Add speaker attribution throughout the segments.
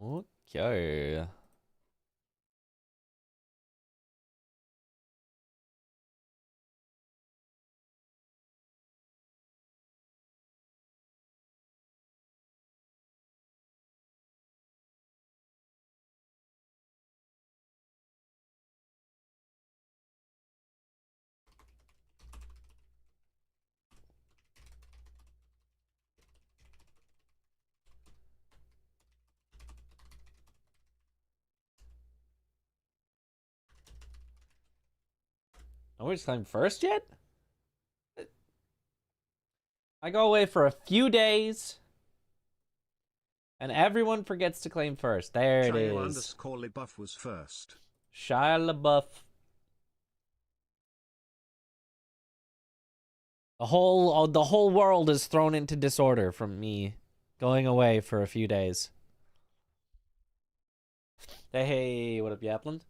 Speaker 1: Okay. Nobody's claimed first yet? I go away for a few days, and everyone forgets to claim first. There it is.
Speaker 2: _LaBeouf was first.
Speaker 1: Shia LaBeouf. The whole world is thrown into disorder from me going away for a few days. Hey, what up, Yapland?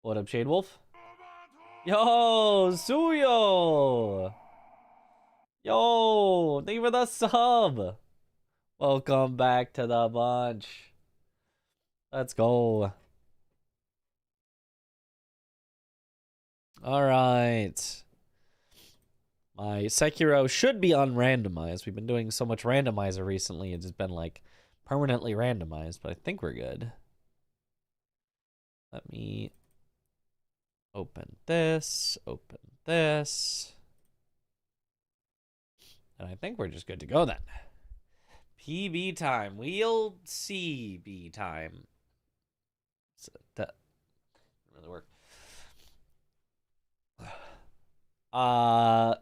Speaker 1: What up, Shade Wolf? Yo, Suyo! Yo, thank you for the sub! Welcome back to the bunch. Let's go. Alright. My Sekiro should be unrandomized. We've been doing so much randomizer recently, it's just been like permanently randomized, but I think we're good. Let me open this, and I think we're just good to go then. PB time. We'll see B time. So that didn't really work. The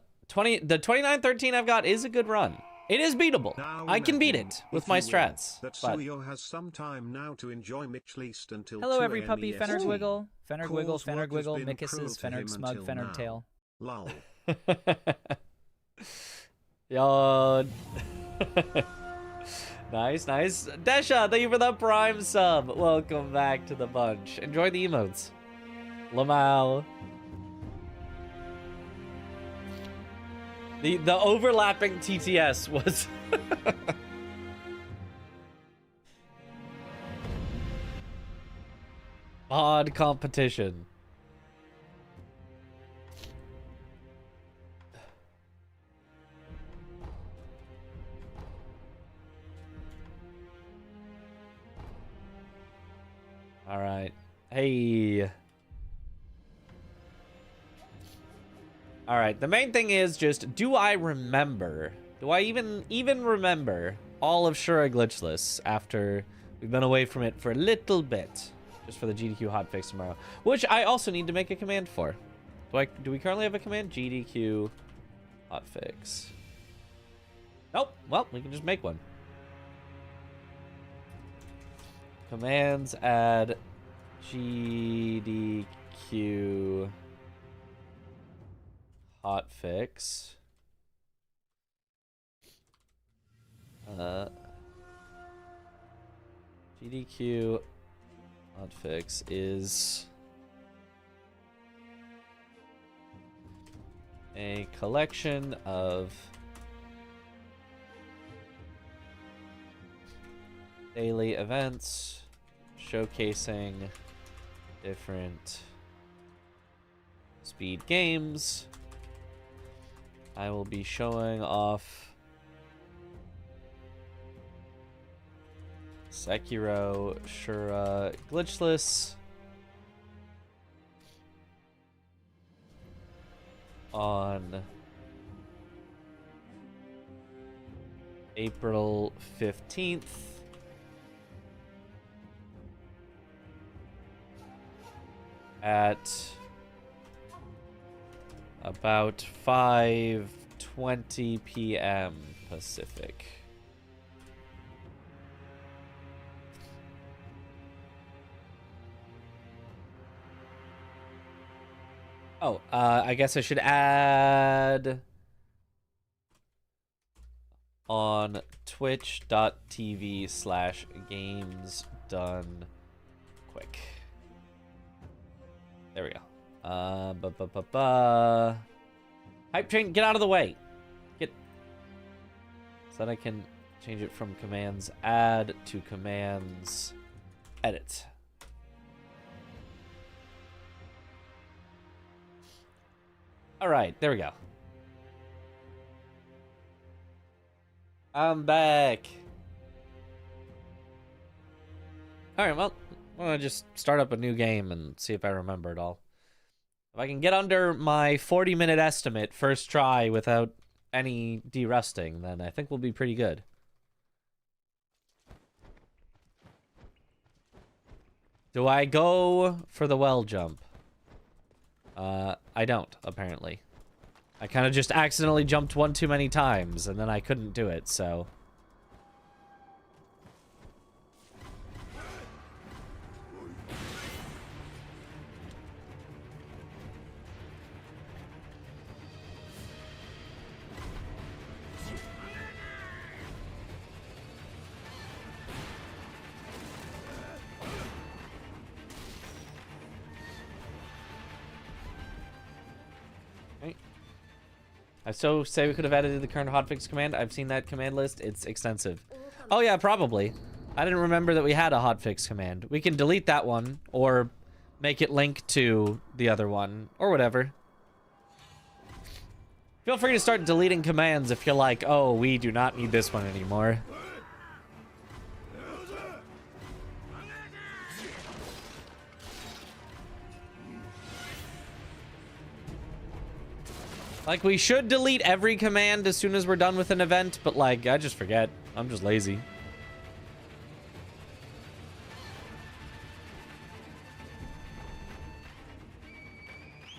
Speaker 1: 29-13 I've got is a good run. It is beatable. I can beat it with my strats.
Speaker 2: That Suyo has some time now to enjoy Glitchless until
Speaker 3: Hello,
Speaker 2: 2
Speaker 3: every
Speaker 2: AM
Speaker 3: puppy.
Speaker 2: EST.
Speaker 3: Fennergwiggle. Fennergwiggle.
Speaker 2: Cole's work has
Speaker 3: Fennergwiggle.
Speaker 2: been
Speaker 3: Mickus
Speaker 2: cruel
Speaker 3: is
Speaker 2: to him
Speaker 3: Fennerd Smug.
Speaker 2: until
Speaker 3: Fennerd
Speaker 2: now.
Speaker 3: Tail.
Speaker 2: Lol.
Speaker 1: Yo. Nice, nice. Desha, thank you for the prime sub. Welcome back to the bunch. Enjoy the emotes. Lamau. The overlapping TTS was odd competition. All right. Hey. All right. The main thing is just, do I remember? Do I even remember all of Shura Glitchless after we've been away from it for a little bit? Just for the GDQ hotfix tomorrow, which I also need to make a command for. Do we currently have a command? GDQ hotfix. Nope. Well, we can just make one. Commands add GDQ hotfix. GDQ hotfix is a collection of daily events showcasing different speed games. I will be showing off Sekiro, Shura, Glitchless on April 15th at about 5:20 p.m. Pacific. Oh, I guess I should add on twitch.tv/gamesdonequick. There we go. Hype train, get out of the way. Get so that I can Change it from commands add to commands edit. All right, there we go. I'm back. All right, well, I'm gonna just start up a new game and see if I remember it all. If I can get under my 40-minute estimate first try without any derusting, then I think we'll be pretty good. Do I go for the well jump? I don't, apparently. I kind of just accidentally jumped one too many times, and then I couldn't do it, so... I so say we could have added the current hotfix command. I've seen that command list. It's extensive. Oh yeah, probably. I didn't remember that we had a hotfix command. We can delete that one or make it link to the other one or whatever. Feel free to start deleting commands if you're like, oh, we do not need this one anymore. Like, we should delete every command as soon as we're done with an event, but, like, I just forget. I'm just lazy.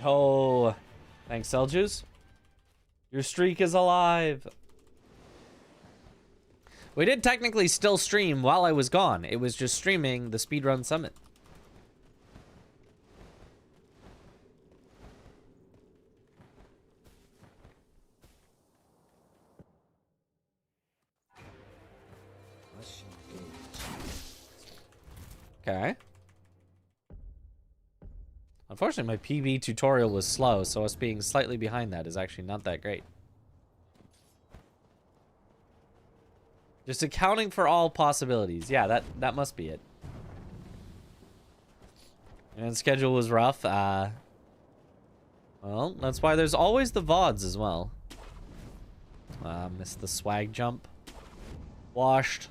Speaker 1: Oh, thanks, Seljuice. Your streak is alive. We did technically still stream while I was gone. It was just streaming the Speedrun Summit. Okay. Unfortunately, my PB tutorial was slow, so us being slightly behind that is actually not that great. Just accounting for all possibilities. Yeah, that must be it. And schedule was rough. Well, that's why there's always the VODs as well. Missed the swag jump. Washed.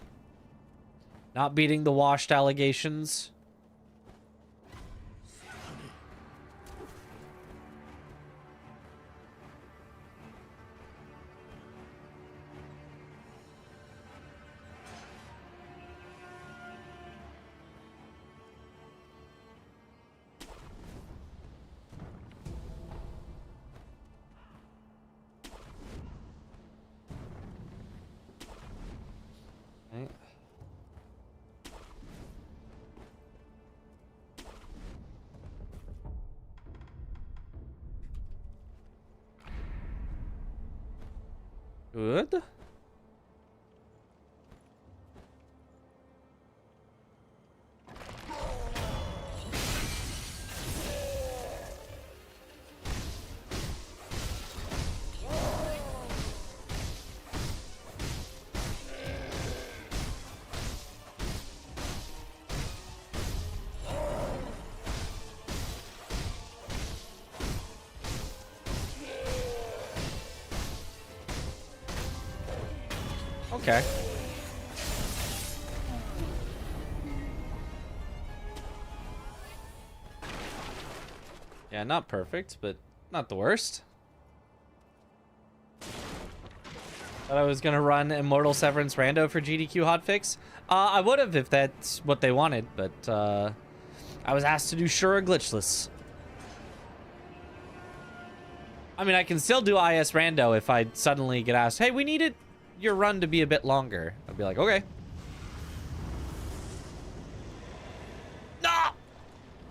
Speaker 1: Not beating the washed allegations. Okay. Good. Okay. Yeah, not perfect, but not the worst. Thought I was gonna run Immortal Severance Rando for GDQHotfix. I would have if that's what they wanted, but I was asked to do Shura Glitchless. I mean, I can still do IS Rando if I suddenly get asked, hey, we needed your run to be a bit longer. I'd be like, okay. No!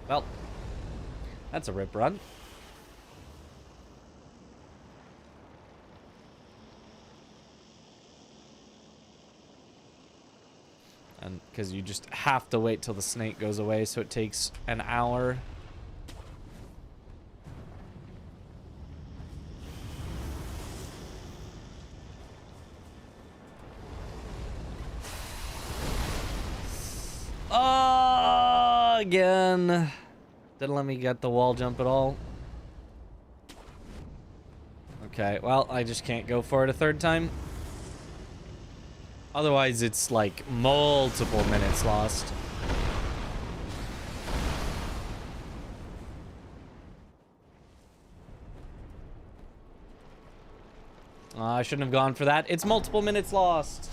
Speaker 1: Well, that's a rip run. And because you just have to wait till the snake goes away, so it takes an hour. Again. Didn't let me get the wall jump at all. Okay, well, I just can't go for it a third time. Otherwise, it's like multiple minutes lost. I shouldn't have gone for that. It's multiple minutes lost.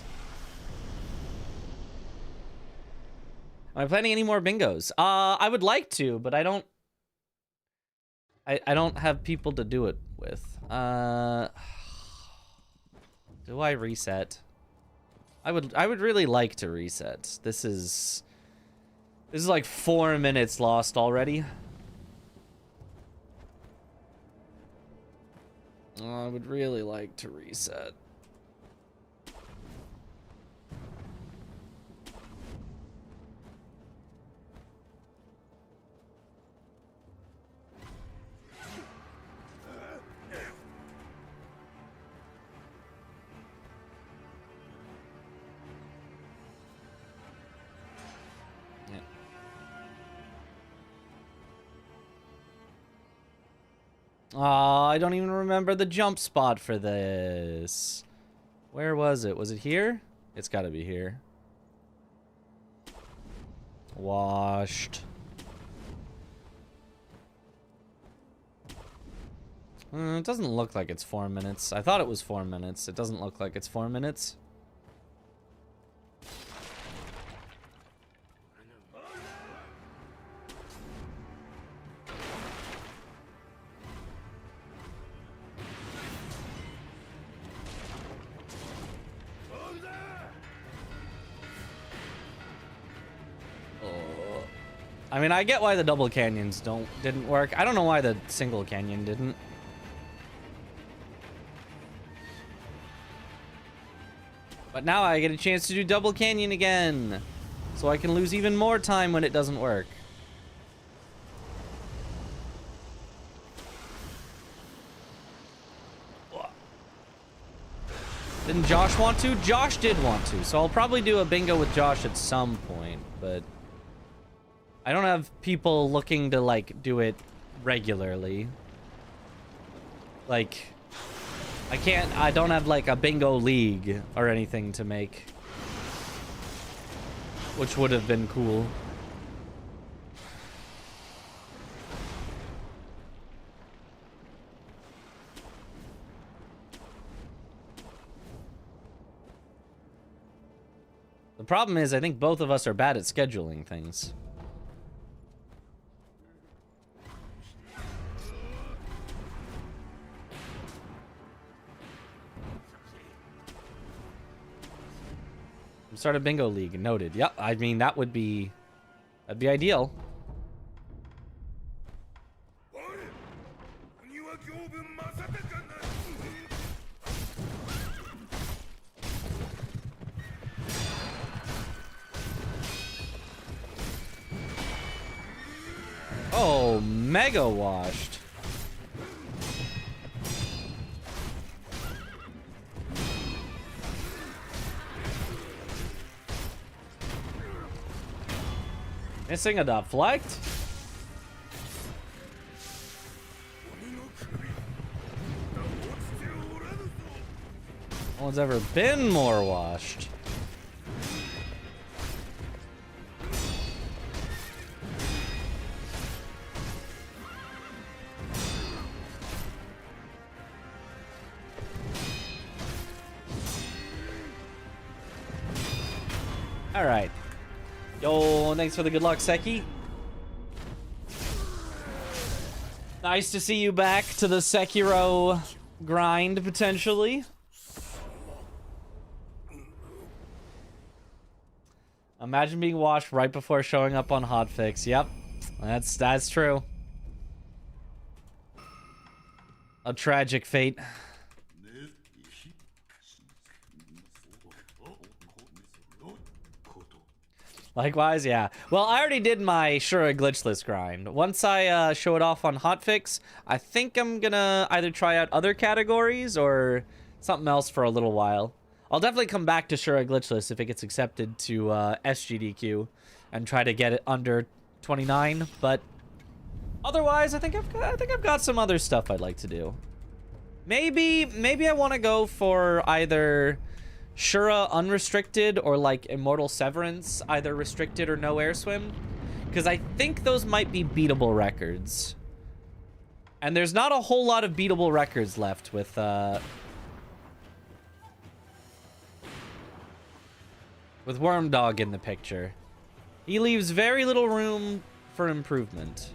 Speaker 1: Am I planning any more bingos? I would like to, but I don't have people to do it with. Do I reset? I would really like to reset. This is like 4 minutes lost already. I would really like to reset. I don't even remember the jump spot for this. Where was it? Was it here? It's gotta be here. Washed. It doesn't look like it's 4 minutes. I thought it was 4 minutes. It doesn't look like it's 4 minutes. I mean, I get why the double canyons didn't work. I don't know why the single canyon didn't. But now I get a chance to do double canyon again. So I can lose even more time when it doesn't work. Didn't Josh want to? Josh did want to. So I'll probably do a bingo with Josh at some point, but I don't have people looking to, like, do it regularly. Like, I don't have, like, a bingo league or anything to make. Which would have been cool. The problem is, I think both of us are bad at scheduling things. Start a bingo league. Noted. Yep. I mean, that'd be ideal. Oh, mega washed. Missing a deflect? No one's ever been more washed. All right. Yo, thanks for the good luck, Seki. Nice to see you back to the Sekiro grind, potentially. Imagine being washed right before showing up on Hotfix. Yep, that's true. A tragic fate. Likewise, yeah. Well, I already did my Shura Glitchless grind. Once I show it off on Hotfix, I think I'm gonna either try out other categories or something else for a little while. I'll definitely come back to Shura Glitchless if it gets accepted to SGDQ and try to get it under 29, but otherwise, I think I've got some other stuff I'd like to do. Maybe I want to go for either Shura unrestricted or like Immortal Severance, either restricted or no air swim, because I think those might be beatable records. And there's not a whole lot of beatable records left with Wormdog in the picture. He leaves very little room for improvement.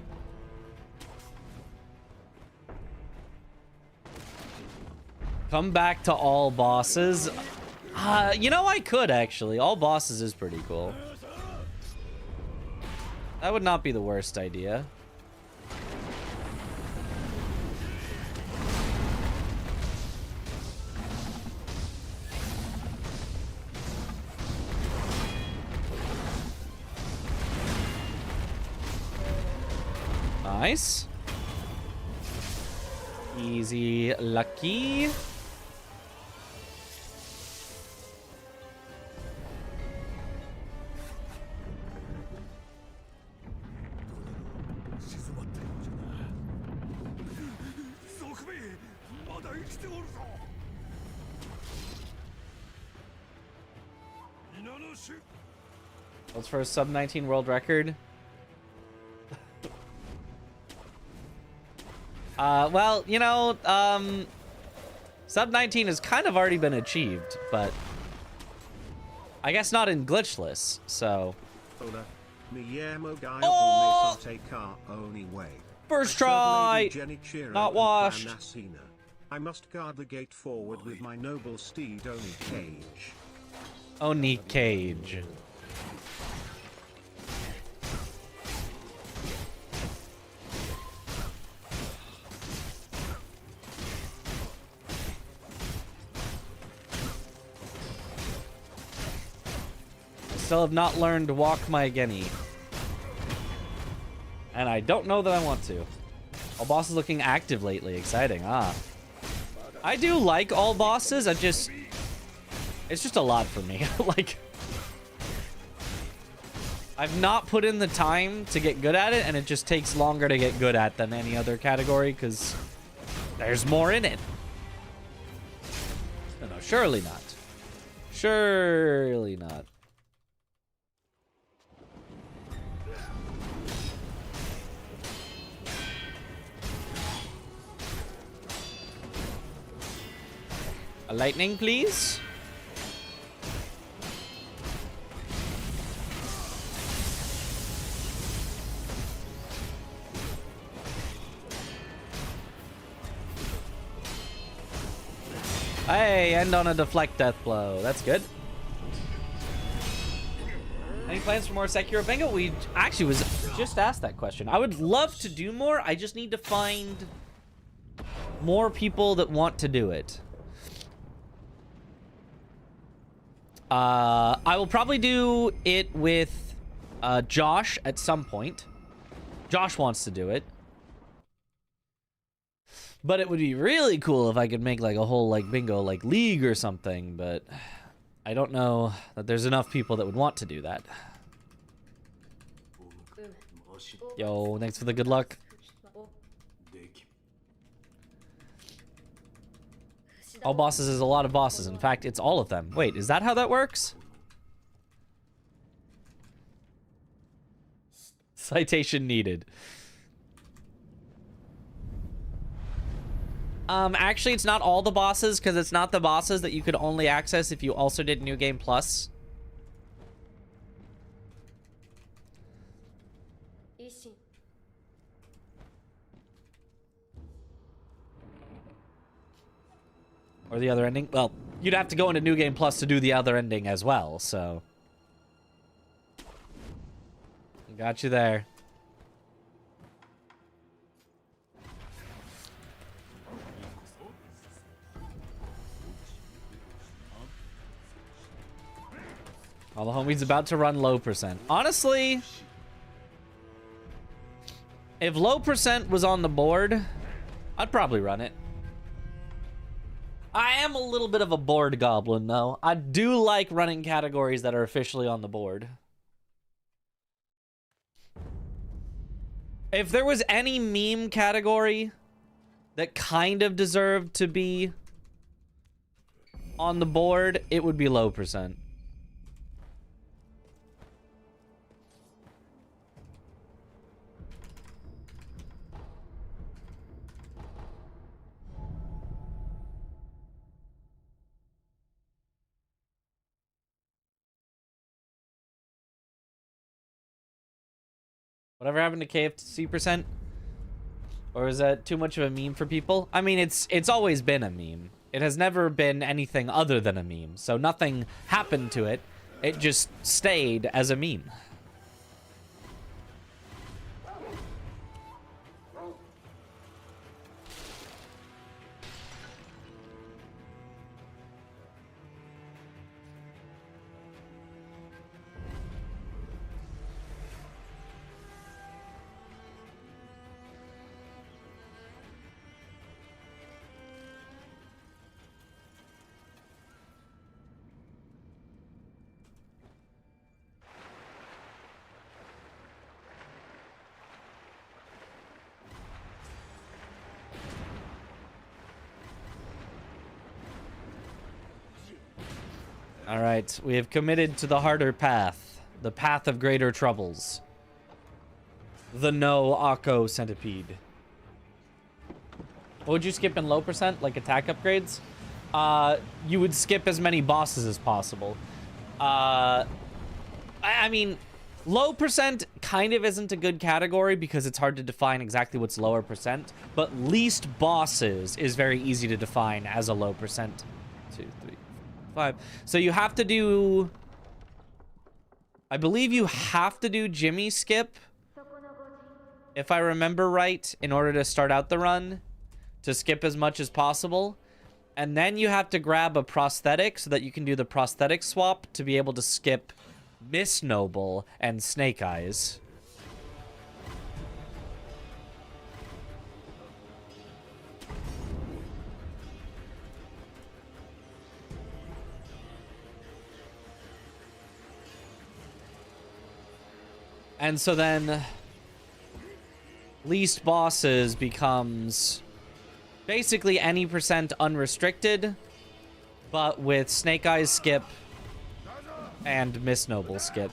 Speaker 1: Come back to all bosses. You know, I could actually. All bosses is pretty cool. That would not be the worst idea. Nice. Easy, lucky. What's for a sub-19 world record? Well, you know, sub-19 has kind of already been achieved, but I guess not in Glitchless, so. Oh! First try! Not washed.
Speaker 2: I must guard the gate forward with my noble steed, Oni Cage.
Speaker 1: Oni Cage. Still have not learned to walk my Geni. And I don't know that I want to. All bosses looking active lately. Exciting. I do like all bosses. It's just a lot for me. Like, I've not put in the time to get good at it, and it just takes longer to get good at than any other category, because there's more in it. No, surely not. Surely not. A lightning, please. Hey, end on a deflect death blow. That's good. Any plans for more Sekiro bingo? We actually was just asked that question. I would love to do more. I just need to find more people that want to do it. I will probably do it with Josh at some point. Josh wants to do it. But it would be really cool if I could make like a whole like bingo like league or something, but I don't know that there's enough people that would want to do that. Yo, thanks for the good luck. All bosses is a lot of bosses. In fact, it's all of them. Wait, is that how that works? Citation needed. Actually, it's not all the bosses, because it's not the bosses that you could only access if you also did New Game Plus. Or the other ending? Well, you'd have to go into New Game Plus to do the other ending as well, so. Got you there. All the homies about to run low percent. Honestly, if low percent was on the board, I'd probably run it. I am a little bit of a board goblin, though. I do like running categories that are officially on the board. If there was any meme category that kind of deserved to be on the board, it would be low percent. Whatever happened to KFC percent? Or is that too much of a meme for people? I mean, it's always been a meme. It has never been anything other than a meme. So nothing happened to it. It just stayed as a meme. All right, we have committed to the harder path. The path of greater troubles. The no Akko centipede. What would you skip in low percent? Like attack upgrades? You would skip as many bosses as possible. I mean, low percent kind of isn't a good category because it's hard to define exactly what's lower percent. But least bosses is very easy to define as a low percent. 2, 3, 5. So you have to do... I believe you have to do Jimmy skip, if I remember right, in order to start out the run, to skip as much as possible. And then you have to grab a prosthetic so that you can do the prosthetic swap to be able to skip Miss Noble and Snake Eyes. And so then least bosses becomes basically any percent unrestricted, but with Snake Eyes skip and Miss Noble skip.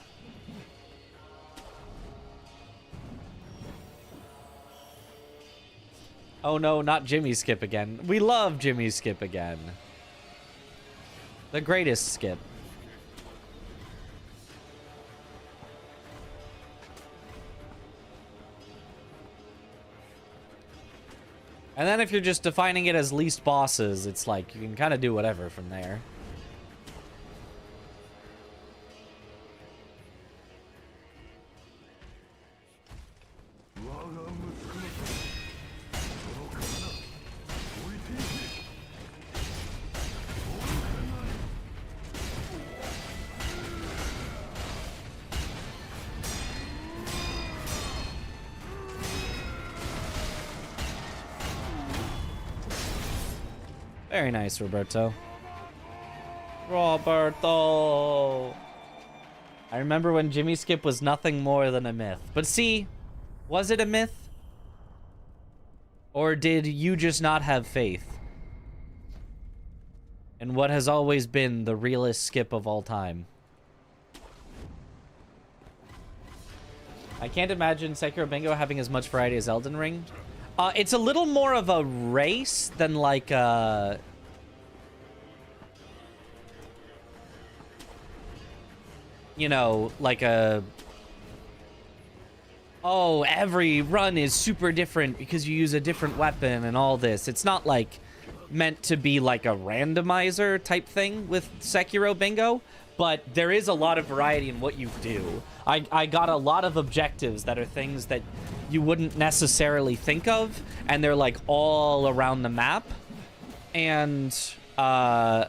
Speaker 1: Oh no, not Jimmy skip again. We love Jimmy skip again. The greatest skip. And then if you're just defining it as least bosses, it's like you can kind of do whatever from there. Very nice, Roberto. Roberto! I remember when Jimmy Skip was nothing more than a myth. But see, was it a myth? Or did you just not have faith in what has always been the realest skip of all time? I can't imagine Sekiro Bingo having as much variety as Elden Ring. It's a little more of a race than like a... You know, like a... Oh, every run is super different because you use a different weapon and all this. It's not like meant to be like a randomizer type thing with Sekiro Bingo, but there is a lot of variety in what you do. I got a lot of objectives that are things that you wouldn't necessarily think of, and they're like all around the map. And I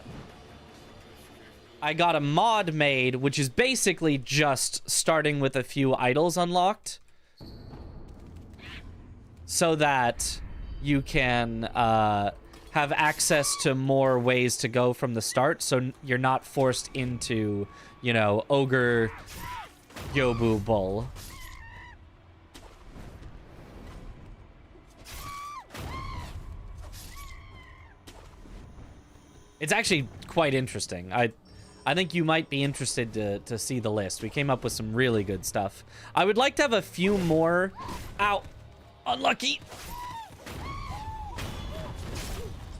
Speaker 1: got a mod made, which is basically just starting with a few idols unlocked, so that you can have access to more ways to go from the start, so you're not forced into, you know, Ogre Yobu Bull. It's actually quite interesting. I think you might be interested to see the list. We came up with some really good stuff. I would like to have a few more... Ow! Unlucky!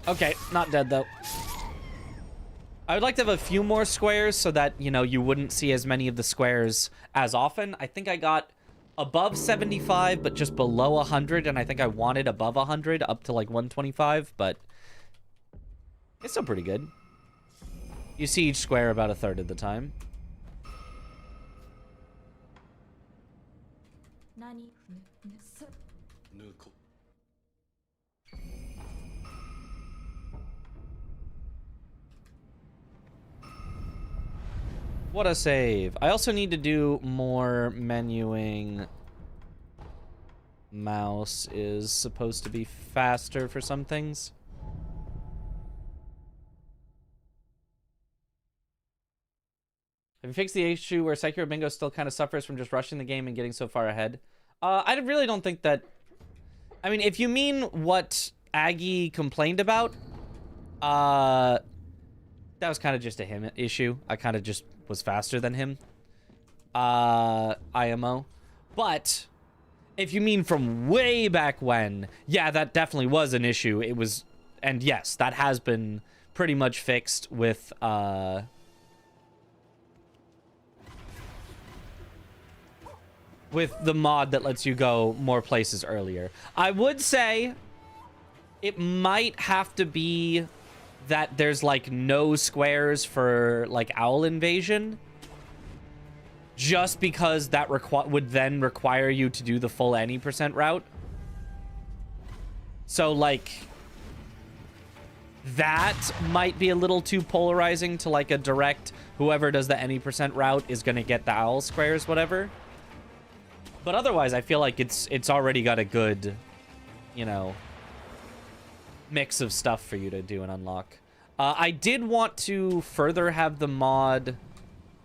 Speaker 1: Okay, not dead, though. I would like to have a few more squares so that, you know, you wouldn't see as many of the squares as often. I think I got above 75, but just below 100, and I think I wanted above 100, up to, like, 125, but it's still pretty good. You see each square about a third of the time. What a save. I also need to do more menuing. Mouse is supposed to be faster for some things. Have you fixed the issue where Sekiro Bingo still kind of suffers from just rushing the game and getting so far ahead? I really don't think that... I mean, if you mean what Aggie complained about, that was kind of just a him issue. I kind of just was faster than him. IMO. But if you mean from way back when, yeah, that definitely was an issue. It was... And yes, that has been pretty much fixed with... with the mod that lets you go more places earlier. I would say it might have to be that there's, like, no squares for, like, Owl Invasion. Just because that would then require you to do the full any % route. So, like, that might be a little too polarizing to, like, a direct, whoever does the any % route is going to get the Owl squares, whatever. But otherwise, I feel like it's already got a good, you know, mix of stuff for you to do and unlock. I did want to further have the mod...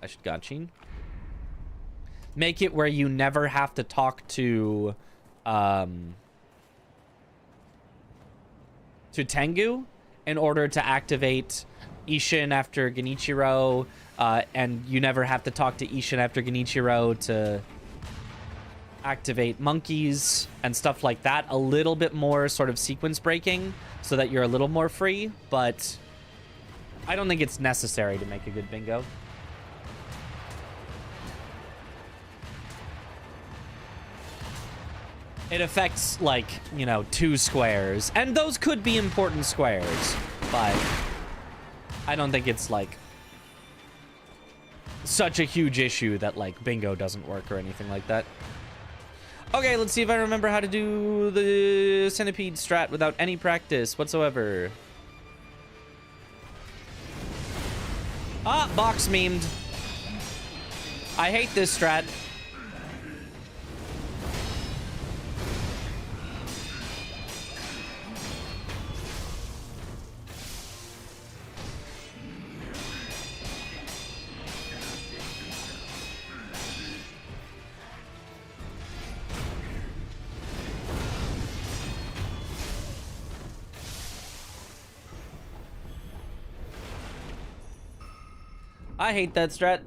Speaker 1: I should gotchin. Make it where you never have to talk to Tengu in order to activate Ishin after Genichiro, and you never have to talk to Ishin after Genichiro to... activate monkeys and stuff like that. A little bit more sort of sequence breaking so that you're a little more free, but I don't think it's necessary to make a good bingo. It affects, like, you know, 2 squares, and those could be important squares, but I don't think it's, like, such a huge issue that, like, bingo doesn't work or anything like that. Okay, let's see if I remember how to do the centipede strat without any practice whatsoever. Ah, box memed. I hate this strat. I hate that strat.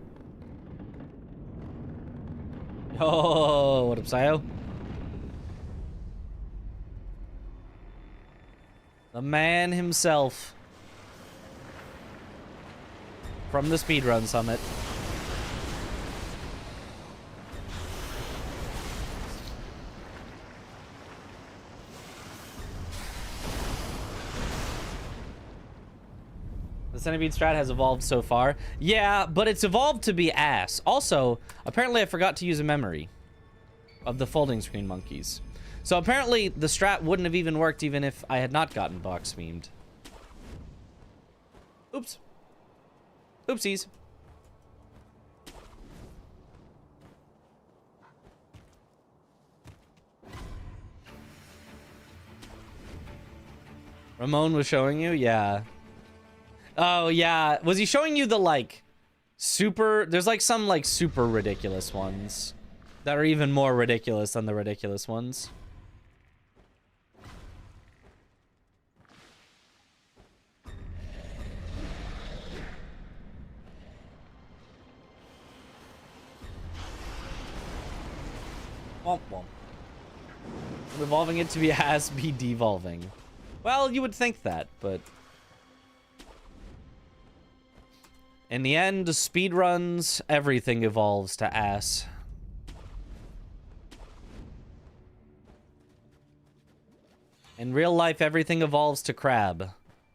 Speaker 1: Oh, what up, Sayo? The man himself. From the Speedrun Summit. The centipede strat has evolved so far. Yeah, but it's evolved to be ass. Also, apparently I forgot to use a memory of the folding screen monkeys. So apparently the strat wouldn't have even worked even if I had not gotten box memed. Oops. Oopsies. Ramon was showing you? Yeah. Oh, yeah. Was he showing you the, like, super... There's, like, some, like, super ridiculous ones that are even more ridiculous than the ridiculous ones. Womp womp. Evolving it to be ass be devolving. Well, you would think that, but in the end, speedruns, everything evolves to ass. In real life, everything evolves to crab.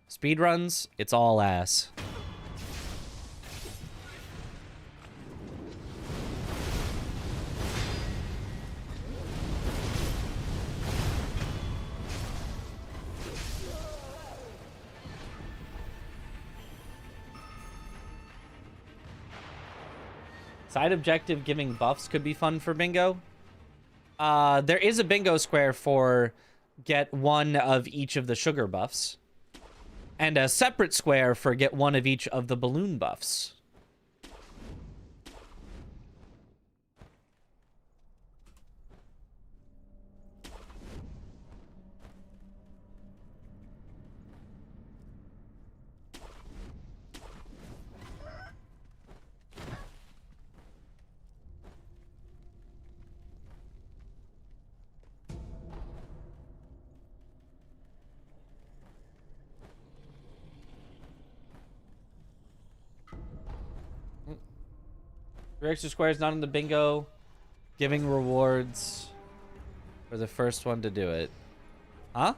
Speaker 1: Speedruns, it's all ass. Side objective giving buffs could be fun for bingo. There is a bingo square for get one of each of the sugar buffs. And a separate square for get one of each of the balloon buffs. Your extra square is not in the bingo. Giving rewards for the first one to do it. Huh?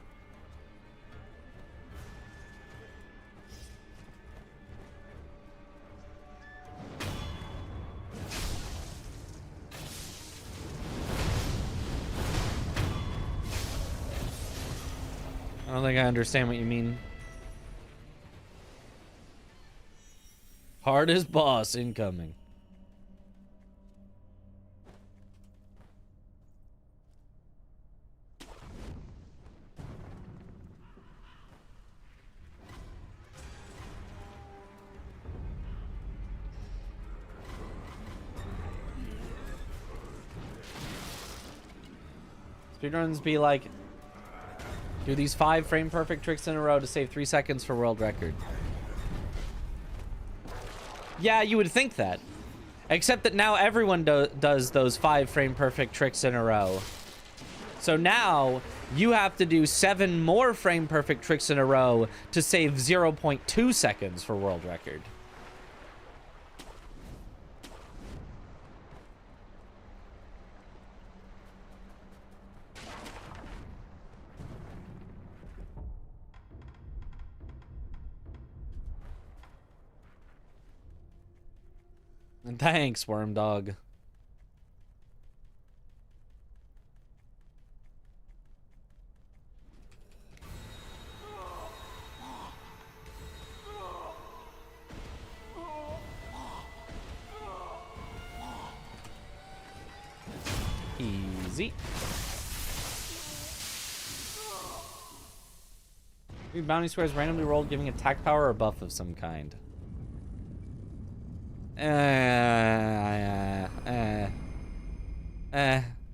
Speaker 1: I don't think I understand what you mean. Hardest boss incoming. Speedruns be like, do these 5 frame perfect tricks in a row to save 3 seconds for world record. Yeah, you would think that. Except that now everyone does those 5 frame perfect tricks in a row. So now you have to do 7 more frame perfect tricks in a row to save 0.2 seconds for world record. Thanks, Worm Dog. Easy. Three bounty squares randomly rolled, giving attack power or buff of some kind.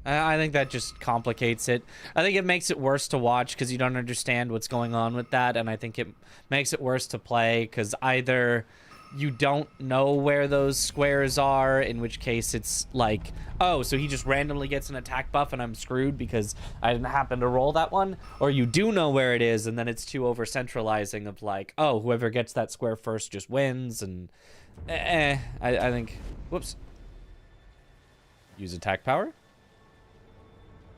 Speaker 1: I think that just complicates it. I think it makes it worse to watch because you don't understand what's going on with that, and I think it makes it worse to play because either you don't know where those squares are, in which case it's like, oh, so he just randomly gets an attack buff and I'm screwed because I didn't happen to roll that one, or you do know where it is and then it's too over-centralizing of like, oh, whoever gets that square first just wins, and I think, whoops. Use attack power.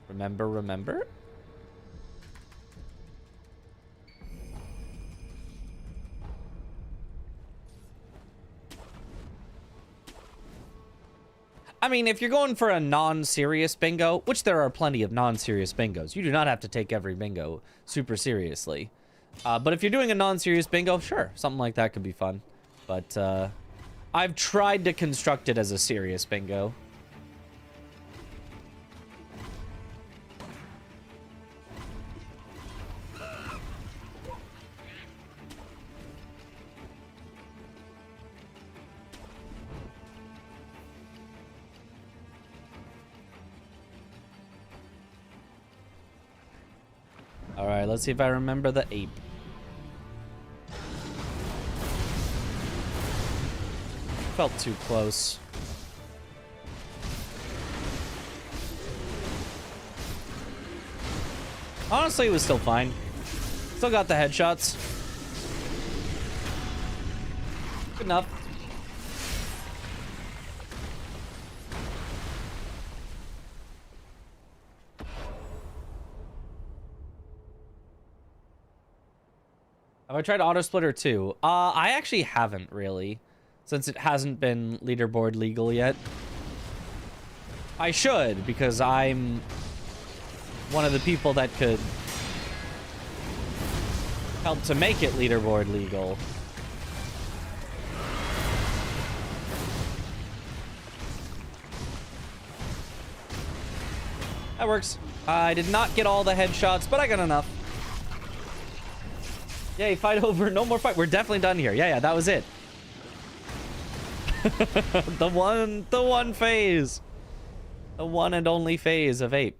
Speaker 1: Remember. I mean, if you're going for a non-serious bingo, which there are plenty of non-serious bingos, you do not have to take every bingo super seriously. But if you're doing a non-serious bingo, sure, something like that could be fun. But I've tried to construct it as a serious bingo. All right, let's see if I remember the ape. Felt too close. Honestly, it was still fine. Still got the headshots. Good enough. Have I tried Auto Splitter 2? I actually haven't really, since it hasn't been leaderboard legal yet. I should, because I'm one of the people that could help to make it leaderboard legal. That works. I did not get all the headshots, but I got enough. Yay, fight over. No more fight. We're definitely done here. Yeah, that was it. the one phase. The one and only phase of 8.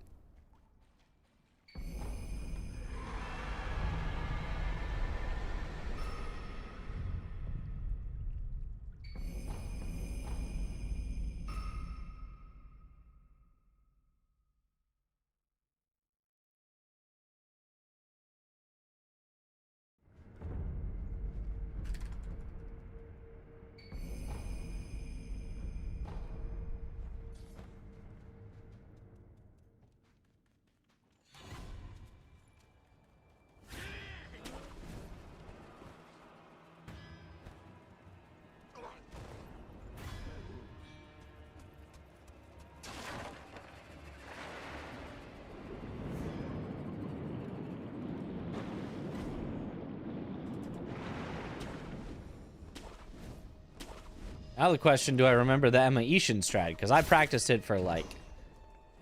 Speaker 1: Now the question, do I remember the Emma Ishin strat? Because I practiced it for like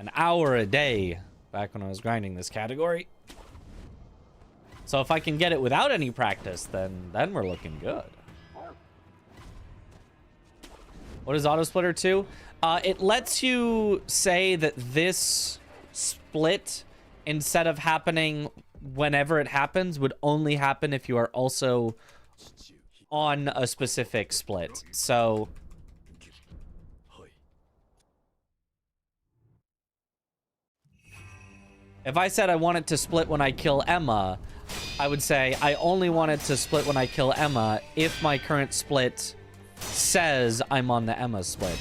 Speaker 1: an hour a day back when I was grinding this category. So if I can get it without any practice, then we're looking good. What is Auto Splitter 2? It lets you say that this split, instead of happening whenever it happens, would only happen if you are also on a specific split. So if I said I want it to split when I kill Emma, I would say I only want it to split when I kill Emma if my current split says I'm on the Emma split.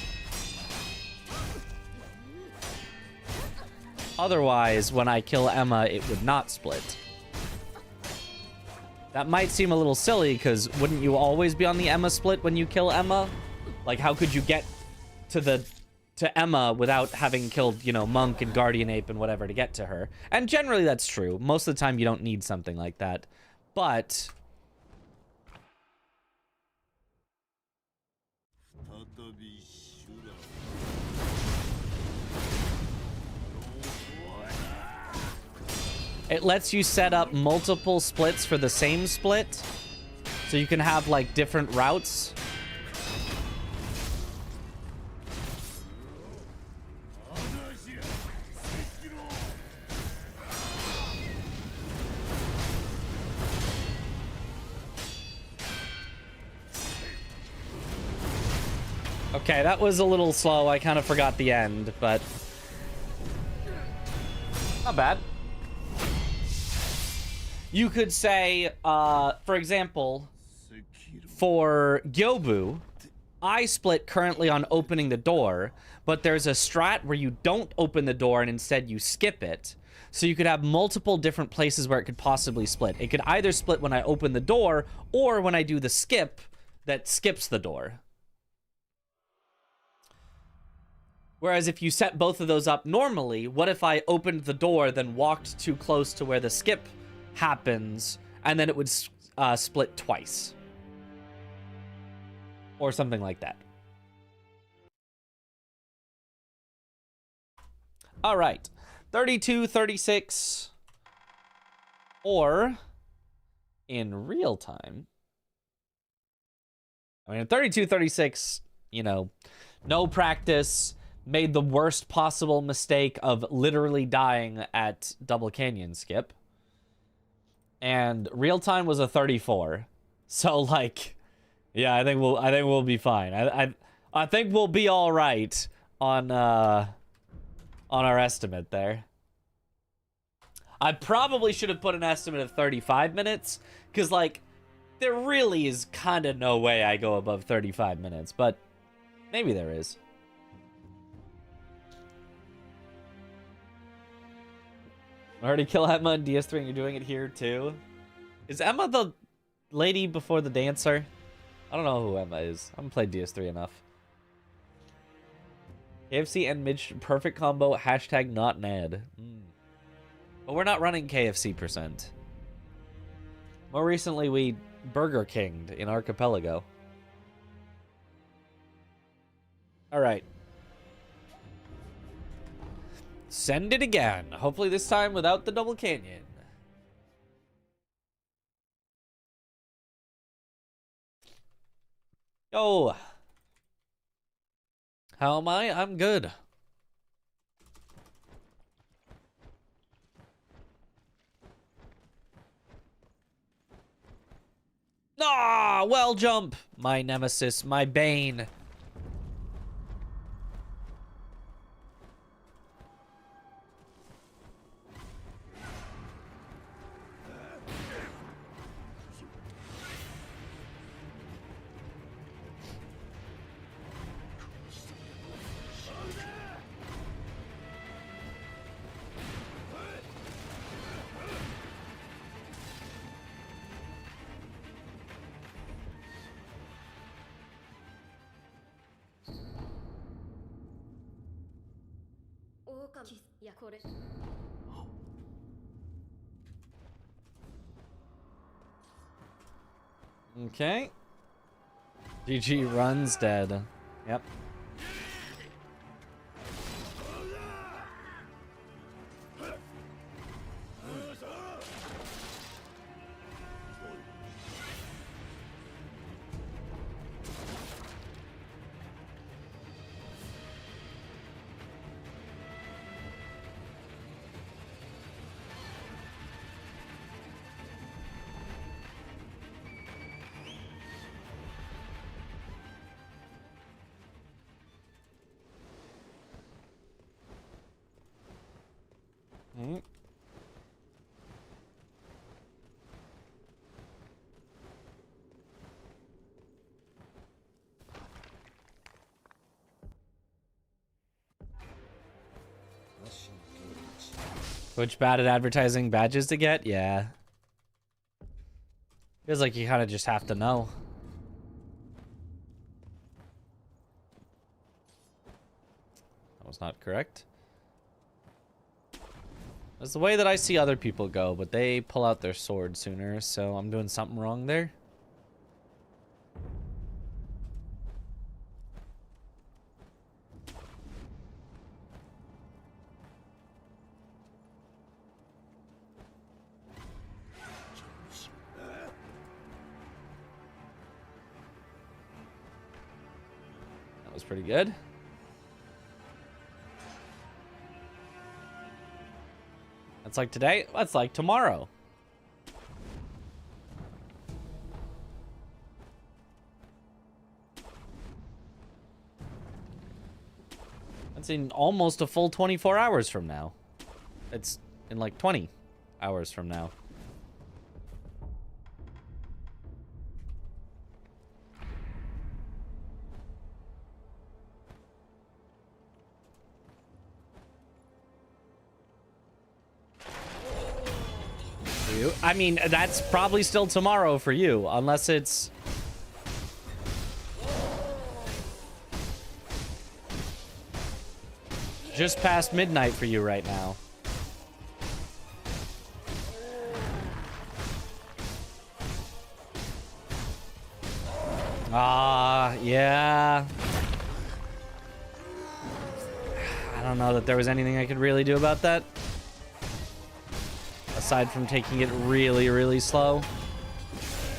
Speaker 1: Otherwise, when I kill Emma, it would not split. That might seem a little silly, because wouldn't you always be on the Emma split when you kill Emma? Like, how could you get to Emma without having killed, you know, Monk and Guardian Ape and whatever to get to her? And generally that's true. Most of the time you don't need something like that. But it lets you set up multiple splits for the same split. So you can have, like, different routes. Okay, that was a little slow. I kind of forgot the end, but not bad. You could say, for example, for Gyobu, I split currently on opening the door, but there's a strat where you don't open the door and instead you skip it. So you could have multiple different places where it could possibly split. It could either split when I open the door or when I do the skip that skips the door. Whereas if you set both of those up normally, what if I opened the door, then walked too close to where the skip happens, and then it would split twice? Or something like that. All right. 32, 36. Or in real time. I mean, in 32, 36, you know, no practice, made the worst possible mistake of literally dying at Double Canyon skip. And real time was a 34. So, like, yeah, I think we'll be fine. I think we'll be all right on our estimate there. I probably should have put an estimate of 35 minutes, because, like, there really is kind of no way I go above 35 minutes, but maybe there is. I already kill Emma in DS3 and you're doing it here too. Is Emma the lady before the dancer? I don't know who Emma is. I haven't played DS3 enough. KFC and Midge perfect combo. Hashtag not Ned. But we're not running KFC %. More recently, we Burger King'd in Archipelago. All right. Send it again. Hopefully this time without the double canyon. Yo. How am I? I'm good. Ah, well jump. My nemesis, my bane. Okay. GG runs dead. Yep. Which bad at advertising badges to get? Yeah. Feels like you kind of just have to know. That was not correct. That's the way that I see other people go, but they pull out their sword sooner, so I'm doing something wrong there. That was pretty good. That's like today. That's like tomorrow. That's in almost a full 24 hours from now. It's in like 20 hours from now. I mean, that's probably still tomorrow for you, unless it's... just past midnight for you right now. Yeah. I don't know that there was anything I could really do about that. Aside from taking it really, really slow.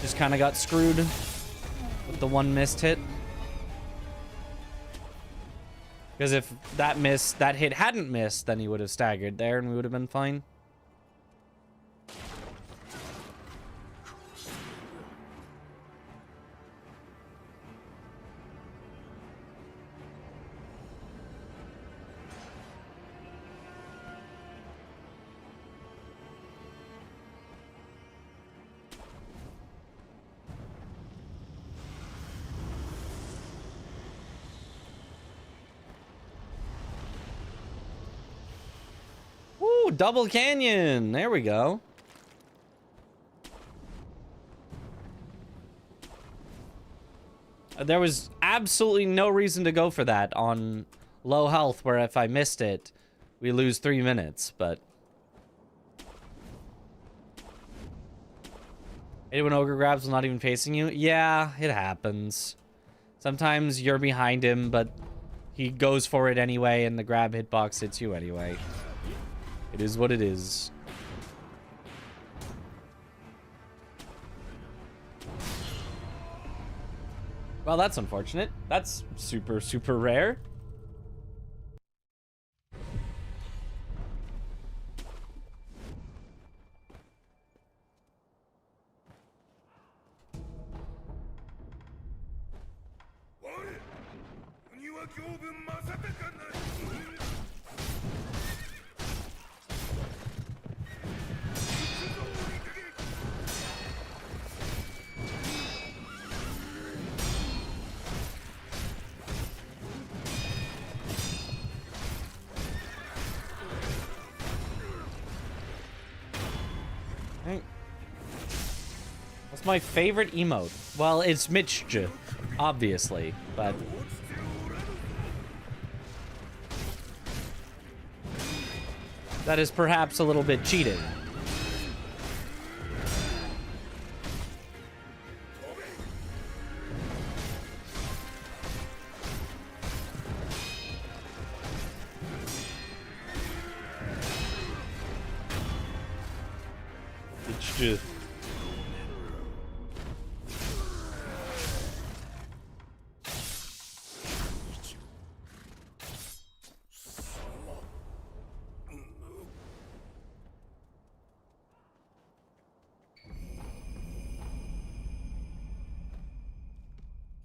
Speaker 1: Just kind of got screwed with the one missed hit. Because if that hit hadn't missed, then he would have staggered there and we would have been fine. double canyon. There we go. There was absolutely no reason to go for that on low health, where if I missed it, we lose 3 minutes, but... When ogre grabs while not even facing you? Yeah, it happens. Sometimes you're behind him, but he goes for it anyway, and the grab hitbox hits you anyway. It is what it is. Well, that's unfortunate. That's super, super rare. What's my favorite emote? Well, it's Mitch, obviously, but... that is perhaps a little bit cheating. Mitch.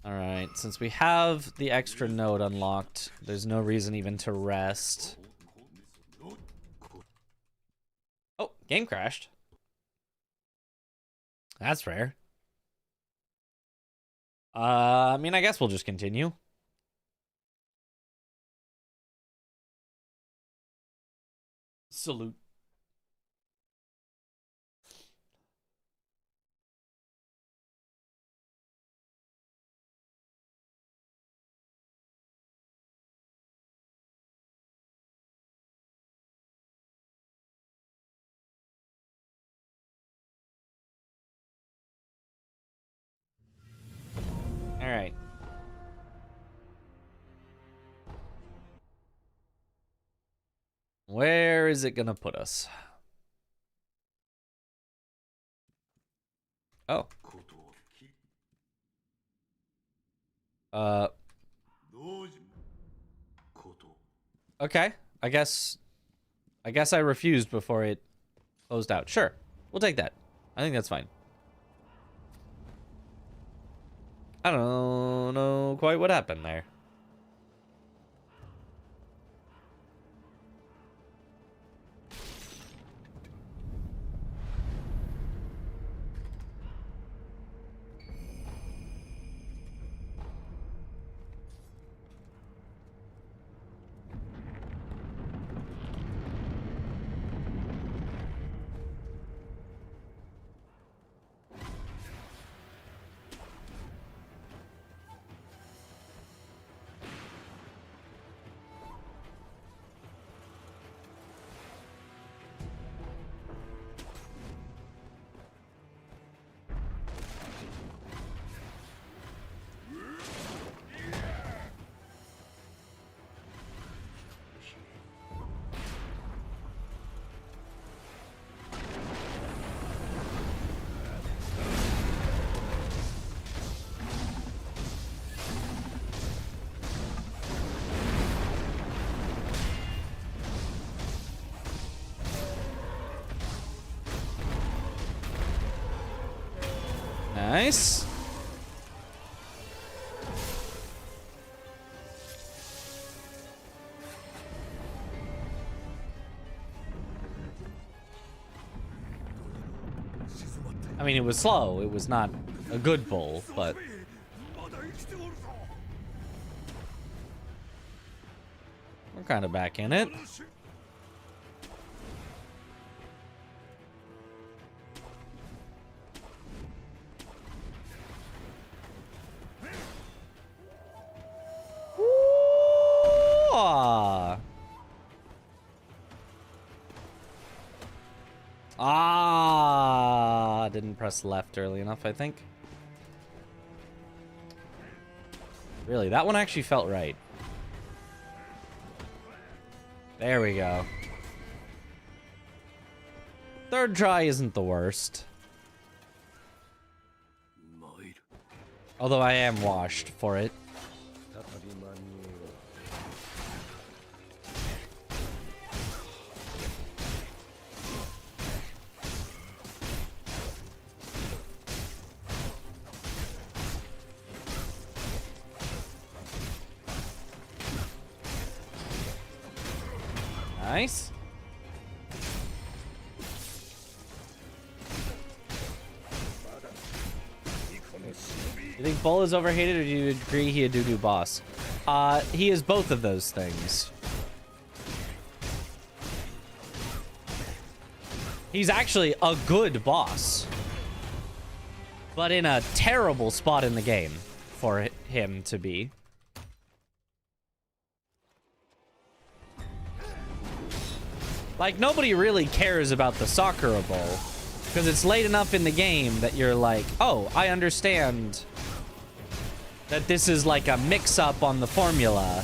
Speaker 1: Alright, since we have the extra node unlocked, there's no reason even to rest. Oh, game crashed. That's rare. I mean, I guess we'll just continue. Salute. All right. Where is it gonna put us? Oh. Okay. I guess I refused before it closed out. Sure. We'll take that. I think that's fine. I don't know quite what happened there. Nice. I mean, it was slow. It was not a good pull, but... we're kind of back in it. Ah, didn't press left early enough, I think. Really, that one actually felt right. There we go. Third try isn't the worst. Although I am washed for it. Nice. You think Bull is overhated, or do you agree he a doo-doo boss? He is both of those things. He's actually a good boss, but in a terrible spot in the game for him to be. Like, nobody really cares about the Sakura Bowl, because it's late enough in the game that you're like, oh, I understand that this is like a mix-up on the formula.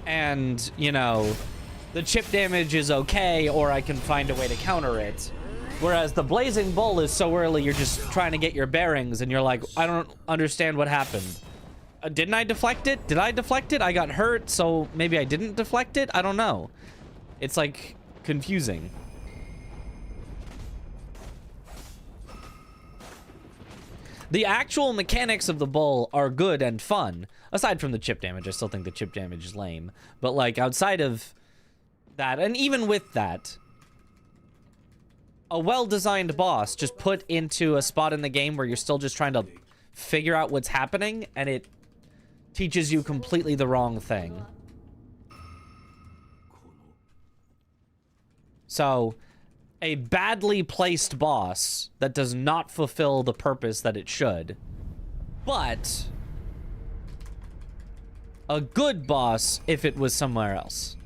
Speaker 1: And, you know, the chip damage is okay, or I can find a way to counter it. Whereas the Blazing Bull is so early, you're just trying to get your bearings, and you're like, I don't understand what happened. Didn't I deflect it? Did I deflect it? I got hurt, so maybe I didn't deflect it? I don't know. It's, like, confusing. The actual mechanics of the Bull are good and fun. Aside from the chip damage, I still think the chip damage is lame. But, like, outside of that, and even with that, a well-designed boss just put into a spot in the game where you're still just trying to figure out what's happening, and it teaches you completely the wrong thing. So, a badly placed boss that does not fulfill the purpose that it should, but a good boss if it was somewhere else.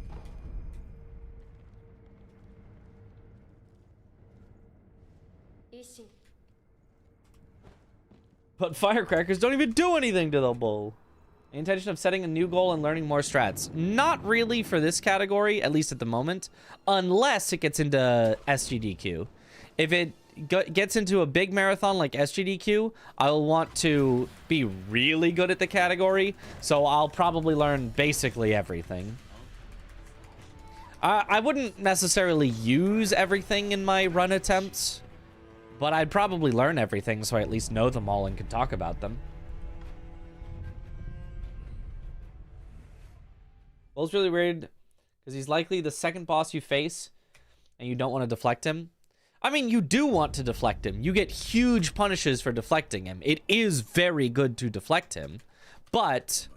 Speaker 1: But firecrackers don't even do anything to the bull. The intention of setting a new goal and learning more strats. Not really for this category, at least at the moment, unless it gets into SGDQ. If it gets into a big marathon like SGDQ, I'll want to be really good at the category, so I'll probably learn basically everything. I wouldn't necessarily use everything in my run attempts, but I'd probably learn everything so I at least know them all and can talk about them. Bull's really weird because he's likely the second boss you face and you don't want to deflect him. I mean, you do want to deflect him. You get huge punishes for deflecting him. It is very good to deflect him. But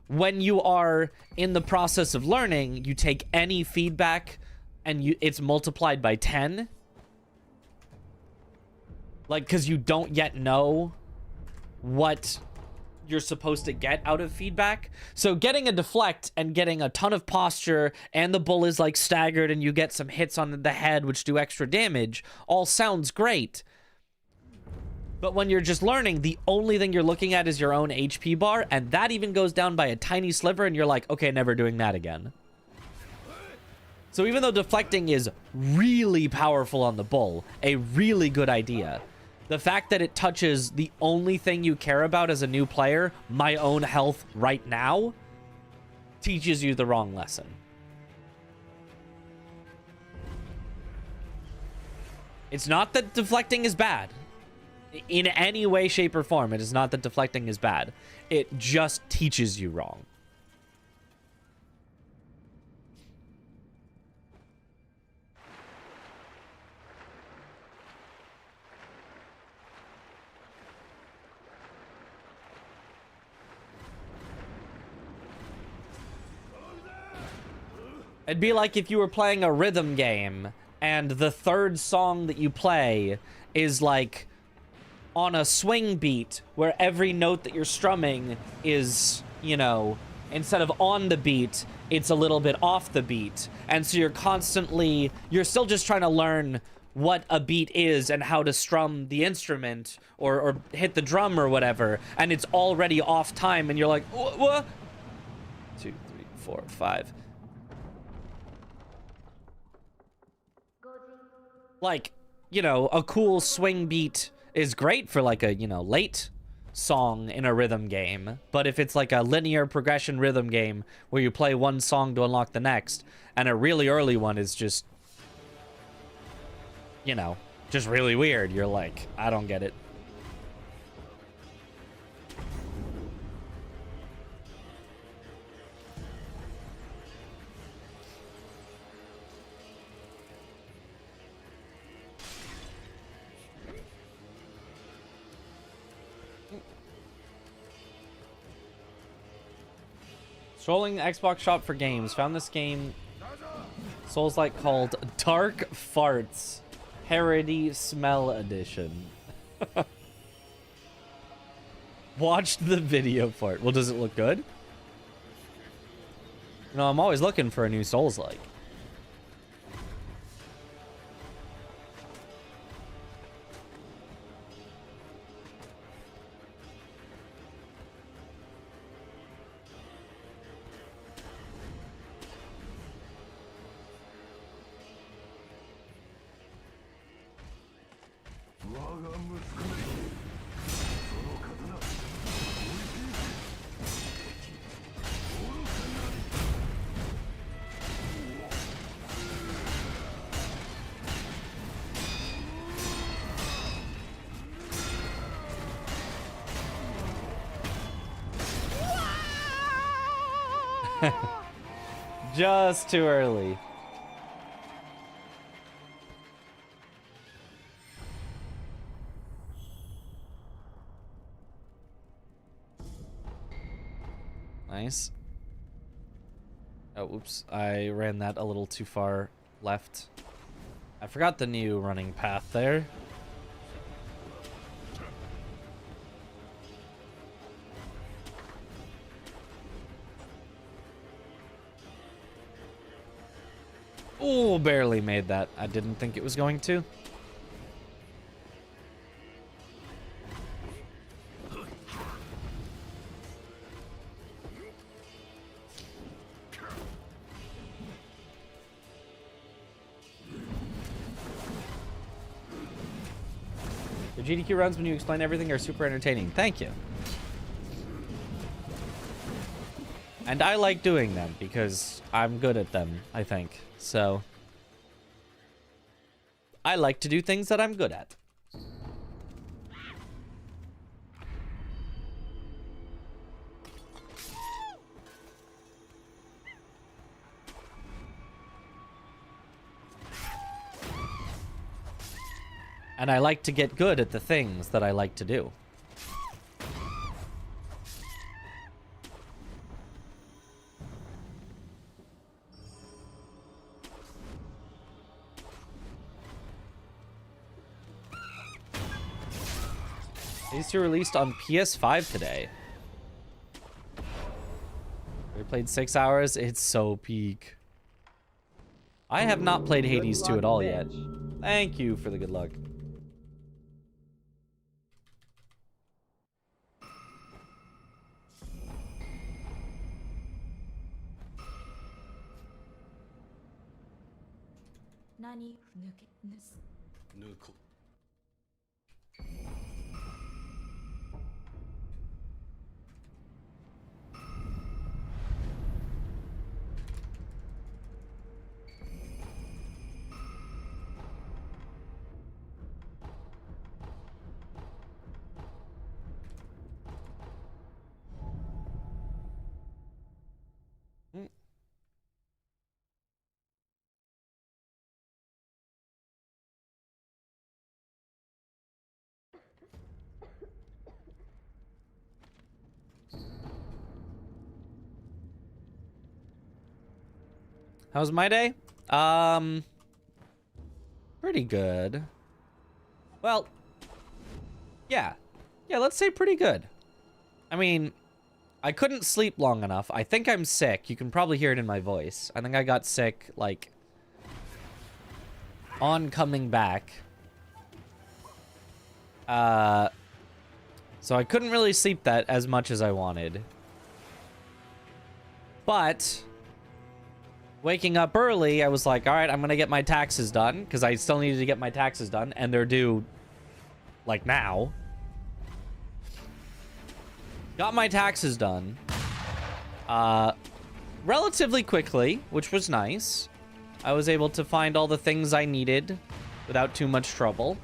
Speaker 1: when you are in the process of learning, you take any feedback and it's multiplied by 10. Like, because you don't yet know what you're supposed to get out of feedback. So getting a deflect and getting a ton of posture and the bull is like staggered and you get some hits on the head which do extra damage all sounds great. But when you're just learning, the only thing you're looking at is your own HP bar, and that even goes down by a tiny sliver, and you're like, okay, never doing that again. So even though deflecting is really powerful on the bull, a really good idea, the fact that it touches the only thing you care about as a new player, my own health right now, teaches you the wrong lesson. It's not that deflecting is bad. In any way, shape, or form, it is not that deflecting is bad. It just teaches you wrong. It'd be like if you were playing a rhythm game and the third song that you play is like on a swing beat where every note that you're strumming is, you know, instead of on the beat, it's a little bit off the beat. And so you're still just trying to learn what a beat is and how to strum the instrument or hit the drum or whatever. And it's already off time and you're like, what? 2, 3, 4, 5. Like, you know, a cool swing beat is great for like a, you know, late song in a rhythm game. But if it's like a linear progression rhythm game where you play one song to unlock the next, and a really early one is just, you know, just really weird, you're like, I don't get it. Strolling Xbox shop for games. Found this game, Souls-like, called Dark Farts Parody Smell Edition. Watched the video for it. Well, does it look good? You know, I'm always looking for a new Souls-like. Just too early. Nice. Oh, oops. I ran that a little too far left. I forgot the new running path there. Ooh, barely made that. I didn't think it was going to. The GDQ runs when you explain everything are super entertaining. Thank you. And I like doing them because I'm good at them, I think. So I like to do things that I'm good at. And I like to get good at the things that I like to do. These two released on PS5 today. We played 6 hours. It's so peak. I have not played Hades 2 at all yet. Thank you for the good luck. How's my day? Pretty good. Well, yeah. Yeah, let's say pretty good. I mean, I couldn't sleep long enough. I think I'm sick. You can probably hear it in my voice. I think I got sick, like, on coming back. So I couldn't really sleep that as much as I wanted. But waking up early, I was like, all right, I'm going to get my taxes done, because I still needed to get my taxes done, and they're due, like, now. Got my taxes done relatively quickly, which was nice. I was able to find all the things I needed without too much trouble.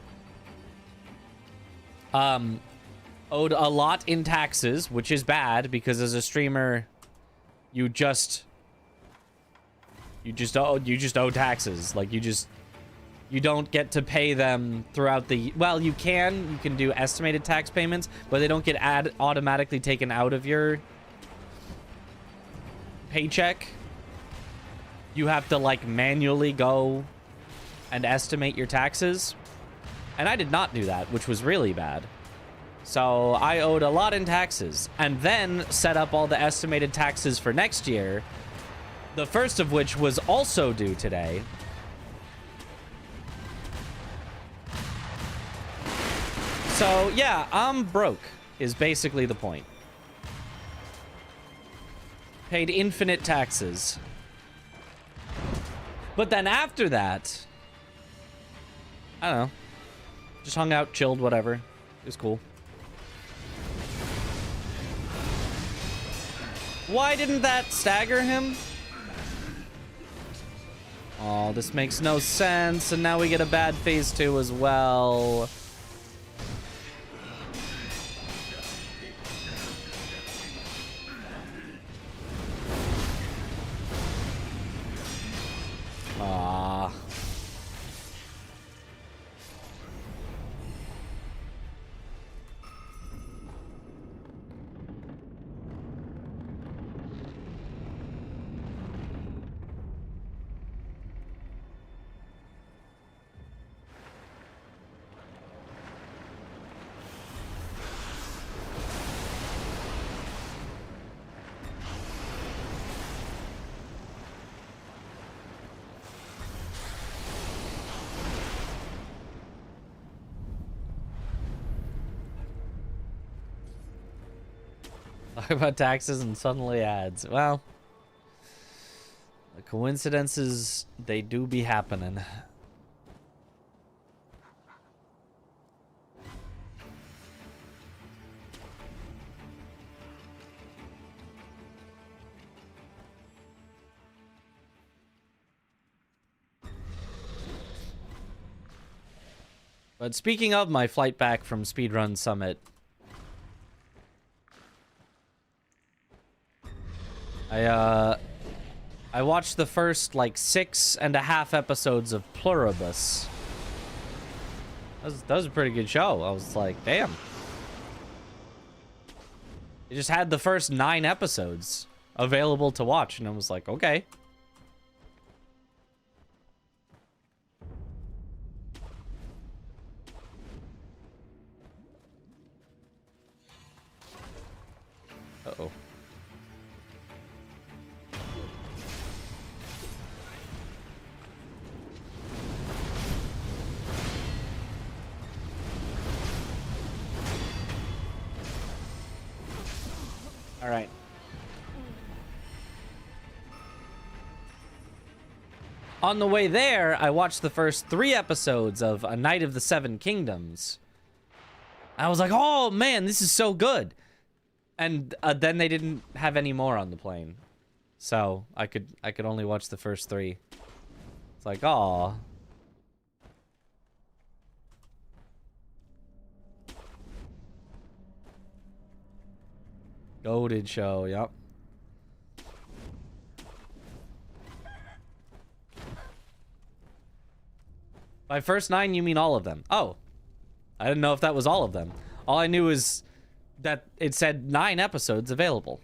Speaker 1: Owed a lot in taxes, which is bad, because as a streamer, you just owe taxes. Like, you don't get to pay them throughout the... Well, you can do estimated tax payments, but they don't get automatically taken out of your paycheck. You have to, like, manually go and estimate your taxes. And I did not do that, which was really bad. So I owed a lot in taxes, and then set up all the estimated taxes for next year, the first of which was also due today. So, yeah, I'm broke, is basically the point. Paid infinite taxes. But then after that, I don't know. Just hung out, chilled, whatever. It was cool. Why didn't that stagger him? Oh, this makes no sense. And now we get a bad phase 2 as well. Ah. Talk about taxes and suddenly ads. Well, the coincidences, they do be happening. But speaking of my flight back from Speedrun Summit, I watched the first, like, 6.5 episodes of Pluribus. That was a pretty good show. I was like, damn. It just had the first 9 episodes available to watch, and I was like, okay. Uh-oh. All right. On the way there, I watched the first 3 episodes of A Night of the Seven Kingdoms. I was like, oh man, this is so good. And then they didn't have any more on the plane. So I could only watch the first 3. It's like, aw. Goated show, yep. By first 9, you mean all of them? Oh. I didn't know if that was all of them. All I knew is that it said 9 episodes available.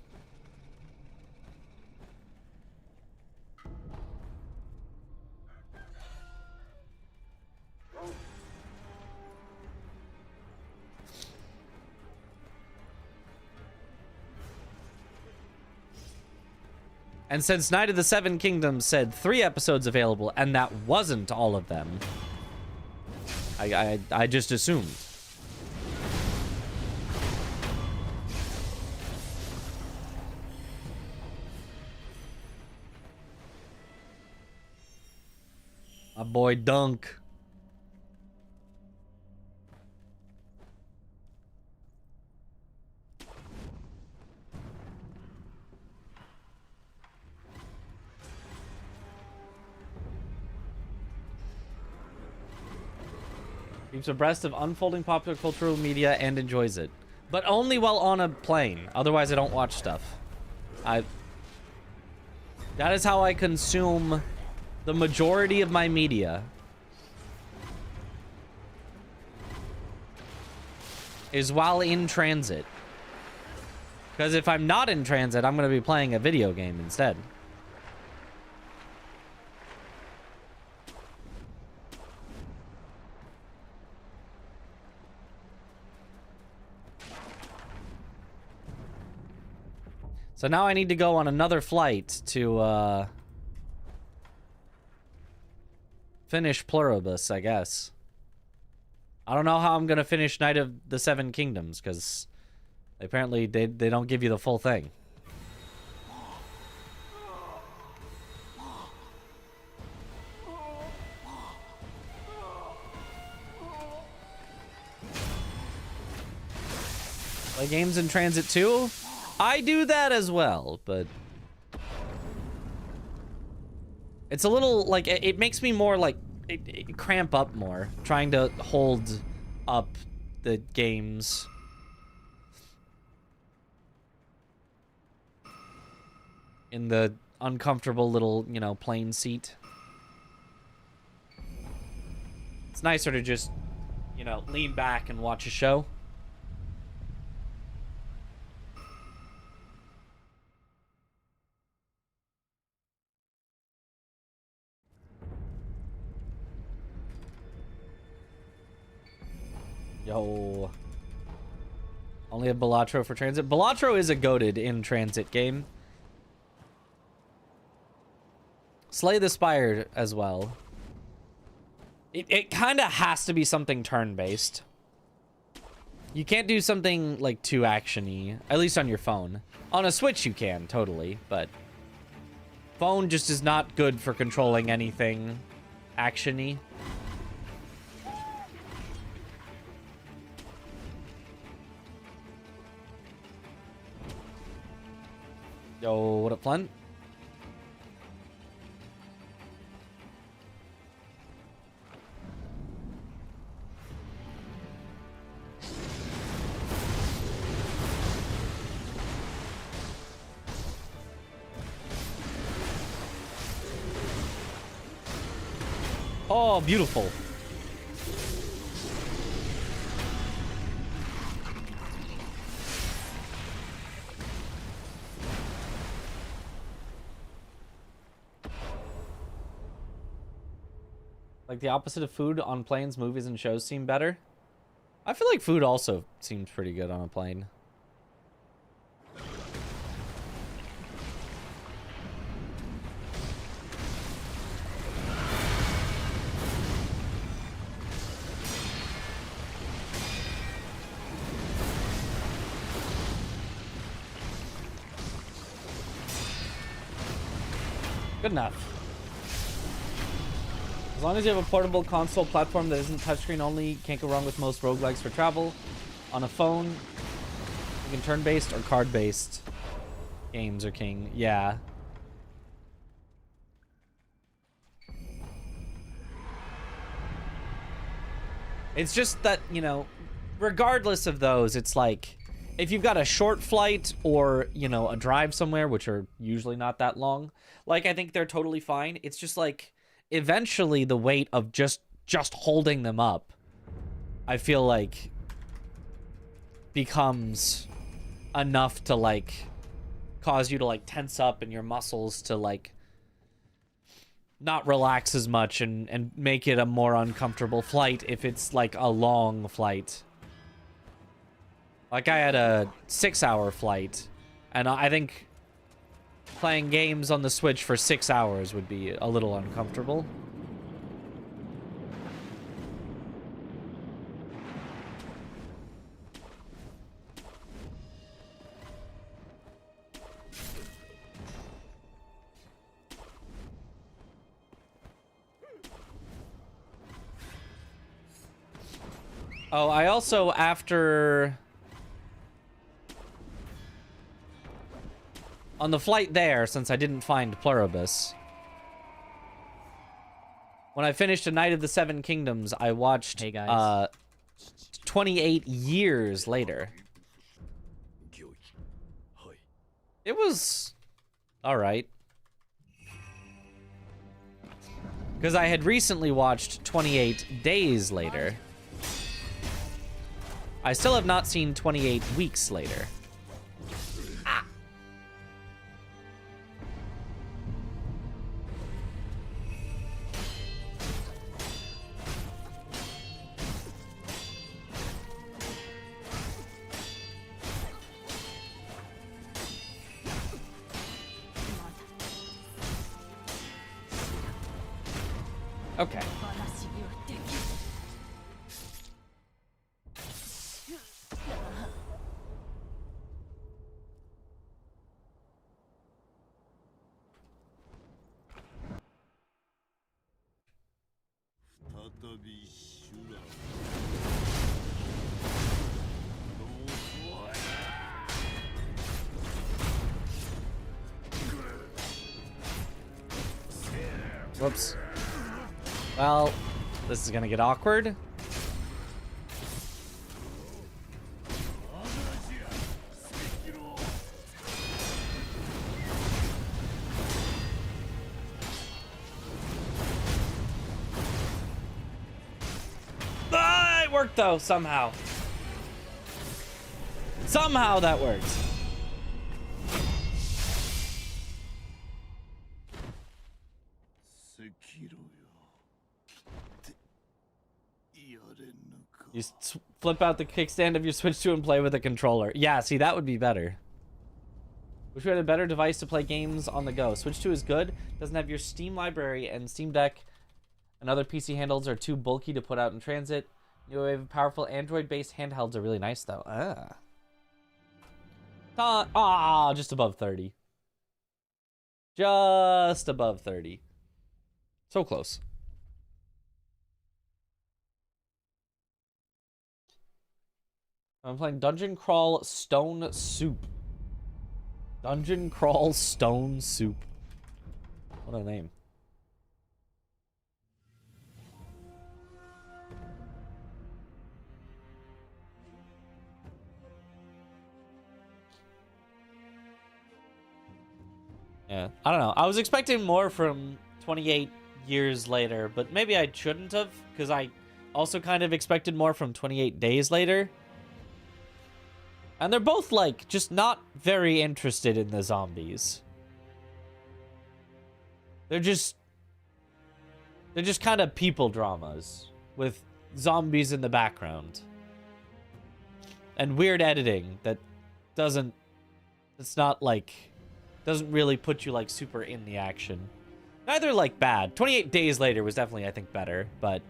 Speaker 1: And since Night of the Seven Kingdoms said 3 episodes available, and that wasn't all of them, I just assumed. My boy Dunk. Keeps abreast of unfolding popular cultural media and enjoys it. But only while on a plane. Otherwise, I don't watch stuff. That is how I consume the majority of my media. Is while in transit. Because if I'm not in transit, I'm going to be playing a video game instead. So now I need to go on another flight to, finish Pluribus, I guess. I don't know how I'm going to finish Night of the Seven Kingdoms, because apparently they don't give you the full thing. Play games in transit too? I do that as well, but it's a little, like, it makes me more, like, it cramp up more, trying to hold up the games. In the uncomfortable little, you know, plane seat. It's nicer to just, you know, lean back and watch a show. Yo. Only a Balatro for transit. Balatro is a goated in transit game. Slay the Spire as well. It kind of has to be something turn-based. You can't do something, like, too action-y. At least on your phone. On a Switch you can, totally. But phone just is not good for controlling anything action-y. Yo, what up, Flint? Oh, beautiful. Like the opposite of food on planes, movies, and shows seem better. I feel like food also seems pretty good on a plane. Good enough. As long as you have a portable console platform that isn't touchscreen only, can't go wrong with most roguelikes for travel. On a phone, you can turn-based or card-based games are king. Yeah. It's just that, you know, regardless of those, it's like, if you've got a short flight or, you know, a drive somewhere, which are usually not that long, like, I think they're totally fine. It's just like, eventually the weight of just holding them up, I feel like, becomes enough to, like, cause you to, like, tense up and your muscles to, like, not relax as much and make it a more uncomfortable flight if it's, like, a long flight. Like, I had a 6-hour flight, and I think playing games on the Switch for 6 hours would be a little uncomfortable. Oh, I also, after... on the flight there, since I didn't find Pluribus, when I finished A Night of the Seven Kingdoms, I watched, 28 years later. It was alright. Because I had recently watched 28 Days Later. I still have not seen 28 Weeks Later. Ah. Okay. Whoops. Well, this is gonna get awkward. Ah, it worked though, somehow. Somehow that worked. You flip out the kickstand of your Switch 2 and play with a controller. Yeah, see, that would be better. Wish we had a better device to play games on the go. Switch 2 is good. Doesn't have your Steam library, and Steam Deck and other PC handles are too bulky to put out in transit. New wave powerful Android-based handhelds are really nice, though. Just above 30. Just above 30. So close. I'm playing Dungeon Crawl Stone Soup. Dungeon Crawl Stone Soup. What a name. Yeah, I don't know. I was expecting more from 28 years later, but maybe I shouldn't have, because I also kind of expected more from 28 days later. And they're both, like, just not very interested in the zombies. They're just kind of people dramas with zombies in the background. And weird editing that doesn't really put you, like, super in the action. Neither, like, bad. 28 Days Later was definitely, I think, better, but...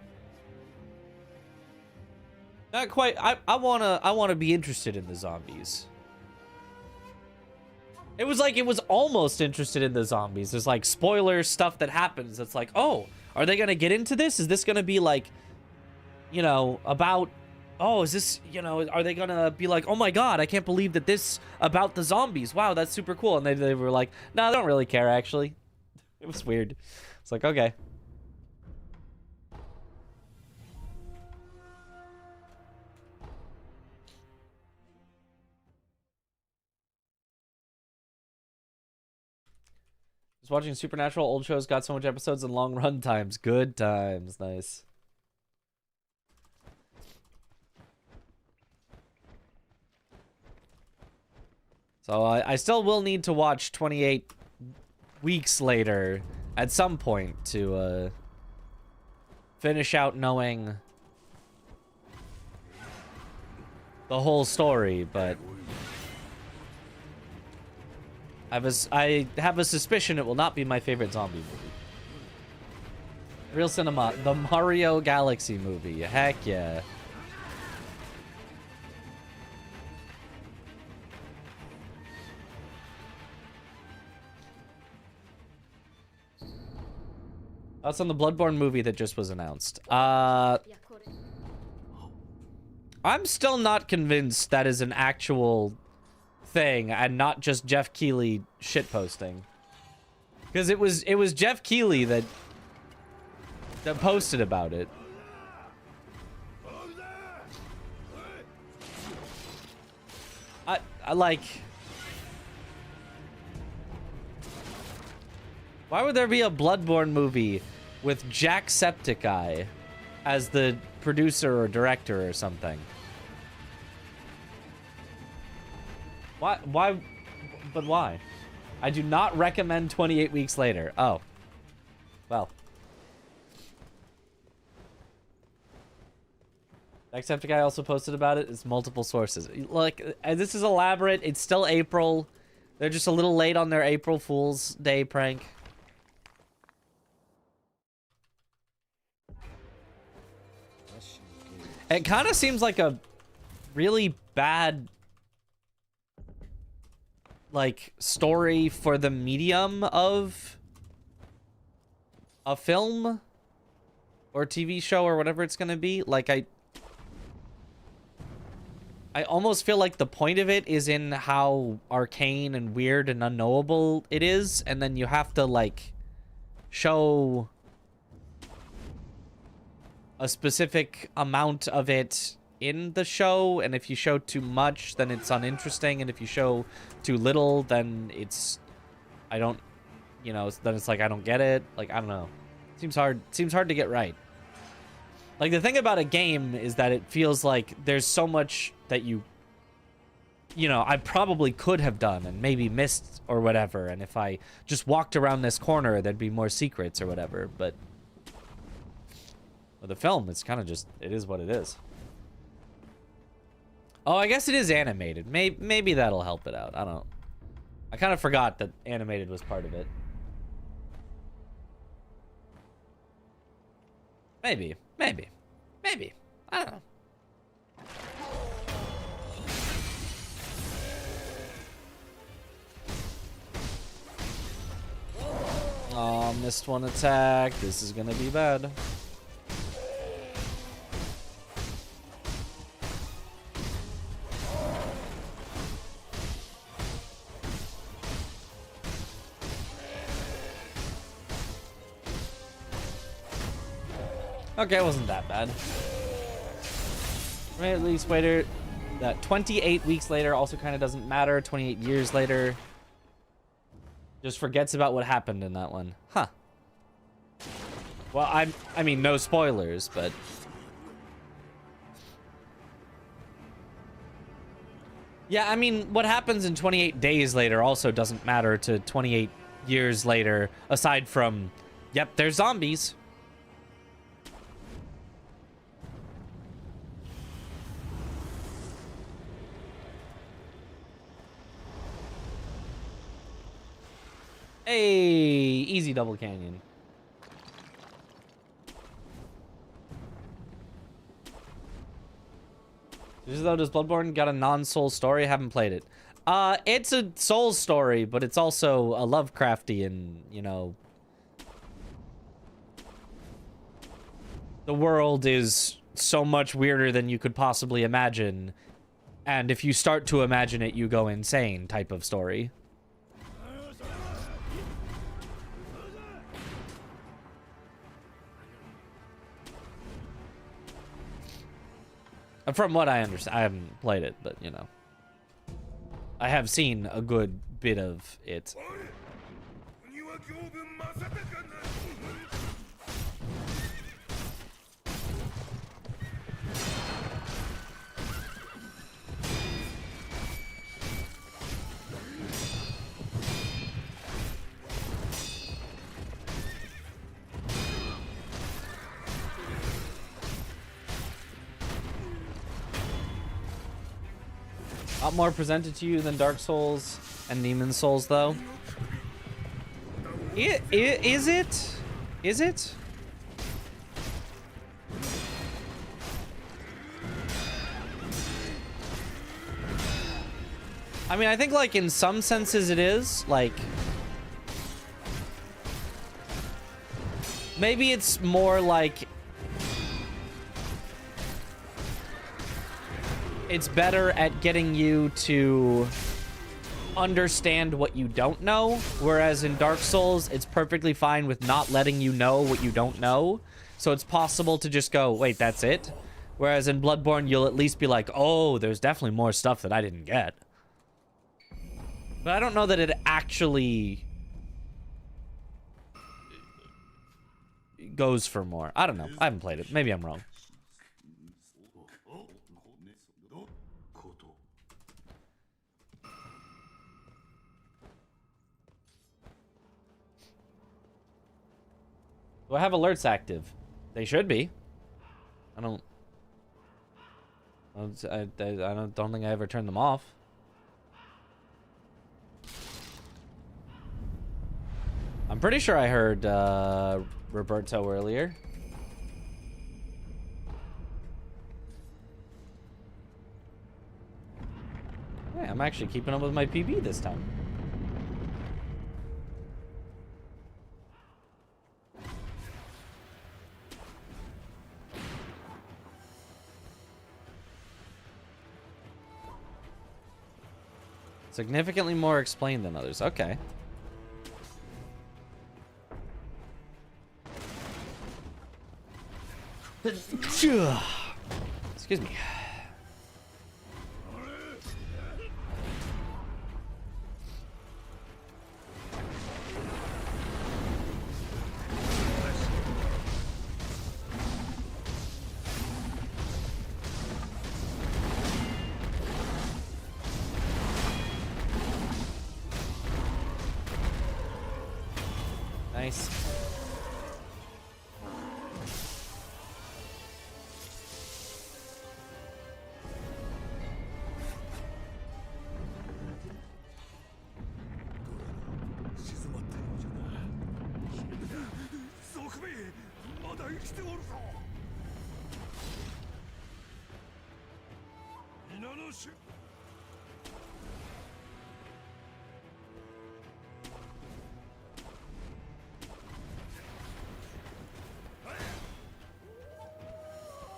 Speaker 1: not quite. I wanna be interested in the zombies. It was like it was almost interested in the zombies. There's like spoiler stuff that happens. It's like, oh, are they gonna get into this? Is this gonna be like, you know, about? Oh, is this, you know, are they gonna be like, oh my god, I can't believe that this about the zombies. Wow, that's super cool. And they were like, no, they don't really care actually. It was weird. It's like, okay. Just watching Supernatural. Old shows got so much episodes and long run times. Good times. Nice. So I still will need to watch 28 Weeks Later at some point to finish out knowing the whole story, but I have a suspicion it will not be my favorite zombie movie. Real cinema, the Mario Galaxy movie. Heck yeah. That's on the Bloodborne movie that just was announced. I'm still not convinced that is an actual thing and not just Jeff Keighley shitposting. Because it was Jeff Keighley that posted about it. I like... Why would there be a Bloodborne movie with Jacksepticeye as the producer or director or something? Why? But why? I do not recommend 28 Weeks Later. Oh. Well. Jacksepticeye also posted about it. It's multiple sources. Look, this is elaborate. It's still April. They're just a little late on their April Fool's Day prank. It kind of seems like a really bad, like, story for the medium of a film or TV show or whatever it's gonna be. Like, I almost feel like the point of it is in how arcane and weird and unknowable it is, and then you have to, like, show a specific amount of it in the show, and if you show too much, then it's uninteresting, and if you show too little, then it's, I don't, you know, then it's like, I don't get it. Like, I don't know. Seems hard to get right. Like, the thing about a game is that it feels like there's so much that you know, I probably could have done and maybe missed or whatever, and if I just walked around this corner, there'd be more secrets or whatever, but with the film, it's kind of just, it is what it is. Oh, I guess it is animated. Maybe that'll help it out. I don't know. I kind of forgot that animated was part of it. Maybe. I don't know. Oh, missed one attack. This is gonna be bad. Okay, it wasn't that bad. Right, at least later, that 28 weeks later also kind of doesn't matter. 28 years later, just forgets about what happened in that one. Huh. Well, I mean, no spoilers, but yeah, I mean, what happens in 28 days later also doesn't matter to 28 years later, aside from, yep, there's zombies. Hey, easy double canyon. Does Bloodborne got a non-soul story? I haven't played it. It's a soul story, but it's also a Lovecraftian, you know. The world is so much weirder than you could possibly imagine. And if you start to imagine it, you go insane type of story. From what I understand, I haven't played it, but, you know, I have seen a good bit of it. A lot more presented to you than Dark Souls. and Demon Souls, though. Is it? Is it? I mean, I think, like, in some senses it is. Like, maybe it's more like it's better at getting you to understand what you don't know, whereas in Dark Souls, it's perfectly fine with not letting you know what you don't know. So it's possible to just go, wait, that's it? Whereas in Bloodborne, you'll at least be like, oh, there's definitely more stuff that I didn't get. But I don't know that it actually goes for more. I don't know. I haven't played it. Maybe I'm wrong. Do I have alerts active? They should be. I don't think I ever turned them off. I'm pretty sure I heard Roberto earlier. Yeah, I'm actually keeping up with my PB this time. Significantly more explained than others. Okay. Excuse me. Nice.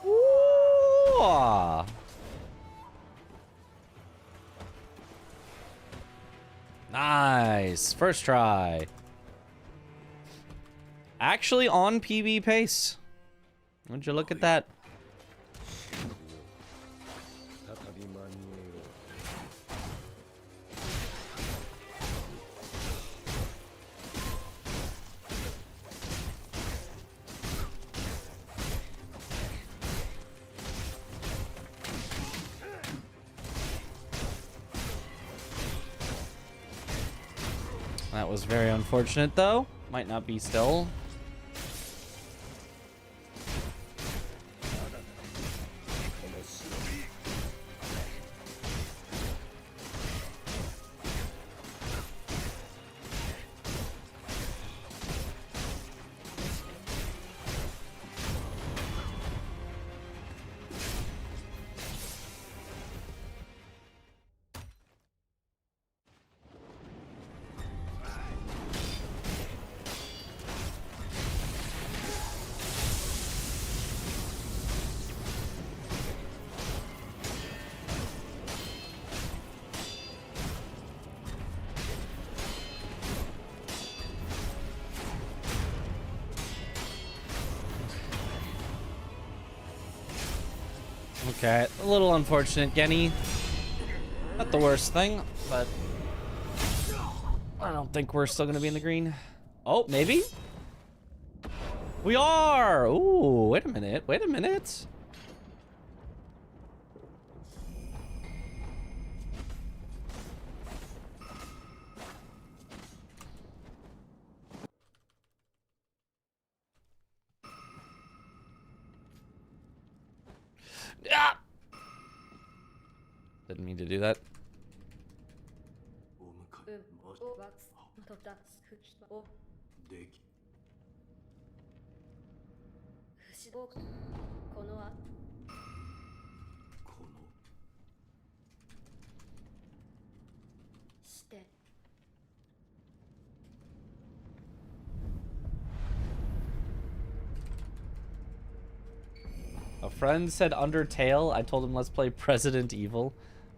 Speaker 1: Ooh. Nice. First try. Actually on PB pace. Would you look at that? That was very unfortunate, though. Might not be still. Okay, a little unfortunate, Genny. Not the worst thing, but I don't think we're still gonna be in the green. Oh, maybe? We are! Ooh, wait a minute, wait a minute. Ah! Didn't mean to do that. A friend said Undertale. I told him let's play Resident Evil.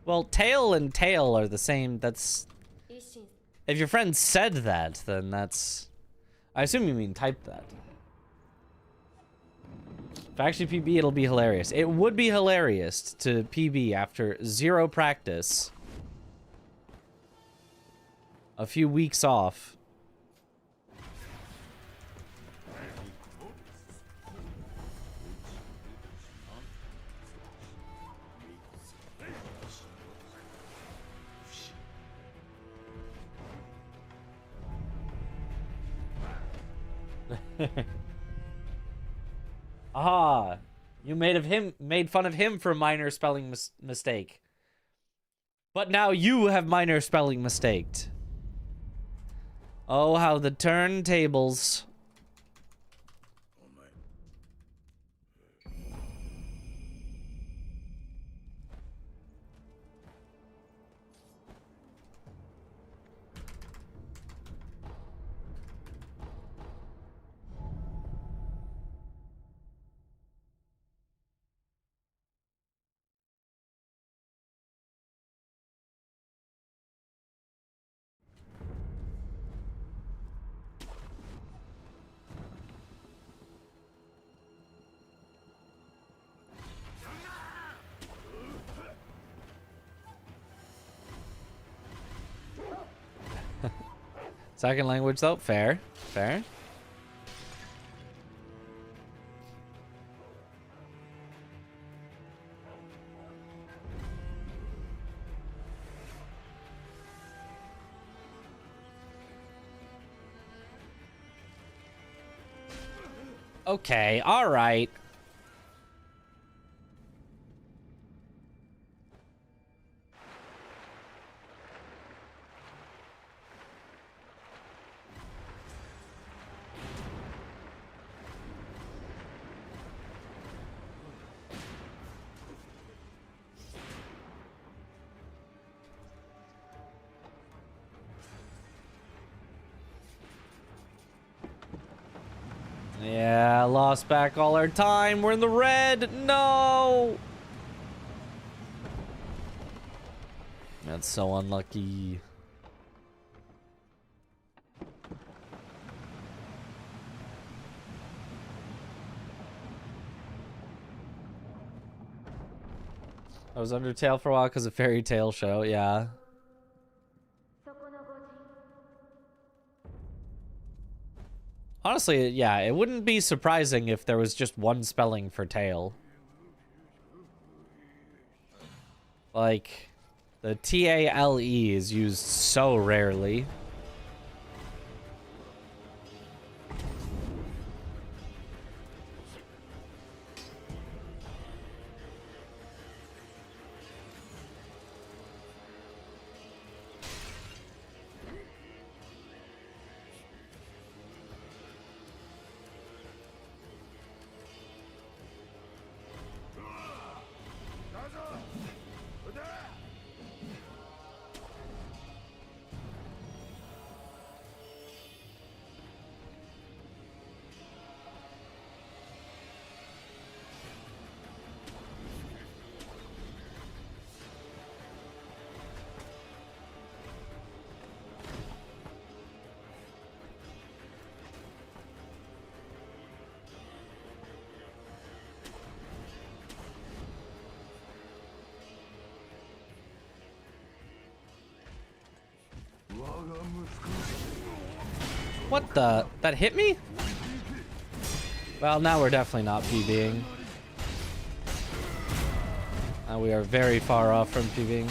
Speaker 1: Well, tail and tail are the same. That's... If your friend said that, then that's... I assume you mean type that. If I actually PB, it'll be hilarious. It would be hilarious to PB after 0 practice. A few weeks off. Ah, you made fun of him for minor spelling mistake. But now you have minor spelling mistaked. Oh, how the turntables. Second language though, fair, fair. Okay, all right. Yeah, lost back all our time. We're in the red. No. That's so unlucky. I was Undertale for a while because of Fairy Tale show. Yeah. Honestly, yeah, it wouldn't be surprising if there was just one spelling for tail. Like, the T-A-L-E is used so rarely. What the? That hit me? Well, now we're definitely not PBing. We are very far off from PBing.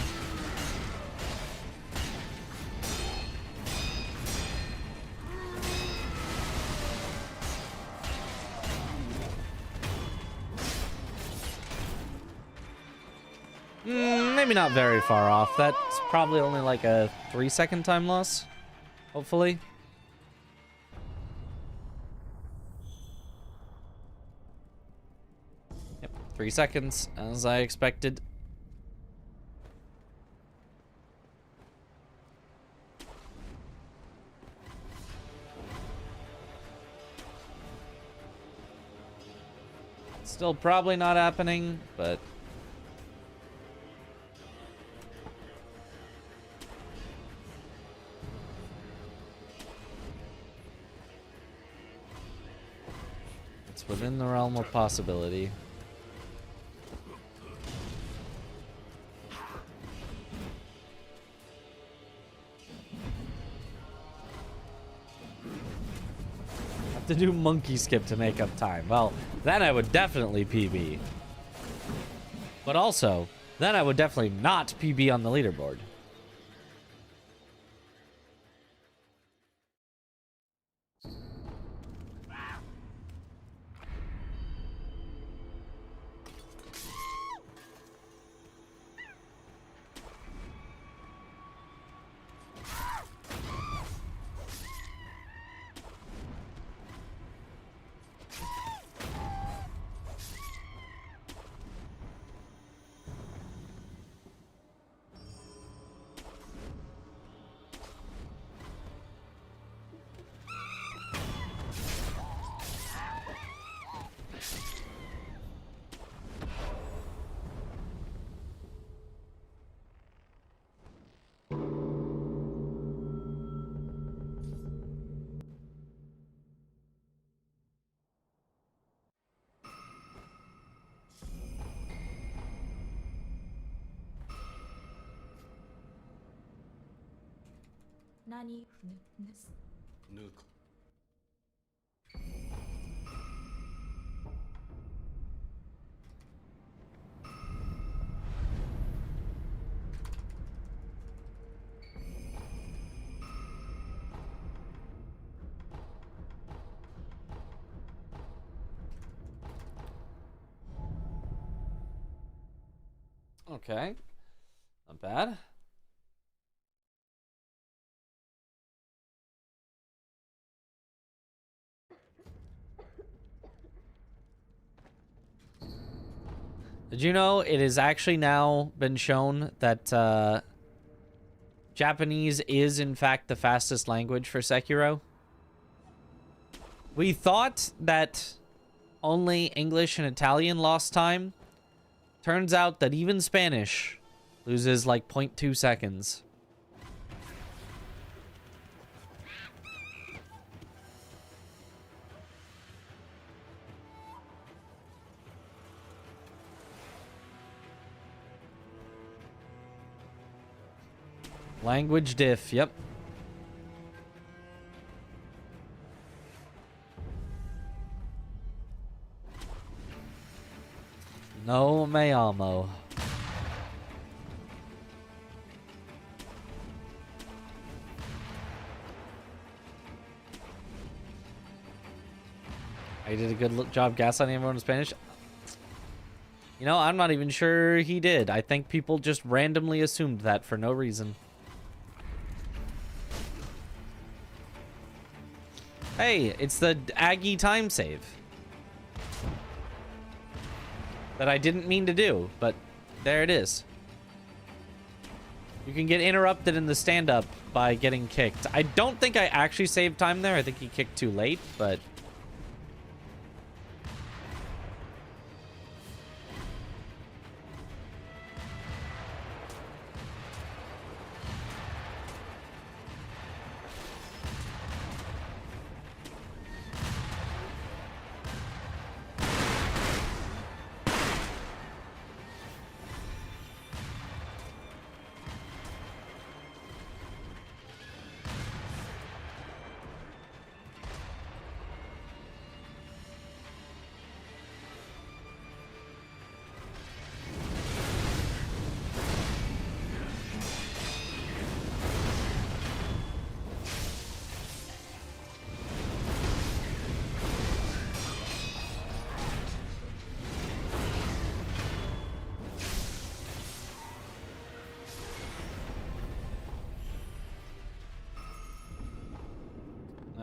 Speaker 1: Maybe not very far off. That's probably only like a 3-second time loss. hopefully. Yep, 3 seconds, as I expected. Still probably not happening, but... it's within the realm of possibility. Have to do monkey skip to make up time. Well, then I would definitely PB. But also, then I would definitely not PB on the leaderboard.
Speaker 3: Nuke.
Speaker 1: Okay. Not bad. Did you know it has actually now been shown that Japanese is in fact the fastest language for Sekiro? We thought that only English and Italian lost time. Turns out that even Spanish loses like 0.2 seconds. Language diff, yep. No me amo. I did a good job gaslighting everyone in Spanish. You know, I'm not even sure he did. I think people just randomly assumed that for no reason. Hey, it's the Aggie time save. That I didn't mean to do, but there it is. You can get interrupted in the stand-up by getting kicked. I don't think I actually saved time there. I think he kicked too late, but...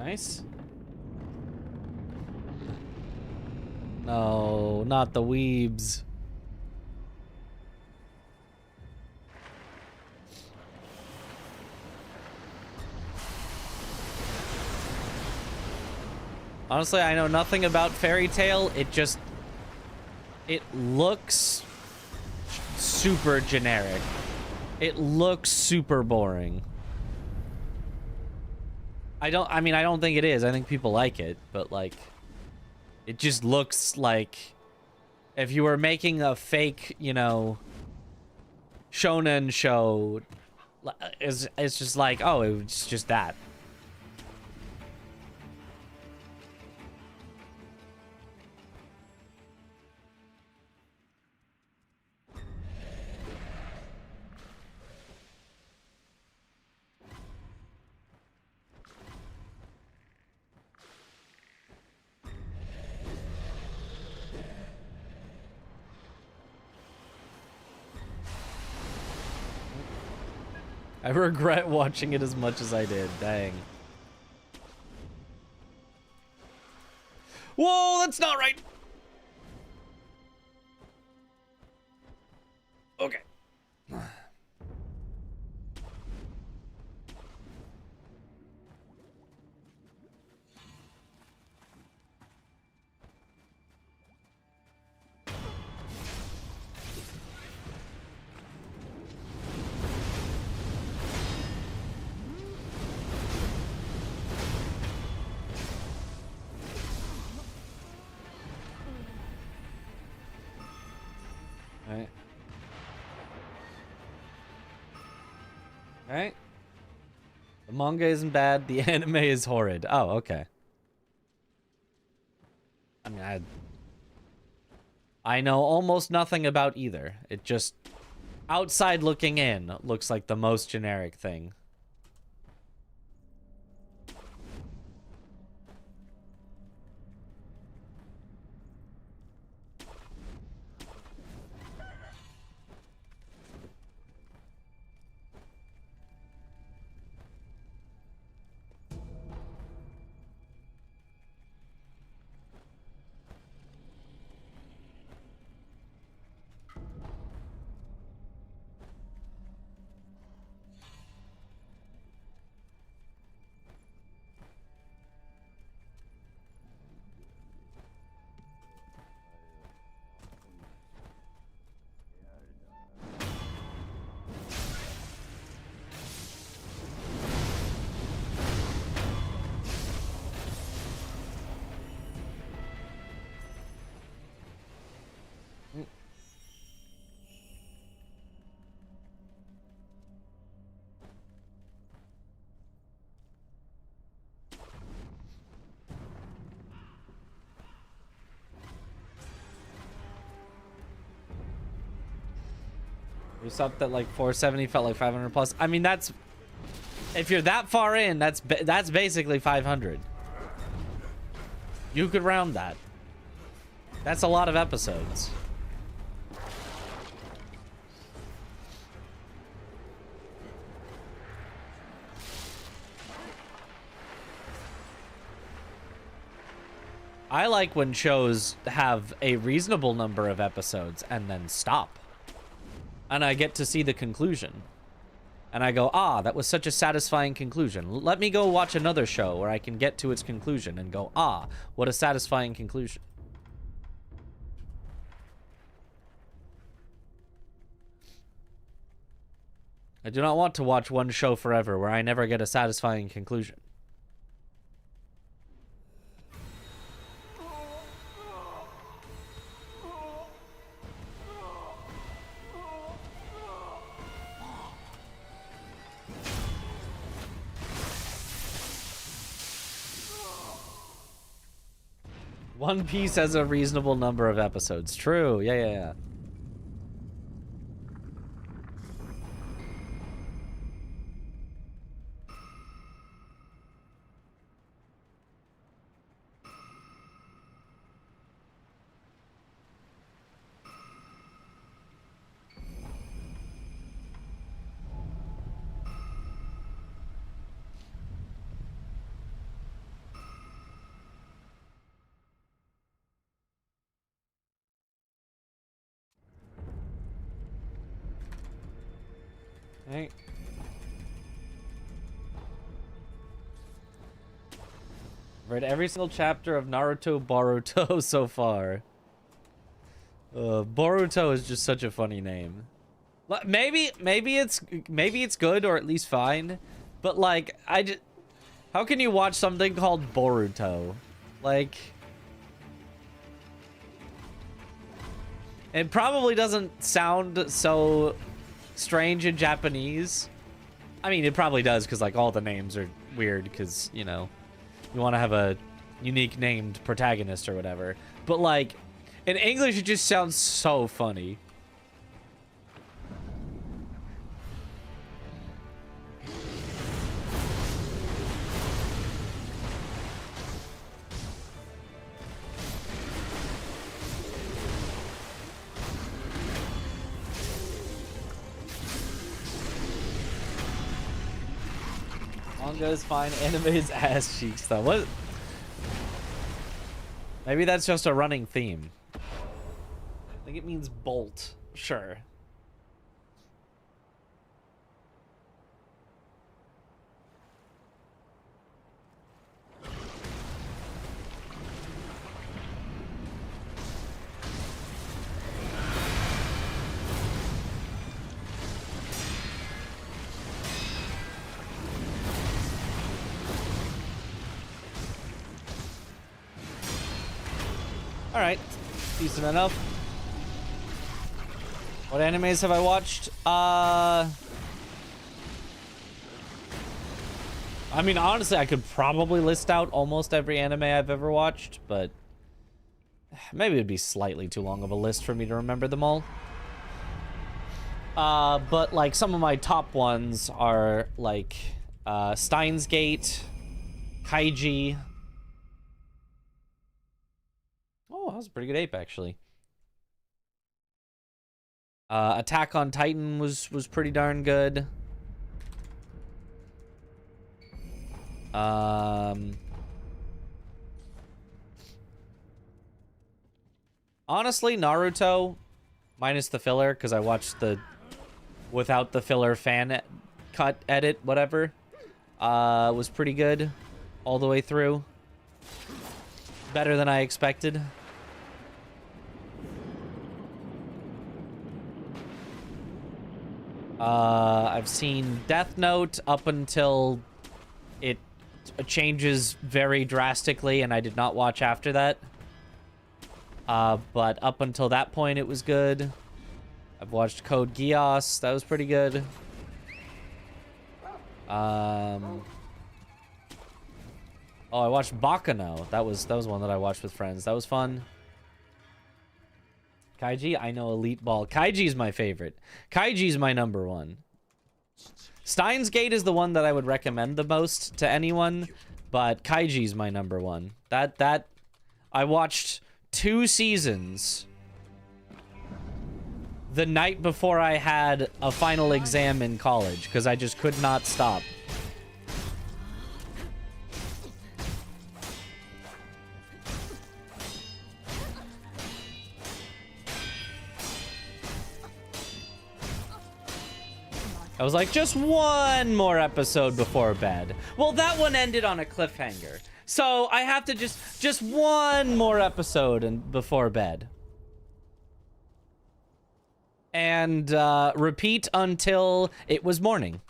Speaker 1: Nice. No, not the weebs. Honestly, I know nothing about Fairy Tail. It looks super generic. It looks super boring. I don't think it is. I think people like it, but like, it just looks like if you were making a fake, you know, shonen show, it's just like, oh, it's just that. I regret watching it as much as I did. Dang. Whoa, that's not right. Okay. Alright. Alright. The manga isn't bad. The anime is horrid. Oh, okay. I mean, I know almost nothing about either. It just, outside looking in, looks like the most generic thing. We stopped at like 470, felt like 500 plus. I mean, that's, if you're that far in, that's basically 500. You could round that. That's a lot of episodes. I like when shows have a reasonable number of episodes and then stop. And I get to see the conclusion. And I go, ah, that was such a satisfying conclusion. Let me go watch another show where I can get to its conclusion and go, ah, what a satisfying conclusion. I do not want to watch one show forever where I never get a satisfying conclusion. One Piece has a reasonable number of episodes. True. Yeah. Okay. Read every single chapter of Naruto Boruto so far. Boruto is just such a funny name. Maybe it's good or at least fine, but like how can you watch something called Boruto? Like, it probably doesn't sound so strange in Japanese. I mean, it probably does because like all the names are weird because, you know, you want to have a unique named protagonist or whatever. But like in English, it just sounds so funny. Manga is fine, anime is ass cheeks though. What? Maybe that's just a running theme. I think it means bolt. Sure. All right, decent enough. What animes have I watched? I mean, honestly, I could probably list out almost every anime I've ever watched, but maybe it'd be slightly too long of a list for me to remember them all. But like some of my top ones are like Steins Gate, Kaiji. Oh, that was a pretty good ape, actually. Attack on Titan was pretty darn good. Honestly, Naruto, minus the filler, because I watched the without the filler fan cut edit, whatever, was pretty good all the way through. Better than I expected. I've seen Death Note up until it changes very drastically, and I did not watch after that. But up until that point, it was good. I've watched Code Geass. That was pretty good. Oh, I watched Bakano. That was one that I watched with friends. That was fun. Kaiji, I know Elite Ball. Kaiji's my favorite. Kaiji's my number one. Steins Gate is the one that I would recommend the most to anyone, but Kaiji's my number one. That I watched 2 seasons the night before I had a final exam in college because I just could not stop. I was like, just one more episode before bed. Well, that one ended on a cliffhanger. So I have to just one more episode and before bed. And repeat until it was morning.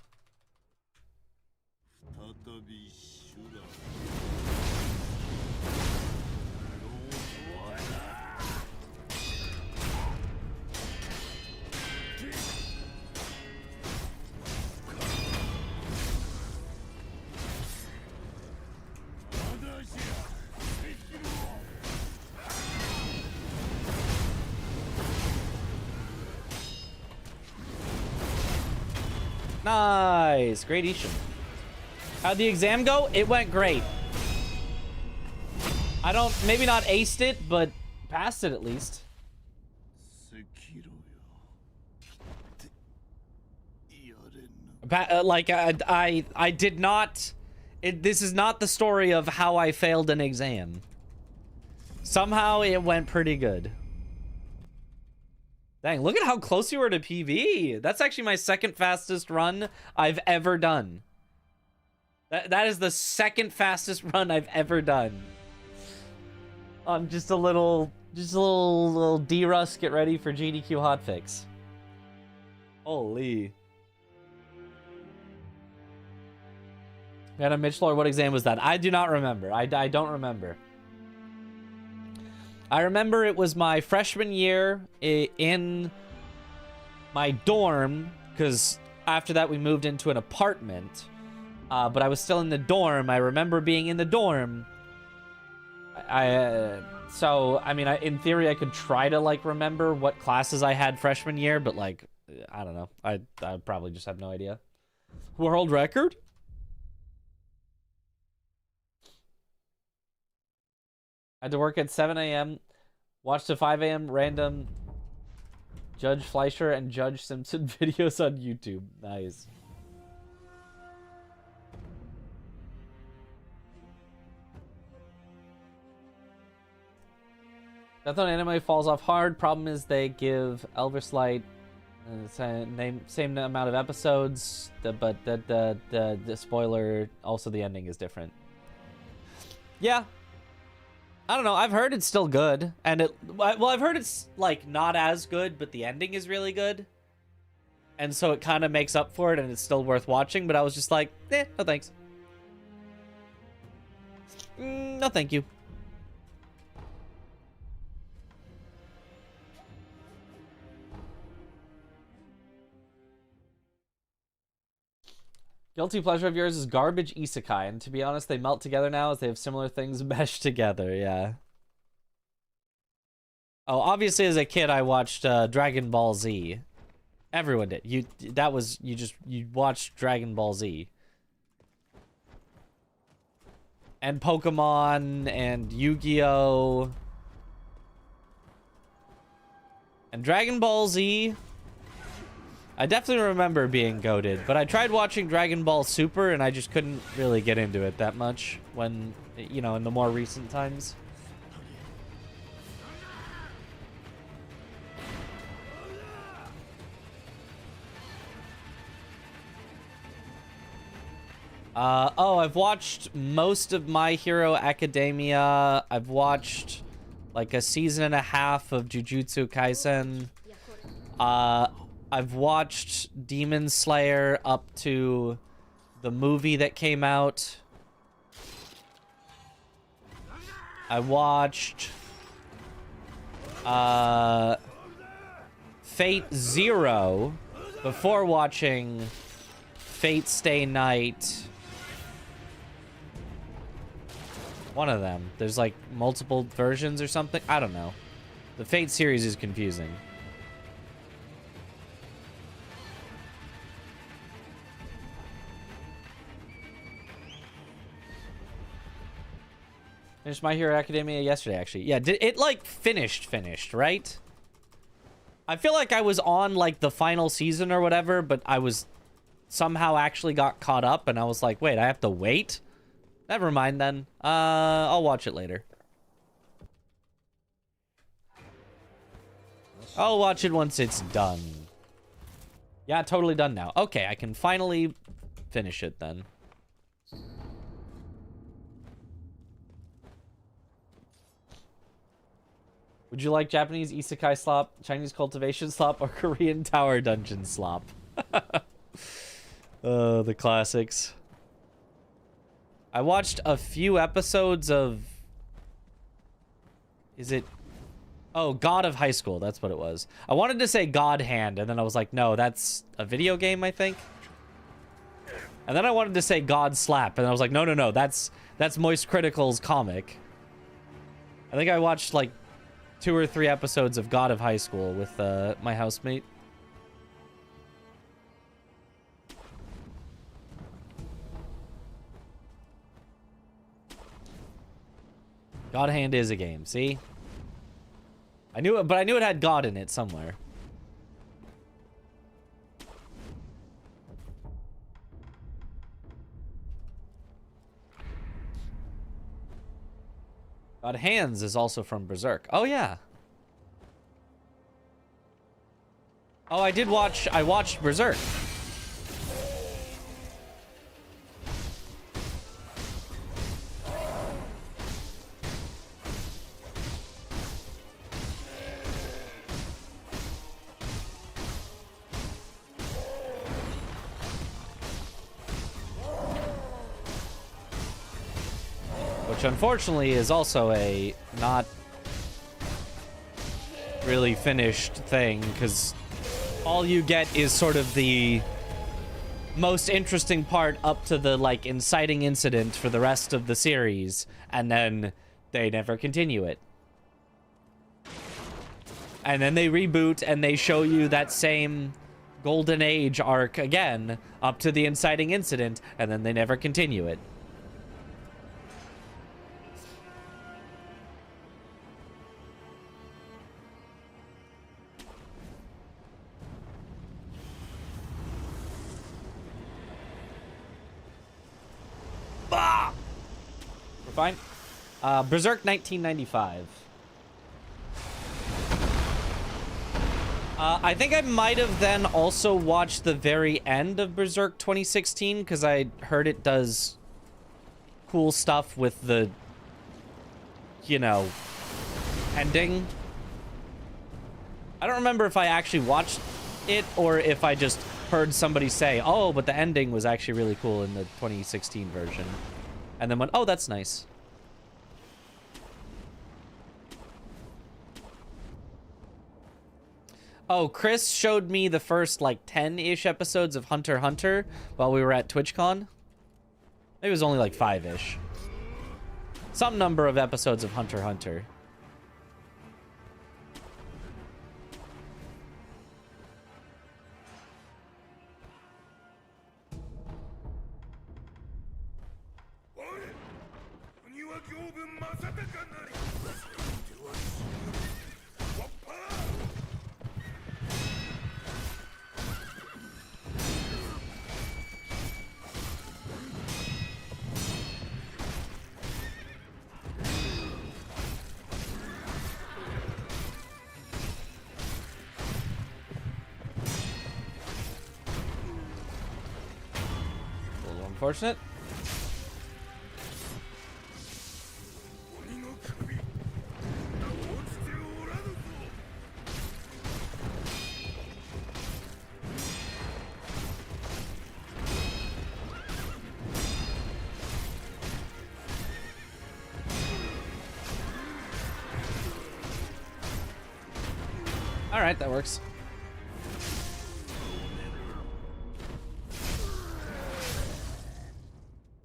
Speaker 1: Nice. Great Ishin. How'd the exam go? It went great. Maybe not aced it, but passed it at least. Like, I did not... this is not the story of how I failed an exam. Somehow it went pretty good. Dang, look at how close you were to PB. That's actually my second fastest run I've ever done. That is the second fastest run I've ever done. I'm just a little D-Rust, get ready for GDQHotfix. Holy. Madam Mitch Lord, what exam was that? I do not remember. I don't remember. I remember it was my freshman year in my dorm, because after that we moved into an apartment. But I was still in the dorm. I remember being in the dorm. So, I mean, in theory, I could try to, like, remember what classes I had freshman year, but, like, I don't know. I probably just have no idea. World record? I had to work at 7 a.m., watched the 5 a.m. random Judge Fleischer and Judge Simpson videos on YouTube. Nice. Death on Anime falls off hard. Problem is they give Elverslight same amount of episodes, but the spoiler, also the ending is different. Yeah. I don't know. I've heard it's still good, and well, I've heard it's like not as good, but the ending is really good, and so it kind of makes up for it, and it's still worth watching. But I was just like, no thanks. No, thank you. Guilty pleasure of yours is garbage isekai, and to be honest, they melt together now as they have similar things meshed together, yeah. Oh, obviously as a kid I watched Dragon Ball Z. Everyone did. You watched Dragon Ball Z. And Pokemon and Yu-Gi-Oh! And Dragon Ball Z, I definitely remember being goated, but I tried watching Dragon Ball Super and I just couldn't really get into it that much when, you know, in the more recent times. Oh, I've watched most of My Hero Academia. I've watched like a season and a half of Jujutsu Kaisen. I've watched Demon Slayer up to the movie that came out. I watched Fate Zero before watching Fate Stay Night. One of them. There's like multiple versions or something. I don't know. The Fate series is confusing. Finished My Hero Academia yesterday, actually. Yeah, it like finished, right? I feel like I was on like the final season or whatever, but I was somehow actually got caught up and I was like, wait, I have to wait? Never mind then. I'll watch it later. I'll watch it once it's done. Yeah, totally done now. Okay, I can finally finish it then. Would you like Japanese isekai slop, Chinese cultivation slop, or Korean tower dungeon slop? The classics. I watched a few episodes of... Is it... Oh, God of High School. That's what it was. I wanted to say God Hand, and then I was like, no, that's a video game, I think. And then I wanted to say God Slap, and I was like, no, that's Moist Critical's comic. I think I watched, like, 2 or 3 episodes of God of High School with my housemate. God Hand is a game, see? I knew it, but I knew it had God in it somewhere. God Hands is also from Berserk. Oh, yeah. Oh, I watched Berserk. Which unfortunately is also a not really finished thing, because all you get is sort of the most interesting part up to the, like, inciting incident for the rest of the series, and then they never continue it. And then they reboot and they show you that same Golden Age arc again up to the inciting incident, and then they never continue it. Ah! We're fine. Berserk 1995. I think I might have then also watched the very end of Berserk 2016, because I heard it does cool stuff with the, you know, ending. I don't remember if I actually watched it or if I just heard somebody say, oh, but the ending was actually really cool in the 2016 version. And then went, oh, that's nice. Oh, Chris showed me the first, like, 10-ish episodes of Hunter x Hunter while we were at TwitchCon. Maybe it was only, like, 5-ish. Some number of episodes of Hunter x Hunter. Unfortunate. All right, that works.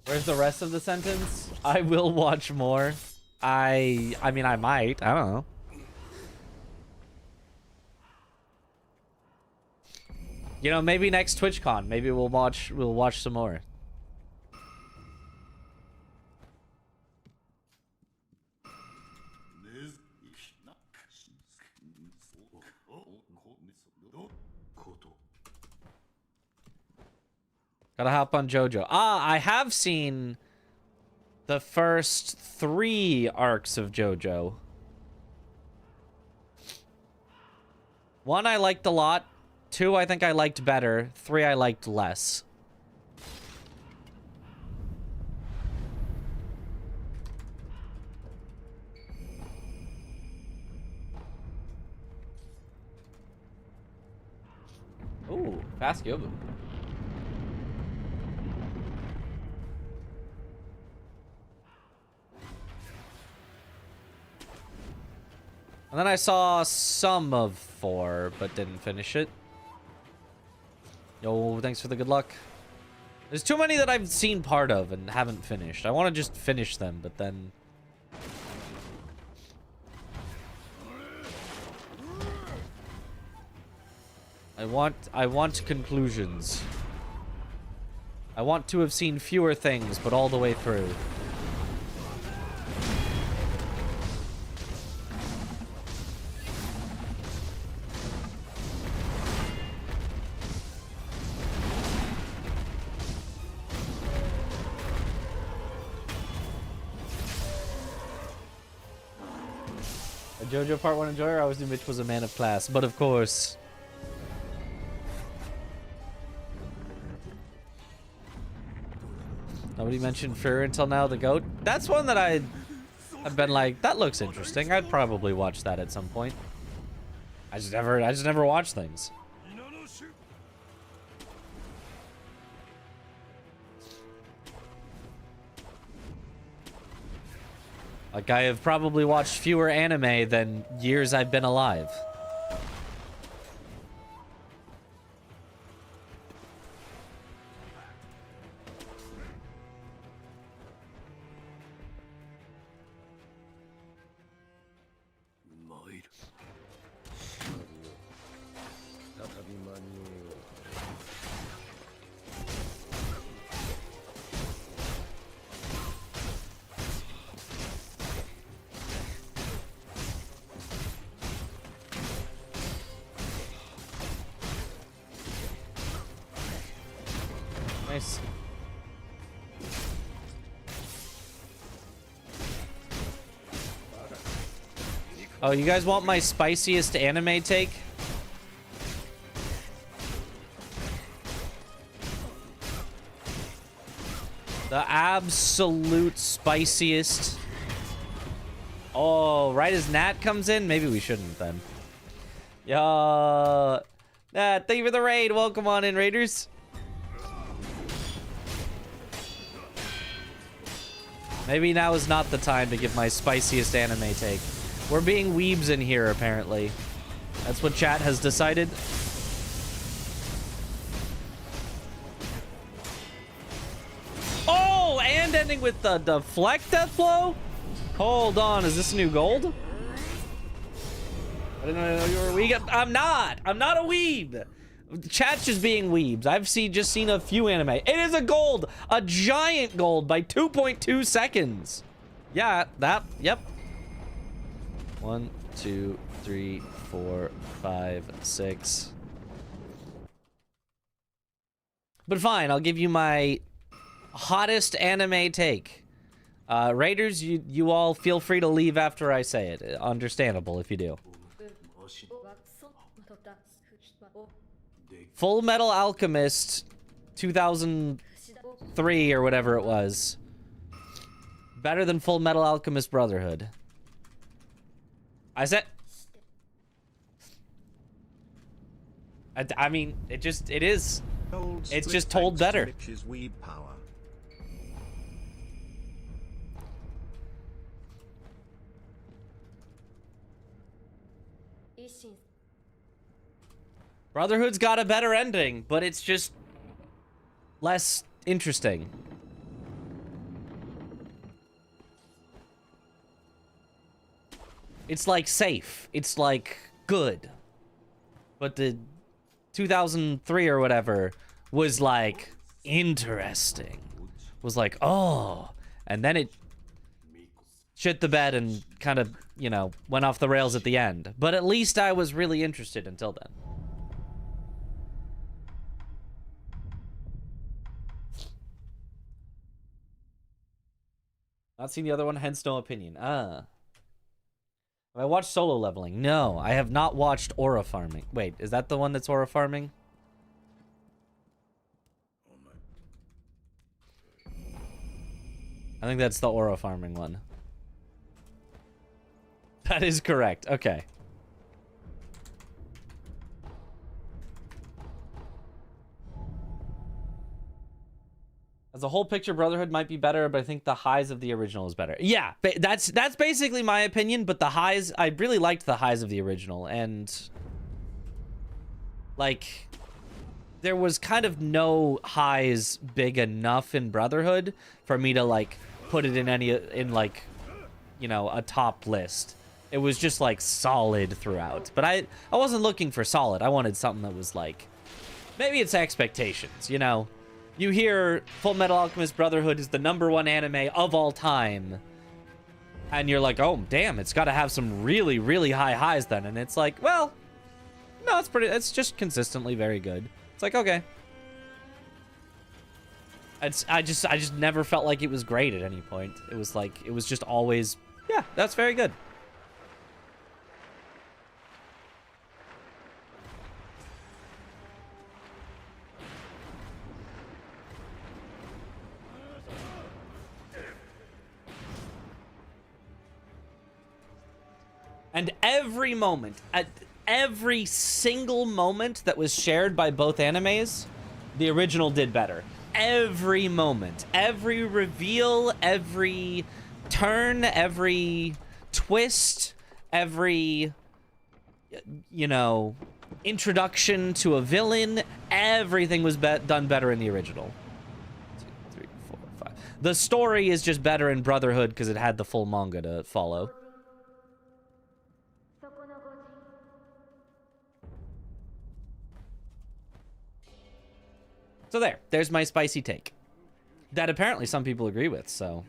Speaker 1: Where's the rest of the sentence? I will watch more. I mean, I might. I don't know. You know, maybe next TwitchCon, maybe we'll watch some more. Gotta hop on JoJo. Ah, I have seen the first 3 arcs of JoJo. 1 I liked a lot. 2 I think I liked better. 3 I liked less. Ooh, fast Yobu. And then I saw some of 4, but didn't finish it. Yo, thanks for the good luck. There's too many that I've seen part of and haven't finished. I want to just finish them, but then... I want conclusions. I want to have seen fewer things, but all the way through. A JoJo Part 1 enjoyer? I always knew Mitch was a man of class, but of course. Nobody mentioned Shura until now, the goat. That's one that I've been like, that looks interesting. I'd probably watch that at some point. I just never watch things. Like, I have probably watched fewer anime than years I've been alive. Nice. Oh, you guys want my spiciest anime take? The absolute spiciest. Oh, right as Nat comes in? Maybe we shouldn't then. Yo. Nat, thank you for the raid. Welcome on in, Raiders. Maybe now is not the time to give my spiciest anime take. We're being weebs in here, apparently. That's what chat has decided. Oh, and ending with the deflect death blow? Hold on, is this new gold? I didn't know you were a weeb. I'm not a weeb. Chat's just being weebs. I've just seen a few anime. It is a gold, a giant gold by 2.2 seconds. Yeah, yep. 1, 2, 3, 4, 5, 6. But fine, I'll give you my hottest anime take. Raiders, you all feel free to leave after I say it. Understandable if you do. Full Metal Alchemist 2003 or whatever it was. Better than Full Metal Alchemist Brotherhood. I said... I mean, it is. It's just told better. Brotherhood's got a better ending, but it's just less interesting. It's like safe. It's like good. But the 2003 or whatever was like interesting. Was like, oh. And then it shit the bed and kind of, you know, went off the rails at the end. But at least I was really interested until then. Not seen the other one, hence no opinion. Have I watched Solo Leveling? No, I have not watched Aura Farming. Wait, is that the one that's Aura Farming? I think that's the Aura Farming one. That is correct. Okay. As a whole picture, Brotherhood might be better, but I think the highs of the original is better. Yeah, that's basically my opinion, but the highs, I really liked the highs of the original, and like there was kind of no highs big enough in Brotherhood for me to like put it in like, you know, a top list. It was just like solid throughout, but I wasn't looking for solid. I wanted something that was like, maybe it's expectations, you know. You hear Full Metal Alchemist Brotherhood is the #1 anime of all time. And you're like, oh, damn, it's got to have some really, really high highs then. And it's like, well, no, it's just consistently very good. It's like, okay. I just never felt like it was great at any point. It was like, it was just always, yeah, that's very good. And every moment, at every single moment that was shared by both animes, the original did better. Every moment, every reveal, every turn, every twist, every, you know, introduction to a villain, everything was done better in the original. 2, 3, 4, 5. The story is just better in Brotherhood because it had the full manga to follow. So there's my spicy take. That apparently some people agree with, so.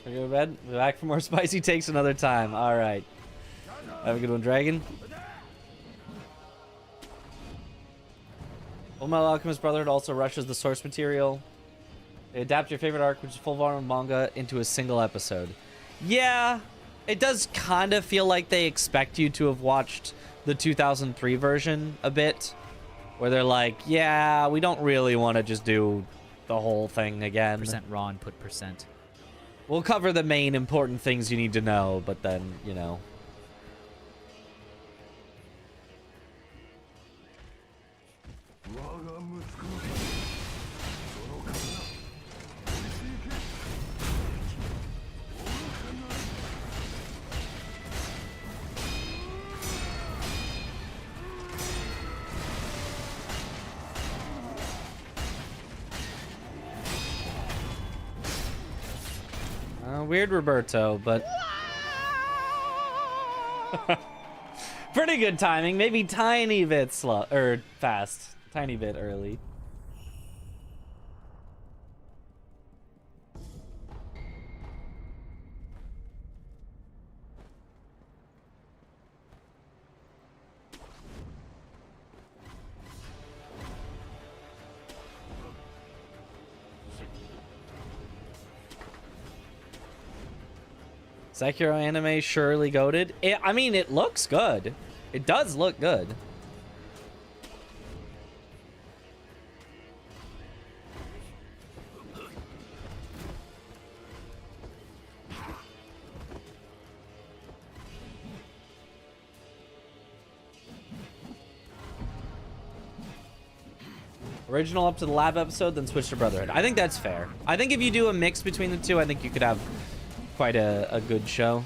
Speaker 1: Go to bed. Be back for more spicy takes another time. All right. Have a good one, Dragon. Fullmetal Alchemist Brotherhood also rushes the source material. They adapt your favorite arc, which is full volume manga, into a single episode. Yeah, it does kind of feel like they expect you to have watched the 2003 version a bit, where they're like, yeah, we don't really want to just do the whole thing again.
Speaker 3: Percent raw and put percent.
Speaker 1: We'll cover the main important things you need to know, but then, you know. Weird Roberto, but pretty good timing. Maybe tiny bit slow or fast, tiny bit early. Sekiro anime surely goated. I mean, it looks good. It does look good. Original up to the lab episode, then switch to Brotherhood. I think that's fair. I think if you do a mix between the two, I think you could have quite a good show.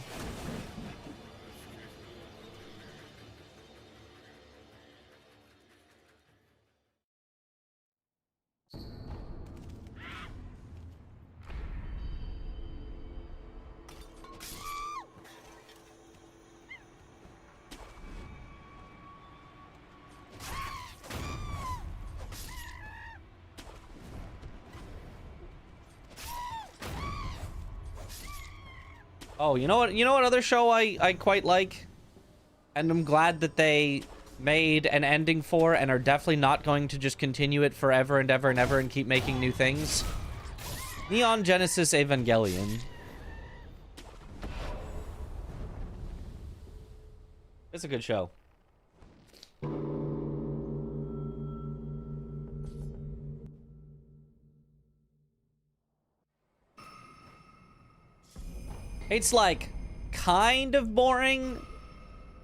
Speaker 1: Oh, you know what? You know what other show I quite like? And I'm glad that they made an ending for and are definitely not going to just continue it forever and ever and ever and keep making new things. Neon Genesis Evangelion. It's a good show. It's like kind of boring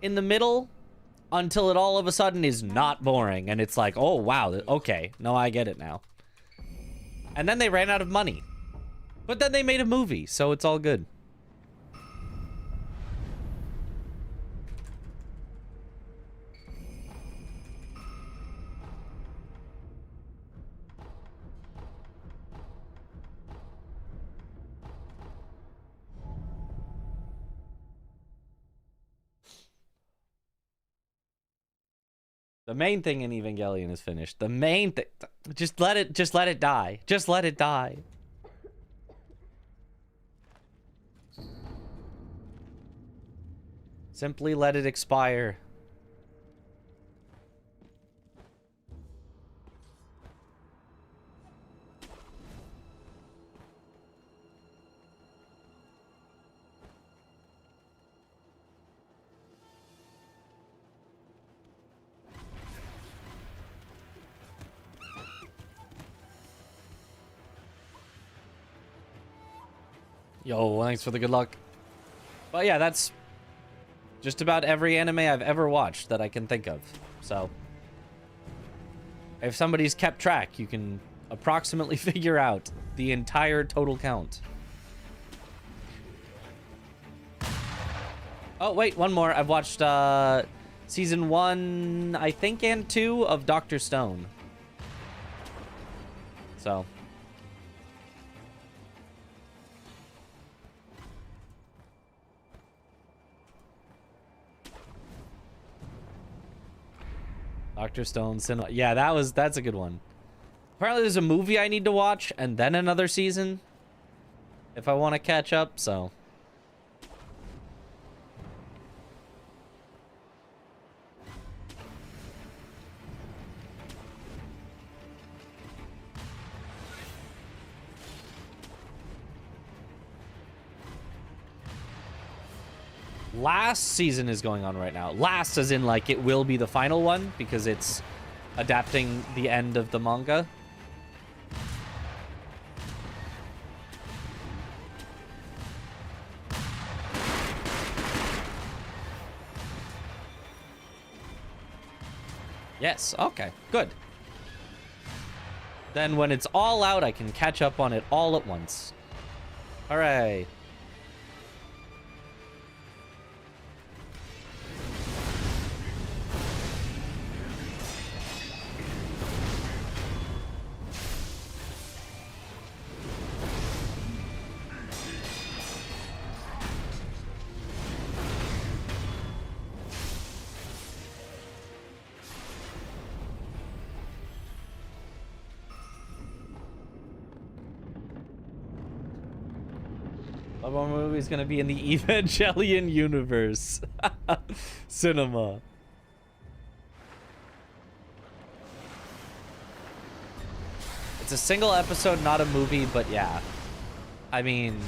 Speaker 1: in the middle until it all of a sudden is not boring and it's like, oh wow, okay, no, I get it now. And then they ran out of money, but then they made a movie, so it's all good. The main thing in Evangelion is finished. The main thing, just let it die. Just let it die. Simply let it expire. Yo, thanks for the good luck. But yeah, that's just about every anime I've ever watched that I can think of. So if somebody's kept track, you can approximately figure out the entire total count. Oh, wait, one more. I've watched season 1, I think, and 2 of Dr. Stone. So Dr. Stone Cinema. Yeah, that's a good one. Apparently there's a movie I need to watch and then another season if I want to catch up, so last season is going on right now. Last as in, like, it will be the final one because it's adapting the end of the manga. Yes, okay, good. Then when it's all out, I can catch up on it all at once. Hooray. One movie is going to be in the Evangelion universe. Cinema. It's a single episode, not a movie, but yeah. I mean,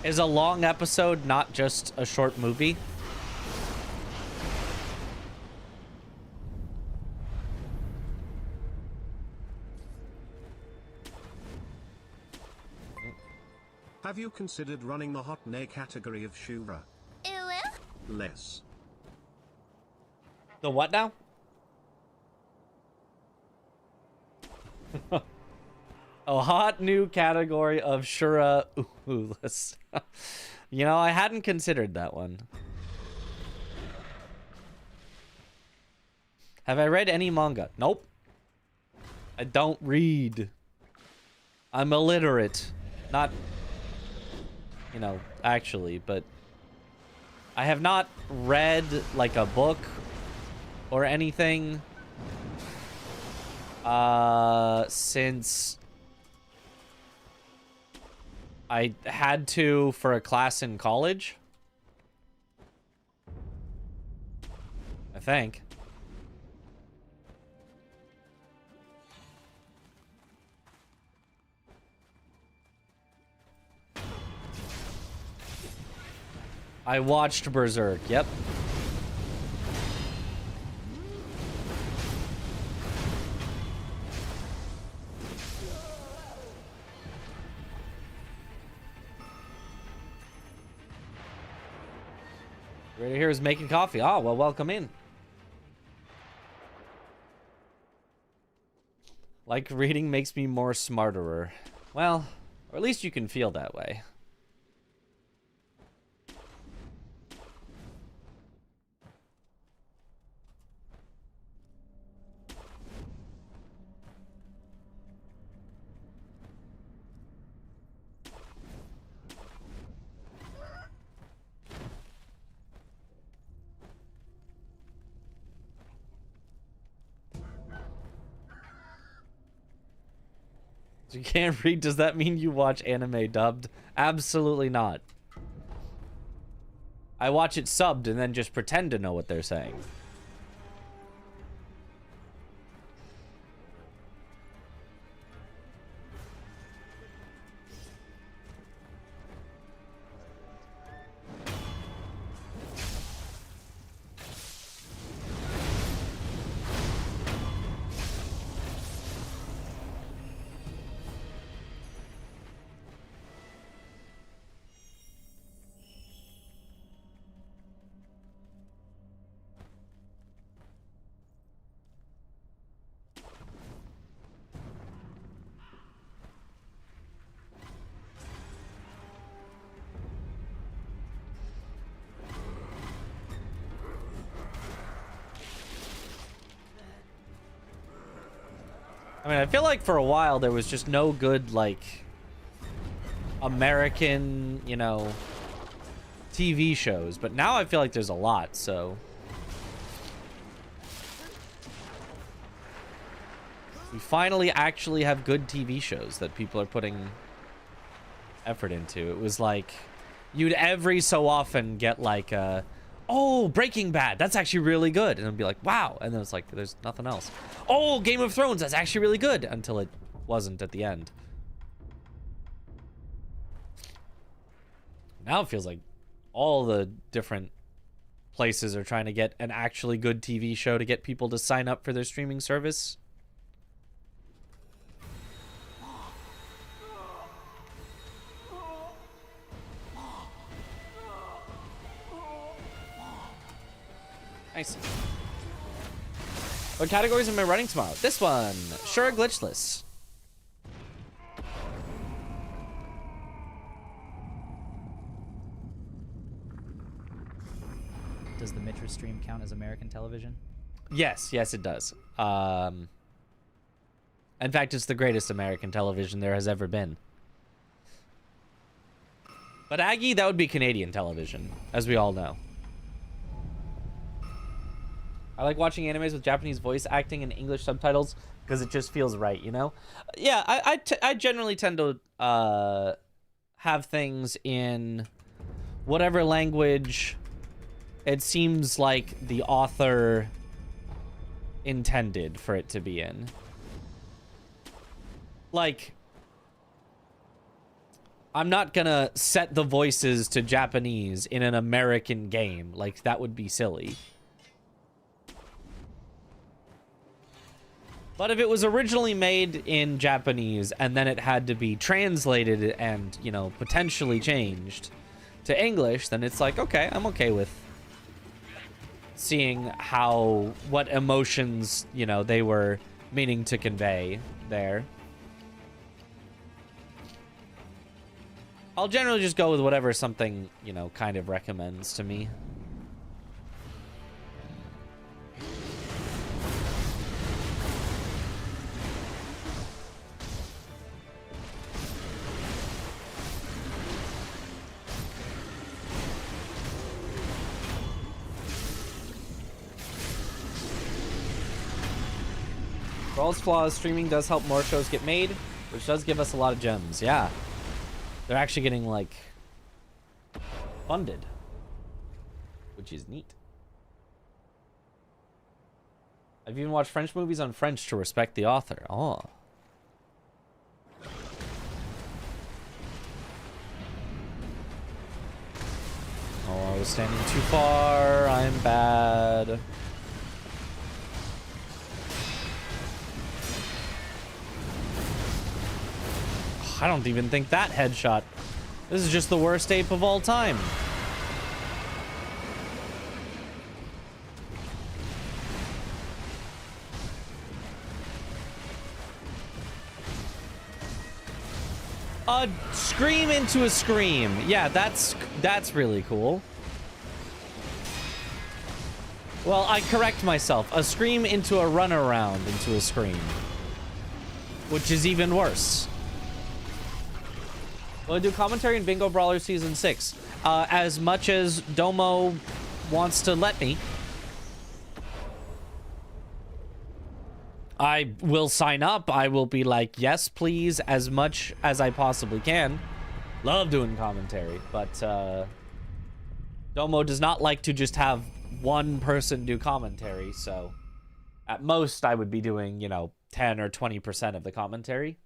Speaker 1: is a long episode not just a short movie?
Speaker 2: Have you considered running the hot nay category of Shura? Less.
Speaker 1: The what now? A hot new category of Shura. Ooh, you know, I hadn't considered that one. Have I read any manga? Nope. I don't read. I'm illiterate. Not, you know, actually, but I have not read like a book or anything since I had to for a class in college, I think. I watched Berserk, yep. Right here is making coffee. Oh, well, welcome in. Like reading makes me more smarterer. Well, or at least you can feel that way. You can't read, does that mean you watch anime dubbed? Absolutely not. I watch it subbed and then just pretend to know what they're saying. I mean, I feel like for a while there was just no good, like, American, you know, TV shows. But now I feel like there's a lot, so... we finally actually have good TV shows that people are putting effort into. It was like, you'd every so often get like oh, Breaking Bad, that's actually really good, and it'd be like, wow, and then it's like, there's nothing else. Oh, Game of Thrones, that's actually really good, until it wasn't at the end. Now it feels like all the different places are trying to get an actually good TV show to get people to sign up for their streaming service. Nice. What categories am I running tomorrow? This one, Shura Glitchless.
Speaker 3: Does the Mitra stream count as American television?
Speaker 1: Yes, yes, it does. In fact, it's the greatest American television there has ever been. But Aggie, that would be Canadian television, as we all know. I like watching animes with Japanese voice acting and English subtitles because it just feels right, you know? Yeah, I generally tend to have things in whatever language it seems like the author intended for it to be in. Like, I'm not gonna set the voices to Japanese in an American game. Like, that would be silly. But if it was originally made in Japanese and then it had to be translated and, you know, potentially changed to English, then it's like, okay, I'm okay with seeing what emotions, you know, they were meaning to convey there. I'll generally just go with whatever something, you know, kind of recommends to me. For all its flaws, streaming does help more shows get made, which does give us a lot of gems. Yeah. They're actually getting, like, funded, which is neat. I've even watched French movies on French to respect the author. Oh. Oh, I was standing too far. I'm bad. I don't even think that headshot. This is just the worst ape of all time. A scream into a scream. Yeah, that's really cool. Well, I correct myself. A scream into a runaround into a scream. Which is even worse. Will I do commentary in Bingo Brawler Season 6? As much as Domo wants to let me. I will sign up. I will be like, yes, please, as much as I possibly can. Love doing commentary, but Domo does not like to just have one person do commentary, so at most I would be doing, you know, 10 or 20% of the commentary.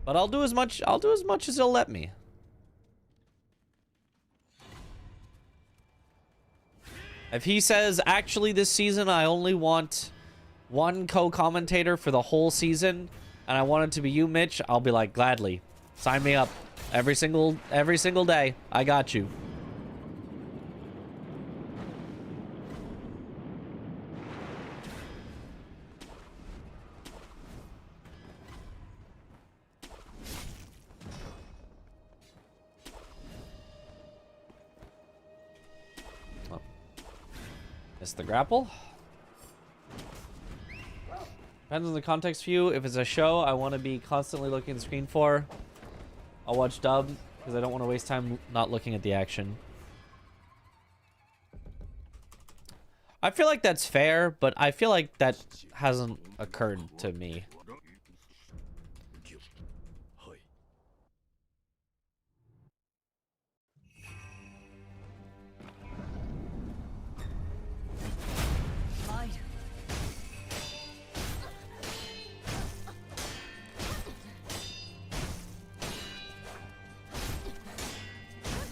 Speaker 1: But I'll do as much as he'll let me. If he says, actually this season I only want one co-commentator for the whole season, and I want it to be you, Mitch, I'll be like, gladly. Sign me up. Every single day. I got you. Missed the grapple. Depends on the context view. If it's a show I want to be constantly looking at the screen for, I'll watch dub because I don't want to waste time not looking at the action. I feel like that's fair, but I feel like that hasn't occurred to me.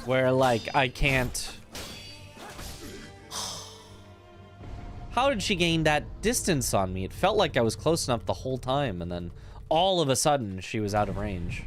Speaker 1: Where, like, I can't... How did she gain that distance on me? It felt like I was close enough the whole time, and then all of a sudden, she was out of range.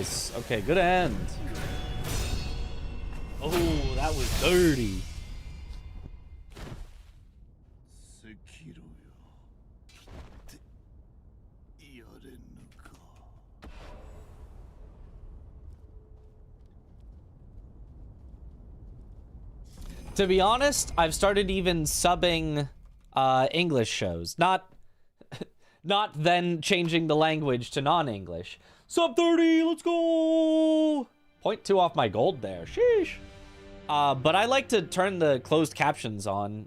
Speaker 1: Nice. Okay, good end. Oh, that was dirty. To be honest, I've started even subbing English shows. Not then changing the language to non-English. Sub 30, let's go! 0.2 off my gold there. Sheesh. But I like to turn the closed captions on.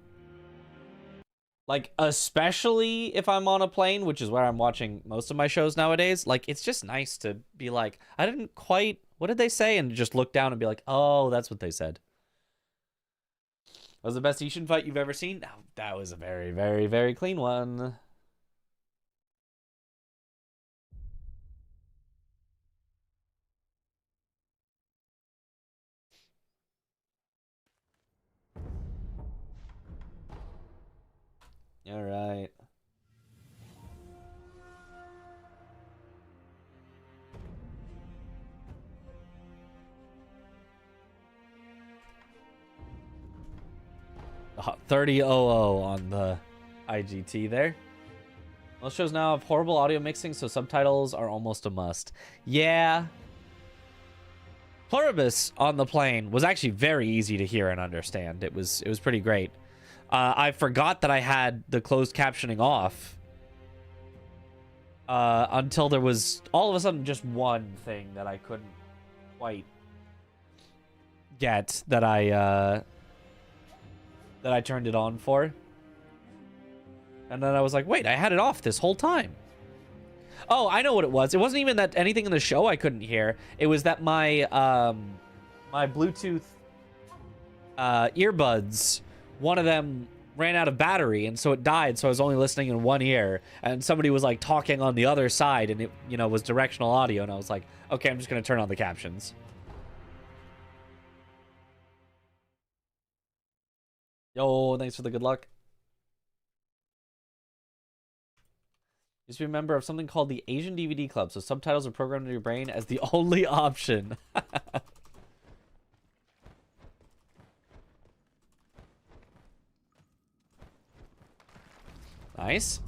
Speaker 1: Like, especially if I'm on a plane, which is where I'm watching most of my shows nowadays. Like, it's just nice to be like, I didn't quite... What did they say? And just look down and be like, oh, that's what they said. Was the best Ishin fight you've ever seen? No, that was a very, very, very clean one. All right. Oh, 30.00 on the IGT there. Most shows now have horrible audio mixing, so subtitles are almost a must. Yeah. Pluribus on the plane was actually very easy to hear and understand. It was pretty great. I forgot that I had the closed captioning off until there was all of a sudden just one thing that I couldn't quite get that I turned it on for. And then I was like, wait, I had it off this whole time. Oh, I know what it was. It wasn't even that anything in the show I couldn't hear. It was that my my Bluetooth earbuds, one of them ran out of battery, and so it died, so I was only listening in one ear, and somebody was like talking on the other side, and it, you know, was directional audio, and I was like, okay, I'm just gonna turn on the captions. Yo, thanks for the good luck. Just be a member of something called the Asian DVD Club, so subtitles are programmed into your brain as the only option. Nice.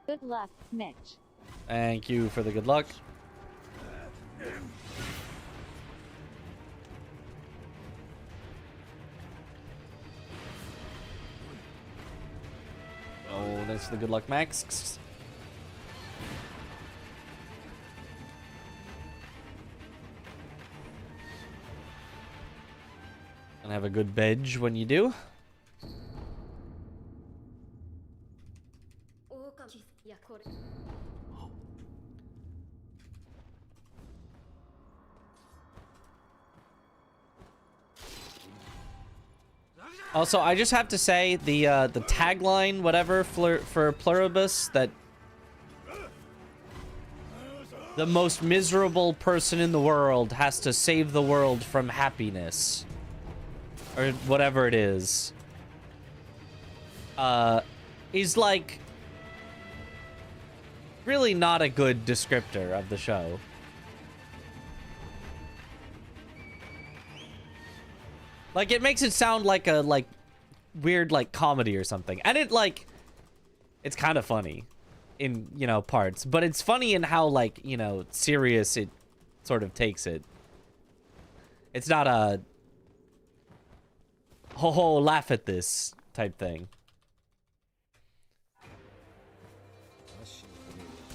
Speaker 4: Good luck, Mitch.
Speaker 1: Thank you for the good luck. Oh, thanks for the good luck, Max. And have a good bedge when you do. Also, I just have to say the tagline, whatever, for Pluribus, that the most miserable person in the world has to save the world from happiness, or whatever it is like really not a good descriptor of the show. Like, it makes it sound like a, weird, comedy or something. And it's kind of funny in, parts. But it's funny in how, serious it sort of takes it. It's not a, ho-ho, laugh at this type thing.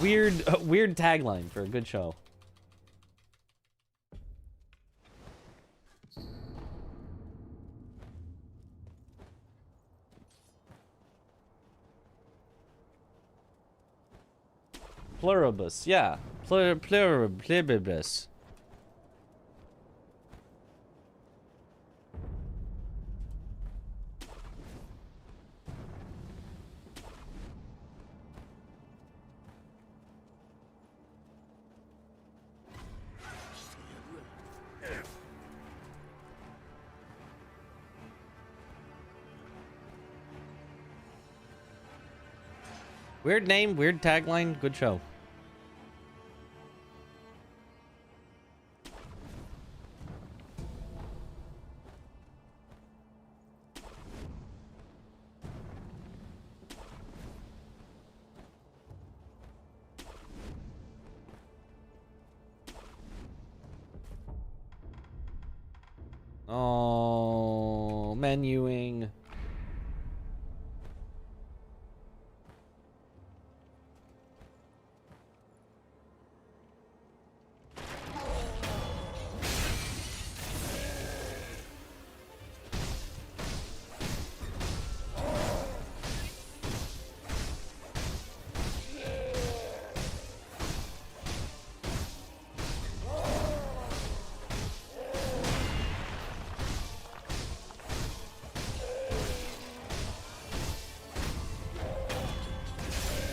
Speaker 1: Weird tagline for a good show. Pluribus, yeah. Pluribus. Weird name, weird tagline, good show. Oh, menuing.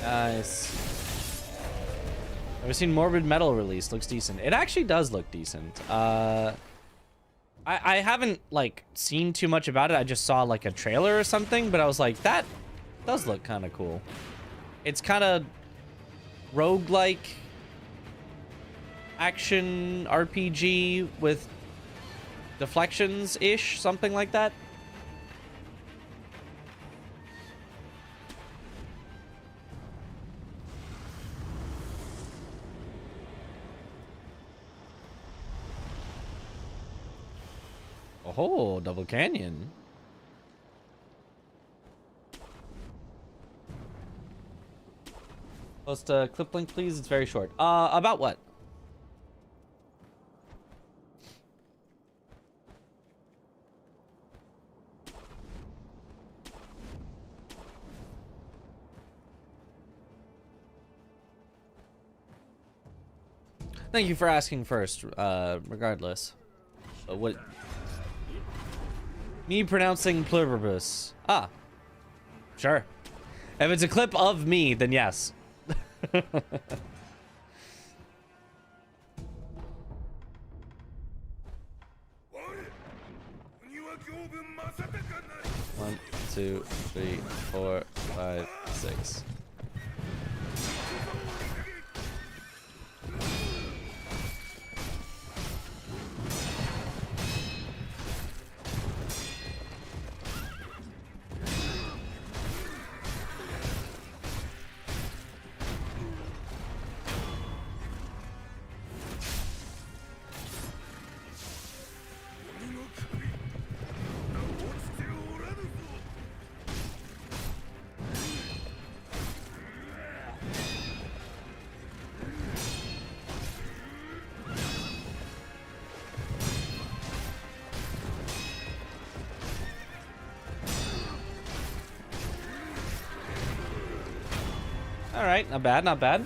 Speaker 1: Nice. I've seen Morbid Metal release. Looks decent. It actually does look decent. I haven't seen too much about it. I just saw a trailer or something, but I was like, that does look kind of cool. It's kind of roguelike action RPG with deflections-ish, something like that. Oh, Double Canyon. Post a clip link, please. It's very short. About what? Thank you for asking first, regardless. What? Me pronouncing pluribus. Ah. Sure. If it's a clip of me, then yes. 1, 2, 3, 4, 5, 6. All right, not bad, not bad. How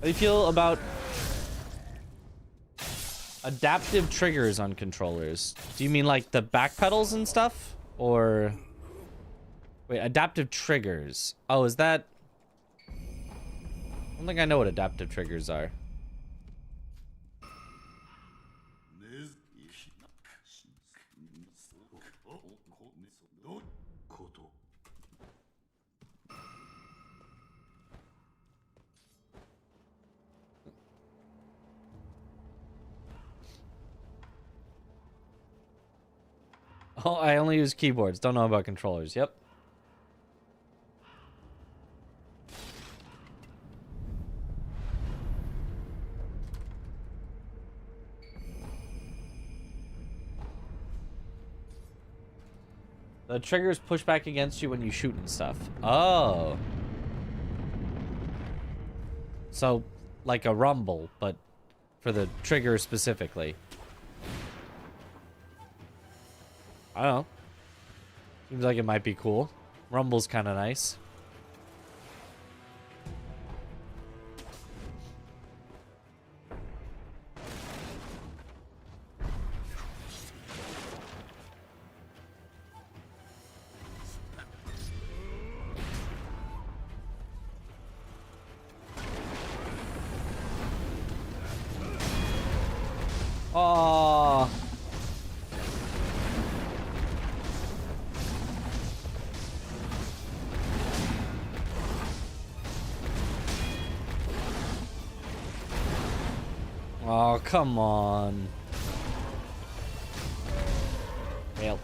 Speaker 1: do you feel about Adaptive triggers on controllers. Do you mean like the back pedals and stuff? Or... Wait, adaptive triggers. Oh, is that... I don't think I know what adaptive triggers are. Oh, I only use keyboards. Don't know about controllers. Yep. The triggers push back against you when you shoot and stuff. Oh. So, like a rumble, but for the trigger specifically. I don't know. Seems like it might be cool. Rumble's kind of nice. Oh. Oh, come on. Failed.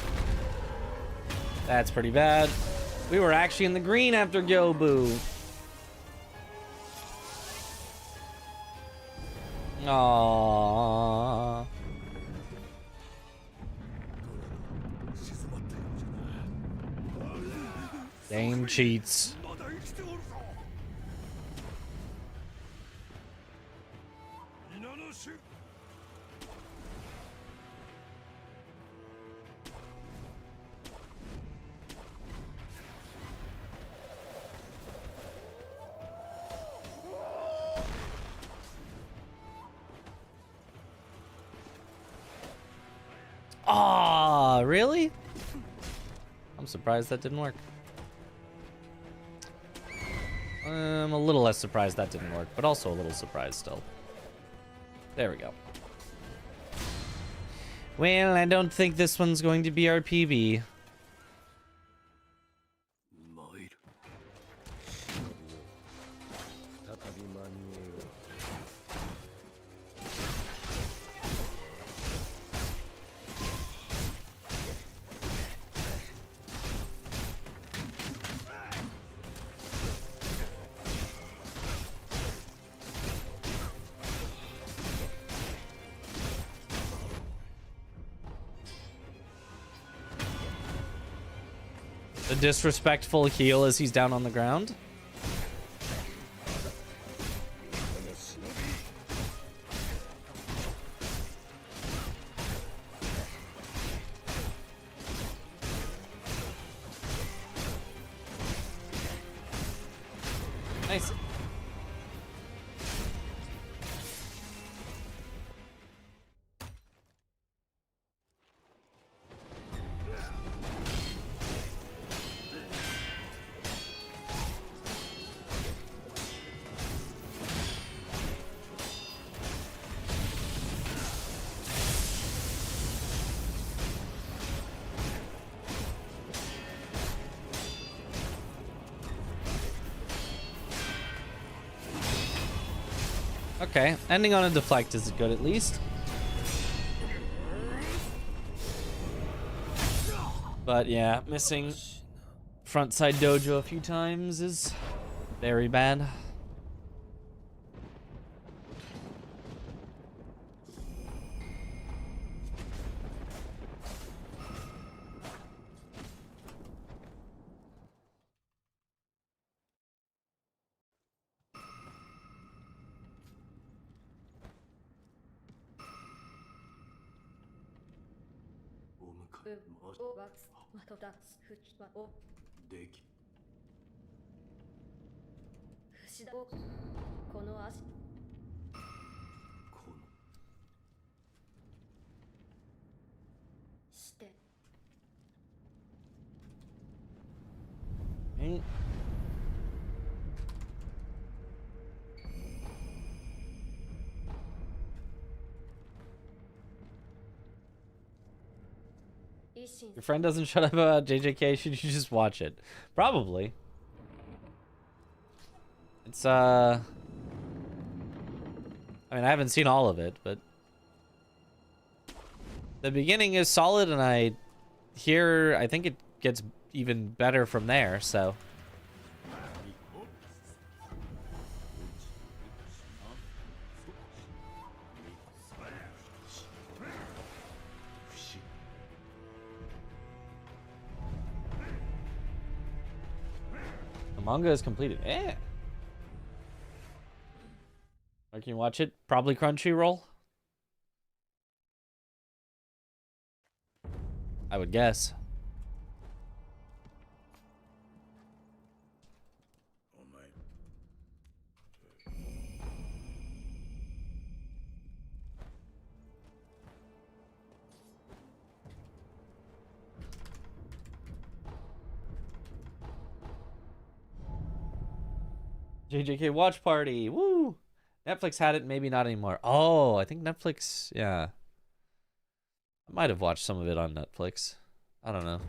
Speaker 1: That's pretty bad. We were actually in the green after Gobu. Aww. Game cheats. Ah, really? I'm surprised that didn't work. I'm a little less surprised that didn't work, but also a little surprised still. There we go. Well, I don't think this one's going to be our PB. The disrespectful heal as he's down on the ground. Nice. Okay, ending on a deflect is good at least. But yeah, missing frontside dojo a few times is very bad. Right. Your friend doesn't shut up about JJK, should you just watch it? Probably. It's, I mean, I haven't seen all of it, but... The beginning is solid, and I think it gets even better from there, so... The manga is completed. Eh. Or can you watch it? Probably Crunchyroll. I would guess. JJK Watch Party. Woo! Netflix had it, maybe not anymore. Oh, I think Netflix, yeah. I might have watched some of it on Netflix. I don't know.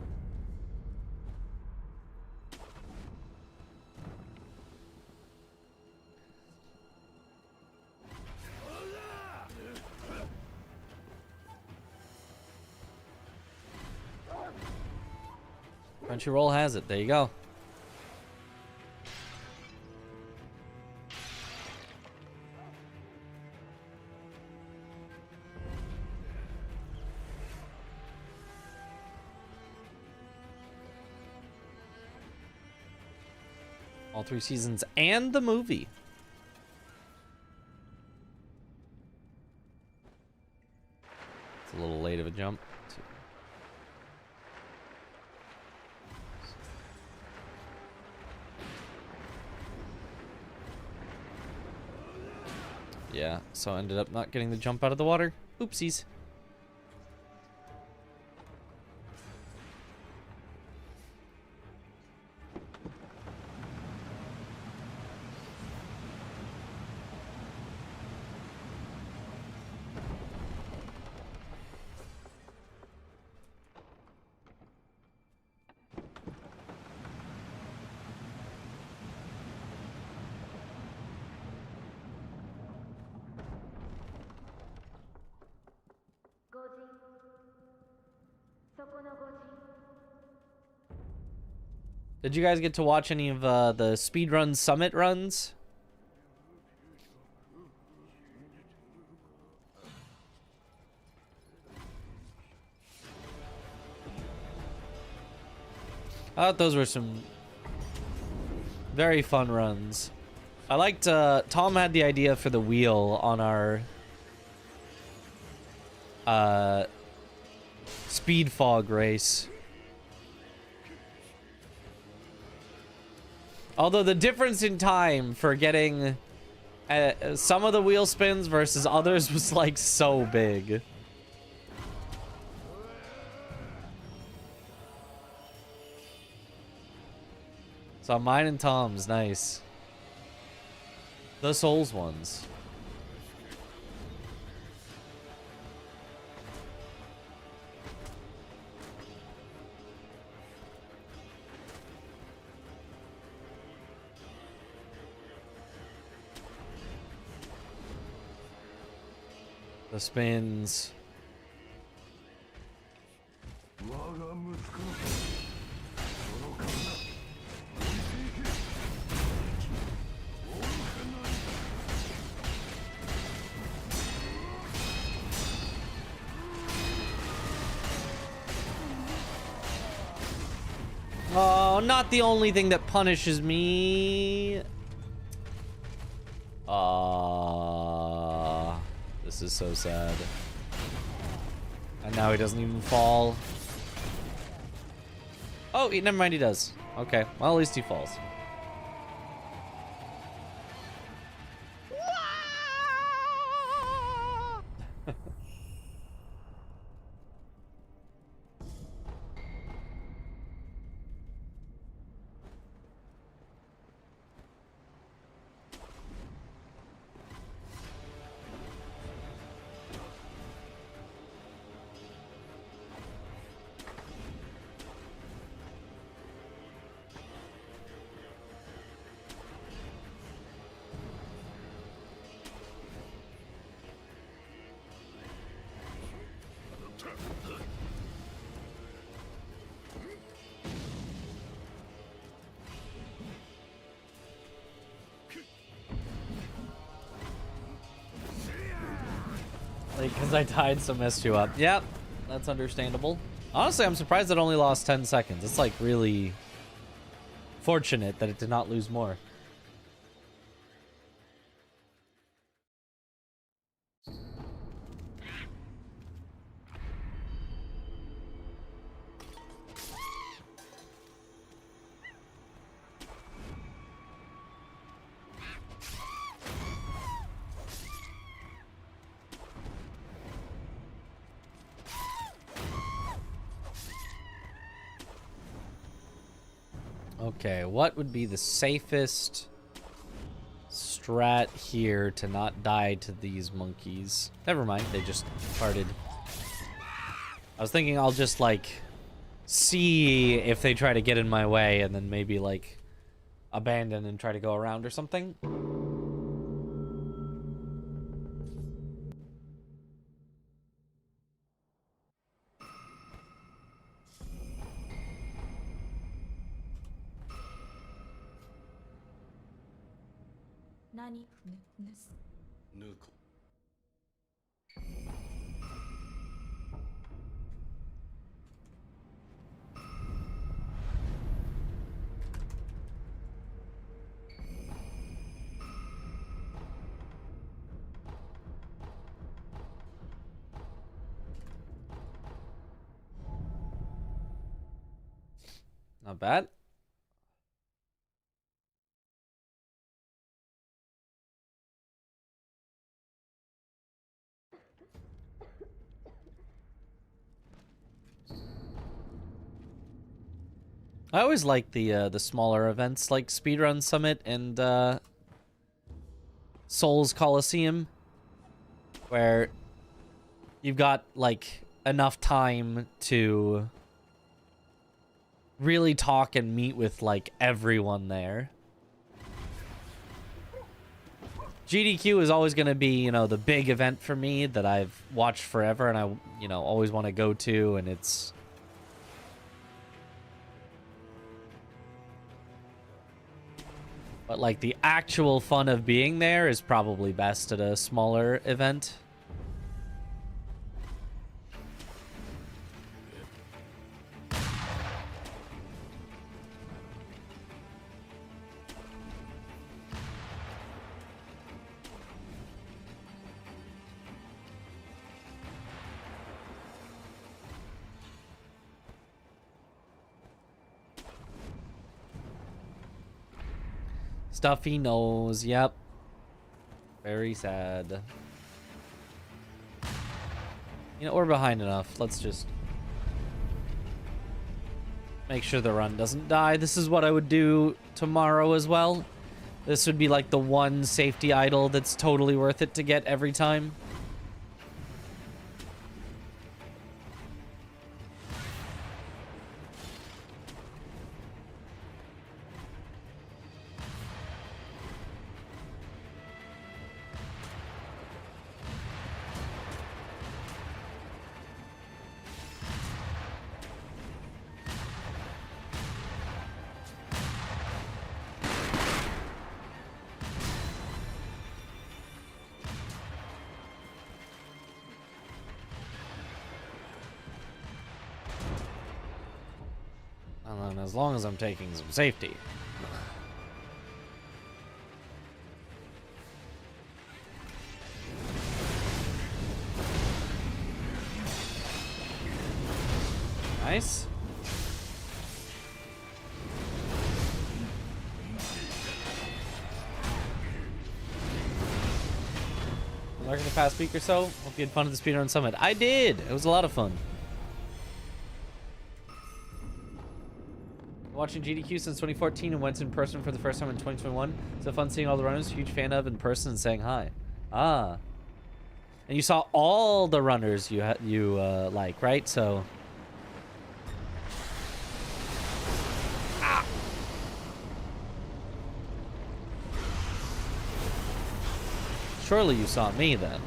Speaker 1: Crunchyroll has it. There you go. All 3 seasons and the movie. It's a little late of a jump. Yeah, so I ended up not getting the jump out of the water. Oopsies. Did you guys get to watch any of the Speedruns Summit runs? I thought those were some very fun runs. I liked, Tom had the idea for the wheel on our speed fog race. Although the difference in time for getting some of the wheel spins versus others was like so big. So mine and Tom's, nice. The Souls ones. The spins. Oh, not the only thing that punishes me. This is so sad. And now he doesn't even fall. Oh, never mind, he does. Okay, well, at least he falls. Because I died, so messed you up. Yep, that's understandable. Honestly, I'm surprised it only lost 10 seconds. It's like really fortunate that it did not lose more. Okay, what would be the safest strat here to not die to these monkeys? Never mind, they just farted. I was thinking I'll just, like, see if they try to get in my way and then maybe, like, abandon and try to go around or something. Not bad. I always like the smaller events like Speedrun Summit and Souls Coliseum, where you've got like enough time to really talk and meet with like everyone there. GDQ is always going to be, you know, the big event for me that I've watched forever and I, you know, always want to go to, and it's but like the actual fun of being there is probably best at a smaller event. Stuffy nose, yep. Very sad. You know, we're behind enough. Let's just make sure the run doesn't die. This is what I would do tomorrow as well. This would be like the one safety idol that's totally worth it to get every time. And as long as I'm taking some safety. Nice. Lurking the past week or so. Hope you had fun at the Speedrun Summit. I did. It was a lot of fun. Watching GDQ since 2014 and went in person for the first time in 2021. So fun seeing all the runners. Huge fan of in person and saying hi. Ah. And you saw all the runners you like, right? So. Ah. Surely you saw me then.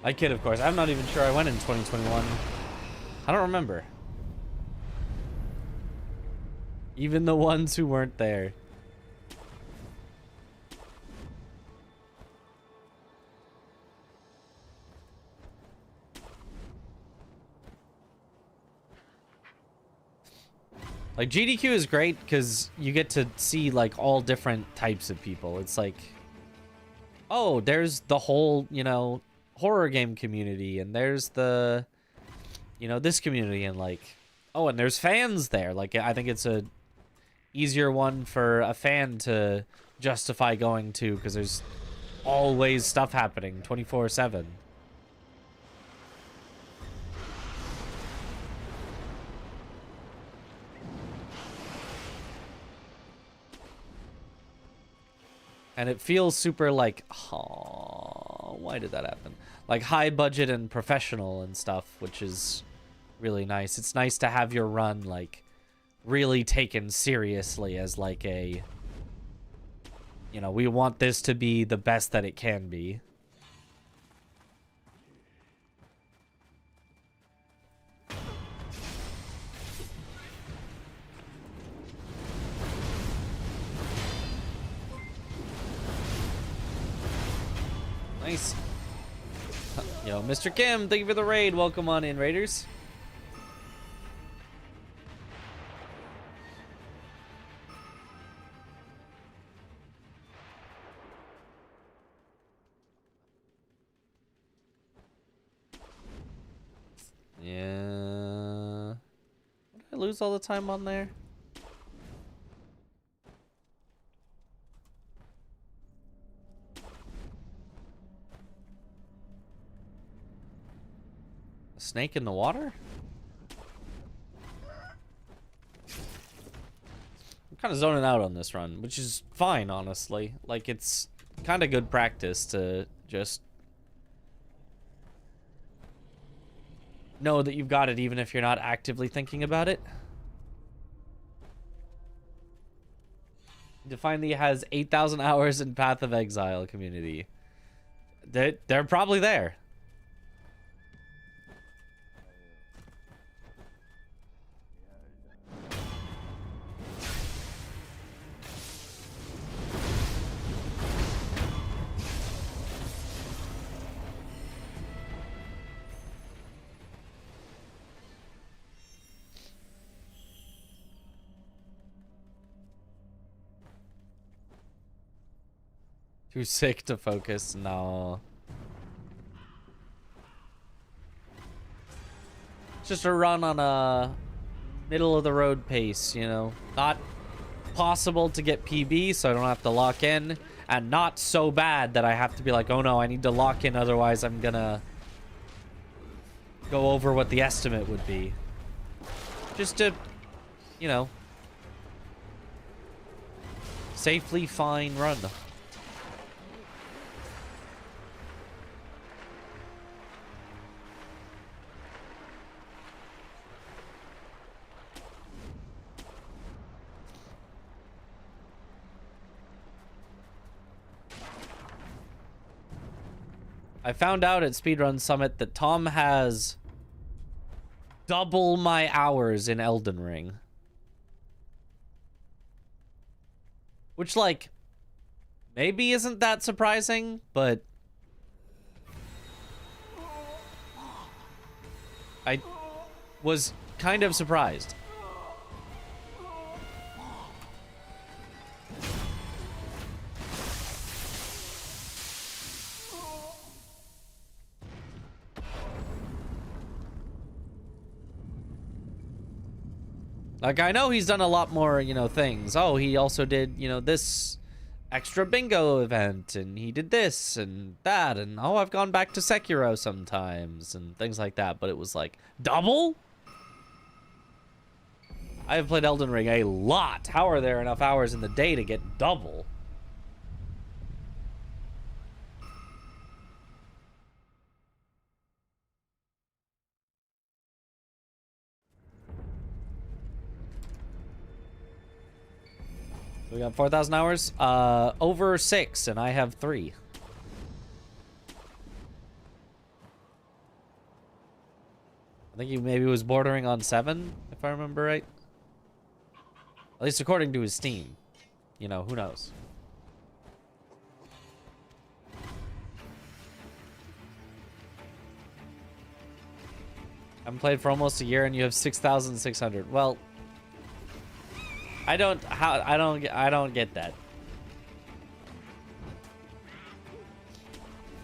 Speaker 1: I kid, of course. I'm not even sure I went in 2021. I don't remember. Even the ones who weren't there. Like, GDQ is great because you get to see, like, all different types of people. It's like, oh, there's the whole, you know, horror game community, and there's the, you know, this community, and, like, oh, and there's fans there. Like, I think it's a easier one for a fan to justify going to because there's always stuff happening 24/7. And it feels super like, oh, why did that happen? Like high budget and professional and stuff, which is really nice. It's nice to have your run like really taken seriously as like a, you know, we want this to be the best that it can be. Nice. Yo, Mr. Kim, thank you for the raid. Welcome on in, Raiders. Yeah. Did I lose all the time on there? A snake in the water? I'm kind of zoning out on this run, which is fine, honestly. Like, it's kind of good practice to just know that you've got it even if you're not actively thinking about it. Definely has 8,000 hours in Path of Exile community. They're probably there. Too sick to focus? No. It's just a run on a middle of the road pace, you know. Not possible to get PB, so I don't have to lock in. And not so bad that I have to be like, oh no, I need to lock in, otherwise I'm gonna go over what the estimate would be. Just to, you know, safely fine run. I found out at Speedrun Summit that Tom has double my hours in Elden Ring. Which, like, maybe isn't that surprising, but I was kind of surprised. Like, I know he's done a lot more, you know, things. Oh, he also did, you know, this extra bingo event, and he did this and that, and oh, I've gone back to Sekiro sometimes, and things like that, but it was like, double? I have played Elden Ring a lot. How are there enough hours in the day to get double? We got 4,000 hours? Over 6, and I have 3. I think he maybe was bordering on 7, if I remember right. At least according to his Steam. You know, who knows? I haven't played for almost a year, and you have 6,600. Well, I don't get that.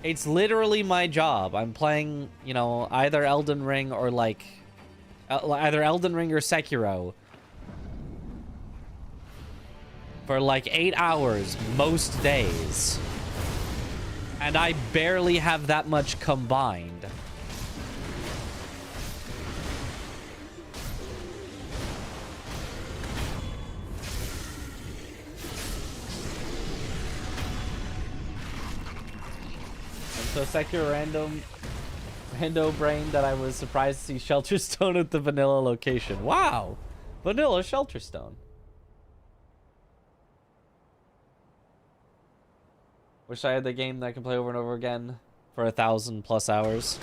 Speaker 1: It's literally my job. I'm playing, you know, either Elden Ring or like either Elden Ring or Sekiro for like 8 hours most days. And I barely have that much combined. So Sekiro rando brain that I was surprised to see Shelter Stone at the vanilla location. Wow! Vanilla Shelter Stone. Wish I had the game that I can play over and over again for 1,000+ hours.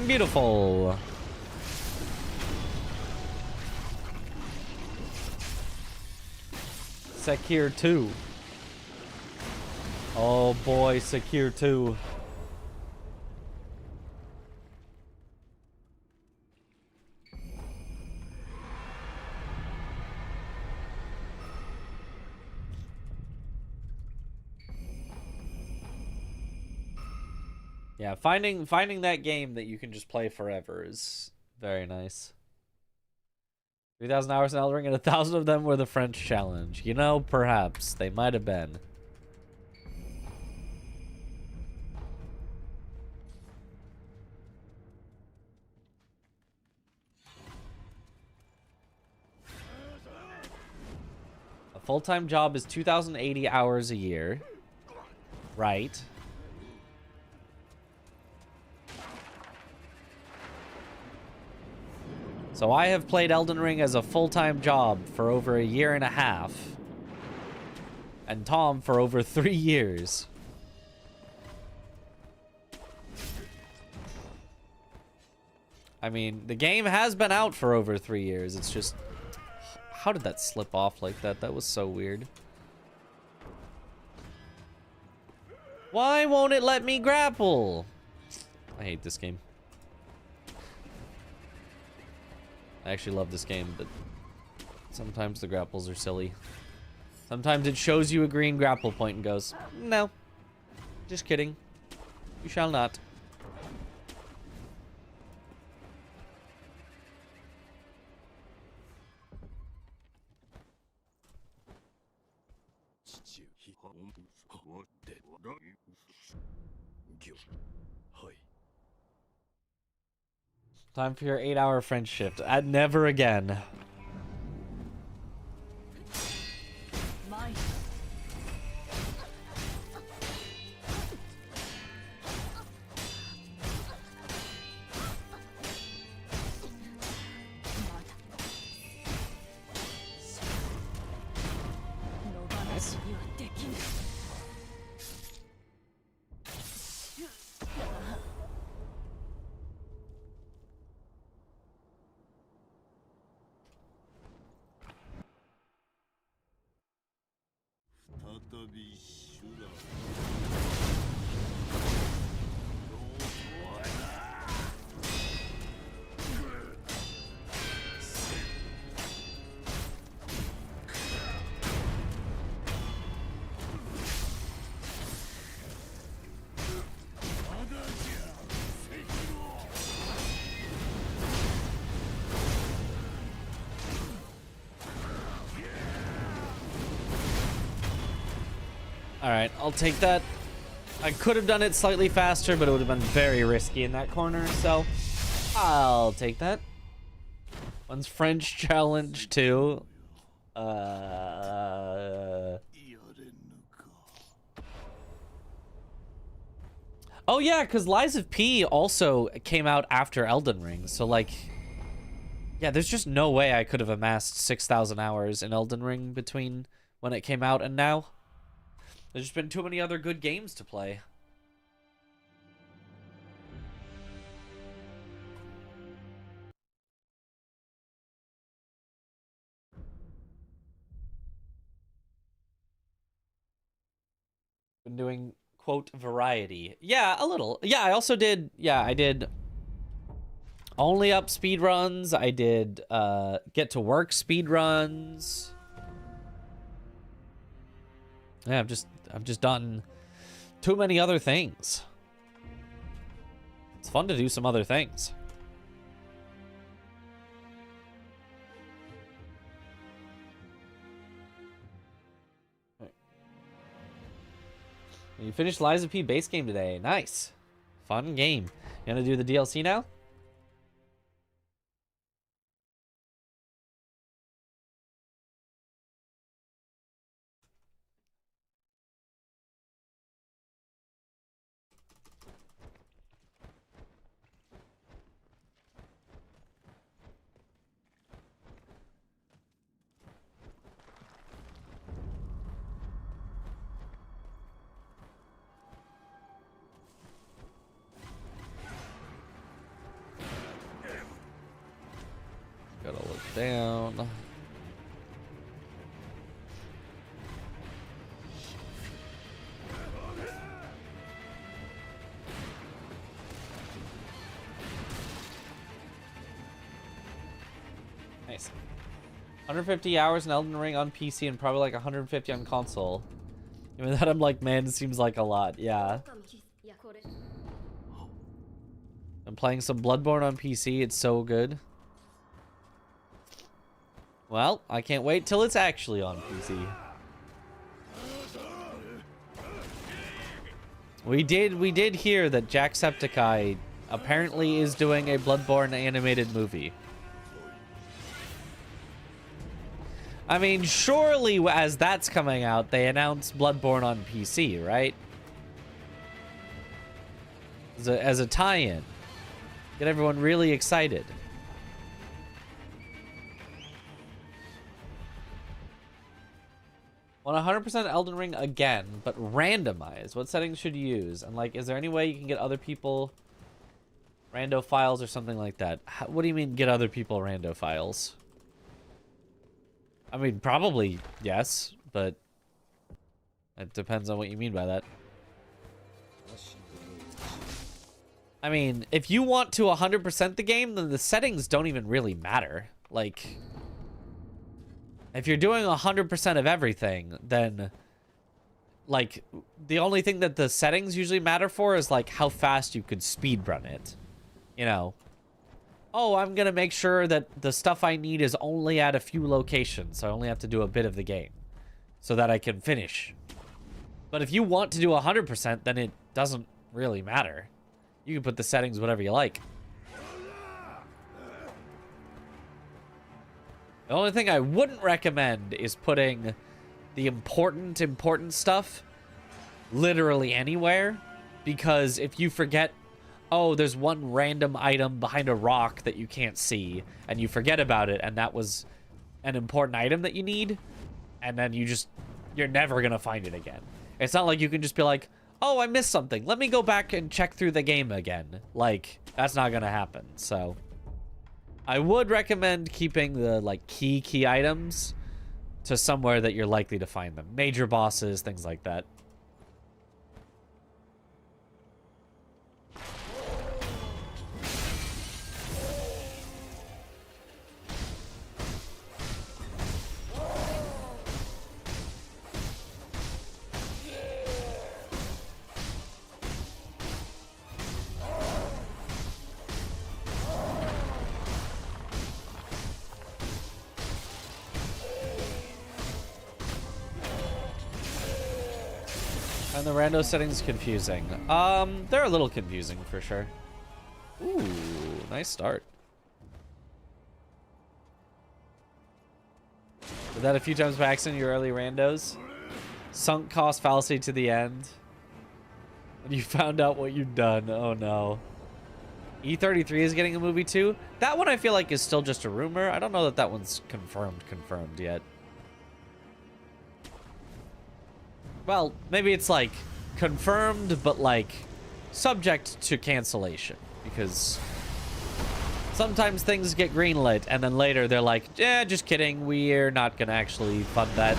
Speaker 1: Beautiful. Sekiro 2. Oh boy, Sekiro 2. Yeah, finding that game that you can just play forever is very nice. 3,000 hours in Elden Ring and 1,000 of them were the French challenge. You know, perhaps they might have been. A full-time job is 2,080 hours a year. Right. So I have played Elden Ring as a full-time job for over 1.5 years. And Tom for over 3 years. I mean, the game has been out for over 3 years. It's just... How did that slip off like that? That was so weird. Why won't it let me grapple? I hate this game. I actually love this game, but sometimes the grapples are silly. Sometimes it shows you a green grapple point and goes, no. Just kidding. You shall not. Time for your 8-hour French shift. Never again. Alright, I'll take that. I could have done it slightly faster, but it would have been very risky in that corner, so I'll take that. One's French challenge too. Oh yeah, because Lies of P also came out after Elden Ring, so like, yeah, there's just no way I could have amassed 6,000 hours in Elden Ring between when it came out and now. There's just been too many other good games to play. Been doing, quote, variety. Yeah, a little. Yeah, I also did, yeah, I did only up speedruns. I did get to work speedruns. Yeah, I've just done too many other things. It's fun to do some other things. You finished Liza P base game today. Nice. Fun game. You gonna do the DLC now? Gotta look down. Nice. 150 hours in Elden Ring on PC and probably like 150 on console. Even that, I'm like, man, it seems like a lot. Yeah. I'm playing some Bloodborne on PC. It's so good. Well, I can't wait till it's actually on PC. We did hear that Jacksepticeye apparently is doing a Bloodborne animated movie. I mean, surely as that's coming out, they announced Bloodborne on PC, right? As a tie-in. Get everyone really excited. Want 100% Elden Ring again, but randomized. What settings should you use? And like, is there any way you can get other people rando files or something like that? What do you mean get other people rando files? I mean, probably yes, but it depends on what you mean by that. I mean, if you want to 100% the game, then the settings don't even really matter. Like, if you're doing 100% of everything, then, like, the only thing that the settings usually matter for is, like, how fast you could speedrun it. You know? Oh, I'm gonna make sure that the stuff I need is only at a few locations, so I only have to do a bit of the game so that I can finish. But if you want to do 100%, then it doesn't really matter. You can put the settings whatever you like. The only thing I wouldn't recommend is putting the important stuff literally anywhere, because if you forget, oh, there's one random item behind a rock that you can't see, and you forget about it, and that was an important item that you need, and then you're never gonna find it again. It's not like you can just be like, oh, I missed something. Let me go back and check through the game again. Like, that's not gonna happen, so I would recommend keeping the, like, key items to somewhere that you're likely to find them. Major bosses, things like that. And the rando settings confusing. They're a little confusing for sure. Ooh, nice start. Did that a few times by accident, your early randos. Sunk cost fallacy to the end. And you found out what you'd done. Oh no. E33 is getting a movie too. That one I feel like is still just a rumor. I don't know that that one's confirmed yet. Well, maybe it's like confirmed, but like subject to cancellation, because sometimes things get greenlit and then later they're like, yeah, just kidding, we're not gonna actually fund that.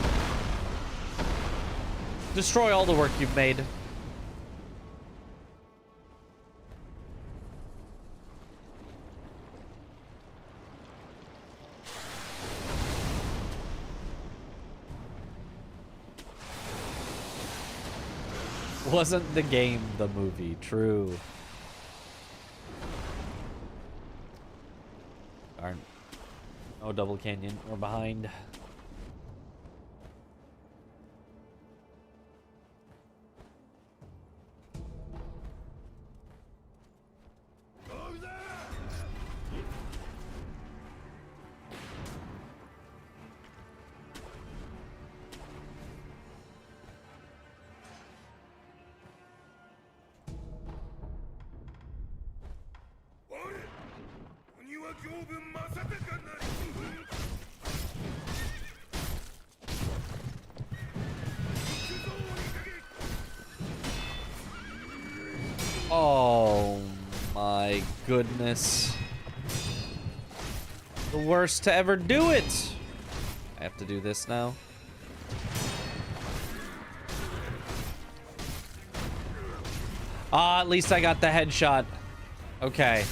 Speaker 1: Destroy all the work you've made. Wasn't the game the movie? True. Darn. No double canyon. We're behind. Oh my goodness. The worst to ever do it. I have to do this now. Ah, at least I got the headshot. Okay.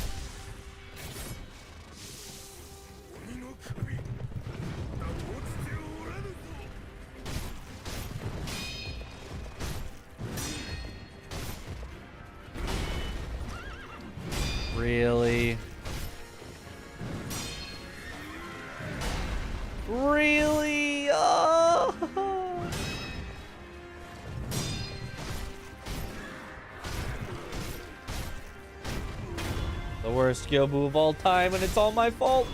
Speaker 1: Really? Really? Oh. The worst Gyobu of all time, and it's all my fault.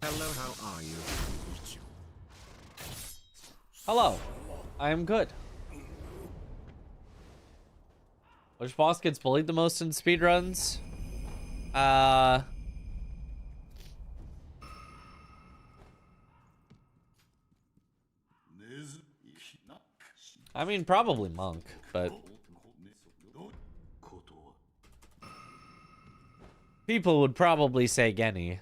Speaker 2: Hello, how are you?
Speaker 1: Hello. I am good. Which boss gets bullied the most in speedruns? I mean, probably Monk, but people would probably say Genny.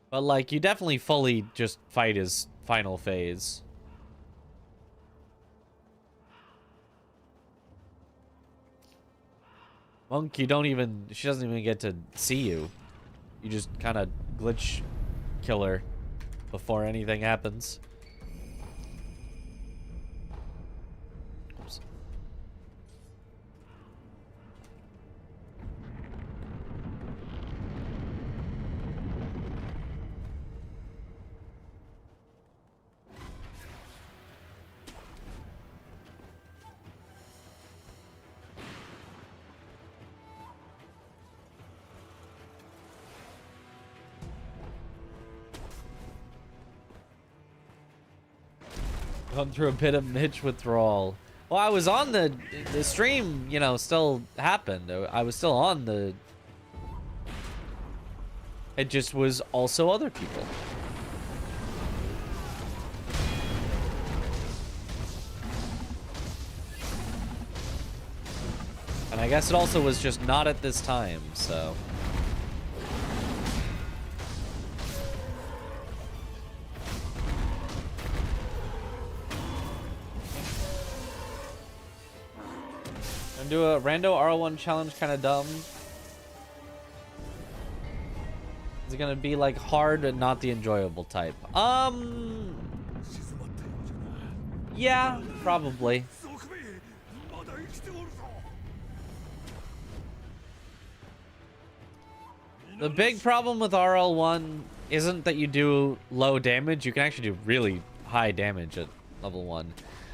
Speaker 1: But, like, you definitely fully just fight his final phase. Monk, you don't even... She doesn't even get to see you. You just kind of glitch kill her before anything happens. Oops. Gone through a bit of Mitch withdrawal. Well, I was on the stream, you know, still happened. I was still on the... It just was also other people. And I guess it also was just not at this time, so... Do a rando R1 challenge, kind of dumb. Is it gonna be like hard and not the enjoyable type? Yeah, probably. The big problem with RL1 isn't that you do low damage. You can actually do really high damage at level 1.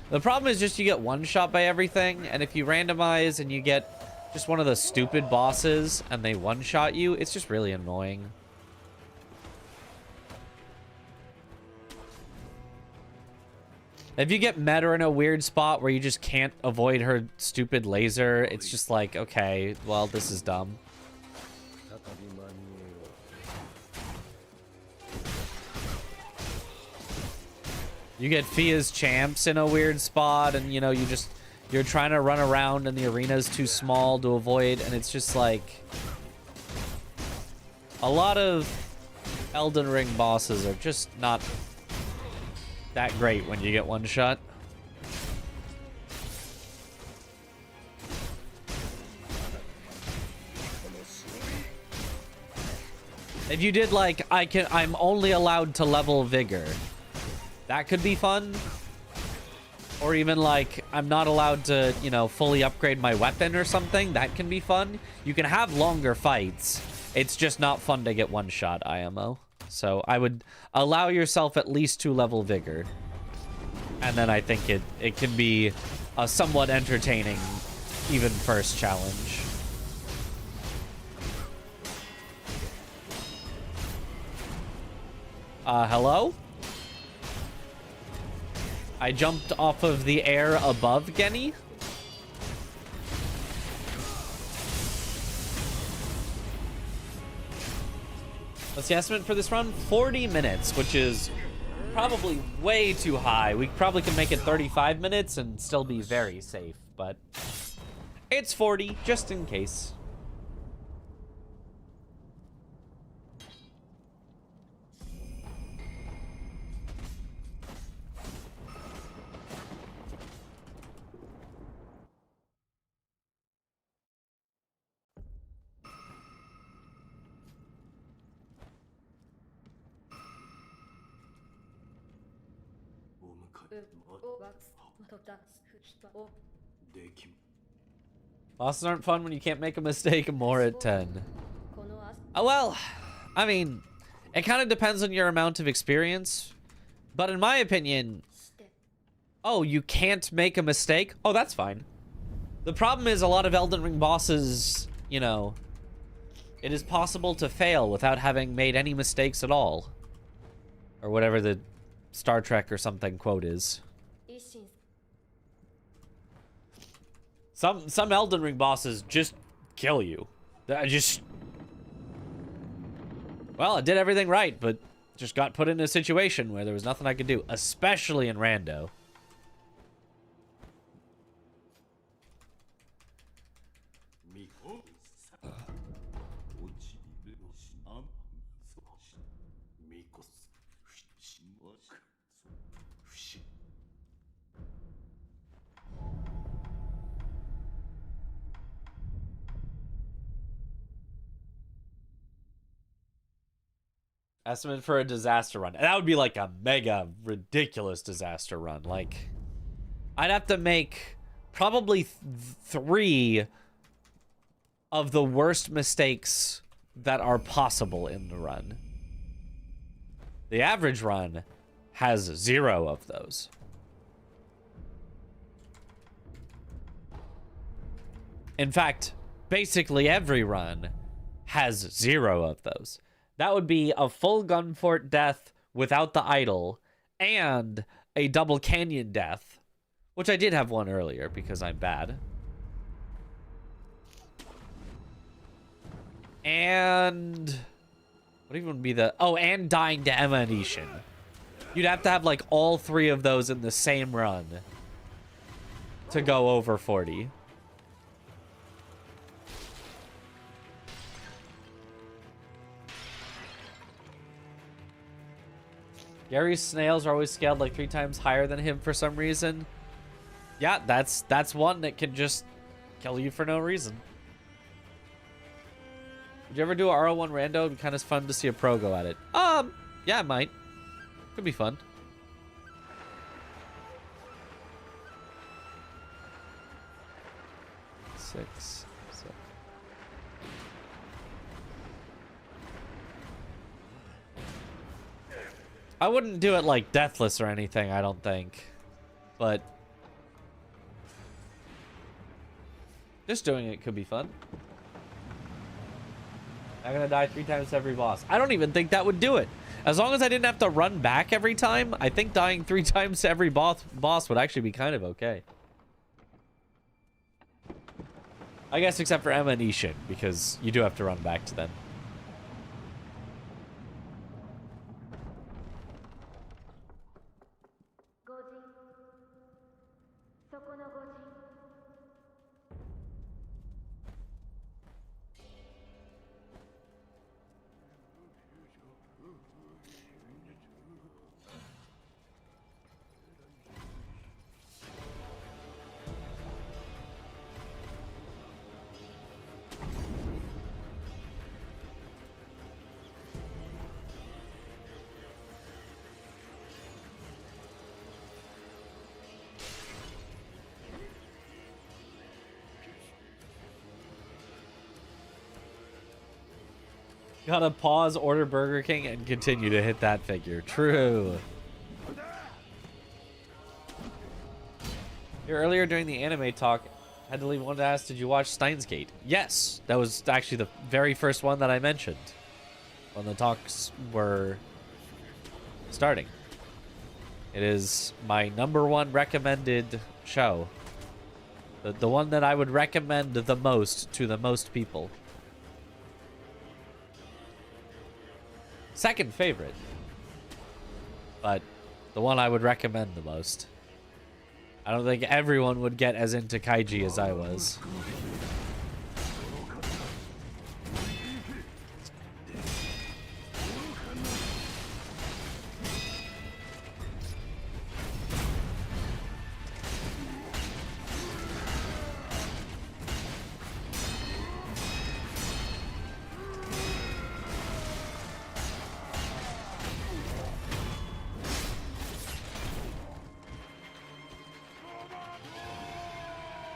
Speaker 1: The problem is just you get one shot by everything, and if you randomize and you get just one of the stupid bosses and they one shot you, it's just really annoying. If you get Meta in a weird spot where you just can't avoid her stupid laser, it's just like, okay, well, this is dumb. You get Fia's champs in a weird spot, and you know, you're trying to run around and the arena's too small to avoid, and it's just like a lot of Elden Ring bosses are just not that great when you get one shot. If you did like, I'm only allowed to level vigor, that could be fun. Or even like, I'm not allowed to, you know, fully upgrade my weapon or something. That can be fun. You can have longer fights. It's just not fun to get one shot IMO. So I would allow yourself at least 2 level vigor. And then I think it can be a somewhat entertaining, even first challenge. Hello? I jumped off of the air above Genny. What's the estimate for this run? 40 minutes, which is probably way too high. We probably can make it 35 minutes and still be very safe, but it's 40 just in case. Bosses aren't fun when you can't make a mistake. More at 10. Well, I mean, it kind of depends on your amount of experience. But in my opinion, oh, you can't make a mistake? Oh, that's fine. The problem is a lot of Elden Ring bosses, you know, it is possible to fail without having made any mistakes at all. Or whatever the Star Trek or something quote is. Some Elden Ring bosses just kill you. Well, I did everything right, but just got put in a situation where there was nothing I could do, especially in Rando. Estimate for a disaster run. That would be like a mega ridiculous disaster run. Like, I'd have to make probably 3 of the worst mistakes that are possible in the run. The average run has 0 of those. In fact, basically every run has 0 of those. That would be a full Gunfort death without the idol and a double canyon death, which I did have one earlier because I'm bad. And what even would be the... Oh, and dying to Emanation. You'd have to have like all 3 of those in the same run to go over 40. Gary's snails are always scaled like 3 times higher than him for some reason. Yeah, that's one that can just kill you for no reason. Would you ever do a RO1 rando? It'd be kind of fun to see a pro go at it. Yeah, I might. Could be fun. Six. I wouldn't do it like Deathless or anything, I don't think. But just doing it could be fun. I'm gonna die 3 times to every boss. I don't even think that would do it. As long as I didn't have to run back every time, I think dying 3 times to every boss would actually be kind of okay. I guess except for Emma and Ishin, because you do have to run back to them. Gotta pause, order Burger King, and continue to hit that figure. True. Here earlier during the anime talk, I had to leave one to ask, did you watch Steins Gate? Yes, that was actually the very first one that I mentioned when the talks were starting. It is my #1 recommended show. The one that I would recommend the most to the most people. Second favorite. But the one I would recommend the most. I don't think everyone would get as into Kaiji as I was.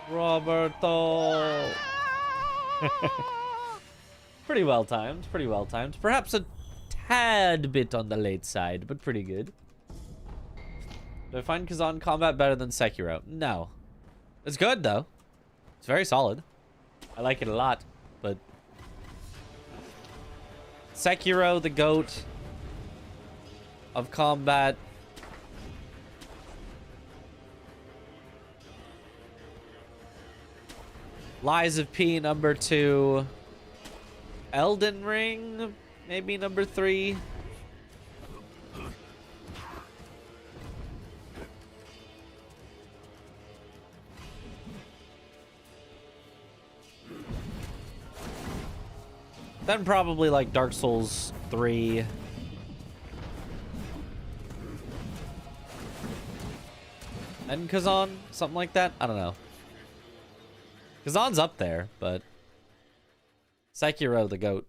Speaker 1: Roberto. Pretty well timed, pretty well timed. Perhaps a tad bit on the late side, but pretty good. Do I find Kazan combat better than Sekiro? No. It's good though. It's very solid. I like it a lot, but Sekiro, the GOAT of combat. Lies of P, #2. Elden Ring, maybe #3. Then probably like Dark Souls 3. And Kazan, something like that. I don't know. Kazan's up there, but Sekiro, the GOAT.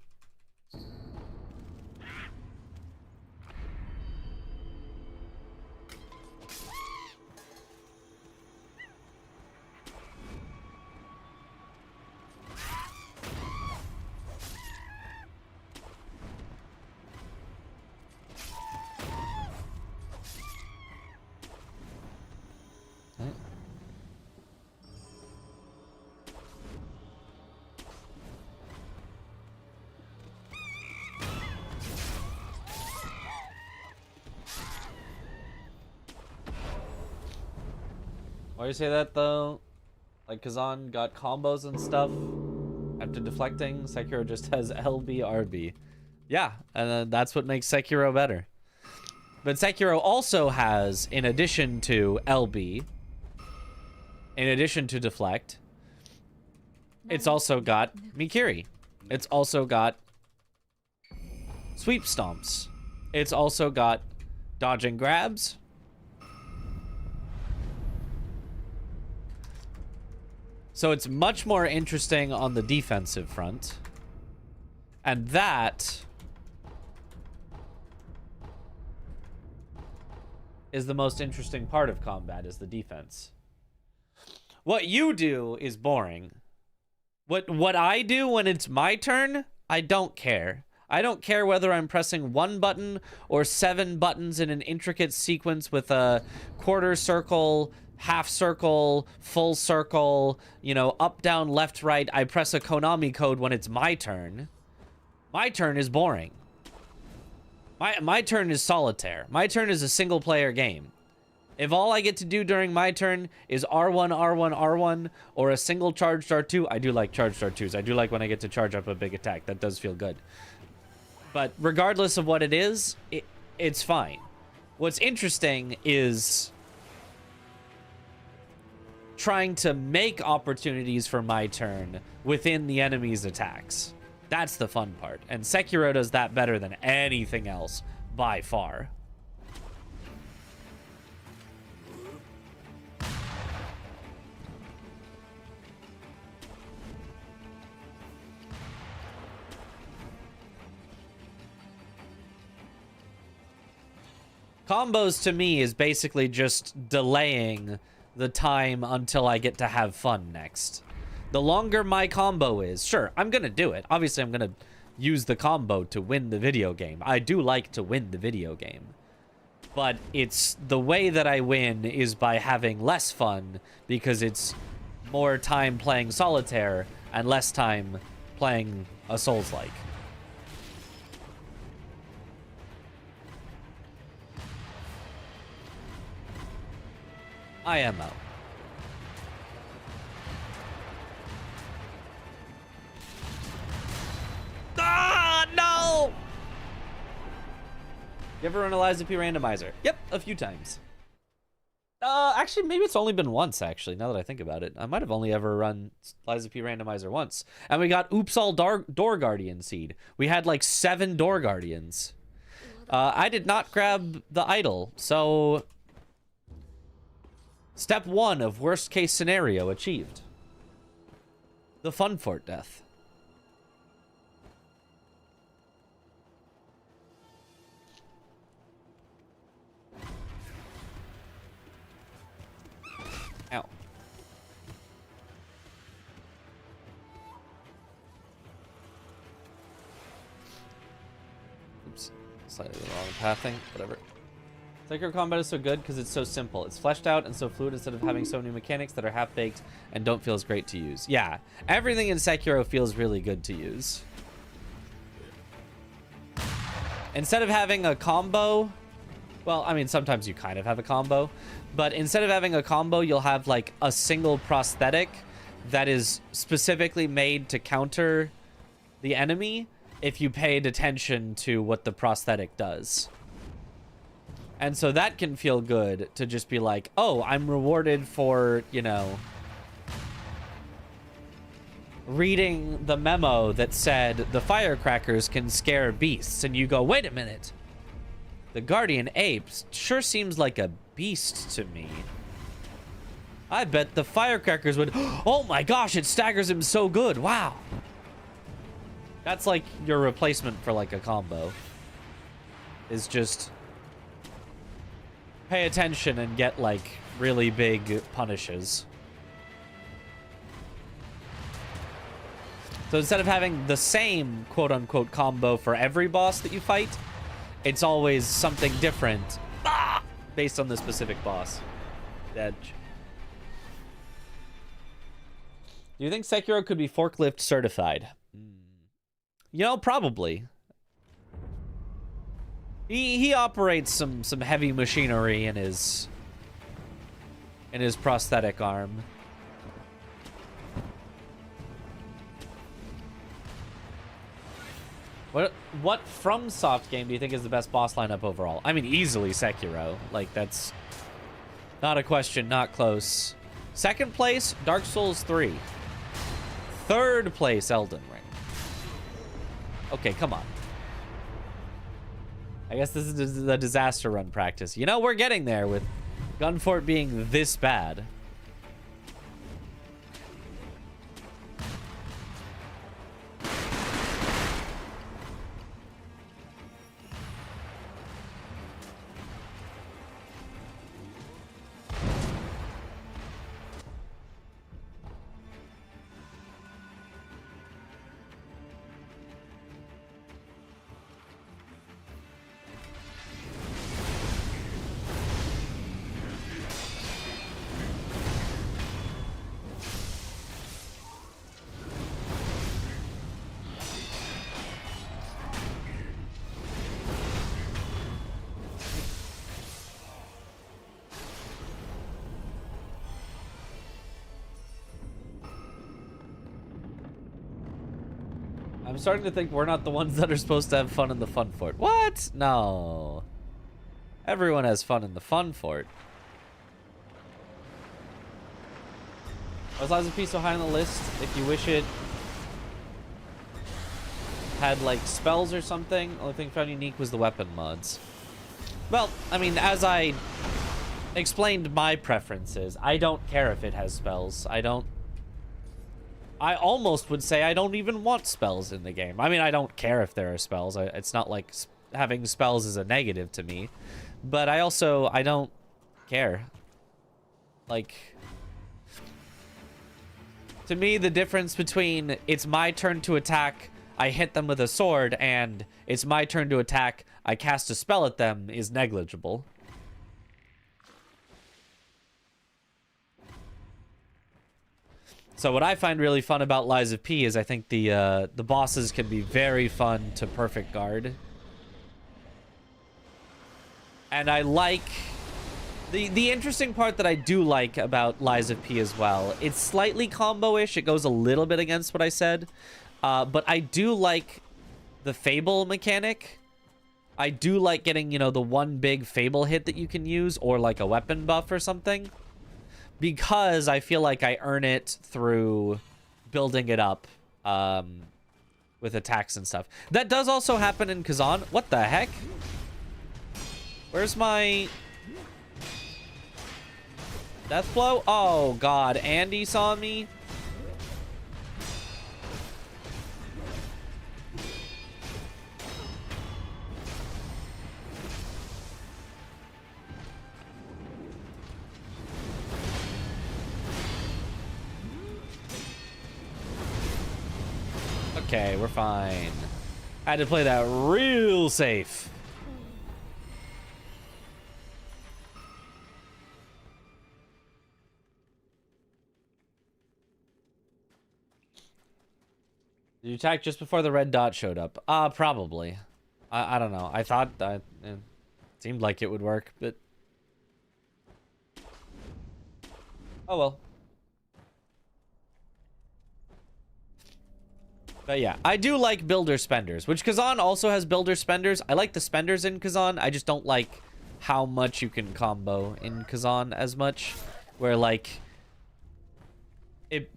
Speaker 1: Why do you say that though? Like Kazan got combos and stuff after deflecting. Sekiro just has LB RB. Yeah, and that's what makes Sekiro better. But Sekiro also has, in addition to LB, in addition to deflect, it's also got Mikiri. It's also got sweep stomps. It's also got dodge and grabs. So it's much more interesting on the defensive front. And that is the most interesting part of combat, is the defense. What you do is boring. What I do when it's my turn, I don't care. I don't care whether I'm pressing 1 button or 7 buttons in an intricate sequence with a quarter circle, half circle, full circle, you know, up, down, left, right. I press a Konami code when it's my turn. My turn is boring. My turn is solitaire. My turn is a single player game. If all I get to do during my turn is R1, R1, R1, or a single charged R2, I do like charged R2s. I do like when I get to charge up a big attack. That does feel good. But regardless of what it is, it's fine. What's interesting is trying to make opportunities for my turn within the enemy's attacks. That's the fun part. And Sekiro does that better than anything else, by far. Combos to me is basically just delaying the time until I get to have fun next. The longer my combo is, sure, I'm gonna do it. Obviously, I'm gonna use the combo to win the video game. I do like to win the video game. But it's the way that I win is by having less fun because it's more time playing solitaire and less time playing a Souls-like. IMO. Ah, no! You ever run a Lies of P randomizer? Yep, a few times. Actually, maybe it's only been once, actually, now that I think about it. I might have only ever run Lies of P randomizer once. And we got Oops All Door Guardian seed. We had like 7 Door Guardians. I did not grab the idol, so... Step 1 of worst case scenario achieved. The Fun Fort death. Ow. Oops. Slightly the wrong pathing. Whatever. Sekiro combat is so good because it's so simple. It's fleshed out and so fluid instead of having so many mechanics that are half-baked and don't feel as great to use. Yeah, everything in Sekiro feels really good to use. Instead of having a combo... Well, I mean, sometimes you kind of have a combo. But instead of having a combo, you'll have, like, a single prosthetic that is specifically made to counter the enemy if you paid attention to what the prosthetic does. And so that can feel good to just be like, oh, I'm rewarded for, you know, reading the memo that said the firecrackers can scare beasts. And you go, wait a minute. The guardian ape sure seems like a beast to me. I bet the firecrackers would... Oh my gosh, it staggers him so good. Wow. That's like your replacement for like a combo. Is just... pay attention and get, like, really big punishes. So instead of having the same quote-unquote combo for every boss that you fight, it's always something different based on the specific boss. Dead. Do you think Sekiro could be forklift certified? You know, probably. He operates some heavy machinery in his prosthetic arm. What FromSoft game do you think is the best boss lineup overall? I mean, easily Sekiro. Like, that's not a question, not close. Second place, Dark Souls 3. Third place, Elden Ring. Okay, come on. I guess this is the disaster run practice. You know, we're getting there with Gunfort being this bad. I'm starting to think we're not the ones that are supposed to have fun in the Fun Fort. What? No. Everyone has fun in the Fun Fort. Was Lies of P so high on the list? If you wish it had, like, spells or something, only thing found unique was the weapon mods. Well, I mean, as I explained my preferences, I don't care if it has spells. I almost would say I don't even want spells in the game. I mean, I don't care if there are spells. It's not like having spells is a negative to me. But I don't care. Like, to me, the difference between it's my turn to attack, I hit them with a sword and it's my turn to attack, I cast a spell at them, is negligible. So what I find really fun about Lies of P is I think the bosses can be very fun to perfect guard. And I like... The interesting part that I do like about Lies of P as well, it's slightly combo-ish. It goes a little bit against what I said. But I do like the Fable mechanic. I do like getting, you know, the one big Fable hit that you can use, or like a weapon buff or something. Because I feel like I earn it through building it up with attacks and stuff. That does also happen in Kazan. What the heck? Where's my... Death blow? Oh, God. Andy saw me? Okay, we're fine. I had to play that real safe. Did you attack just before the red dot showed up? Probably. I don't know. I thought that it seemed like it would work, but... Oh well. But yeah, I do like builder spenders, which Kazan also has builder spenders. I like the spenders in Kazan. I just don't like how much you can combo in Kazan as much. Where like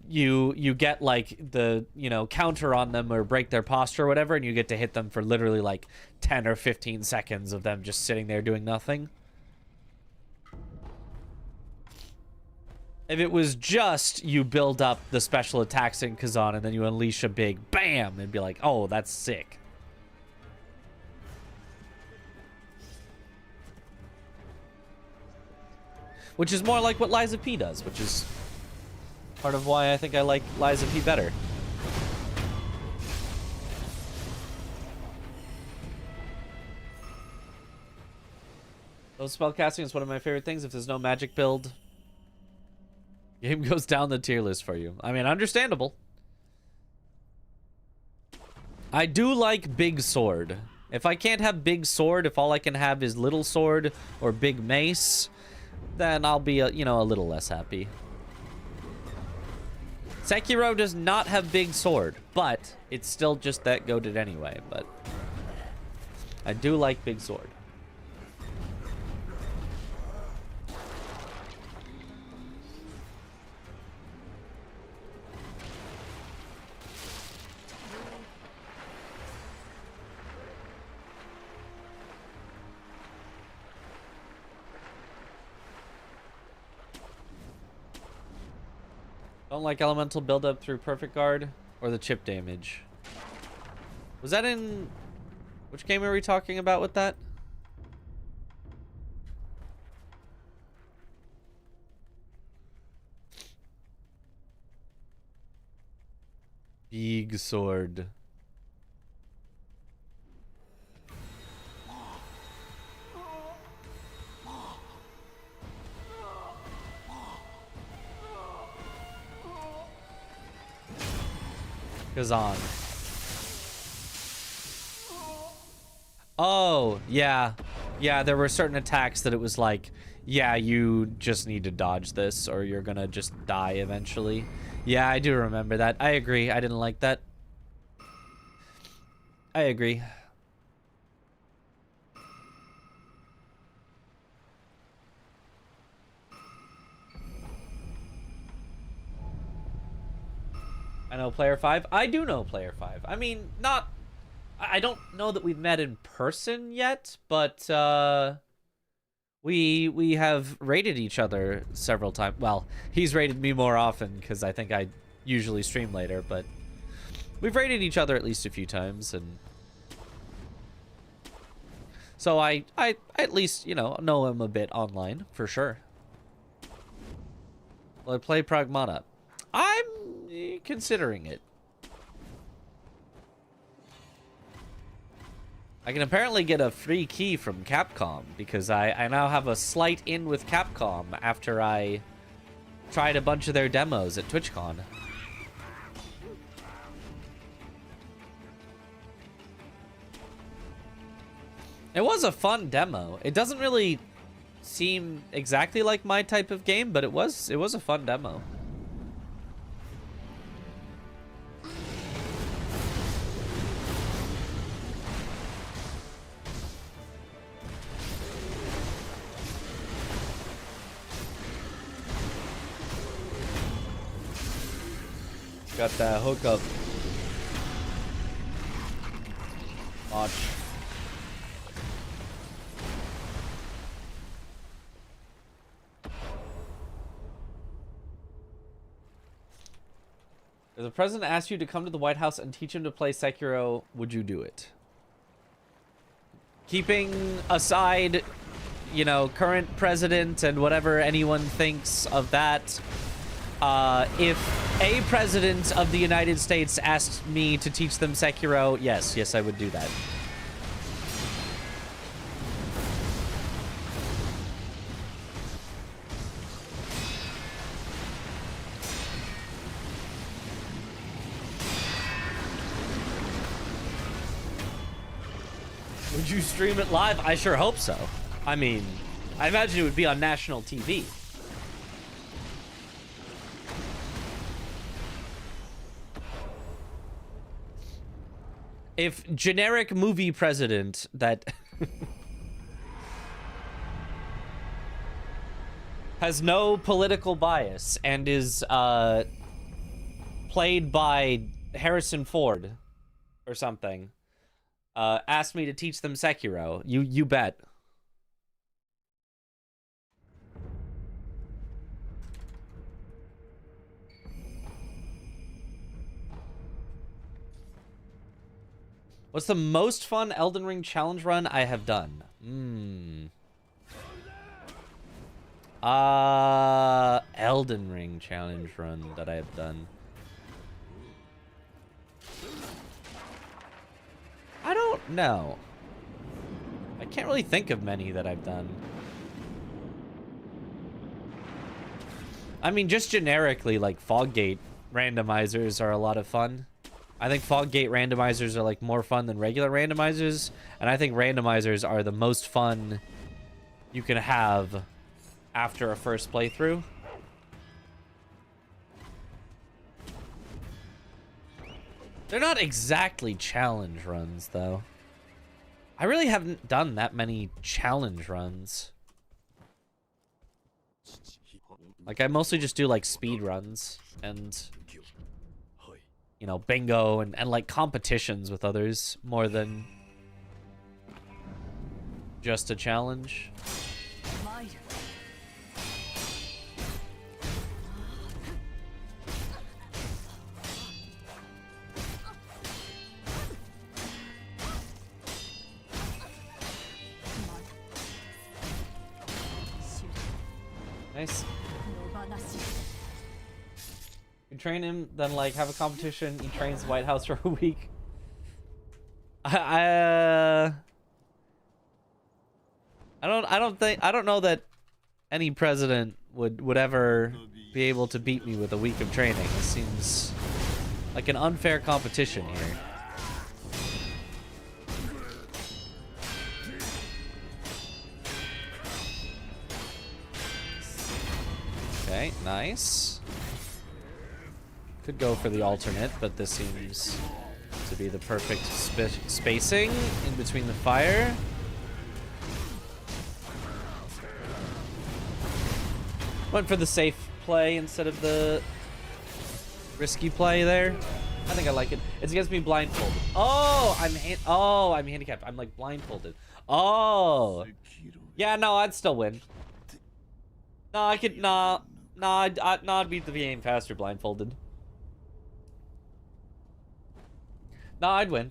Speaker 1: you get like the, you know, counter on them or break their posture or whatever, and you get to hit them for literally like 10 or 15 seconds of them just sitting there doing nothing. If it was just you build up the special attacks in Kazan and then you unleash a big BAM and be like, oh, that's sick. Which is more like what Lies of P does, which is part of why I think I like Lies of P better. Those spellcasting is one of my favorite things. If there's no magic build, game goes down the tier list for you. I mean, understandable. I do like big sword. If I can't have big sword, if all I can have is little sword or big mace, then I'll be, you know, a little less happy. Sekiro does not have big sword, but it's still just that goated anyway. But I do like big sword. Don't like elemental buildup through perfect guard or the chip damage. Was that in... Which game are we talking about with that? Big sword. Kazan. Oh, yeah. Yeah, there were certain attacks that it was like, yeah, you just need to dodge this or you're gonna just die eventually. Yeah, I do remember that. I agree. I didn't like that. I agree. I know Player 5. I do know Player 5. I mean, not... I don't know that we've met in person yet, but we have raided each other several times. Well, he's raided me more often because I think I usually stream later, but we've raided each other at least a few times, and so I at least, you know him a bit online for sure. Will I play Pragmata? I'm considering it. I can apparently get a free key from Capcom because I now have a slight in with Capcom after I tried a bunch of their demos at TwitchCon. It was a fun demo. It doesn't really seem exactly like my type of game, but it was a fun demo. Got that hookup. Watch. If the president asked you to come to the White House and teach him to play Sekiro, would you do it? Keeping aside, you know, current president and whatever anyone thinks of that, if a president of the United States asked me to teach them Sekiro, yes, I would do that. Would you stream it live? I sure hope so. I mean, I imagine it would be on national TV. If generic movie president that has no political bias and is played by Harrison Ford or something, asked me to teach them Sekiro, you bet. What's the most fun Elden Ring challenge run I have done? Elden Ring challenge run that I have done. I don't know. I can't really think of many that I've done. I mean, just generically, like, Foggate randomizers are a lot of fun. I think Foggate randomizers are, like, more fun than regular randomizers. And I think randomizers are the most fun you can have after a first playthrough. They're not exactly challenge runs, though. I really haven't done that many challenge runs. Like, I mostly just do, like, speed runs and, you know, bingo and like, competitions with others more than just a challenge. Nice. You train him, then like have a competition. He trains White House for a week. I don't know that any president would ever be able to beat me with a week of training. It seems like an unfair competition here. Okay, nice. Could go for the alternate, but this seems to be the perfect spacing in between the fire. Went for the safe play instead of the risky play there. I think I like it. It's against me blindfolded. Oh, I'm handicapped. I'm like blindfolded. Oh. Yeah, no, I'd still win. No, I could I'd beat the game faster blindfolded. No, I'd win.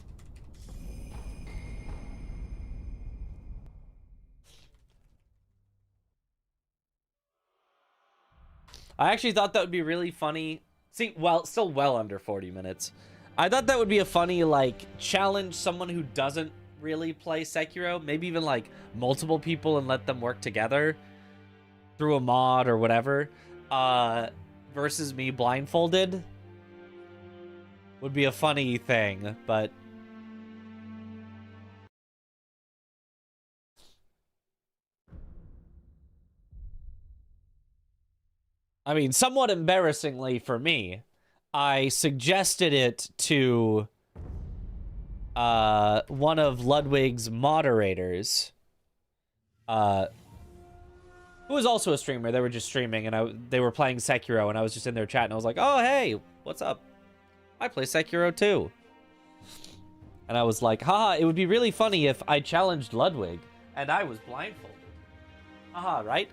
Speaker 1: I actually thought that would be really funny. See, well, still well under 40 minutes. I thought that would be a funny, like, challenge someone who doesn't really play Sekiro. Maybe even like multiple people and let them work together through a mod or whatever. Versus me blindfolded would be a funny thing, but I mean, somewhat embarrassingly for me, I suggested it to one of Ludwig's moderators, who was also a streamer. They were just streaming, and they were playing Sekiro, and I was just in their chat, and I was like, oh, hey, what's up? I play Sekiro too. And I was like, haha, it would be really funny if I challenged Ludwig, and I was blindfolded. Haha, right?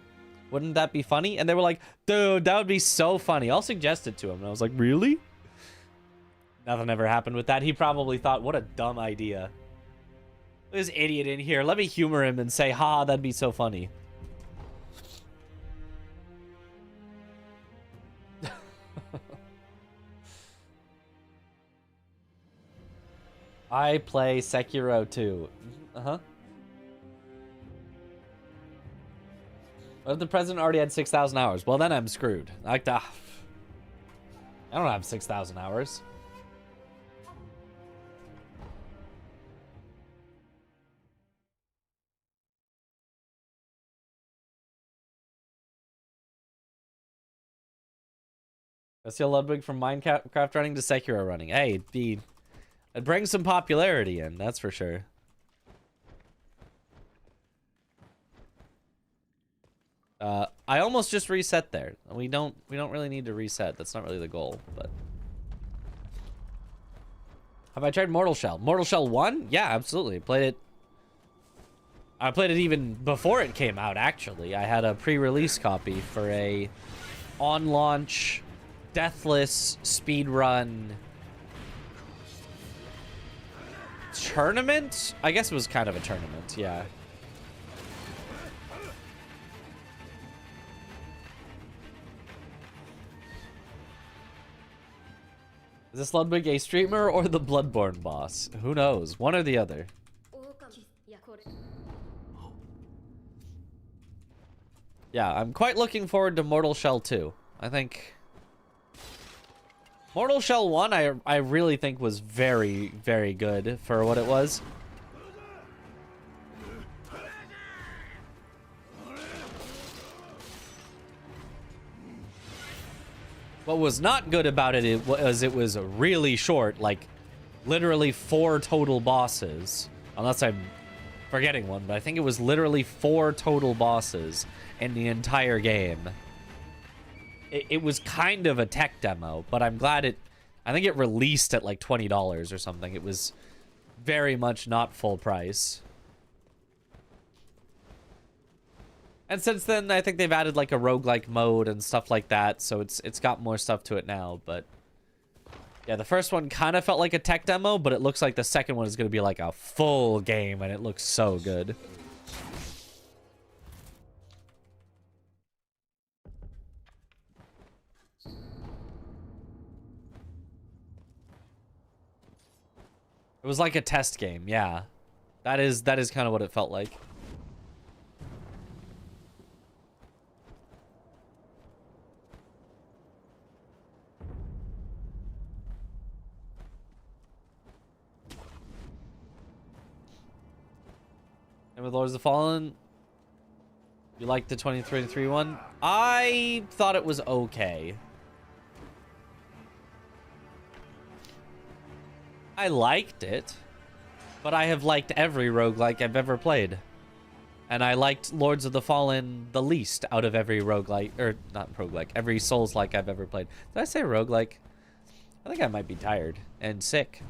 Speaker 1: Wouldn't that be funny? And they were like, dude, that would be so funny. I'll suggest it to him. And I was like, really? Nothing ever happened with that. He probably thought, what a dumb idea. This idiot in here. Let me humor him and say, haha, that'd be so funny. I play Sekiro too. Uh-huh. What if the president already had 6,000 hours? Well, then I'm screwed. I don't have 6,000 hours. Let's see Ludwig from Minecraft running to Sekiro running. Hey, it brings some popularity in, that's for sure. I almost just reset there. We don't really need to reset. That's not really the goal, but have I tried Mortal Shell? Mortal Shell 1? Yeah, absolutely. I played it even before it came out, actually. I had a pre-release copy for a on-launch deathless speedrun tournament? I guess it was kind of a tournament, yeah. Is this Ludwig a streamer or the Bloodborne boss? Who knows? One or the other. Yeah, I'm quite looking forward to Mortal Shell 2. I think Mortal Shell 1 I really think was very, very good for what it was. What was not good about it was it was really short, like literally 4 total bosses. Unless I'm forgetting one, but I think it was literally 4 total bosses in the entire game. It was kind of a tech demo, but I'm glad I think it released at like $20 or something. It was very much not full price. And since then, I think they've added like a roguelike mode and stuff like that, so it's got more stuff to it now, but yeah, the first one kind of felt like a tech demo, but it looks like the second one is going to be like a full game, and it looks so good. It was like a test game, yeah. That is kind of what it felt like. And with Lords of the Fallen, you liked the 2023 one? I thought it was okay. I liked it, but I have liked every roguelike I've ever played. And I liked Lords of the Fallen the least out of every roguelike, or not roguelike, every Souls-like I've ever played. Did I say roguelike? I think I might be tired and sick.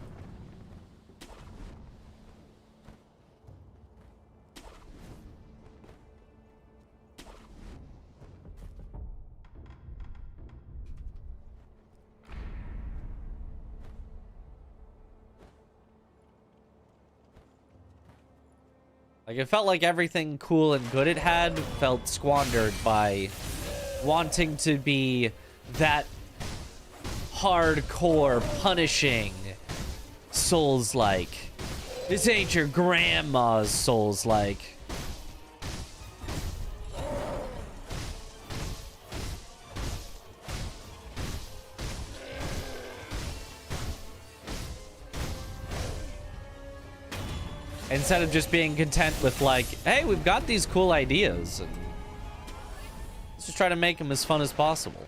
Speaker 1: Like, it felt like everything cool and good it had felt squandered by wanting to be that hardcore, punishing, Souls-like. This ain't your grandma's Souls-like. Instead of just being content with like, hey, we've got these cool ideas, and let's just try to make them as fun as possible.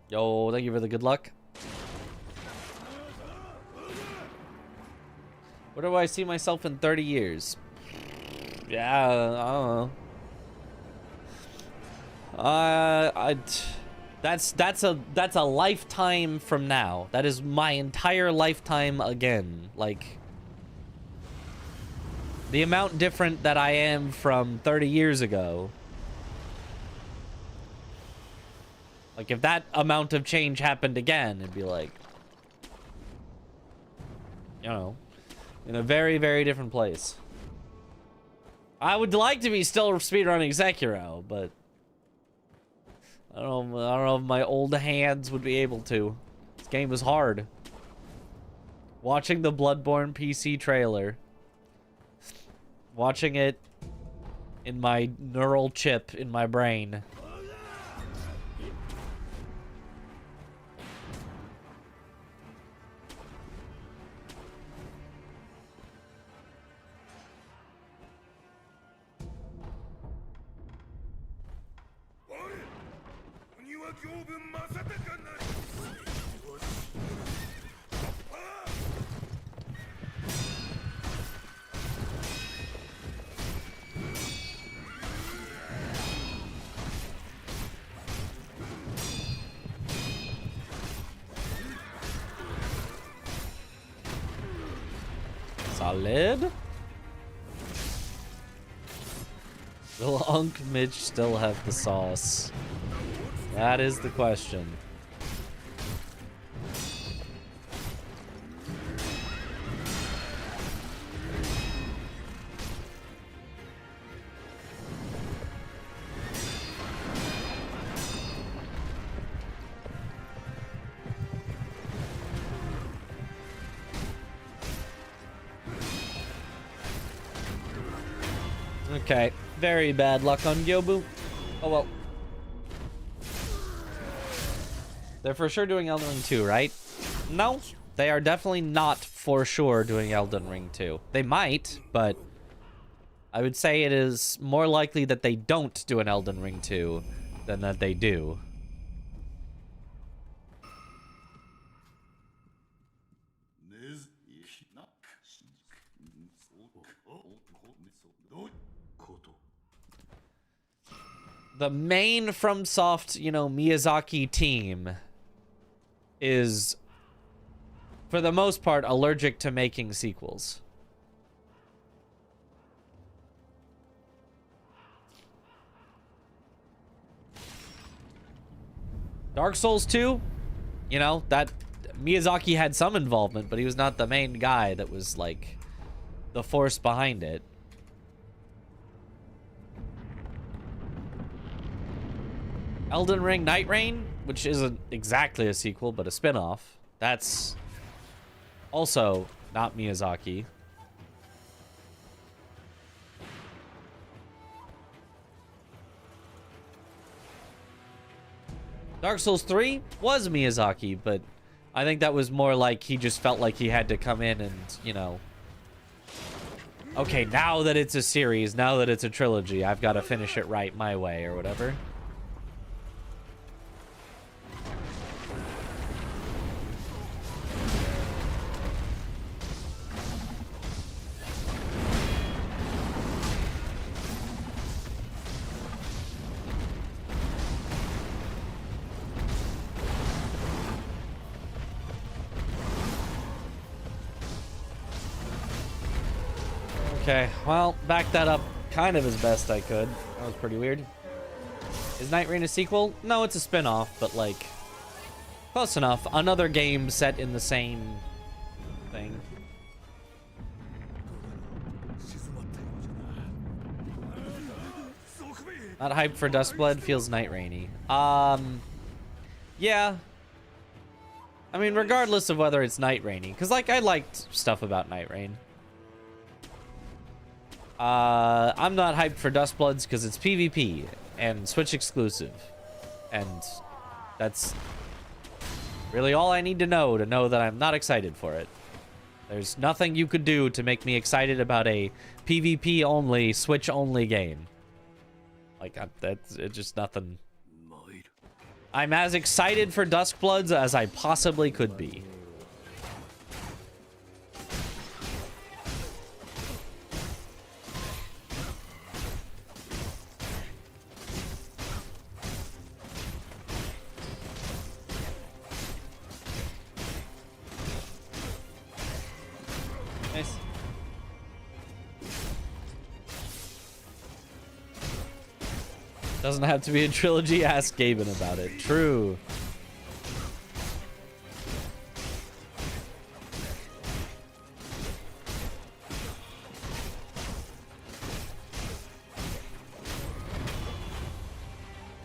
Speaker 1: Yo, thank you for the good luck. Where do I see myself in 30 years? Yeah, I don't know. That's a lifetime from now. That is my entire lifetime again. Like, the amount different that I am from 30 years ago. Like, if that amount of change happened again, it'd be like, you know, in a very, very different place. I would like to be still speedrunning Sekiro, but I don't know if my old hands would be able to. This game is hard. Watching the Bloodborne PC trailer. Watching it in my neural chip in my brain. Solid. Will Unc Mitch still have the sauce? That is the question. Okay, very bad luck on Gyobu. Oh well. They're for sure doing Elden Ring 2, right? No, they are definitely not for sure doing Elden Ring 2. They might, but I would say it is more likely that they don't do an Elden Ring 2 than that they do. The main FromSoft, you know, Miyazaki team is, for the most part, allergic to making sequels. Dark Souls 2, you know, that Miyazaki had some involvement, but he was not the main guy that was, like, the force behind it. Elden Ring Night Rain, which isn't exactly a sequel, but a spin-off. That's also not Miyazaki. Dark Souls 3 was Miyazaki, but I think that was more like he just felt like he had to come in and, you know, okay, now that it's a series, now that it's a trilogy, I've got to finish it right my way or whatever. Okay, well, back that up kind of as best I could. That was pretty weird. Is Night Rain a sequel? No, it's a spin-off, but like, close enough. Another game set in the same thing. Not hyped for Dustblood, feels Night Rainy. Yeah. I mean, regardless of whether it's Night Rainy, because like I liked stuff about Night Rain. I'm not hyped for Dustbloods because it's PvP and Switch exclusive, and that's really all I need to know that I'm not excited for it. There's nothing you could do to make me excited about a PvP only, Switch only game. Like that's just nothing. I'm as excited for Duskbloods as I possibly could be. Nice. Doesn't have to be a trilogy. Ask Gaben about it. True.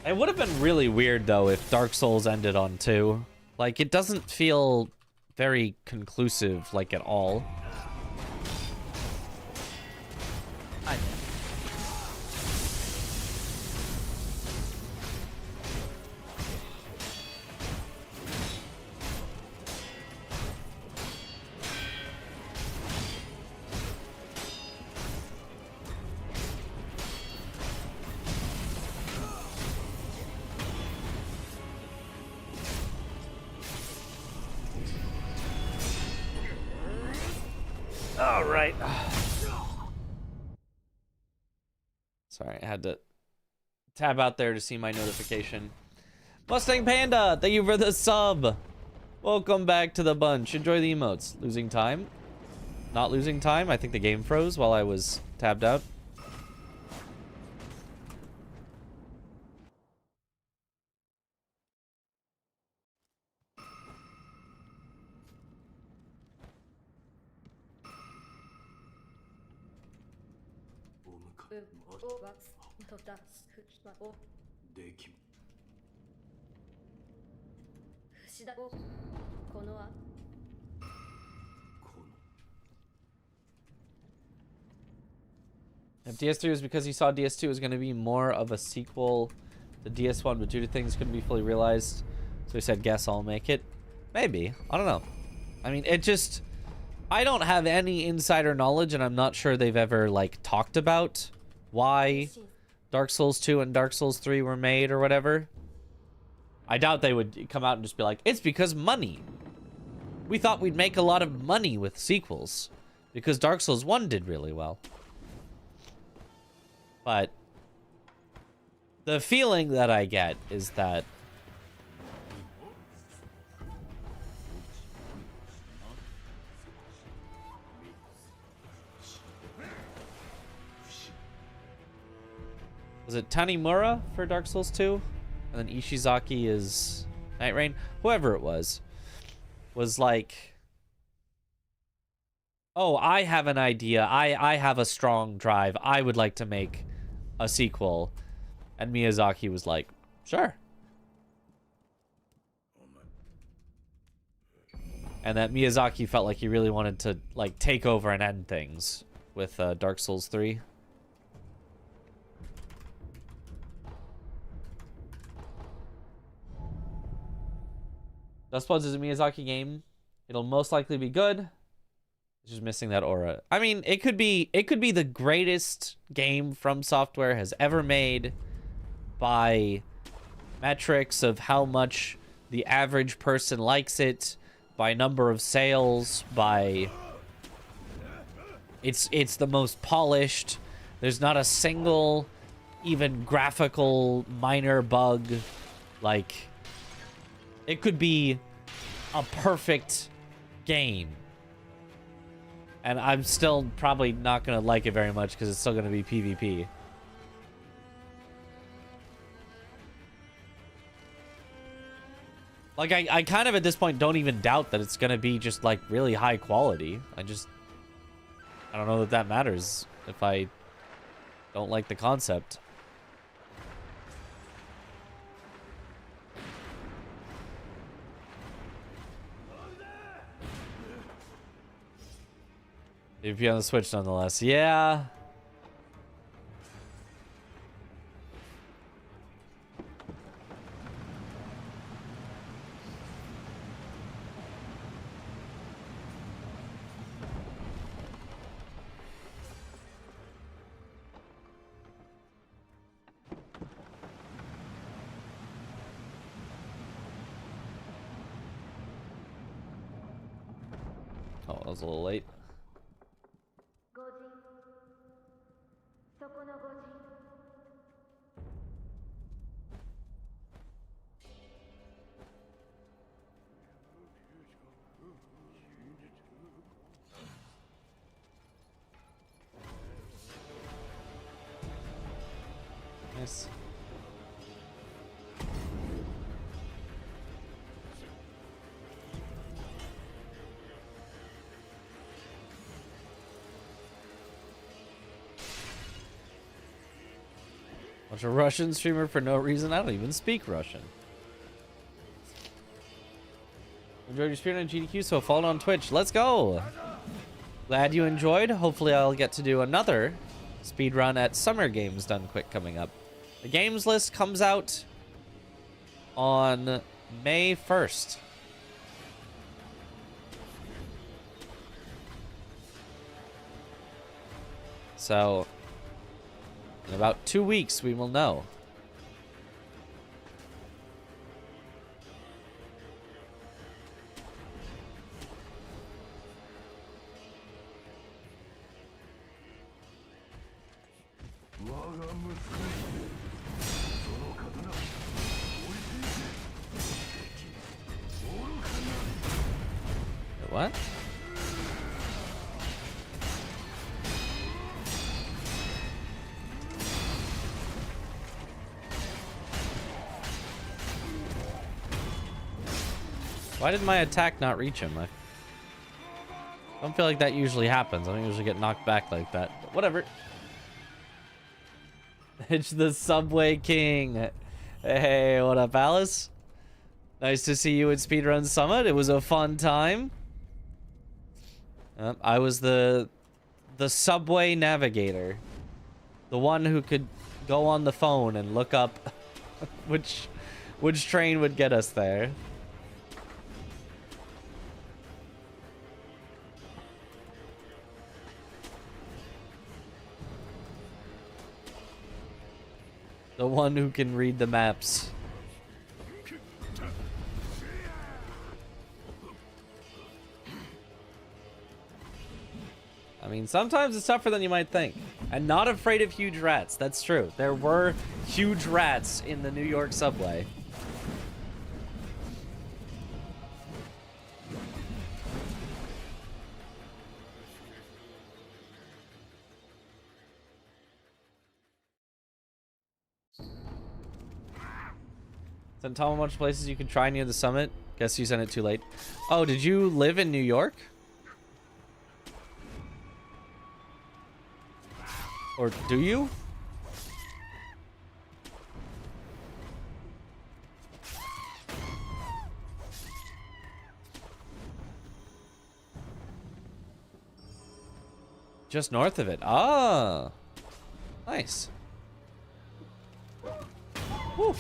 Speaker 1: It would have been really weird though if Dark Souls ended on 2. Like, it doesn't feel very conclusive, like, at all. All right. Sorry, I had to tab out there to see my notification. Mustang Panda, thank you for the sub. Welcome back to the bunch. Enjoy the emotes. Losing time? Not losing time. I think the game froze while I was tabbed out. If DS3 was because he saw DS2 was going to be more of a sequel to DS1, but due to things couldn't be fully realized, so he said, guess I'll make it. Maybe. I don't know. I mean, it just... I don't have any insider knowledge, and I'm not sure they've ever, like, talked about why Dark Souls 2 and Dark Souls 3 were made or whatever. I doubt they would come out and just be like, it's because money. We thought we'd make a lot of money with sequels because Dark Souls 1 did really well. But the feeling that I get is that was it Tanimura for Dark Souls 2? And then Ishizaki is Night Rain? Whoever it was like, oh, I have an idea. I have a strong drive. I would like to make a sequel. And Miyazaki was like, sure. And that Miyazaki felt like he really wanted to, like, take over and end things with Dark Souls 3. Dustbloods is a Miyazaki game. It'll most likely be good. It's just missing that aura. I mean, it could be the greatest game From Software has ever made by metrics of how much the average person likes it, by number of sales, by it's the most polished. There's not a single even graphical minor bug. Like, it could be a perfect game. And I'm still probably not going to like it very much because it's still going to be PvP. Like, I kind of at this point don't even doubt that it's going to be just, like, really high quality. I don't know that matters if I don't like the concept. PvP on the Switch nonetheless. Yeah. Oh, I was a little late. Nice. Watch a Russian streamer for no reason. I don't even speak Russian. Enjoyed your speedrun on GDQ, so follow on Twitch. Let's go! Glad you enjoyed. Hopefully I'll get to do another speedrun at Summer Games Done Quick coming up. The games list comes out on May 1st. So, in about 2 weeks, we will know. What? Why did my attack not reach him? I don't feel like that usually happens. I don't usually get knocked back like that. But whatever. It's the Subway King. Hey, what up, Alice? Nice to see you at Speedrun Summit. It was a fun time. I was the subway navigator. The one who could go on the phone and look up which train would get us there. The one who can read the maps. I mean, sometimes it's tougher than you might think. And not afraid of huge rats. That's true. There were huge rats in the New York subway. Sent Tom a bunch of places you can try near the summit. Guess you sent it too late. Oh, did you live in New York? Or do you? Just north of it. Ah. Nice. Woo.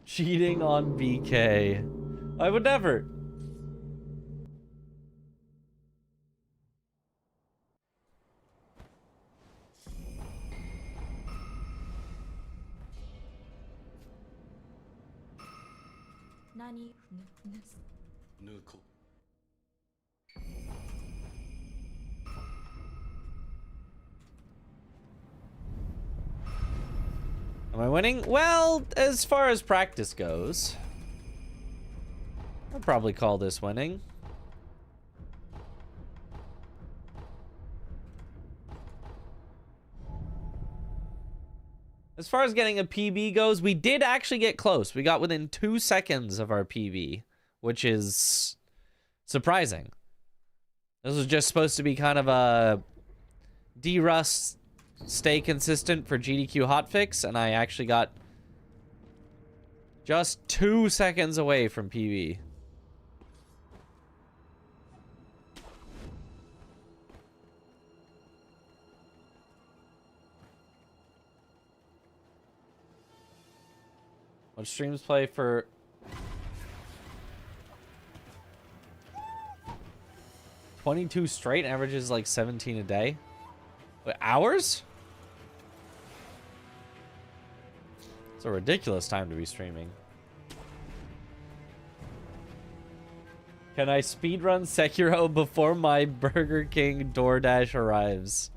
Speaker 1: Cheating on BK. I would never. Am I winning? Well, as far as practice goes, I'd probably call this winning. As far as getting a PB goes, we did actually get close. We got within 2 seconds of our PB, which is surprising. This was just supposed to be kind of a D-Rust stay consistent for GDQHotfix, and I actually got Just 2 seconds away from PB. What streams play for 22 straight, averages like 17 a day. Wait, hours? It's a ridiculous time to be streaming. Can I speedrun Sekiro before my Burger King DoorDash arrives?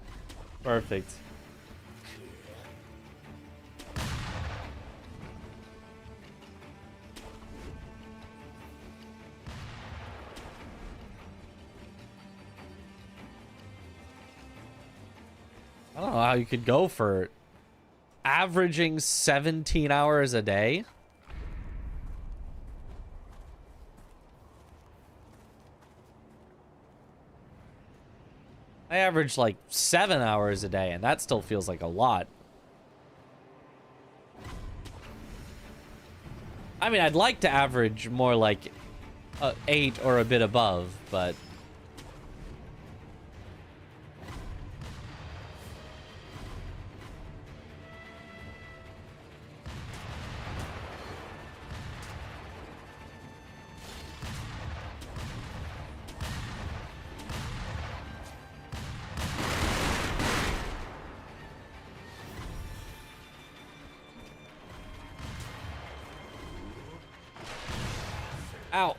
Speaker 1: Perfect. I don't know how you could go for averaging 17 hours a day. I average like 7 hours a day, and that still feels like a lot. I mean, I'd like to average more like 8 or a bit above, but... Ow.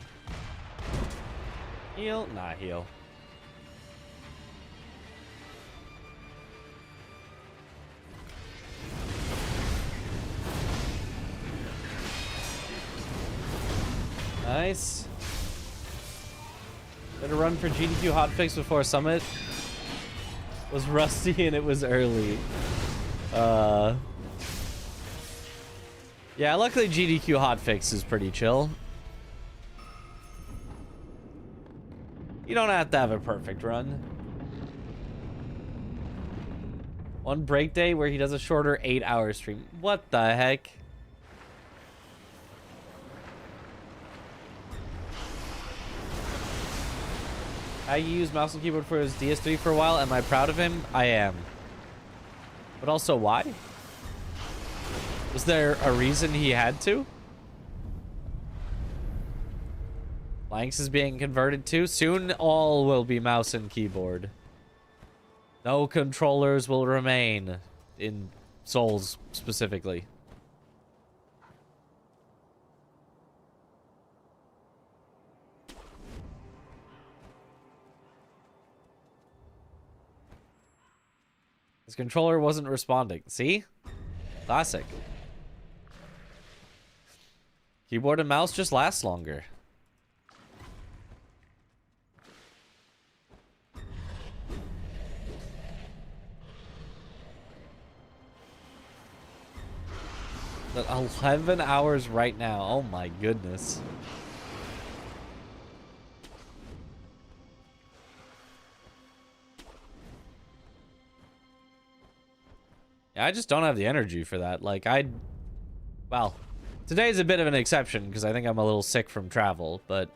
Speaker 1: Heal? Nah, heal. Nice. Did a run for GDQHotfix before Summit. Was rusty and it was early. Yeah, luckily GDQHotfix is pretty chill. You don't have to have a perfect run. One break day where he does a shorter 8-hour stream. What the heck? I used mouse and keyboard for his DS3 for a while. Am I proud of him? I am. But also, why? Was there a reason he had to? Lanks is being converted to. Soon all will be mouse and keyboard. No controllers will remain in Souls specifically. His controller wasn't responding. See? Classic. Keyboard and mouse just last longer. But 11 hours right now. Oh my goodness. Yeah, I just don't have the energy for that. Like, well, today's a bit of an exception because I think I'm a little sick from travel, but...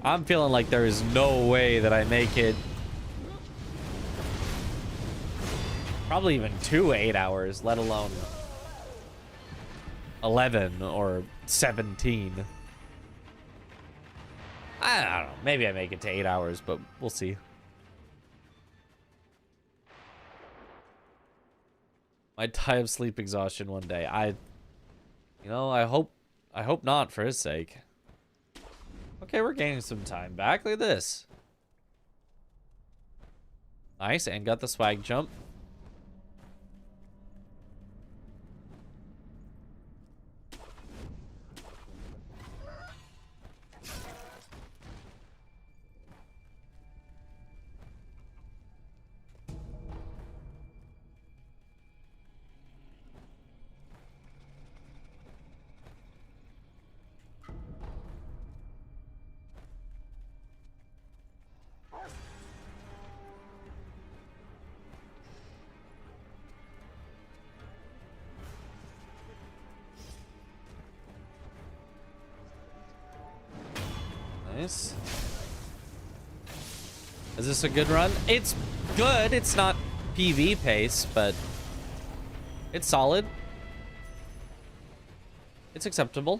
Speaker 1: I'm feeling like there is no way that I make it. Probably even 2 8 hours, let alone 11 or 17. I don't know. Maybe I make it to 8 hours, but we'll see. Might die of sleep exhaustion one day. You know, I hope not for his sake. Okay, we're gaining some time back. Look at this. Nice, and got the swag jump. Nice. Is this a good run? It's good. It's not PV pace, but it's solid. It's acceptable.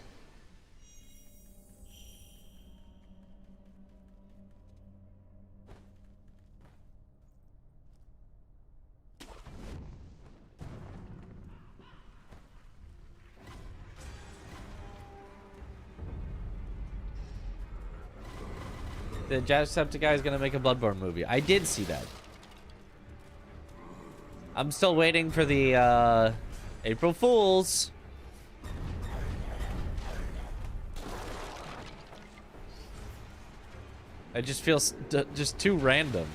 Speaker 1: The Jacksepticeye is gonna make a Bloodborne movie. I did see that. I'm still waiting for the April Fools. It just feels just too random.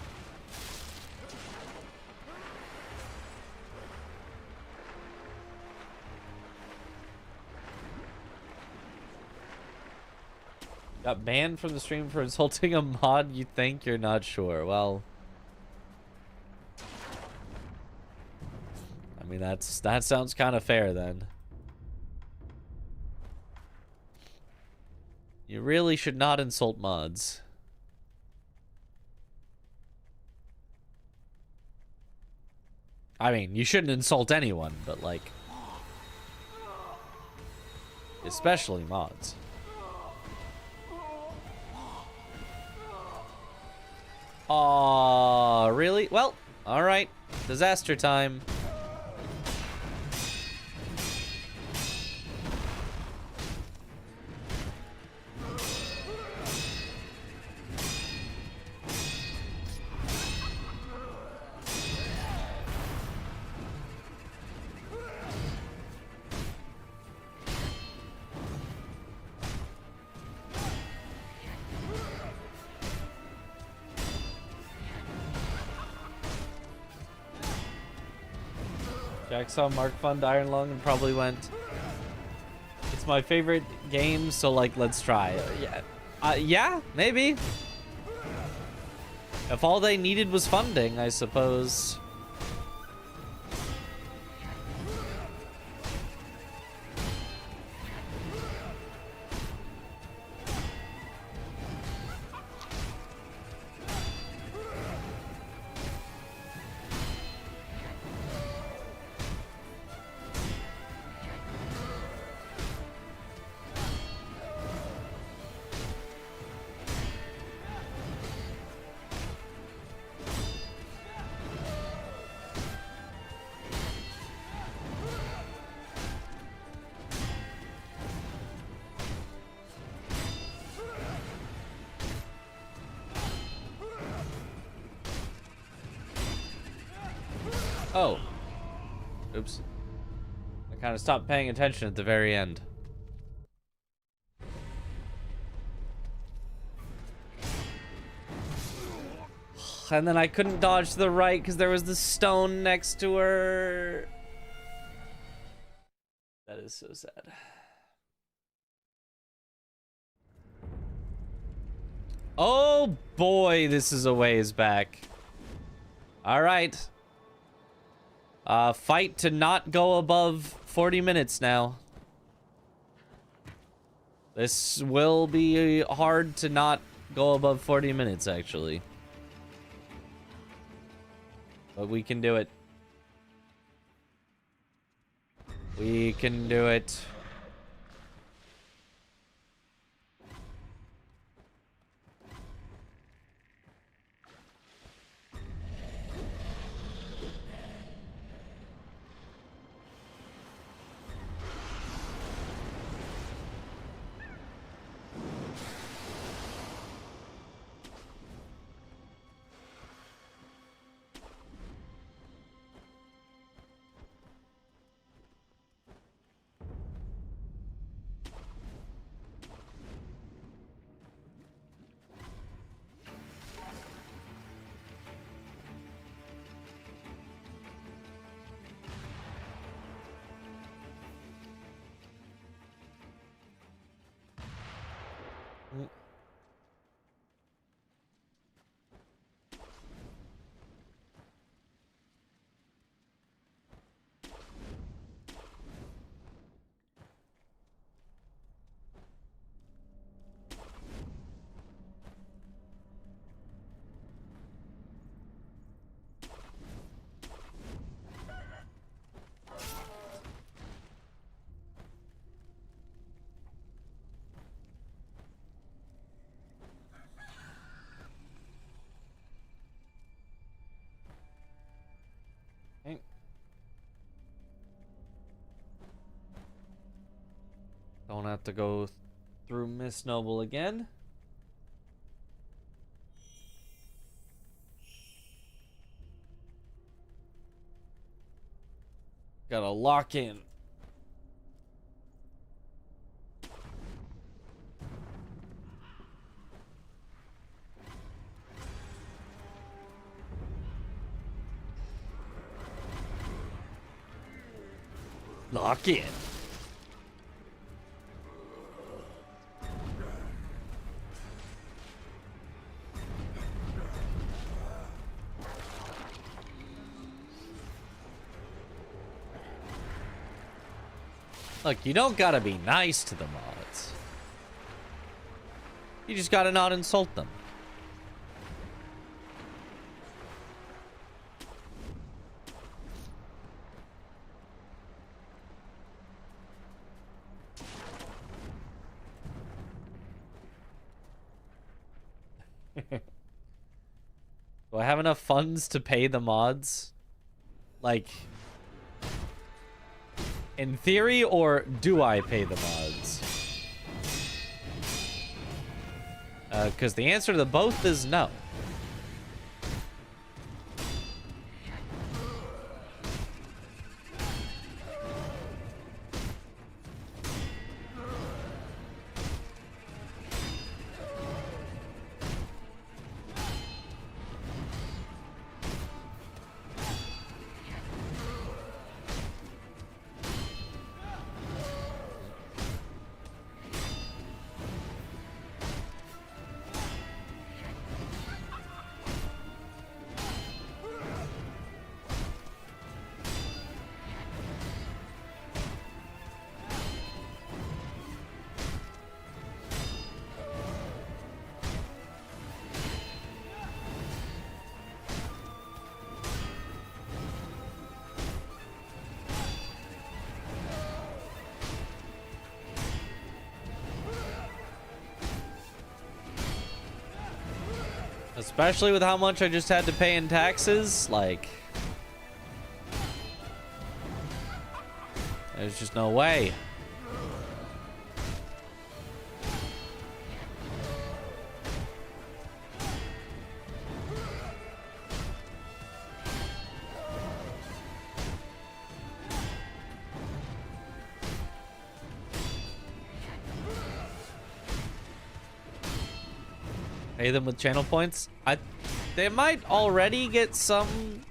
Speaker 1: Got banned from the stream for insulting a mod you think you're not sure. Well, I mean, that sounds kind of fair then. You really should not insult mods. I mean, you shouldn't insult anyone, but like, especially mods. Aw, really? Well, alright. Disaster time. Jack saw Mark Fund Iron Lung and probably went, it's my favorite game, so like, let's try. Yeah, maybe. If all they needed was funding, I suppose. Oh. Oops. I kind of stopped paying attention at the very end. And then I couldn't dodge to the right because there was the stone next to her. That is so sad. Oh boy, this is a ways back. All right. Fight to not go above 40 minutes now. This will be hard to not go above 40 minutes, actually. But we can do it. We can do it. Don't have to go through Miss Noble again. Gotta lock in. Lock in. Look, you don't gotta be nice to the mods. You just gotta not insult them. Do I have enough funds to pay the mods? Like, in theory, or do I pay the mods? Because the answer to both is no. Especially with how much I just had to pay in taxes, like, there's just no way. Pay them with channel points. They might already get some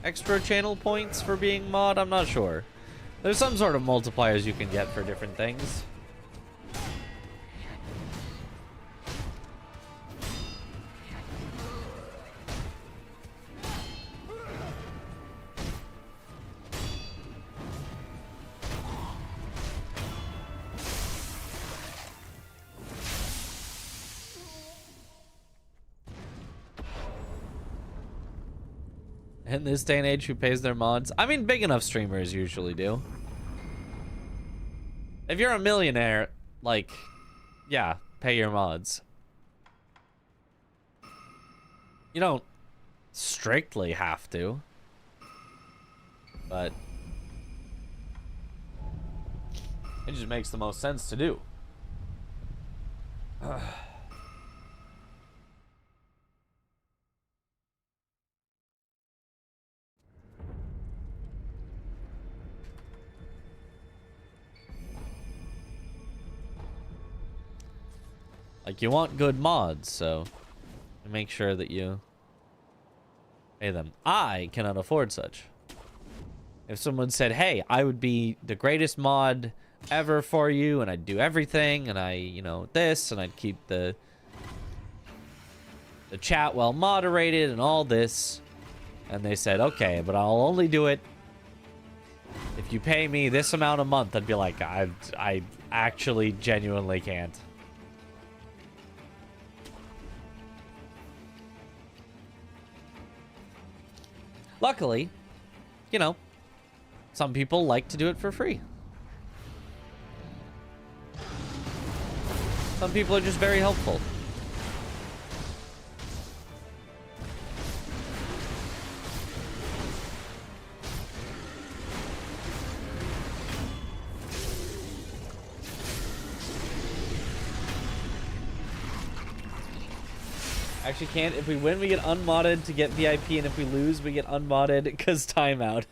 Speaker 1: extra channel points for being mod. I'm not sure. There's some sort of multipliers you can get for different things. In this day and age, who pays their mods? I mean, big enough streamers usually do. If you're a millionaire, like, yeah, pay your mods. You don't strictly have to, but it just makes the most sense to do. Like, you want good mods, so make sure that you pay them. I cannot afford such. If someone said, hey, I would be the greatest mod ever for you, and I'd do everything, and you know, this, and I'd keep the chat well moderated and all this, and they said, okay, but I'll only do it if you pay me this amount a month, I'd be like, I actually genuinely can't. Luckily, you know, some people like to do it for free. Some people are just very helpful. Actually can't. If we win, we get unmodded to get VIP, and if we lose, we get unmodded because timeout.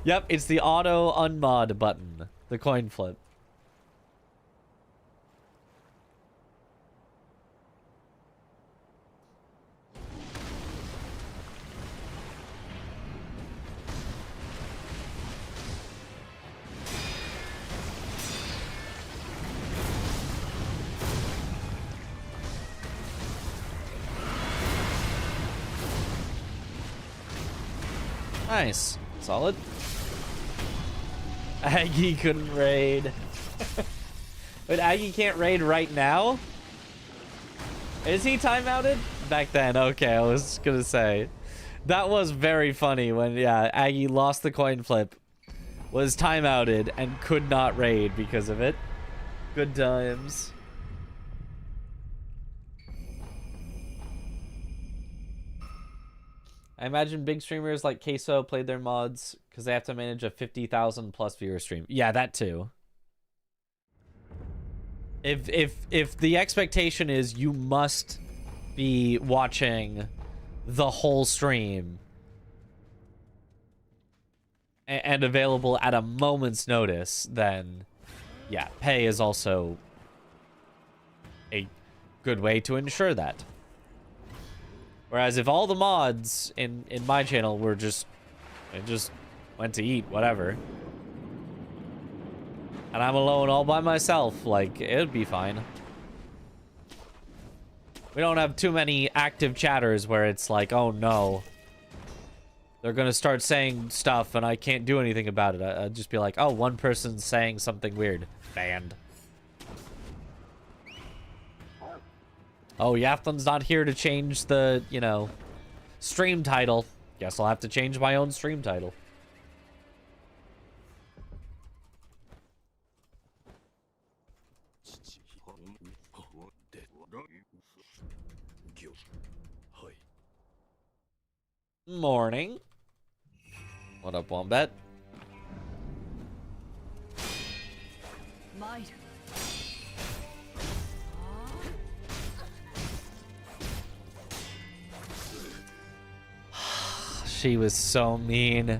Speaker 1: Yep, it's the auto unmod button. The coin flip. Nice. Solid. Aggie couldn't raid. But Aggie can't raid right now? Is he timeouted? Back then, okay, I was gonna say. That was very funny when, yeah, Aggie lost the coin flip, was timeouted, and could not raid because of it. Good times. I imagine big streamers like Queso played their mods because they have to manage a 50,000 plus viewer stream. Yeah, that too. If the expectation is you must be watching the whole stream and available at a moment's notice, then yeah, pay is also a good way to ensure that. Whereas if all the mods in my channel were just went to eat, whatever, and I'm alone all by myself, like, it'd be fine. We don't have too many active chatters where it's like, oh no, they're gonna start saying stuff and I can't do anything about it. I'd just be like, oh, one person's saying something weird. Banned. Oh, Yathlon's not here to change the, you know, stream title. Guess I'll have to change my own stream title. Morning. What up, Wombat? She was so mean.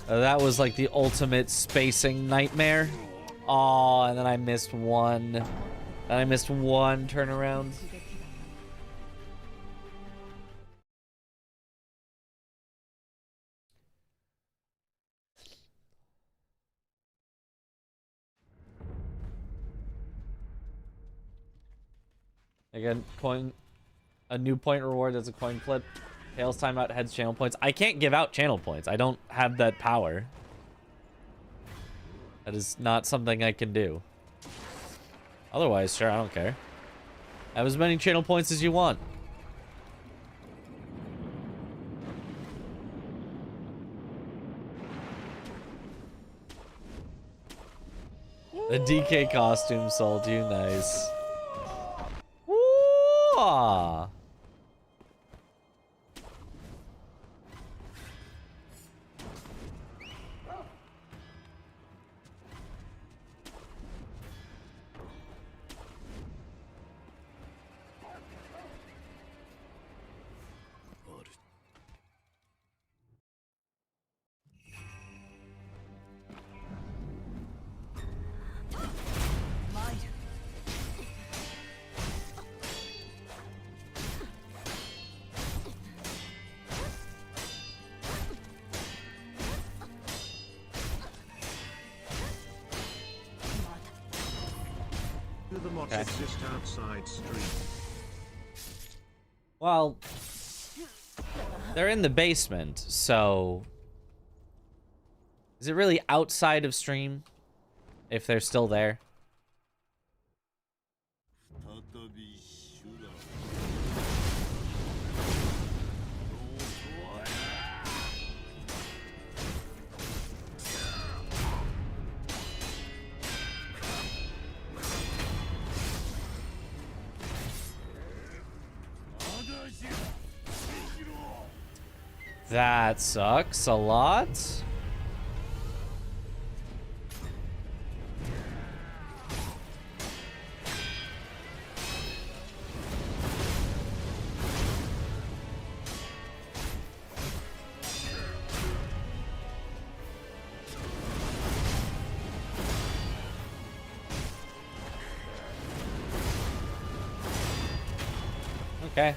Speaker 1: That was like the ultimate spacing nightmare. Oh, and then I missed one. And I missed one turnaround. Again, a new point reward as a coin flip. Tails timeout, heads channel points. I can't give out channel points. I don't have that power. That is not something I can do. Otherwise, sure, I don't care. Have as many channel points as you want. The DK costume sold you, nice. Woo!
Speaker 2: The mods exist outside stream.
Speaker 1: Well, they're in the basement, so is it really outside of stream if they're still there? That sucks a lot. Okay.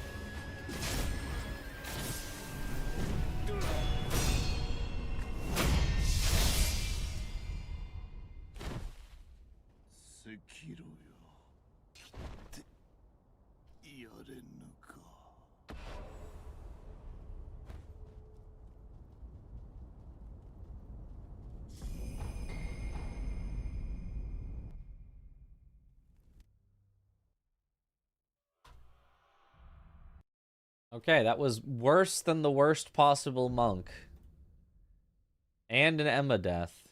Speaker 1: Okay, that was worse than the worst possible monk. And an Emma death.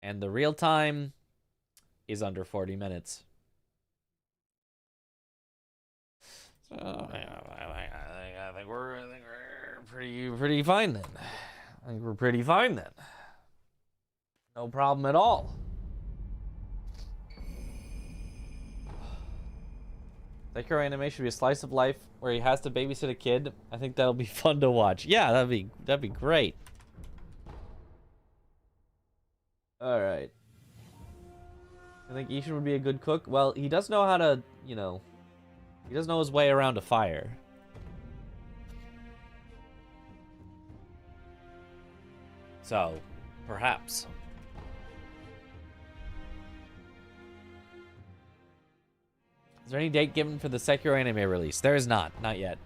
Speaker 1: And the real time is under 40 minutes. So, I think we're pretty fine then. I think we're pretty fine then. No problem at all. Sekiro anime should be a slice of life where he has to babysit a kid. I think that'll be fun to watch. Yeah, that'd be great. All right. I think Ishin would be a good cook. Well, he does know how to, you know, he does know his way around a fire. So, perhaps. Is there any date given for the Sekiro anime release? There is not yet.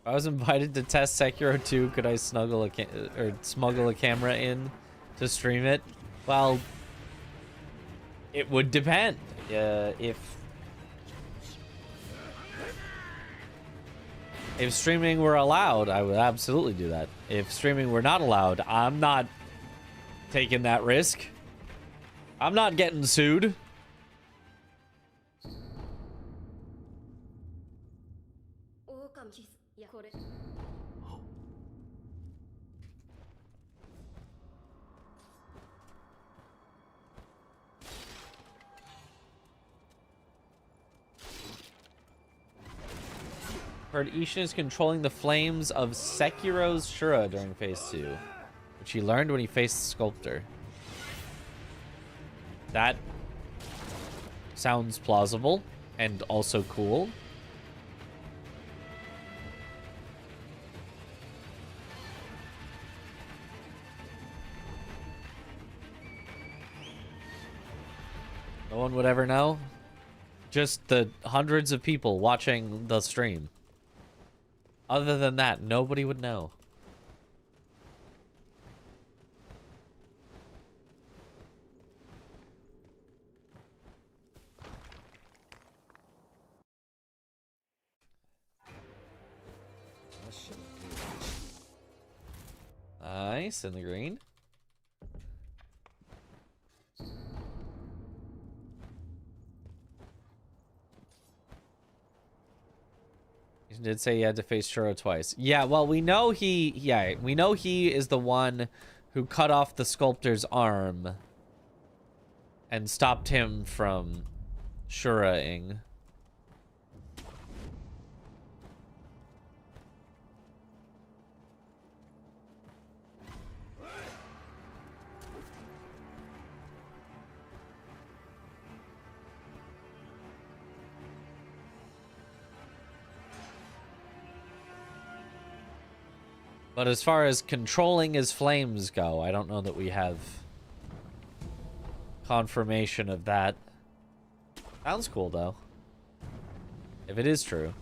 Speaker 1: If I was invited to test Sekiro 2, could I smuggle a camera in to stream it? Well, it would depend. If streaming were allowed, I would absolutely do that. If streaming were not allowed, I'm not taking that risk. I'm not getting sued. Heard Ishin is controlling the flames of Sekiro's Shura during phase 2, which he learned when he faced the sculptor. That sounds plausible and also cool. No one would ever know. Just the hundreds of people watching the stream. Other than that, nobody would know. Nice, in the green. He did say he had to face Shura twice. Yeah, well, we know he is the one who cut off the sculptor's arm and stopped him from Shura-ing. But as far as controlling his flames go, I don't know that we have confirmation of that. Sounds cool, though. If it is true.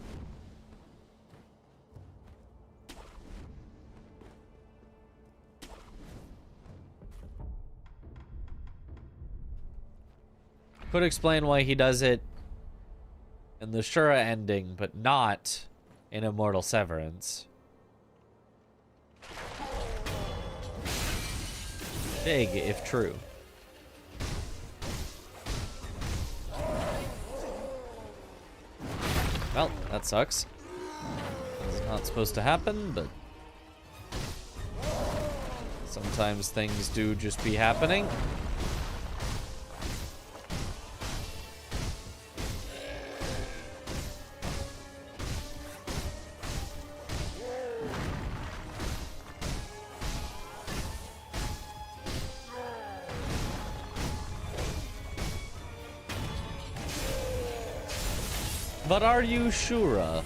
Speaker 1: Could explain why he does it in the Shura ending, but not in Immortal Severance. Big, if true. Well, that sucks. Not supposed to happen, but sometimes things do just be happening. But are you Shura?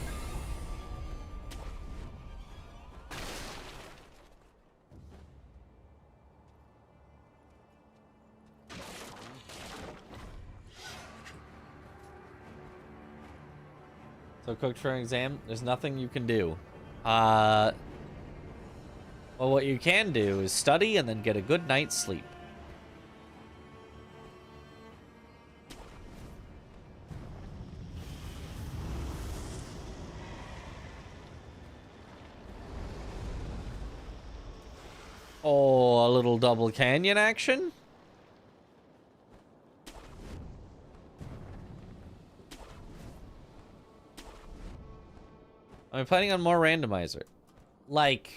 Speaker 1: So cooked for an exam, there's nothing you can do. Well, what you can do is study and then get a good night's sleep. Oh, a little double canyon action? I'm planning on more randomizer. Like,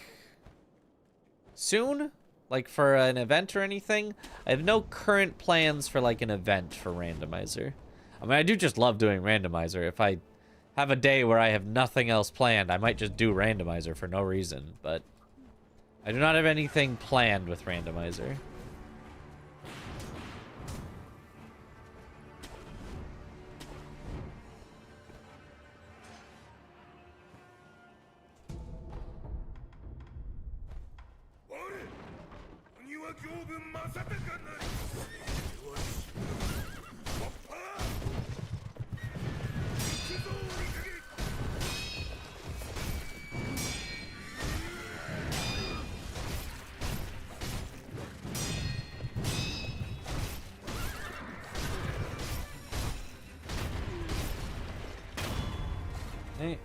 Speaker 1: soon? Like for an event or anything? I have no current plans for like an event for randomizer. I mean, I do just love doing randomizer. If I have a day where I have nothing else planned, I might just do randomizer for no reason, but I do not have anything planned with randomizer. Hey.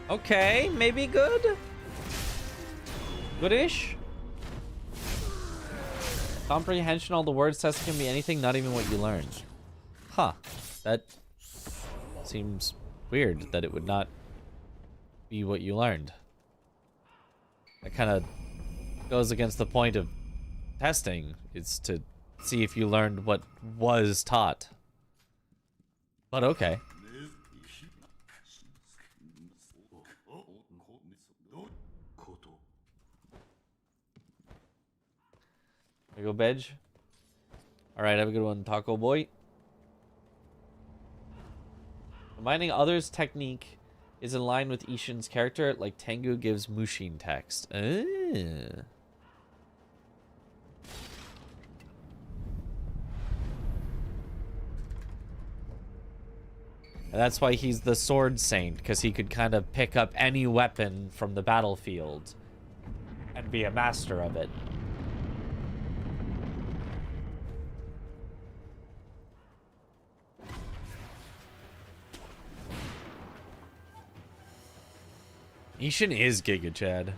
Speaker 1: Okay, maybe good? Goodish? Comprehension, all the words tested can be anything, not even what you learned. Huh. That seems weird that it would not be what you learned. That kind of goes against the point of testing, is to see if you learned what was taught. But okay. There you go, Bedge. Alright, have a good one, Taco Boy. Combining others' technique is in line with Ishin's character, like Tengu gives Mushin text. And that's why he's the sword saint, because he could kind of pick up any weapon from the battlefield and be a master of it. Ishin is Giga Chad.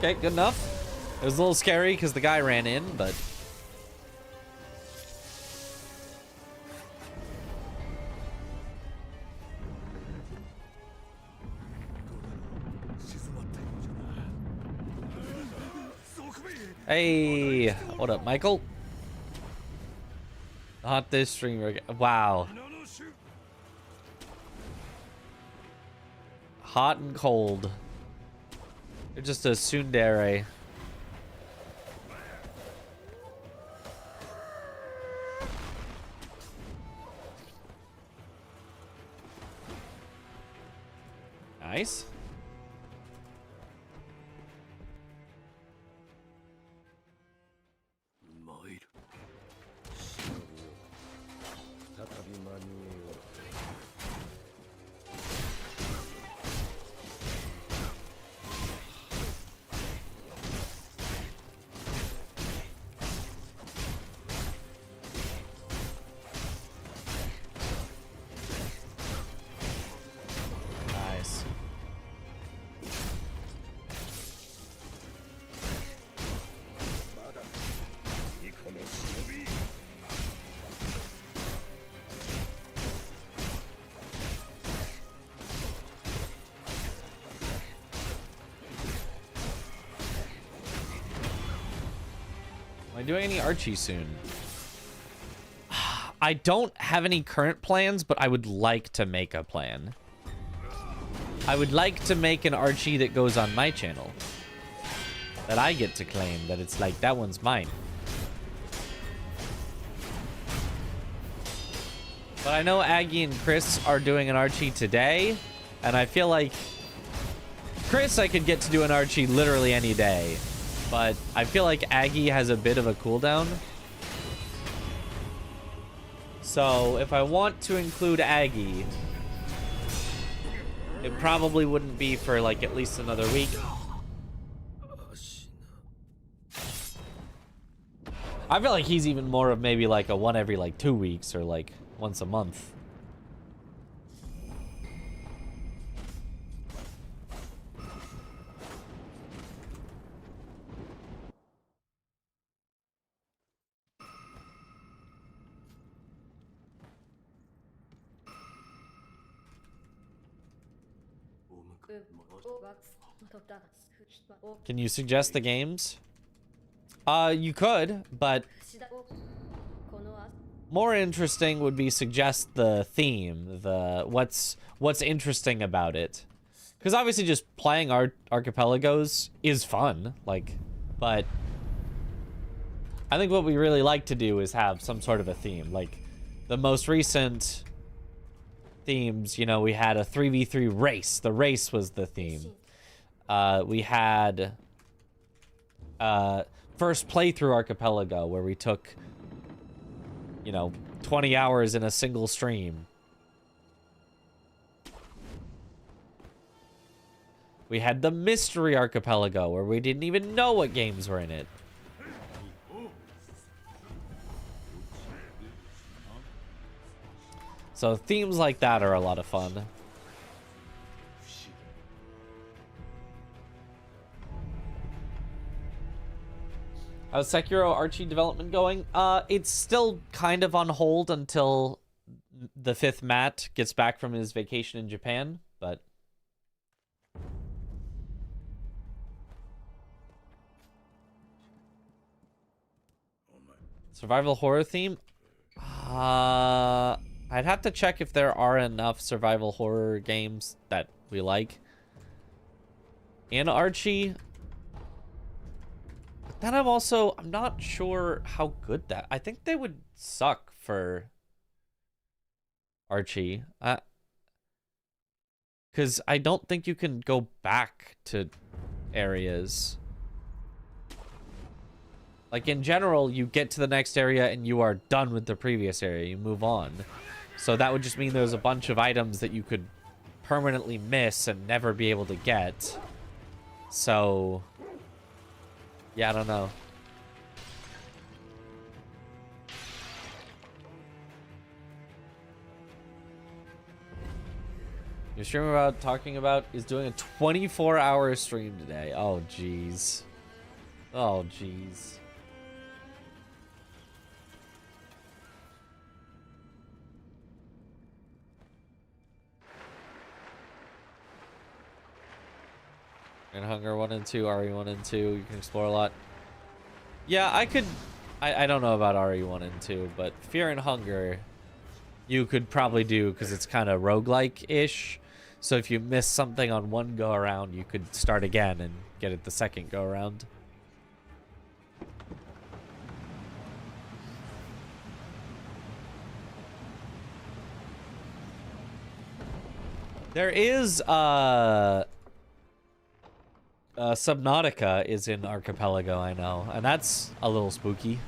Speaker 1: Okay, good enough. It was a little scary because the guy ran in, but... Hey, what up, Michael? Not this streamer again. Wow. Hot and cold. They're just a tsundere. Nice. Nice. Am I doing any Archie soon? I don't have any current plans, but I would like to make a plan. I would like to make an Archie that goes on my channel. That I get to claim, that it's like, that one's mine. But I know Aggie and Chris are doing an Archie today, and I feel like Chris, I could get to do an Archie literally any day. But I feel like Aggie has a bit of a cooldown. So if I want to include Aggie, it probably wouldn't be for like at least another week. I feel like he's even more of maybe like a one every like 2 weeks or like once a month. Can you suggest the games? You could, but more interesting would be suggest the theme, the what's interesting about it. Because obviously just playing archipelagos is fun, like, but I think what we really like to do is have some sort of a theme. Like the most recent themes, you know, we had a 3v3 race. The race was the theme. We had first playthrough archipelago where we took, you know, 20 hours in a single stream. We had the mystery archipelago where we didn't even know what games were in it. So themes like that are a lot of fun. How's Sekiro Archie development going? It's still kind of on hold until the 5th Matt gets back from his vacation in Japan, but survival horror theme? I'd have to check if there are enough survival horror games that we like in Archie. But then I'm not sure how good that... I think they would suck for Archie. Because I don't think you can go back to areas. Like, in general, you get to the next area and you are done with the previous area. You move on. So that would just mean there's a bunch of items that you could permanently miss and never be able to get. So, yeah, I don't know. Your stream talking about is doing a 24-hour stream today. Oh, jeez. Oh, jeez. And Hunger 1 and 2, RE 1 and 2, you can explore a lot. Yeah, I don't know about RE 1 and 2, but Fear and Hunger, you could probably do because it's kind of roguelike-ish. So if you miss something on one go around, you could start again and get it the second go around. There is Subnautica is in Archipelago, I know, and that's a little spooky.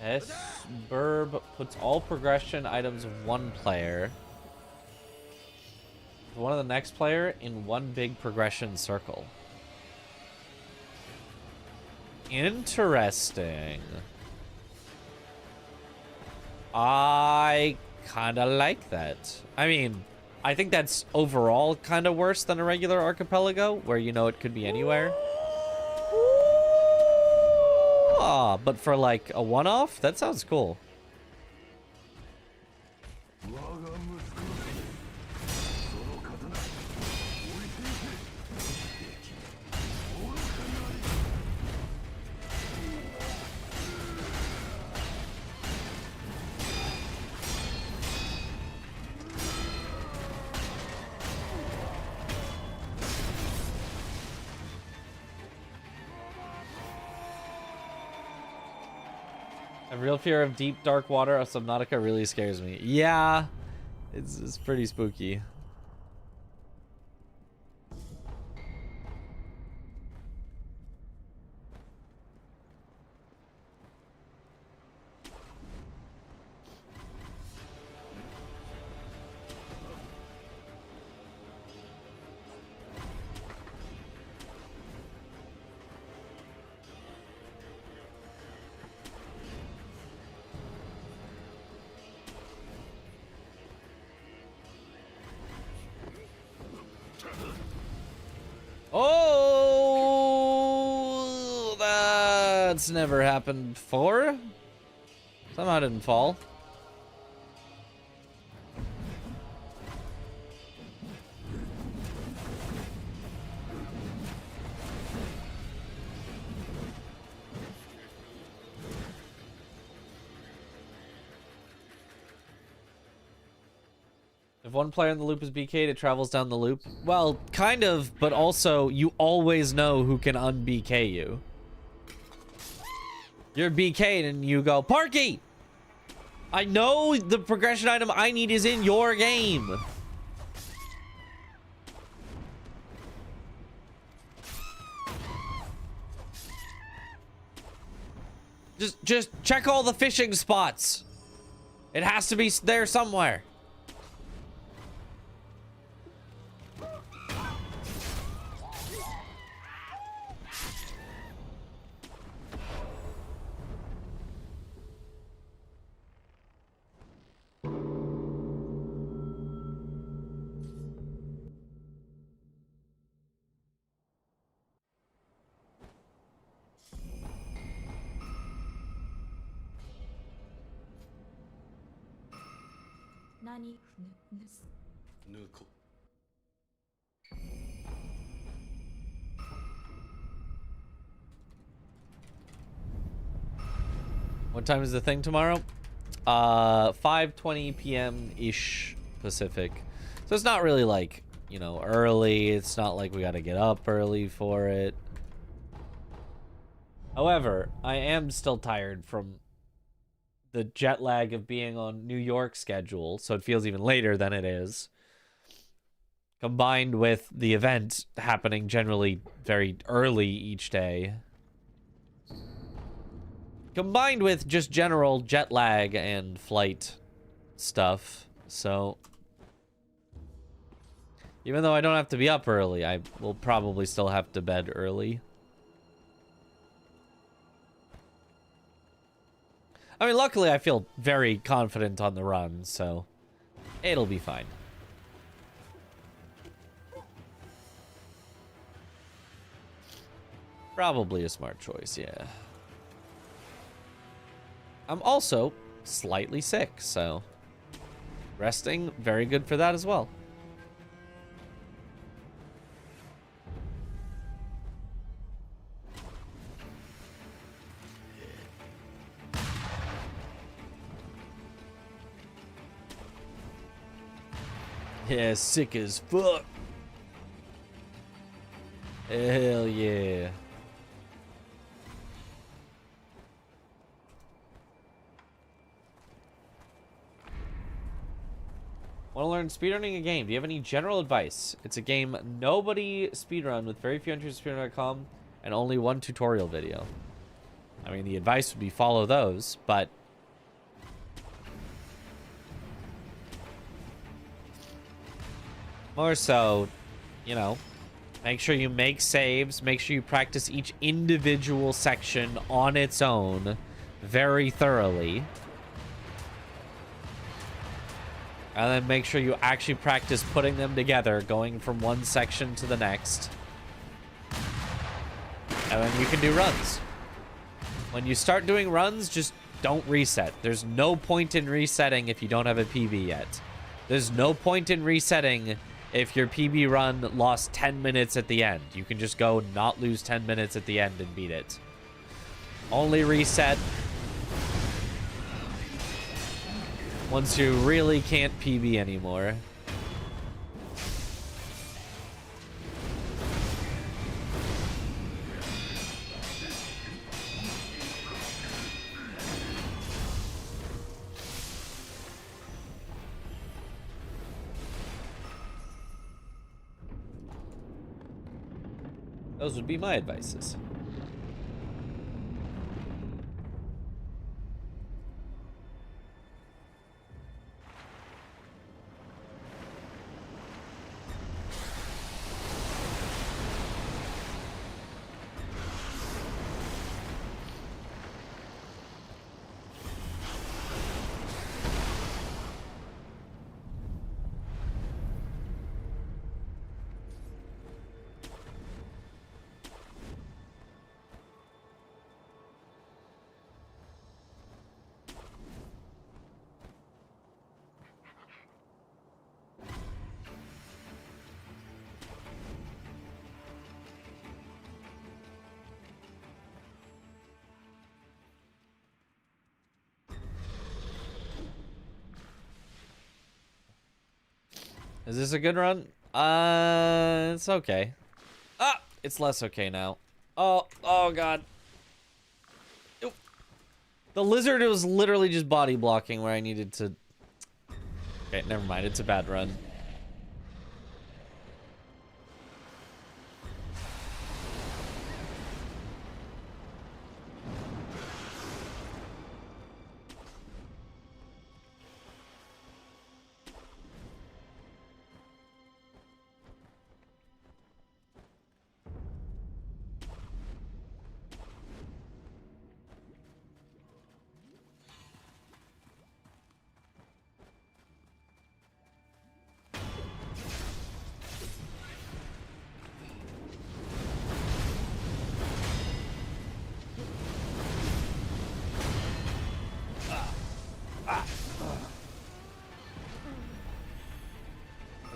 Speaker 1: S-Burb puts all progression items of one player, one of the next player, in one big progression circle. Interesting. I kind of like that. I mean, I think that's overall kind of worse than a regular archipelago, where you know it could be anywhere. But for like a one-off, that sounds cool. A real fear of deep, dark water of Subnautica really scares me. Yeah, it's pretty spooky. Oh, that's never happened before. Somehow I didn't fall. If one player in the loop is BK'd, it travels down the loop. Well, kind of, but also you always know who can un-BK you. You're BK'd and you go, Parky! I know the progression item I need is in your game. Just check all the fishing spots. It has to be there somewhere. What time is the thing tomorrow? 5:20 p.m.-ish Pacific. So it's not really like, you know, early. It's not like we gotta get up early for it. However, I am still tired from the jet lag of being on New York schedule, so it feels even later than it is. Combined with the event happening generally very early each day. combined with just general jet lag and flight stuff. So even though I don't have to be up early, I will probably still have to bed early. I mean, luckily I feel very confident on the run, so it'll be fine. Probably a smart choice, yeah. I'm also slightly sick, so resting, very good for that as well. Yeah, sick as fuck. Hell yeah. Want to learn speedrunning a game? Do you have any general advice? It's a game nobody speedrun with very few entries on speedrun.com and only one tutorial video. I mean, the advice would be follow those, but more so, you know, make sure you make saves, make sure you practice each individual section on its own very thoroughly. And then make sure you actually practice putting them together, going from one section to the next. And then you can do runs. When you start doing runs, just don't reset. There's no point in resetting if you don't have a PB yet. There's no point in resetting if your PB run lost 10 minutes at the end. You can just go not lose 10 minutes at the end and beat it. Only reset once you really can't PB anymore. Those would be my advices. Is this a good run? It's okay. Ah, it's less okay now. Oh god. Oop. The lizard was literally just body blocking where I needed to. Okay, never mind. It's a bad run.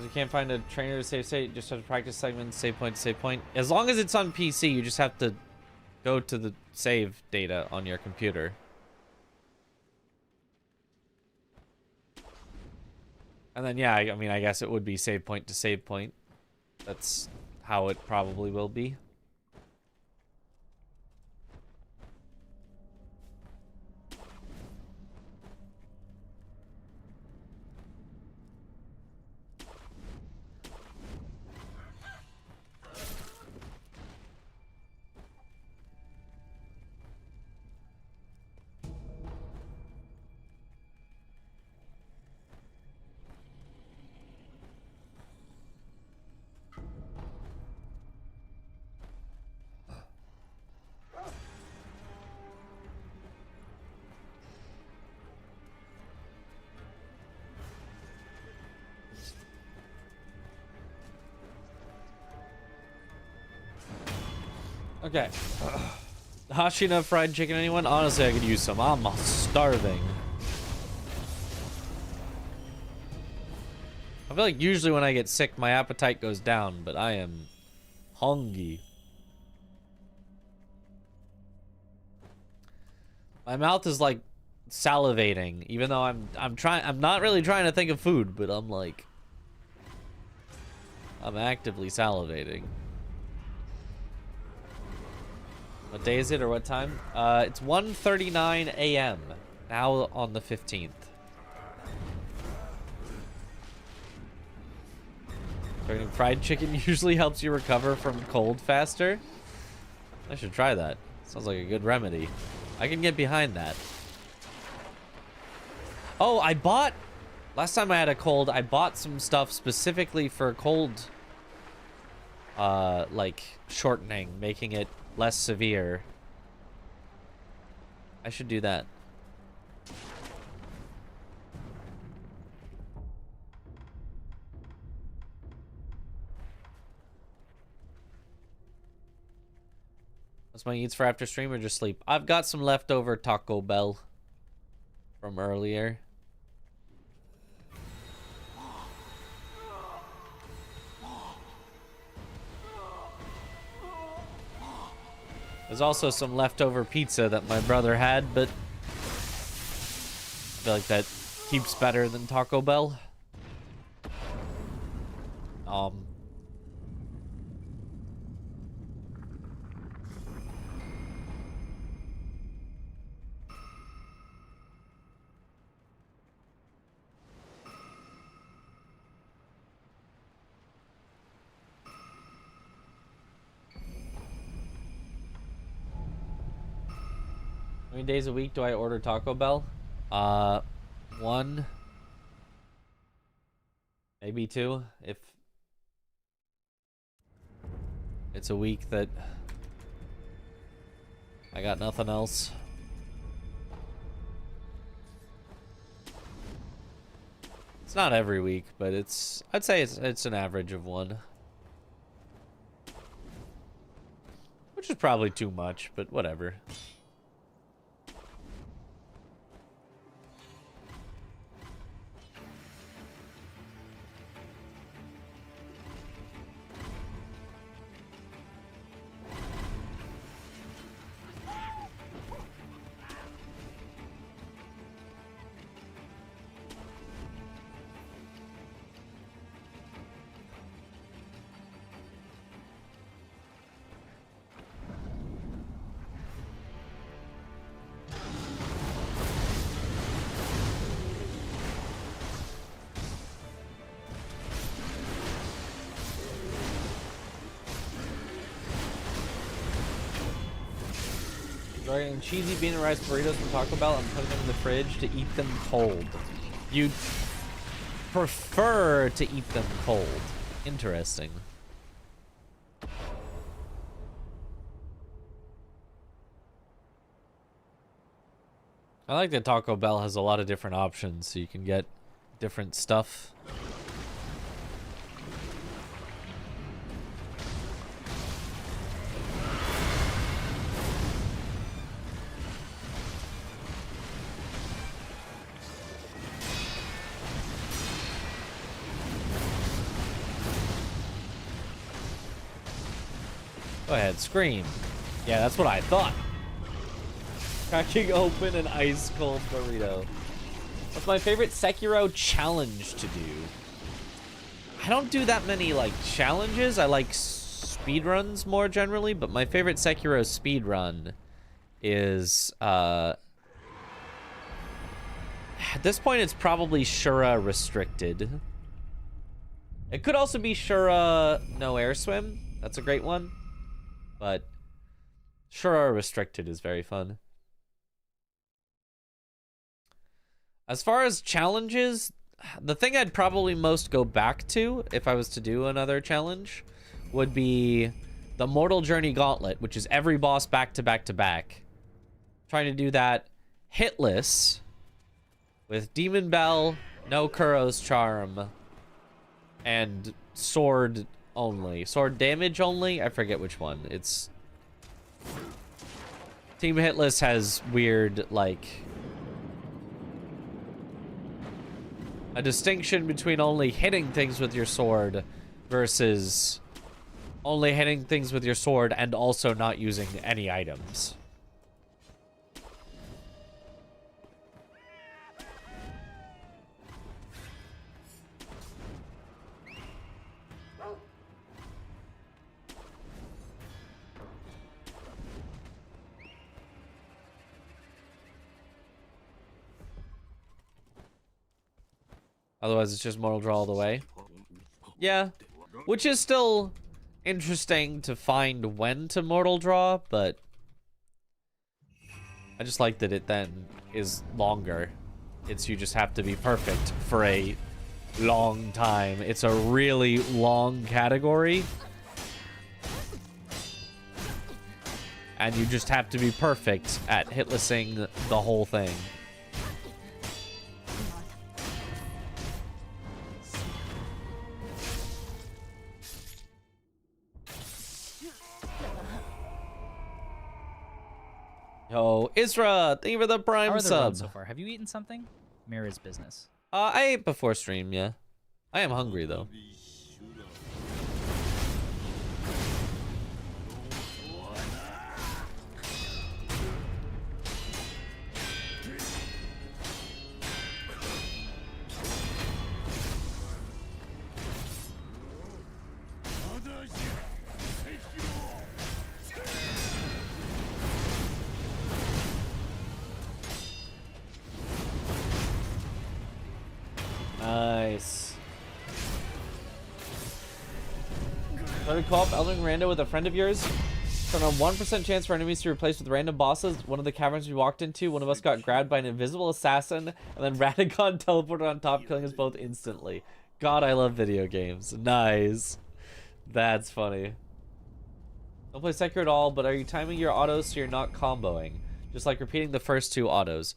Speaker 1: You can't find a trainer to save state, just have to practice segments, save point to save point. As long as it's on PC, you just have to go to the save data on your computer. And then, yeah, I mean, I guess it would be save point to save point. That's how it probably will be. Okay. Hashina fried chicken, anyone? Honestly, I could use some. I'm starving. I feel like usually when I get sick, my appetite goes down, but I am hungry. My mouth is like salivating, even though I'm not really trying to think of food, but I'm like, I'm actively salivating. What day is it or what time? It's 1:39 a.m. now on the 15th. Eating fried chicken usually helps you recover from cold faster. I should try that. Sounds like a good remedy. I can get behind that. Oh, I bought... Last time I had a cold, I bought some stuff specifically for cold... like, shortening, making it less severe. I should do that. What's my eats for after stream or just sleep? I've got some leftover Taco Bell from earlier. There's also some leftover pizza that my brother had, but I feel like that keeps better than Taco Bell. How many days a week do I order Taco Bell? One, maybe two, if it's a week that I got nothing else. It's not every week, but I'd say it's an average of one. Which is probably too much, but whatever. Getting cheesy bean and rice burritos from Taco Bell and putting them in the fridge to eat them cold. You'd prefer to eat them cold. Interesting. I like that Taco Bell has a lot of different options, so you can get different stuff. Go ahead, scream. Yeah, that's what I thought. Cracking open an ice cold burrito. What's my favorite Sekiro challenge to do? I don't do that many like challenges. I like speedruns more generally, but my favorite Sekiro speedrun is at this point it's probably Shura restricted. It could also be Shura no air swim. That's a great one. But Shura restricted is very fun. As far as challenges, the thing I'd probably most go back to if I was to do another challenge would be the Mortal Journey Gauntlet, which is every boss back to back to back. Trying to do that hitless with Demon Bell, no Kuro's Charm, and sword only. Sword damage only? I forget which one. It's Team Hitless has weird, like, a distinction between only hitting things with your sword versus only hitting things with your sword and also not using any items. Otherwise, it's just Mortal Draw all the way. Yeah, which is still interesting to find when to Mortal Draw, but I just like that it then is longer. It's you just have to be perfect for a long time. It's a really long category. And you just have to be perfect at hitlessing the whole thing. Yo, Isra, thank you for the Prime
Speaker 3: How are the
Speaker 1: sub.
Speaker 3: runs so far? Have you eaten something? Mirror's business.
Speaker 1: I ate before stream, yeah. I am hungry though. Nice. Try to co-op Elden Ring Rando with a friend of yours. So on a 1% chance for enemies to be replaced with random bosses. One of the caverns we walked into, one of us got grabbed by an invisible assassin, and then Radagon teleported on top, killing us both instantly. God, I love video games. Nice. That's funny. Don't play Sekiro at all, but are you timing your autos so you're not comboing? Just like repeating the first two autos.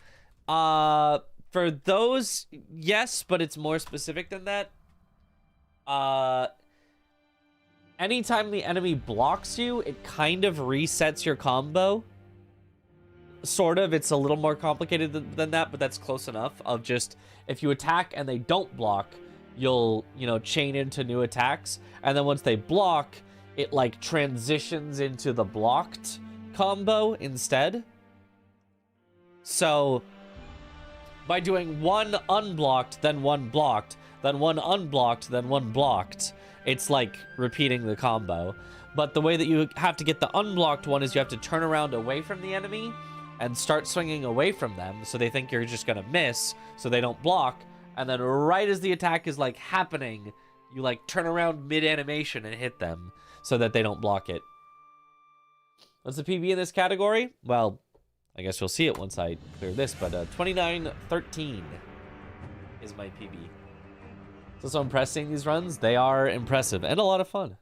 Speaker 1: For those, yes, but it's more specific than that. Anytime the enemy blocks you, it kind of resets your combo. Sort of. It's a little more complicated than that, but that's close enough. Of just, if you attack and they don't block, you'll, you know, chain into new attacks. And then once they block, it, like, transitions into the blocked combo instead. So by doing one unblocked, then one blocked, then one unblocked, then one blocked, it's like repeating the combo. But the way that you have to get the unblocked one is you have to turn around away from the enemy and start swinging away from them, so they think you're just gonna miss, so they don't block. And then right as the attack is like happening, you like turn around mid-animation and hit them so that they don't block it. What's the PB in this category? Well, I guess you'll see it once I clear this, but 29:13 is my PB. So impressed seeing these runs. They are impressive and a lot of fun.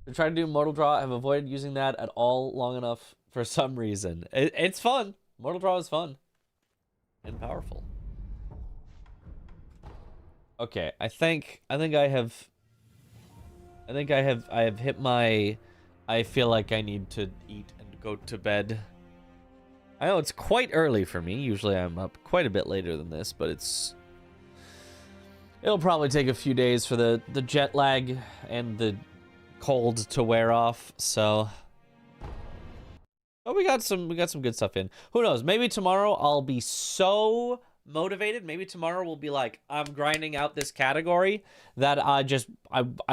Speaker 1: To try to do Mortal Draw, I've avoided using that at all long enough for some reason. It's fun. Mortal Draw is fun and powerful. Okay, I think I have hit my, I feel like I need to eat and go to bed. I know it's quite early for me. Usually I'm up quite a bit later than this, but it'll probably take a few days for the jet lag and the cold to wear off. So, but we got some good stuff in. Who knows? Maybe tomorrow I'll be so motivated. Maybe tomorrow we'll be like, I'm grinding out this category that I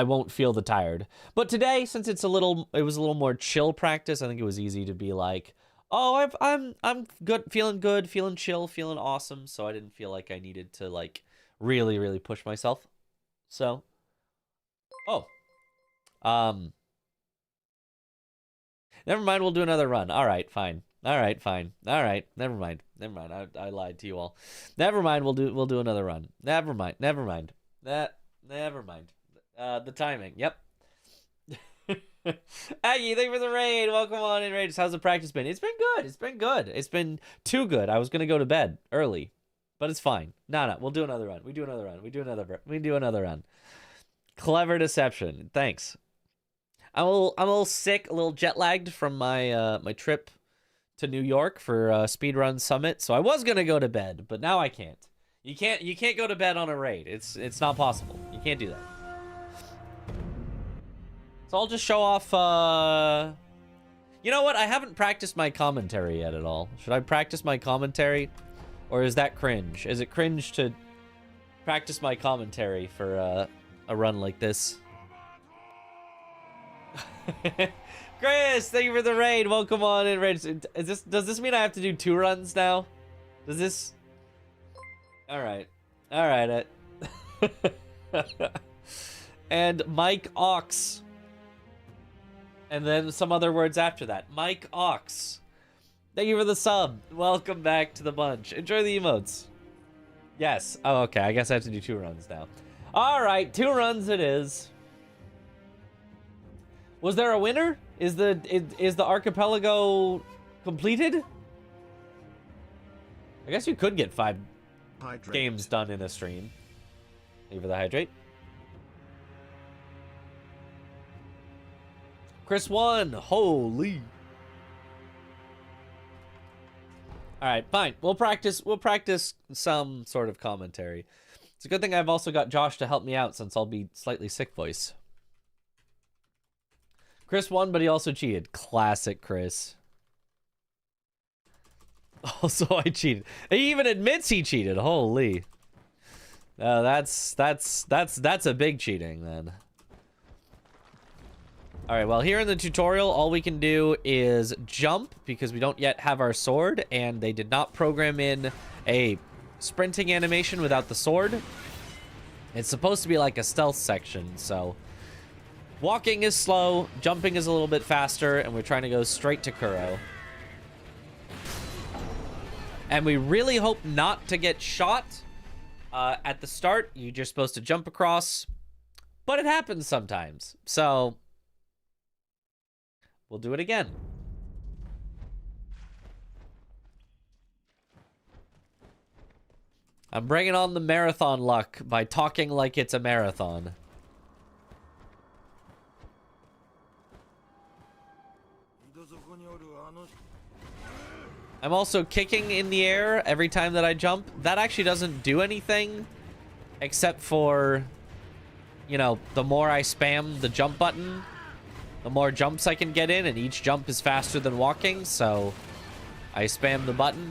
Speaker 1: won't feel the tired. But today, since it was a little more chill practice, I think it was easy to be like, oh, I'm good, feeling chill, feeling awesome. So I didn't feel like I needed to like really push myself. So, never mind. We'll do another run. All right, fine. All right, fine. All right, never mind. I lied to you all. Never mind. We'll do another run. Never mind. Never mind. The timing. Yep. Aggie, thank you for the raid. Welcome on in, raid. How's the practice been? It's been good. It's been too good. I was gonna go to bed early, but it's fine. No, we'll do another run. We do another run. Clever deception. Thanks. I'm a little sick, a little jet lagged from my my trip to New York for Speedrun Summit. So I was gonna go to bed, but now I can't. You can't go to bed on a raid. It's not possible. You can't do that. So I'll just show off. You know what? I haven't practiced my commentary yet at all. Should I practice my commentary, or is that cringe? Is it cringe to practice my commentary for a run like this? Chris, thank you for the raid. Welcome on in, raid. Does this mean I have to do 2 runs now? Does this? All right. And Mike Ox. And then some other words after that. Mike Ox. Thank you for the sub. Welcome back to the bunch. Enjoy the emotes. Yes. Oh, okay. I guess I have to do 2 runs now. All right, 2 runs it is. Was there a winner? Is the archipelago completed? I guess you could get 5 games done in a stream. Thank you for the hydrate. Chris won. Holy. All right, fine. We'll practice some sort of commentary. It's a good thing I've also got Josh to help me out since I'll be slightly sick voice. Chris won, but he also cheated. Classic Chris. Also, I cheated. He even admits he cheated. Holy. That's a big cheating then. All right, well, here in the tutorial, all we can do is jump because we don't yet have our sword, and they did not program in a sprinting animation without the sword. It's supposed to be like a stealth section, so walking is slow, jumping is a little bit faster, and we're trying to go straight to Kuro. And we really hope not to get shot at the start. You're just supposed to jump across, but it happens sometimes, so we'll do it again. I'm bringing on the marathon luck by talking like it's a marathon. I'm also kicking in the air every time that I jump. That actually doesn't do anything except for, you know, the more I spam the jump button, the more jumps I can get in, and each jump is faster than walking, so I spam the button.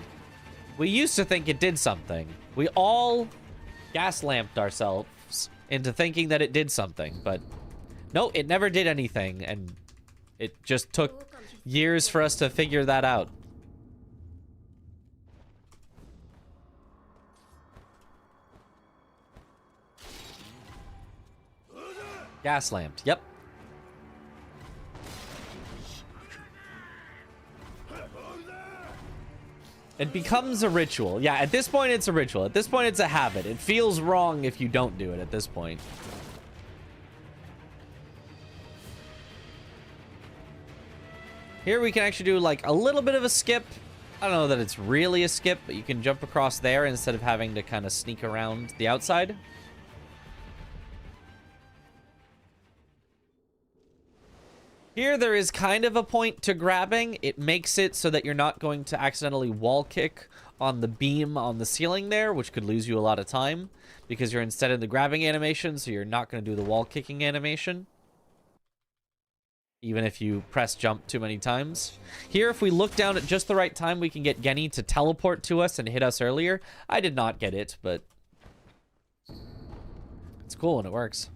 Speaker 1: We used to think it did something. We all gas-lamped ourselves into thinking that it did something, but no, it never did anything, and it just took years for us to figure that out. Gas-lamped, yep. It becomes a ritual. Yeah, at this point, it's a ritual. At this point, it's a habit. It feels wrong if you don't do it at this point. Here we can actually do like a little bit of a skip. I don't know that it's really a skip, but you can jump across there instead of having to kind of sneak around the outside. Here, there is kind of a point to grabbing. It makes it so that you're not going to accidentally wall kick on the beam on the ceiling there, which could lose you a lot of time because you're instead in the grabbing animation, so you're not going to do the wall kicking animation, even if you press jump too many times. Here, if we look down at just the right time, we can get Genny to teleport to us and hit us earlier. I did not get it, but it's cool and it works.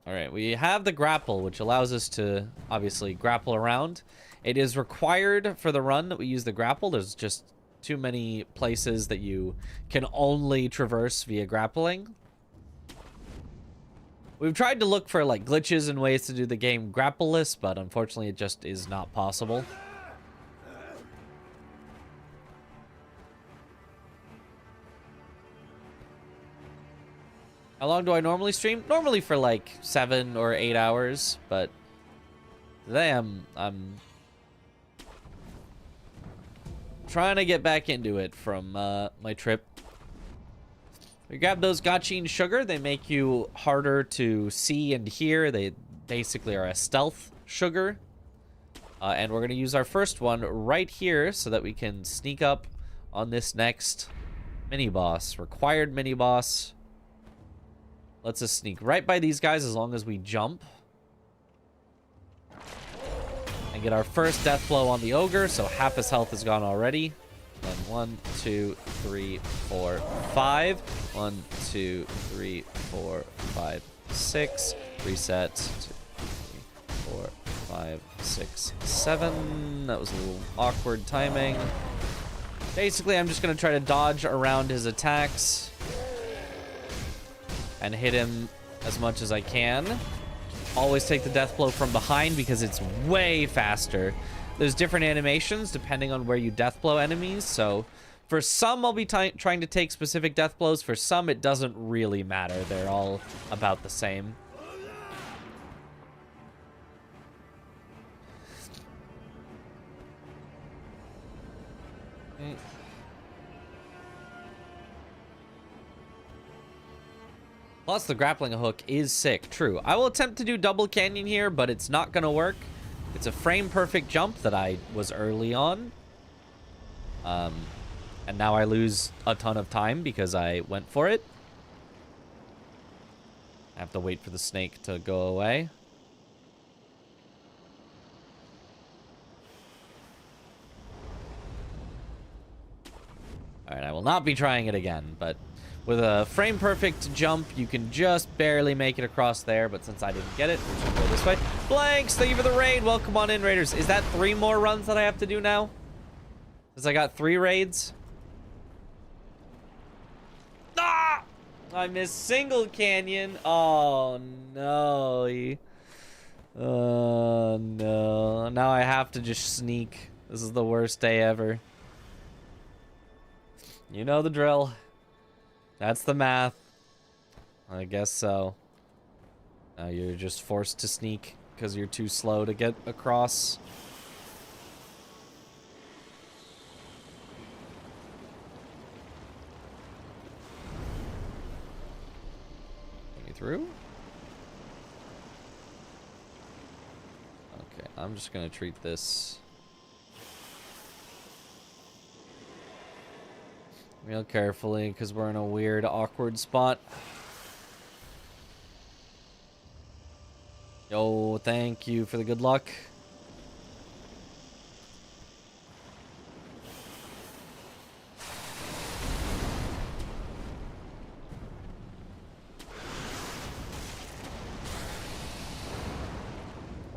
Speaker 1: All right, we have the grapple, which allows us to obviously grapple around. It is required for the run that we use the grapple. There's just too many places that you can only traverse via grappling. We've tried to look for like glitches and ways to do the game grapple-less, but unfortunately it just is not possible. How long do I normally stream? Normally for like 7 or 8 hours, but today I'm trying to get back into it from my trip You grab those Gachine Sugar. They make you harder to see and hear. They basically are a stealth sugar. And we're going to use our first one right here so that we can sneak up on this next mini-boss. Required mini-boss. Let's just sneak right by these guys as long as we jump. And get our first death blow on the ogre, so half his health is gone already. Then 1, 2, 3, 4, 5. 1, 2, 3, 4, 5, 6. Reset. 2, 3, 4, 5, 6, 7. That was a little awkward timing. Basically, I'm just going to try to dodge around his attacks and hit him as much as I can. Always take the death blow from behind because it's way faster. There's different animations depending on where you death blow enemies. So for some, I'll be trying to take specific death blows. For some, it doesn't really matter. They're all about the same. Okay. Plus, the grappling hook is sick. True. I will attempt to do double canyon here, but it's not going to work. It's a frame-perfect jump that I was early on. And now I lose a ton of time because I went for it. I have to wait for the snake to go away. Alright, I will not be trying it again, but with a frame-perfect jump, you can just barely make it across there, but since I didn't get it, we're just gonna go this way. Blanks, thank you for the raid. Welcome on in, Raiders. Is that 3 more runs that I have to do now? Because I got 3 raids. Ah! I missed single canyon. Oh, no. Oh, no. Now I have to just sneak. This is the worst day ever. You know the drill. That's the math. I guess so. Now you're just forced to sneak because you're too slow to get across. Get me through? Okay, I'm just gonna treat this real carefully because we're in a weird, awkward spot. Yo, thank you for the good luck.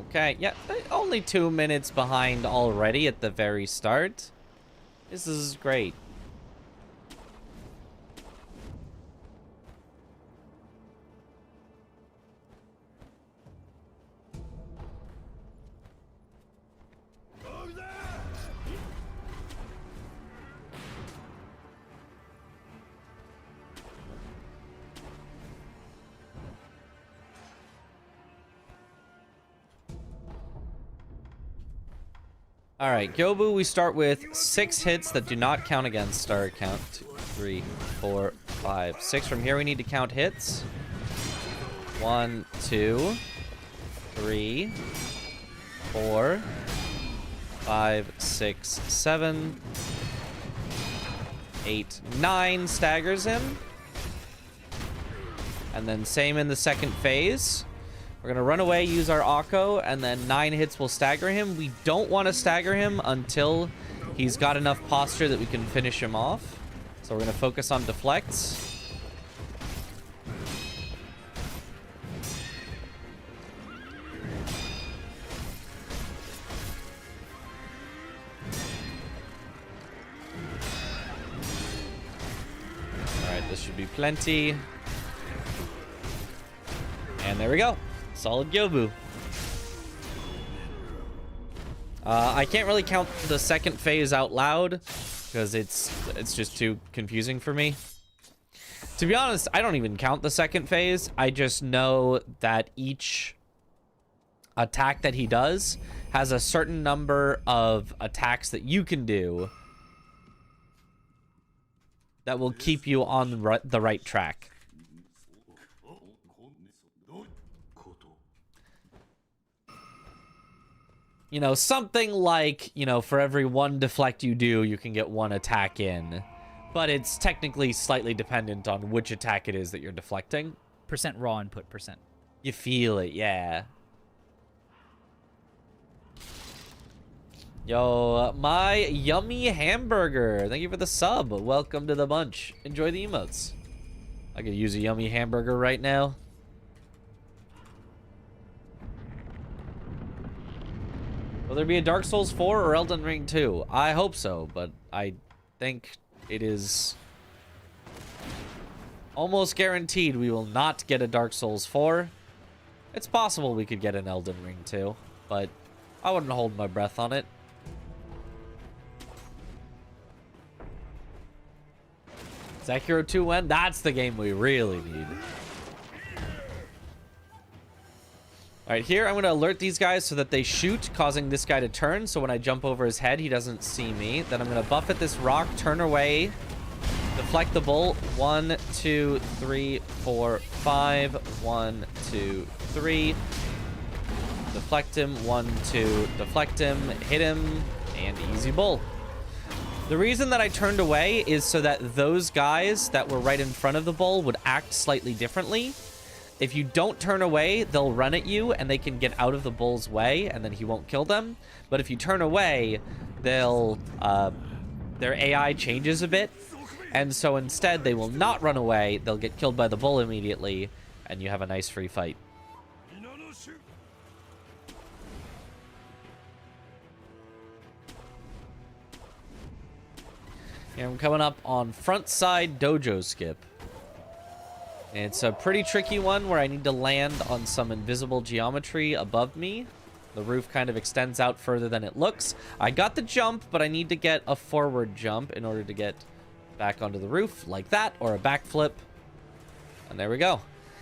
Speaker 1: Okay, yeah, only 2 minutes behind already at the very start. This is great. All right, Gyobu, we start with 6 hits that do not count against our count. 2, 3, 4, 5, 6. From here, we need to count hits. 1, 2, 3, 4, 5, 6, 7, 8, 9 staggers him. And then same in the second phase. We're going to run away, use our Akko, and then 9 hits will stagger him. We don't want to stagger him until he's got enough posture that we can finish him off. So we're going to focus on deflects. Alright, this should be plenty. And there we go. Solid Gyobu. I can't really count the second phase out loud because it's just too confusing for me. To be honest, I don't even count the second phase. I just know that each attack that he does has a certain number of attacks that you can do that will keep you on the right track. You know, something like, you know, for every one deflect you do, you can get one attack in. But it's technically slightly dependent on which attack it is that you're deflecting.
Speaker 3: Percent raw input, percent.
Speaker 1: You feel it, yeah. Yo, my yummy hamburger. Thank you for the sub. Welcome to the bunch. Enjoy the emotes. I could use a yummy hamburger right now. Will there be a Dark Souls 4 or Elden Ring 2? I hope so, but I think it is almost guaranteed we will not get a Dark Souls 4. It's possible we could get an Elden Ring 2, but I wouldn't hold my breath on it. Sekiro 2 when? That's the game we really need. Alright, here I'm going to alert these guys so that they shoot, causing this guy to turn. So when I jump over his head, he doesn't see me. Then I'm going to buff at this rock, turn away, deflect the bolt. 1, 2, 3, 4, 5. 1, 2, 3. Deflect him. 1, 2. Deflect him. Hit him. And easy bull. The reason that I turned away is so that those guys that were right in front of the bull would act slightly differently. If you don't turn away, they'll run at you and they can get out of the bull's way and then he won't kill them. But if you turn away, they'll their AI changes a bit. And so instead they will not run away. They'll get killed by the bull immediately and you have a nice free fight. Here I'm coming up on front side dojo skip. It's a pretty tricky one where I need to land on some invisible geometry above me. The roof kind of extends out further than it looks. I got the jump, but I need to get a forward jump in order to get back onto the roof like that, or a backflip. And there we go.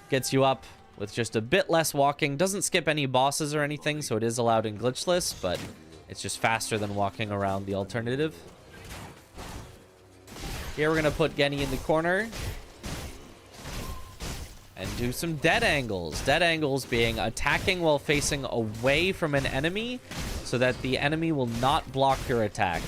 Speaker 1: Gets you up with just a bit less walking. Doesn't skip any bosses or anything, so it is allowed in Glitchless, but it's just faster than walking around the alternative. Here we're going to put Genny in the corner. And do some dead angles. Dead angles being attacking while facing away from an enemy so that the enemy will not block your attack.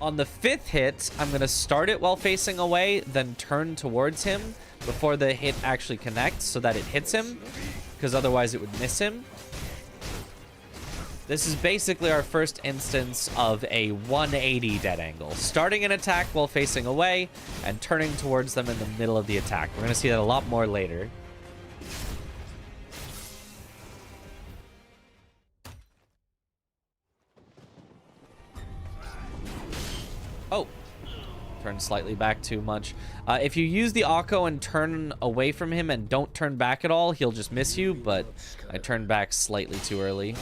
Speaker 1: On the 5th hit, I'm going to start it while facing away, then turn towards him before the hit actually connects so that it hits him, because otherwise it would miss him. This is basically our first instance of a 180 dead angle. Starting an attack while facing away and turning towards them in the middle of the attack. We're going to see that a lot more later. Oh. Turn slightly back too much. If you use the Akko and turn away from him and don't turn back at all, he'll just miss you, but I turned back slightly too early.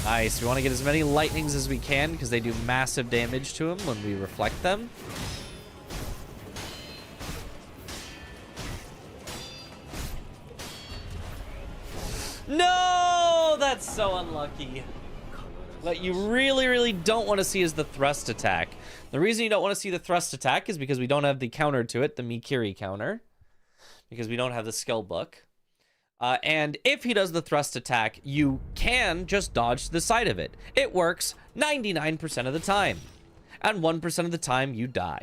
Speaker 1: Nice. We want to get as many lightnings as we can because they do massive damage to him when we reflect them. No! That's so unlucky. What you really, really don't want to see is the thrust attack. The reason you don't want to see the thrust attack is because we don't have the counter to it, the Mikiri counter. Because we don't have the skill book. And if he does the thrust attack, you can just dodge to the side of it. It works 99% of the time. And 1% of the time, you die.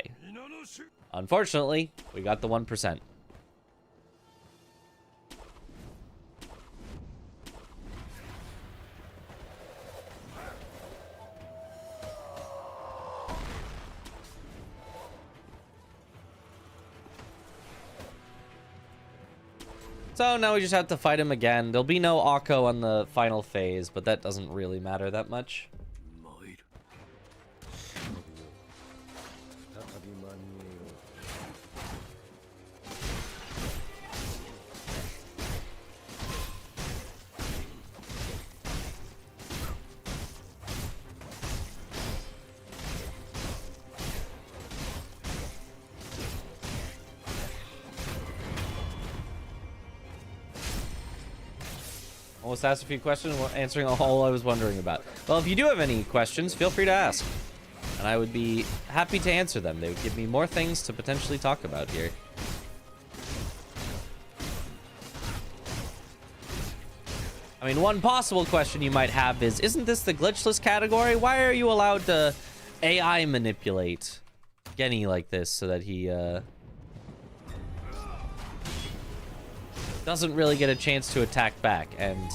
Speaker 1: Unfortunately, we got the 1%. So now we just have to fight him again. There'll be no Akko on the final phase, but that doesn't really matter that much. Almost asked a few questions, answering all I was wondering about. Well, if you do have any questions, feel free to ask. And I would be happy to answer them. They would give me more things to potentially talk about here. I mean, one possible question you might have is, isn't this the glitchless category? Why are you allowed to AI manipulate Genny like this so that he doesn't really get a chance to attack back? And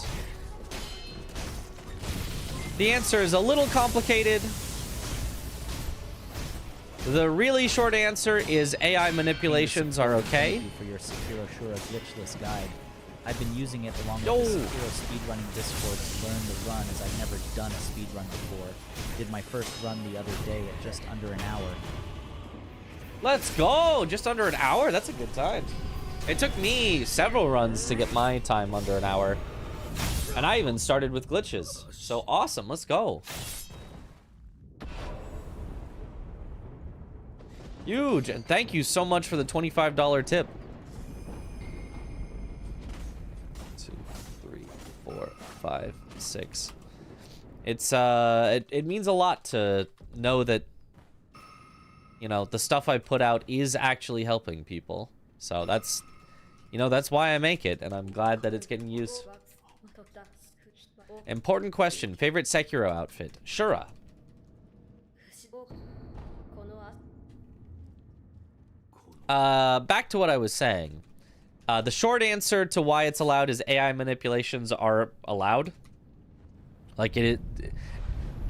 Speaker 1: the answer is a little complicated. The really short answer is AI manipulations are okay.
Speaker 3: Thank you for your Secure Shura Glitchless guide. I've been using it along with
Speaker 1: Yo.
Speaker 3: the Secure Speedrunning Discord to learn the run, as I've never done a speedrun before. Did my first run the other day at just under an hour.
Speaker 1: Let's go! Just under an hour? That's a good time. It took me several runs to get my time under an hour. And I even started with glitches. So awesome, let's go. Huge, and thank you so much for the $25 tip. 2, 3, 4, 5, 6. It's it means a lot to know that, you know, the stuff I put out is actually helping people. So that's, you know, that's why I make it, and I'm glad that it's getting used. Important question. Favorite Sekiro outfit? Shura. Back to what I was saying. The short answer to why it's allowed is AI manipulations are allowed. Like,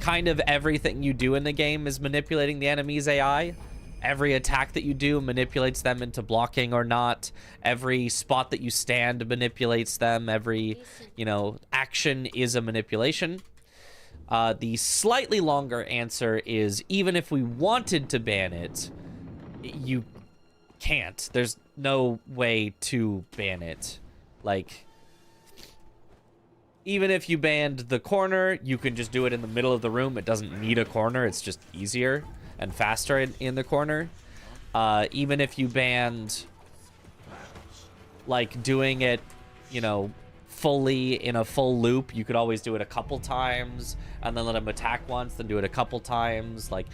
Speaker 1: kind of everything you do in the game is manipulating the enemy's AI. Every attack that you do manipulates them into blocking or not. Every spot that you stand manipulates them. Every, you know, action is a manipulation. The slightly longer answer is, even if we wanted to ban it, you can't. There's no way to ban it. Like, even if you banned the corner, you can just do it in the middle of the room. It doesn't need a corner. It's just easier and faster in the corner. Even if you banned, like, doing it, you know, fully in a full loop, you could always do it a couple times and then let him attack once, then do it a couple times. Like,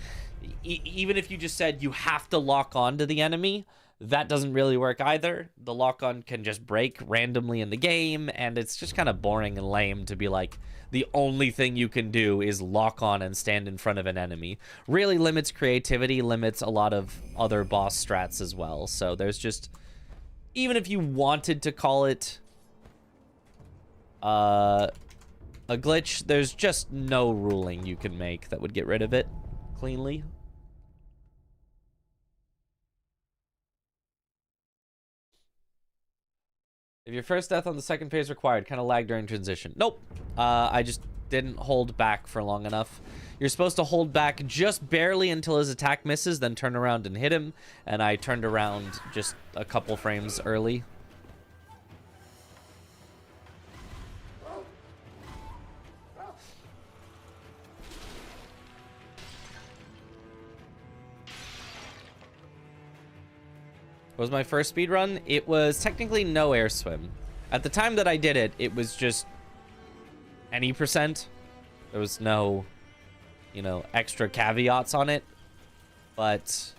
Speaker 1: even if you just said you have to lock on to the enemy, that doesn't really work either. The lock-on can just break randomly in the game, and it's just kind of boring and lame to be like, the only thing you can do is lock on and stand in front of an enemy. Really limits creativity, limits a lot of other boss strats as well. So there's just, even if you wanted to call it a glitch, there's just no ruling you can make that would get rid of it cleanly. If your first death on the second phase required, kind of lag during transition. Nope. I just didn't hold back for long enough. You're supposed to hold back just barely until his attack misses, then turn around and hit him. And I turned around just a couple frames early. What was my first speedrun? It was technically no air swim. At the time that I did it, it was just any percent. There was no, you know, extra caveats on it. But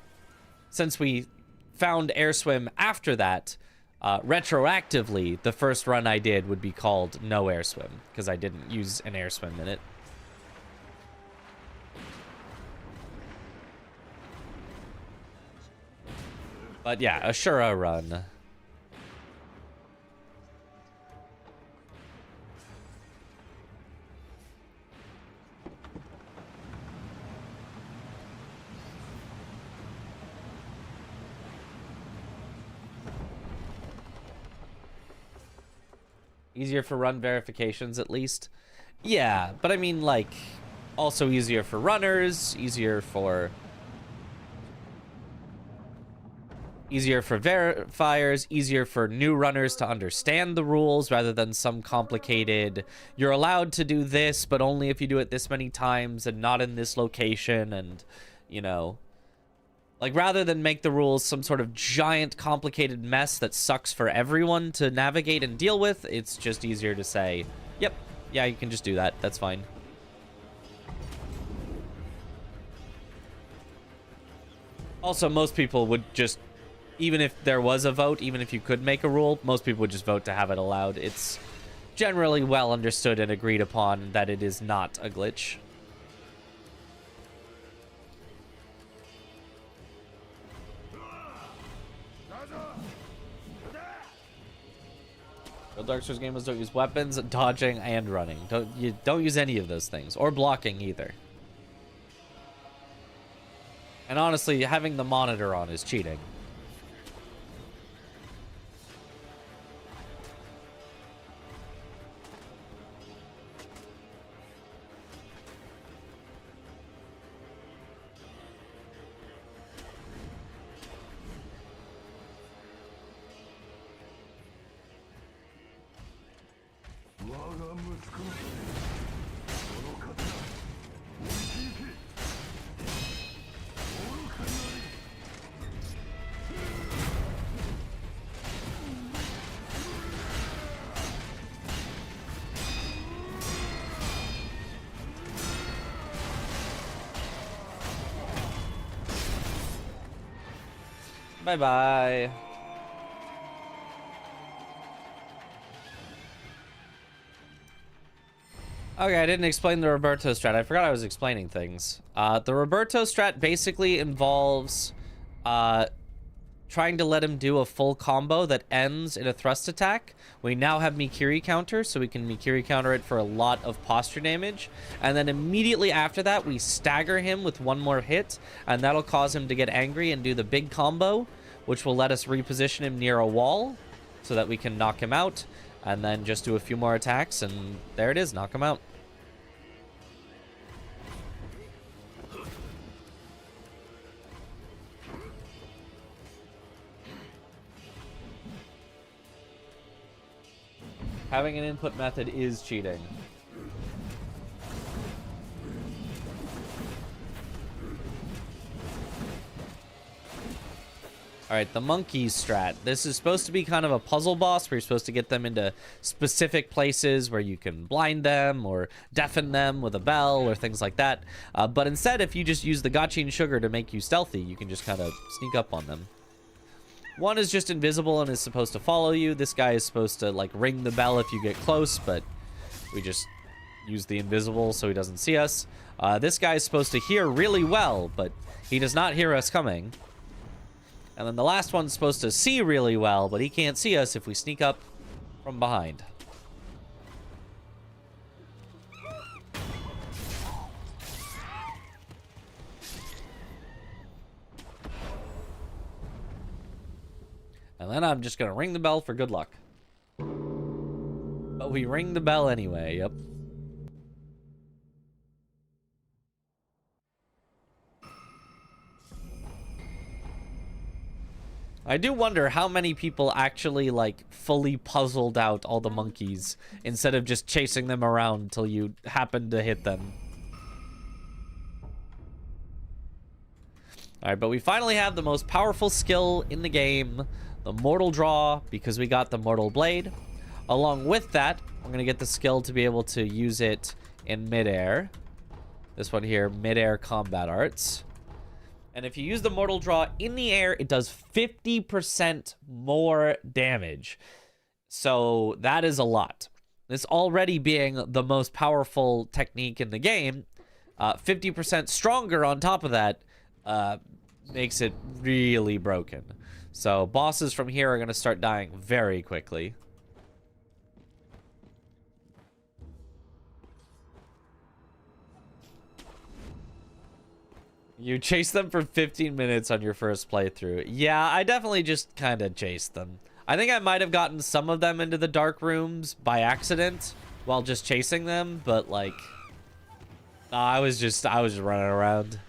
Speaker 1: since we found air swim after that, retroactively, the first run I did would be called no air swim because I didn't use an air swim in it. But yeah, a Shura run. Easier for run verifications, at least. Yeah, but I mean, like, also easier for runners, easier for verifiers, easier for new runners to understand the rules rather than some complicated, you're allowed to do this, but only if you do it this many times and not in this location, and, you know, like, rather than make the rules some sort of giant complicated mess that sucks for everyone to navigate and deal with, it's just easier to say, Yep. Yeah, you can just do that. That's fine. Also, most people would just, even if there was a vote, even if you could make a rule, most people would just vote to have it allowed. It's generally well understood and agreed upon that it is not a glitch. Real Dark Souls gamers don't use weapons, dodging, and running. Don't use any of those things, or blocking either. And honestly, having the monitor on is cheating. Bye-bye. Okay, I didn't explain the Roberto strat. I forgot I was explaining things. The Roberto strat basically involves trying to let him do a full combo that ends in a thrust attack. We now have Mikiri counter, so we can Mikiri counter it for a lot of posture damage. And then immediately after that, we stagger him with one more hit, and that'll cause him to get angry and do the big combo, which will let us reposition him near a wall so that we can knock him out, and then just do a few more attacks, and there it is, knock him out. Having an input method is cheating. Alright, the monkeys strat. This is supposed to be kind of a puzzle boss where you're supposed to get them into specific places where you can blind them or deafen them with a bell or things like that. But instead, if you just use the Gachin Sugar to make you stealthy, you can just kind of sneak up on them. One is just invisible and is supposed to follow you. This guy is supposed to, like, ring the bell if you get close, but we just use the invisible so he doesn't see us. This guy is supposed to hear really well, but he does not hear us coming. And then the last one's supposed to see really well, but he can't see us if we sneak up from behind. And then I'm just going to ring the bell for good luck. But we ring the bell anyway, yep. I do wonder how many people actually, like, fully puzzled out all the monkeys instead of just chasing them around until you happen to hit them. Alright, but we finally have the most powerful skill in the game, the Mortal Draw, because we got the Mortal Blade. Along with that, we're going to get the skill to be able to use it in midair. This one here, midair combat arts. And if you use the Mortal Draw in the air, it does 50% more damage. So that is a lot. This already being the most powerful technique in the game, 50% stronger on top of that makes it really broken. So bosses from here are going to start dying very quickly. You chase them for 15 minutes on your first playthrough. Yeah, I definitely just kind of chased them. I think I might have gotten some of them into the dark rooms by accident while just chasing them, but like, I was just running around.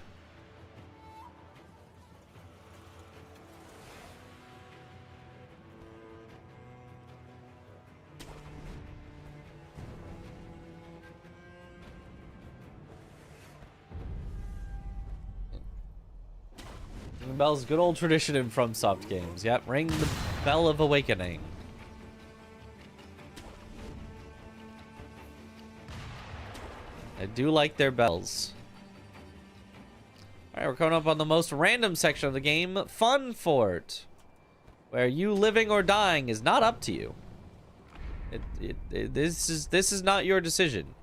Speaker 1: Bell's good old tradition in FromSoft games. Yep, ring the bell of awakening. I do like their bells. Alright, we're coming up on the most random section of the game, Fun Fort, where you living or dying is not up to you. This is not your decision.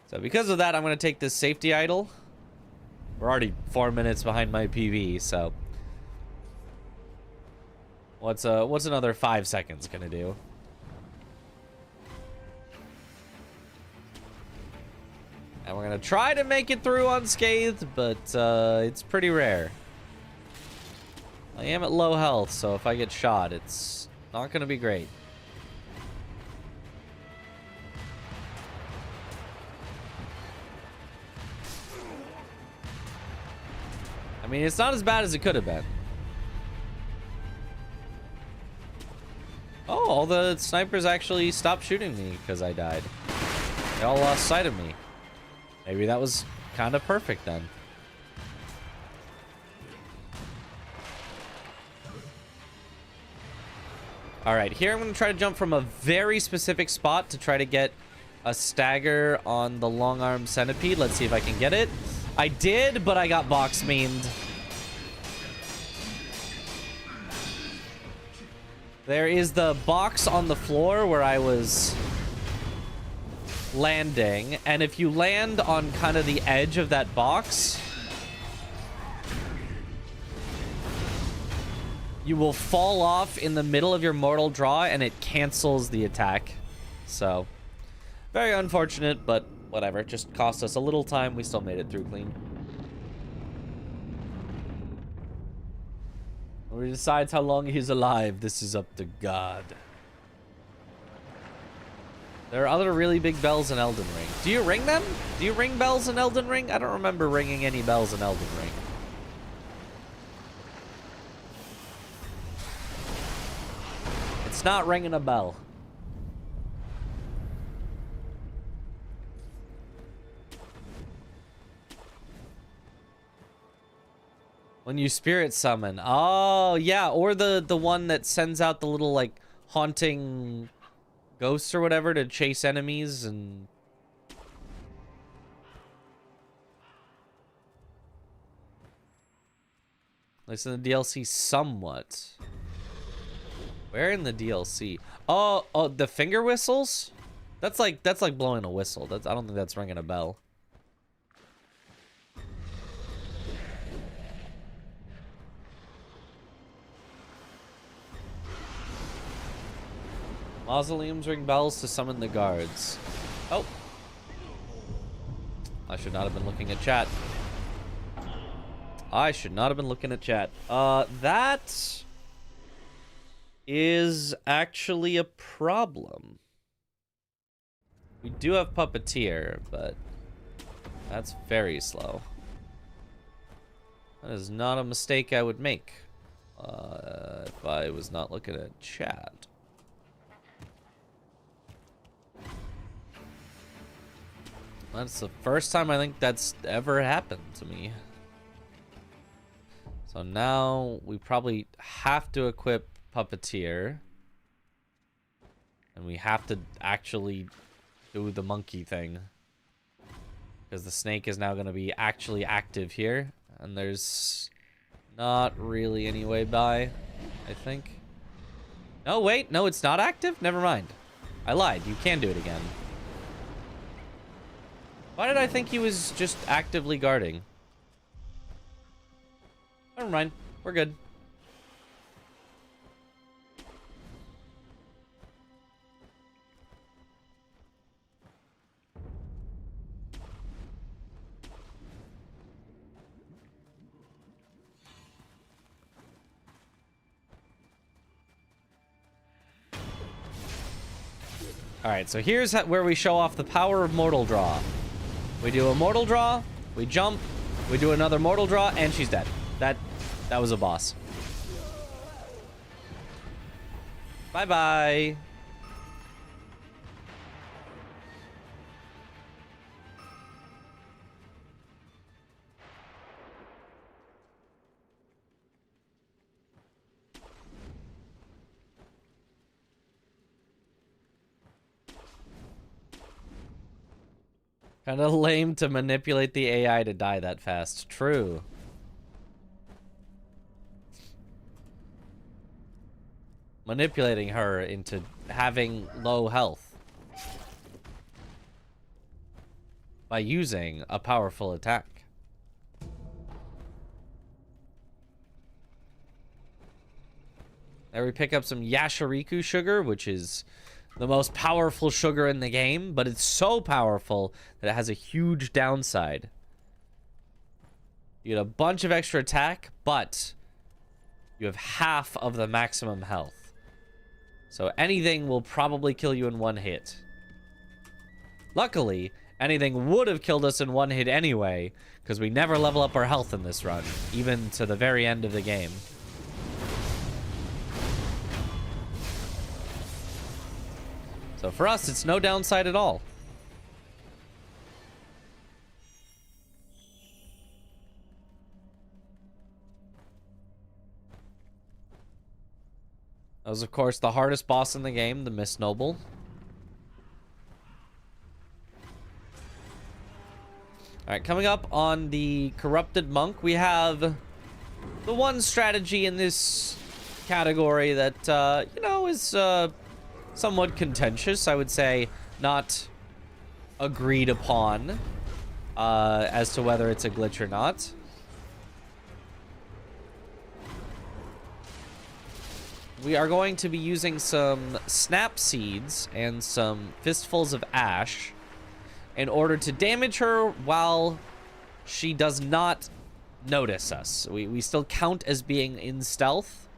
Speaker 1: So because of that, I'm going to take this safety idol. We're already 4 minutes behind my PV, so what's another 5 seconds gonna do? And we're gonna try to make it through unscathed, but it's pretty rare. I am at low health, so if I get shot, it's not gonna be great. I mean, it's not as bad as it could have been. Oh, all the snipers actually stopped shooting me because I died. They all lost sight of me. Maybe that was kind of perfect then. Alright, here I'm going to try to jump from a very specific spot to try to get a stagger on the long arm centipede. Let's see if I can get it. I did, but I got box memed. There is the box on the floor where I was landing, and if you land on kind of the edge of that box, you will fall off in the middle of your mortal draw and it cancels the attack. So, very unfortunate, but whatever. It just cost us a little time. We still made it through clean. When he decides how long he's alive, this is up to God. There are other really big bells in Elden Ring. Do you ring them? Do you ring bells in Elden Ring? I don't remember ringing any bells in Elden Ring. It's not ringing a bell. When you spirit summon. Oh, yeah. Or the one that sends out the little, like, haunting ghosts or whatever to chase enemies and... At least in the DLC, somewhat. Where in the DLC? Oh, the finger whistles? That's like blowing a whistle. I don't think that's ringing a bell. Mausoleums ring bells to summon the guards. Oh. I should not have been looking at chat. I should not have been looking at chat. That is actually a problem. We do have Puppeteer, but that's very slow. That is not a mistake I would make if I was not looking at chat. That's the first time I think that's ever happened to me. So now we probably have to equip Puppeteer. And we have to actually do the monkey thing. Because the snake is now going to be actually active here. And there's not really any way by, I think. No, wait. No, it's not active? Never mind. I lied. You can do it again. Why did I think he was just actively guarding? Never mind. We're good. Alright, so here's where we show off the power of Mortal Draw. We do a Mortal Draw, we jump, we do another Mortal Draw, and she's dead. That was a boss. Bye-bye. Kind of lame to manipulate the AI to die that fast. True. Manipulating her into having low health by using a powerful attack. There we pick up some Yashiriku sugar, which is the most powerful sugar in the game, but it's so powerful that it has a huge downside. You get a bunch of extra attack, but you have half of the maximum health. So anything will probably kill you in one hit. Luckily, anything would have killed us in one hit anyway, because we never level up our health in this run, even to the very end of the game. So for us, it's no downside at all. That was, of course, the hardest boss in the game, the Miss Noble. Alright, coming up on the Corrupted Monk, we have the one strategy in this category that, you know, is somewhat contentious. I would say not agreed upon as to whether it's a glitch or not. We are going to be using some snap seeds and some fistfuls of ash in order to damage her while she does not notice us. We still count as being in stealth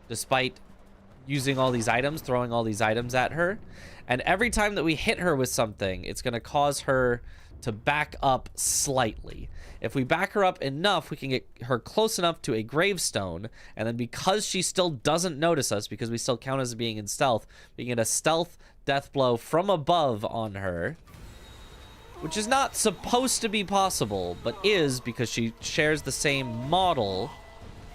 Speaker 1: despite using all these items, throwing all these items at her. And every time that we hit her with something, it's going to cause her to back up slightly. If we back her up enough, we can get her close enough to a gravestone, and then because she still doesn't notice us, because we still count as being in stealth, we can get a stealth death blow from above on her, which is not supposed to be possible, but is because she shares the same model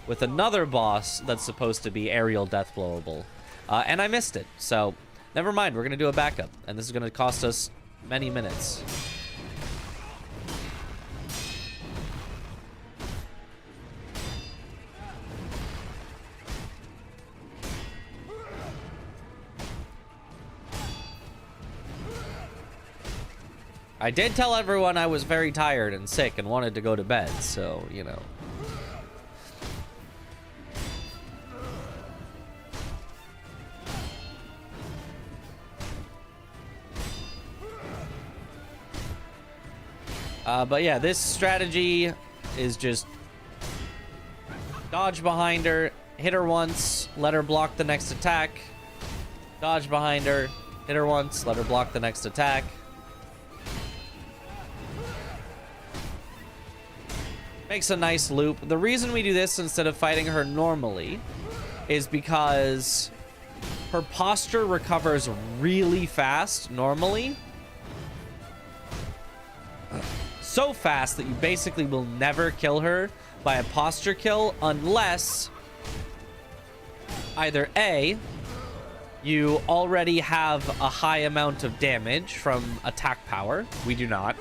Speaker 1: with another boss that's supposed to be aerial death blowable. And I missed it, so never mind, we're going to do a backup, and this is going to cost us many minutes. I did tell everyone I was very tired and sick and wanted to go to bed, so, you know. But yeah, this strategy is just dodge behind her, hit her once, let her block the next attack, dodge behind her, hit her once, let her block the next attack. Makes a nice loop. The reason we do this instead of fighting her normally is because her posture recovers really fast normally. So fast that you basically will never kill her by a posture kill unless either A, you already have a high amount of damage from attack power. We do not.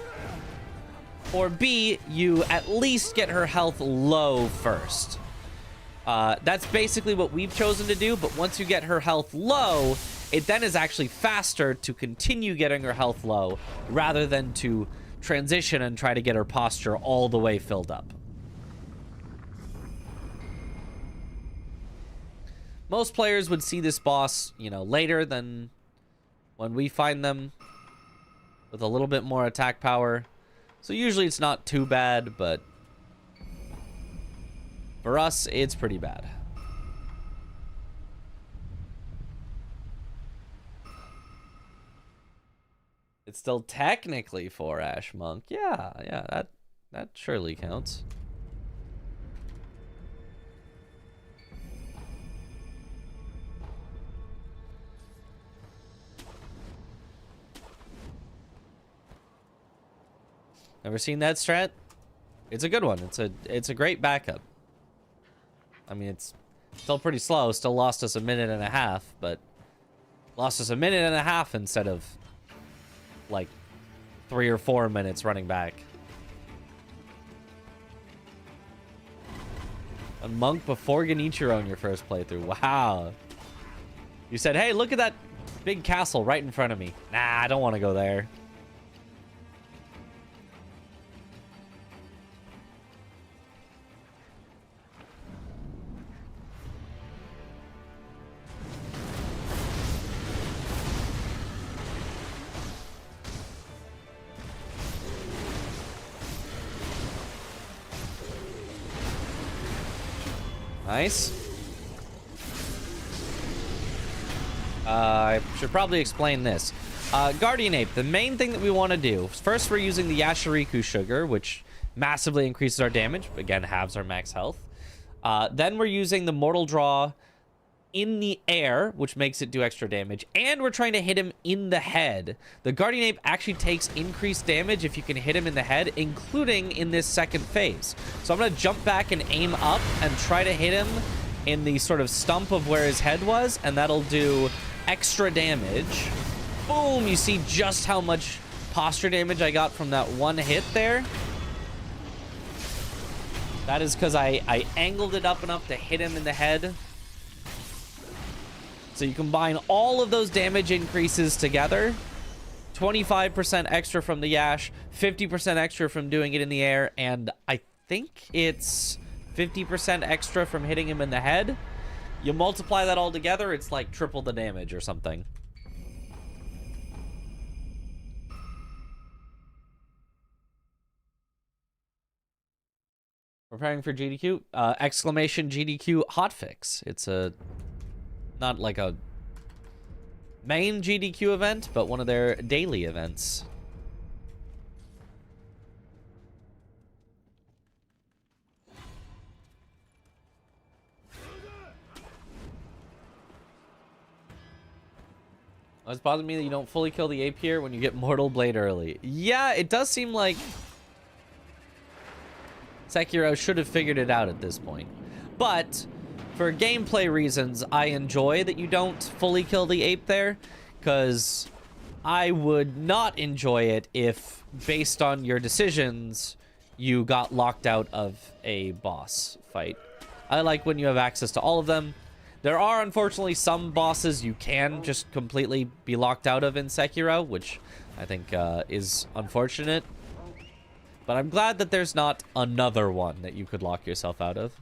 Speaker 1: Or B, you at least get her health low first. That's basically what we've chosen to do, but once you get her health low, it then is actually faster to continue getting her health low rather than to transition and try to get her posture all the way filled up. Most players would see this boss, you know, later than when we find them with a little bit more attack power. So usually it's not too bad, but for us, it's pretty bad. It's still technically 4 Ash Monk. Yeah, that surely counts. Never seen that strat? It's a good one. It's a great backup. I mean, it's still pretty slow. Still lost us a minute and a half, but lost us a minute and a half instead of like 3 or 4 minutes running back. A monk before Genichiro in your first playthrough. Wow. You said, hey, look at that big castle right in front of me. Nah, I don't want to go there. Nice. I should probably explain this. Guardian Ape, the main thing that we want to do, first we're using the Yashiriku sugar, which massively increases our damage, again, halves our max health. Then we're using the Mortal Draw in the air, which makes it do extra damage, and we're trying to hit him in the head. The Guardian Ape actually takes increased damage if you can hit him in the head, including in this second phase. So I'm going to jump back and aim up and try to hit him in the sort of stump of where his head was, and that'll do extra damage. Boom! You see just how much posture damage I got from that one hit there? That is because I angled it up enough to hit him in the head. So you combine all of those damage increases together, 25% extra from the Yash, 50% extra from doing it in the air, and I think it's 50% extra from hitting him in the head. You multiply that all together, it's like triple the damage or something. Preparing for GDQ, exclamation GDQHotfix. It's a not like a main GDQ event, but one of their daily events. It's bothering me that you don't fully kill the ape here when you get Mortal Blade early. Yeah, it does seem like Sekiro should have figured it out at this point. But for gameplay reasons, I enjoy that you don't fully kill the ape there, because I would not enjoy it if, based on your decisions, you got locked out of a boss fight. I like when you have access to all of them. There are, unfortunately, some bosses you can just completely be locked out of in Sekiro, which I think is unfortunate. But I'm glad that there's not another one that you could lock yourself out of.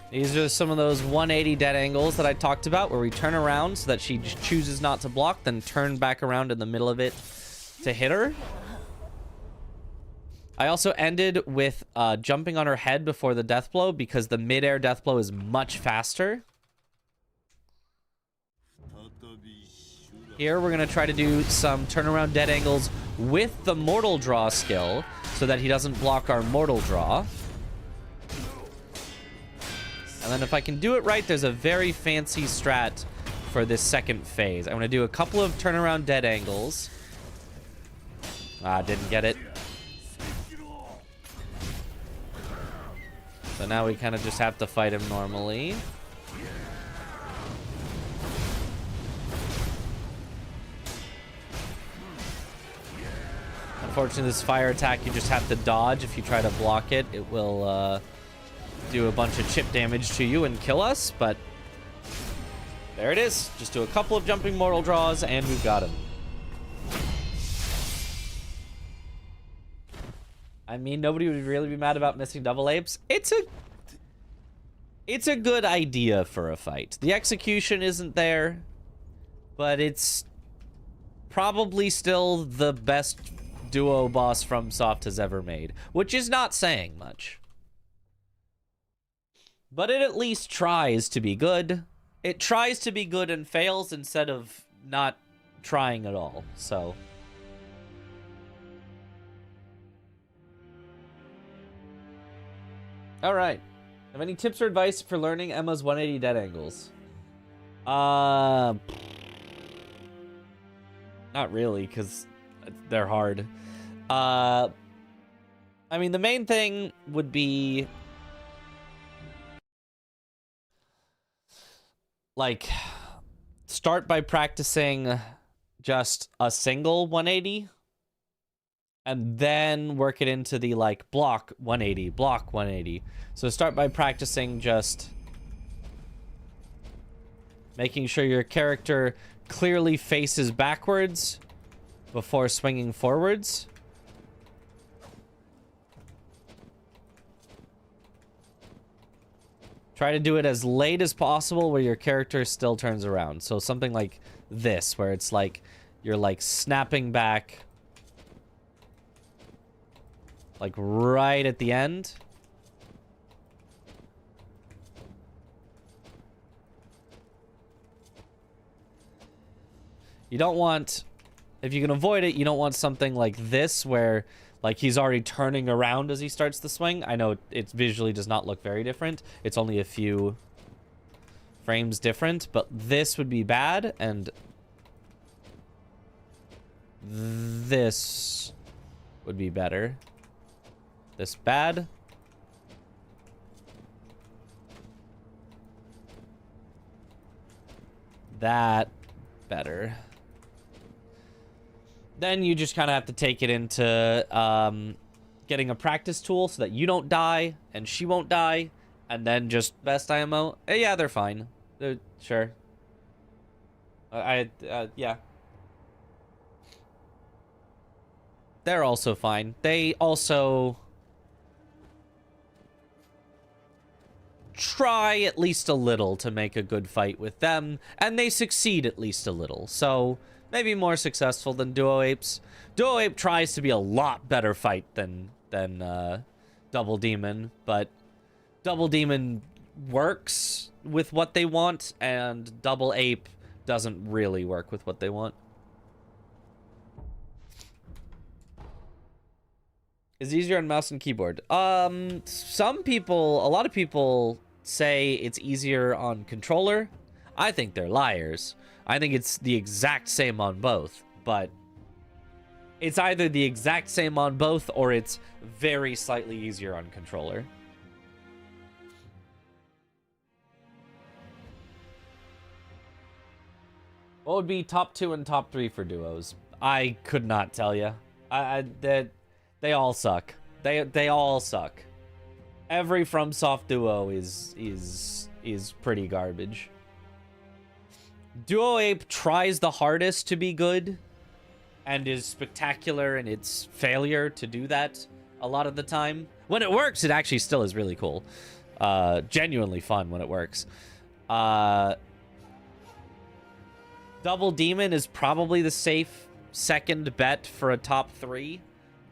Speaker 1: These are some of those 180 dead angles that I talked about, where we turn around so that she just chooses not to block, then turn back around in the middle of it to hit her. I also ended with jumping on her head before the death blow, because the mid-air death blow is much faster. Here, we're going to try to do some turnaround dead angles with the Mortal Draw skill, so that he doesn't block our Mortal Draw. And then if I can do it right, there's a very fancy strat for this second phase. I'm going to do a couple of turnaround dead angles. Ah, didn't get it. So now we kind of just have to fight him normally. Unfortunately, this fire attack, you just have to dodge. If you try to block it, it will do a bunch of chip damage to you and kill us, but there it is. Just do a couple of jumping mortal draws and we've got him. I mean, nobody would really be mad about missing double apes. It's a good idea for a fight. The execution isn't there, but it's probably still the best duo boss FromSoft has ever made, which is not saying much. But it at least tries to be good. It tries to be good and fails instead of not trying at all. So All right. Have any tips or advice for learning Emma's 180 dead angles? Not really, because they're hard. I mean, the main thing would be like start by practicing just a single 180 and then work it into the like block 180, block 180. So start by practicing just making sure your character clearly faces backwards before swinging forwards. Try to do it as late as possible where your character still turns around. So something like this, where it's like you're like snapping back like right at the end. You don't want, if you can avoid it, you don't want something like this where like he's already turning around as he starts the swing. I know it visually does not look very different. It's only a few frames different, but this would be bad, and this would be better. This bad. That better. Then you just kind of have to take it into getting a practice tool so that you don't die and she won't die, and then just best IMO. Yeah, they're fine. They're, sure. Yeah. They're also fine. They also try at least a little to make a good fight with them, and they succeed at least a little. So maybe more successful than Duo Apes. Duo Ape tries to be a lot better fight than Double Demon, but Double Demon works with what they want, and Double Ape doesn't really work with what they want. Is it easier on mouse and keyboard? Some people, a lot of people say it's easier on controller. I think they're liars. I think it's the exact same on both, but it's either the exact same on both or it's very slightly easier on controller. What would be top 2 and top 3 for duos? I could not tell you. They all suck. They all suck. Every FromSoft duo is pretty garbage. Duo Ape tries the hardest to be good and is spectacular in its failure to do that a lot of the time. When it works, it actually still is really cool. Genuinely fun when it works. Double Demon is probably the safe second bet for a top 3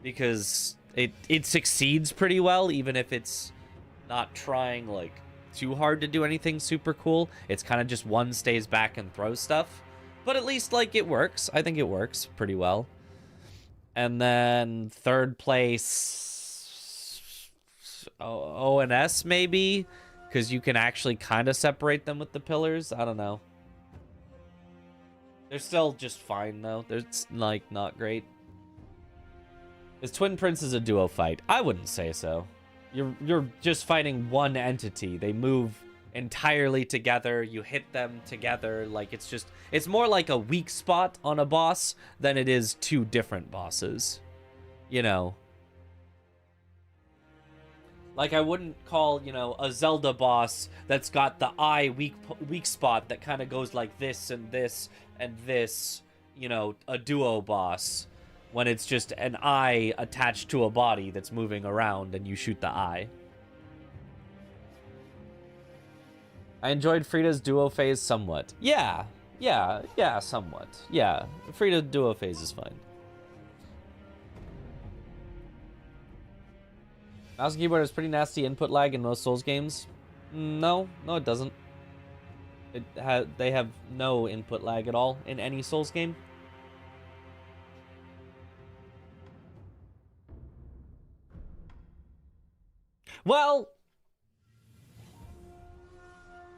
Speaker 1: because it succeeds pretty well, even if it's not trying like too hard to do anything super cool. It's kind of just one stays back and throws stuff, but at least like it works. I think it works pretty well. And then third place, ONS maybe, because you can actually kind of separate them with the pillars. I don't know. They're still just fine though. They're like not great. Is Twin Princes a duo fight? I wouldn't say so. You're just fighting one entity. They move entirely together. You hit them together. Like it's more like a weak spot on a boss than it is 2 different bosses. You know. Like I wouldn't call, you know, a Zelda boss that's got the eye weak spot that kind of goes like this and this and this, you know, a duo boss. When it's just an eye attached to a body that's moving around and you shoot the eye. I enjoyed Frida's duo phase somewhat. Yeah, somewhat. Yeah, Frida's duo phase is fine. Mouse and keyboard has pretty nasty input lag in most Souls games. No, it doesn't. They have no input lag at all in any Souls game. Well,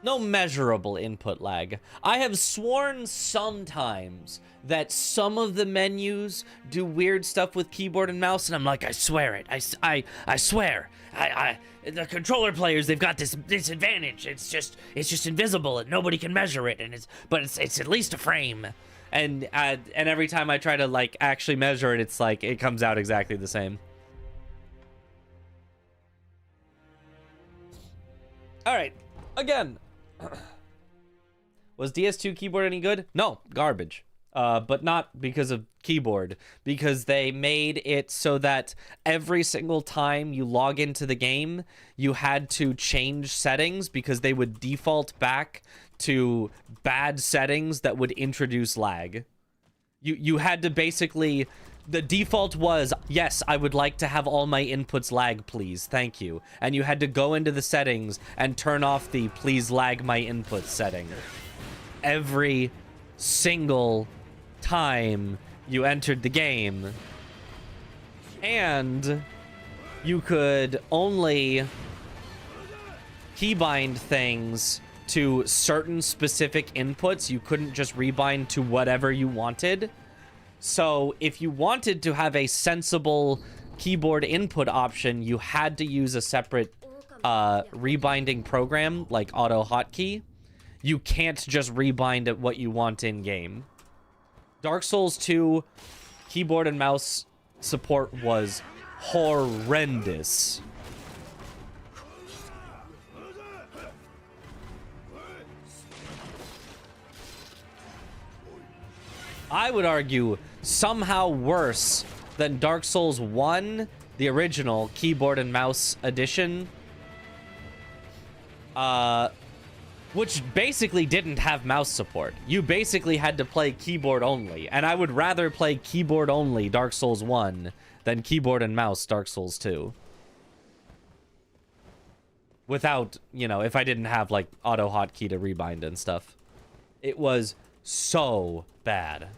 Speaker 1: No measurable input lag. I have sworn sometimes that some of the menus do weird stuff with keyboard and mouse, and I'm like, I swear it. I swear. The controller players, they've got this disadvantage. It's just invisible and nobody can measure it, and it's at least a frame. And every time I try to like actually measure it, it's like it comes out exactly the same. All right, again. Was DS2 keyboard any good? No, garbage. But not because of keyboard, because they made it so that every single time you log into the game, you had to change settings because they would default back to bad settings that would introduce lag. You had to basically... The default was, yes, I would like to have all my inputs lag, please. Thank you. And you had to go into the settings and turn off the please lag my inputs setting. Every single time you entered the game. And you could only keybind things to certain specific inputs. You couldn't just rebind to whatever you wanted. So if you wanted to have a sensible keyboard input option, you had to use a separate rebinding program like Auto Hotkey. You can't just rebind at what you want in game. Dark Souls 2 keyboard and mouse support was horrendous. I would argue somehow worse than Dark Souls 1, the original keyboard and mouse edition, which basically didn't have mouse support. You basically had to play keyboard only, and I would rather play keyboard only Dark Souls 1 than keyboard and mouse Dark Souls 2. Without, you know, if I didn't have like auto hotkey to rebind and stuff. It was so bad.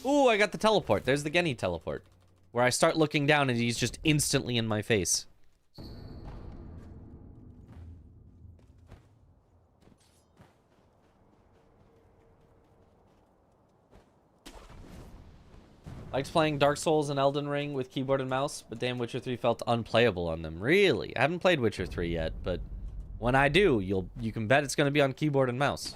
Speaker 1: Ooh, I got the teleport. There's the Genny teleport. Where I start looking down and he's just instantly in my face. Liked playing Dark Souls and Elden Ring with keyboard and mouse, but damn, Witcher 3 felt unplayable on them. Really? I haven't played Witcher 3 yet, but when I do, you can bet it's going to be on keyboard and mouse.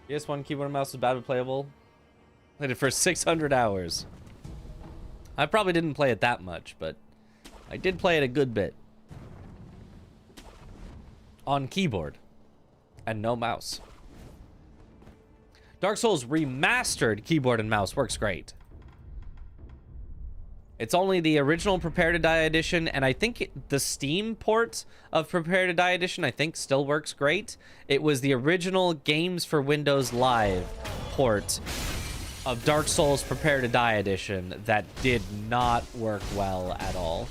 Speaker 1: PS1 keyboard and mouse was bad but playable. Played it for 600 hours. I probably didn't play it that much, but I did play it a good bit. On keyboard. And no mouse. Dark Souls Remastered keyboard and mouse works great. It's only the original Prepare to Die edition, and I think the Steam port of Prepare to Die edition, I think, still works great. It was the original Games for Windows Live port of Dark Souls Prepare to Die edition that did not work well at all.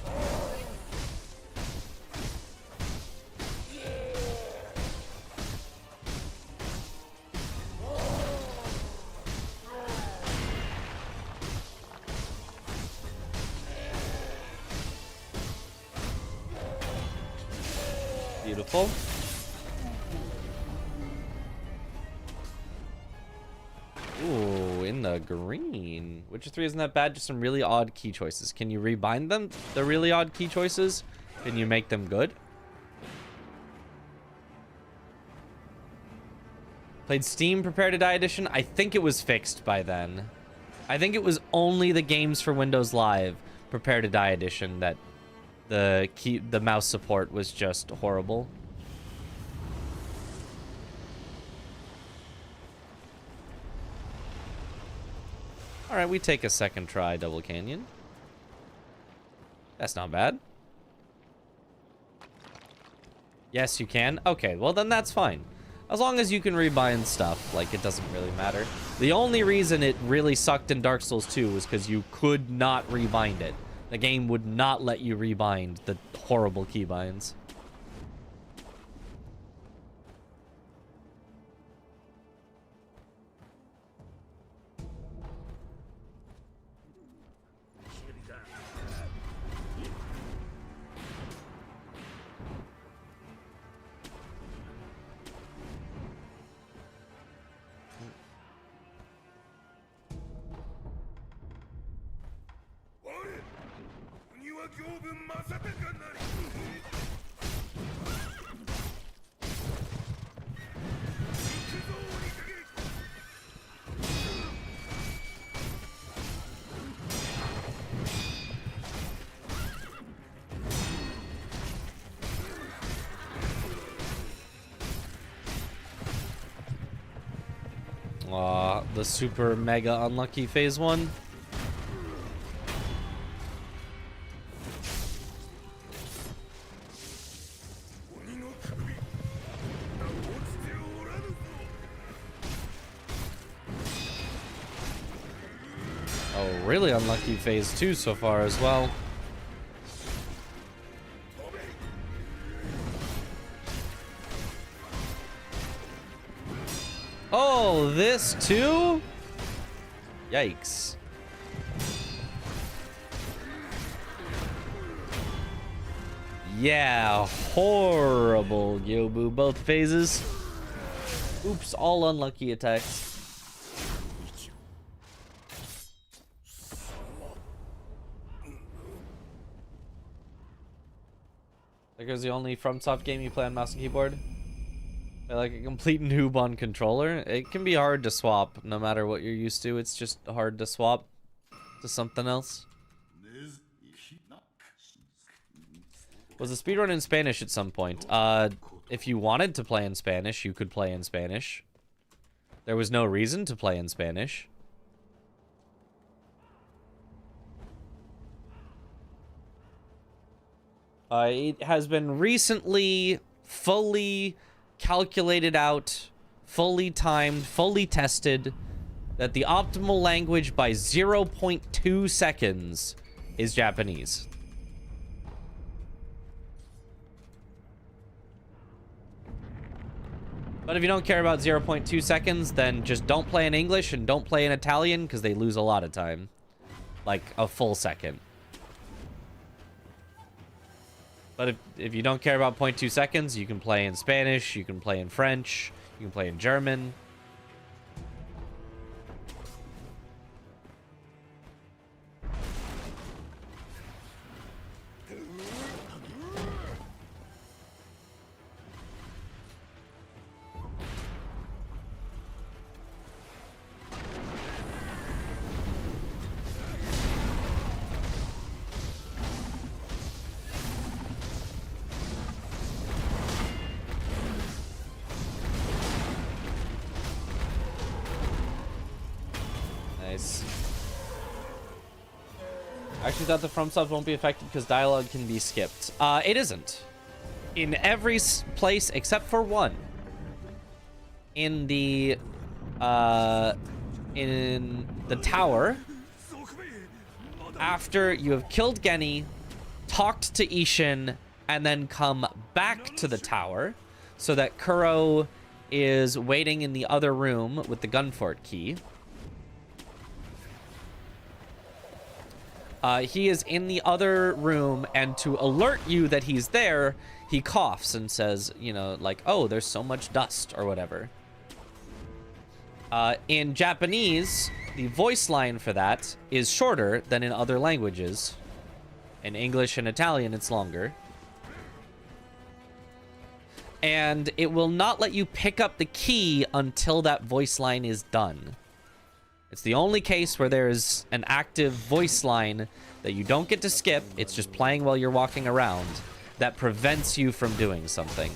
Speaker 1: Beautiful. Ooh, in the green. Witcher 3 isn't that bad, just some really odd key choices. Can you rebind them, the really odd key choices? Can you make them good? Played Steam Prepare to Die edition? I think it was fixed by then. I think it was only the Games for Windows Live Prepare to Die edition that the mouse support was just horrible. All right, we take a second try, Double Canyon. That's not bad. Yes, you can. Okay, well then that's fine. As long as you can rebind stuff, like, it doesn't really matter. The only reason it really sucked in Dark Souls 2 was because you could not rebind it. The game would not let you rebind the horrible keybinds. The super mega unlucky phase 1. Oh, really unlucky phase 2 so far as well. Oh, this too? Yikes. Yeah, horrible, Yobu. Both phases. Oops, all unlucky attacks. There goes the only FromSoft game you play on mouse and keyboard. Like a complete noob on controller. It can be hard to swap no matter what you're used to. It's just hard to swap to something else. Was the speedrun in Spanish at some point? If you wanted to play in Spanish, you could play in Spanish. There was no reason to play in Spanish. It has been recently fully calculated out, fully timed, fully tested that the optimal language by 0.2 seconds is Japanese. But if you don't care about 0.2 seconds, then just don't play in English and don't play in Italian because they lose a lot of time. Like a full second. But if you don't care about 0.2 seconds, you can play in Spanish, you can play in French, you can play in German. I actually thought the FromSoft won't be affected because dialogue can be skipped. It isn't. In every place except for one. In the tower, after you have killed Genny, talked to Ishin, and then come back to the tower, so that Kuro is waiting in the other room with the Gunfort key. He is in the other room, and to alert you that he's there, he coughs and says, you know, like, oh, there's so much dust, or whatever. In Japanese, the voice line for that is shorter than in other languages. In English and Italian, it's longer. And it will not let you pick up the key until that voice line is done. It's the only case where there's an active voice line that you don't get to skip, it's just playing while you're walking around, that prevents you from doing something.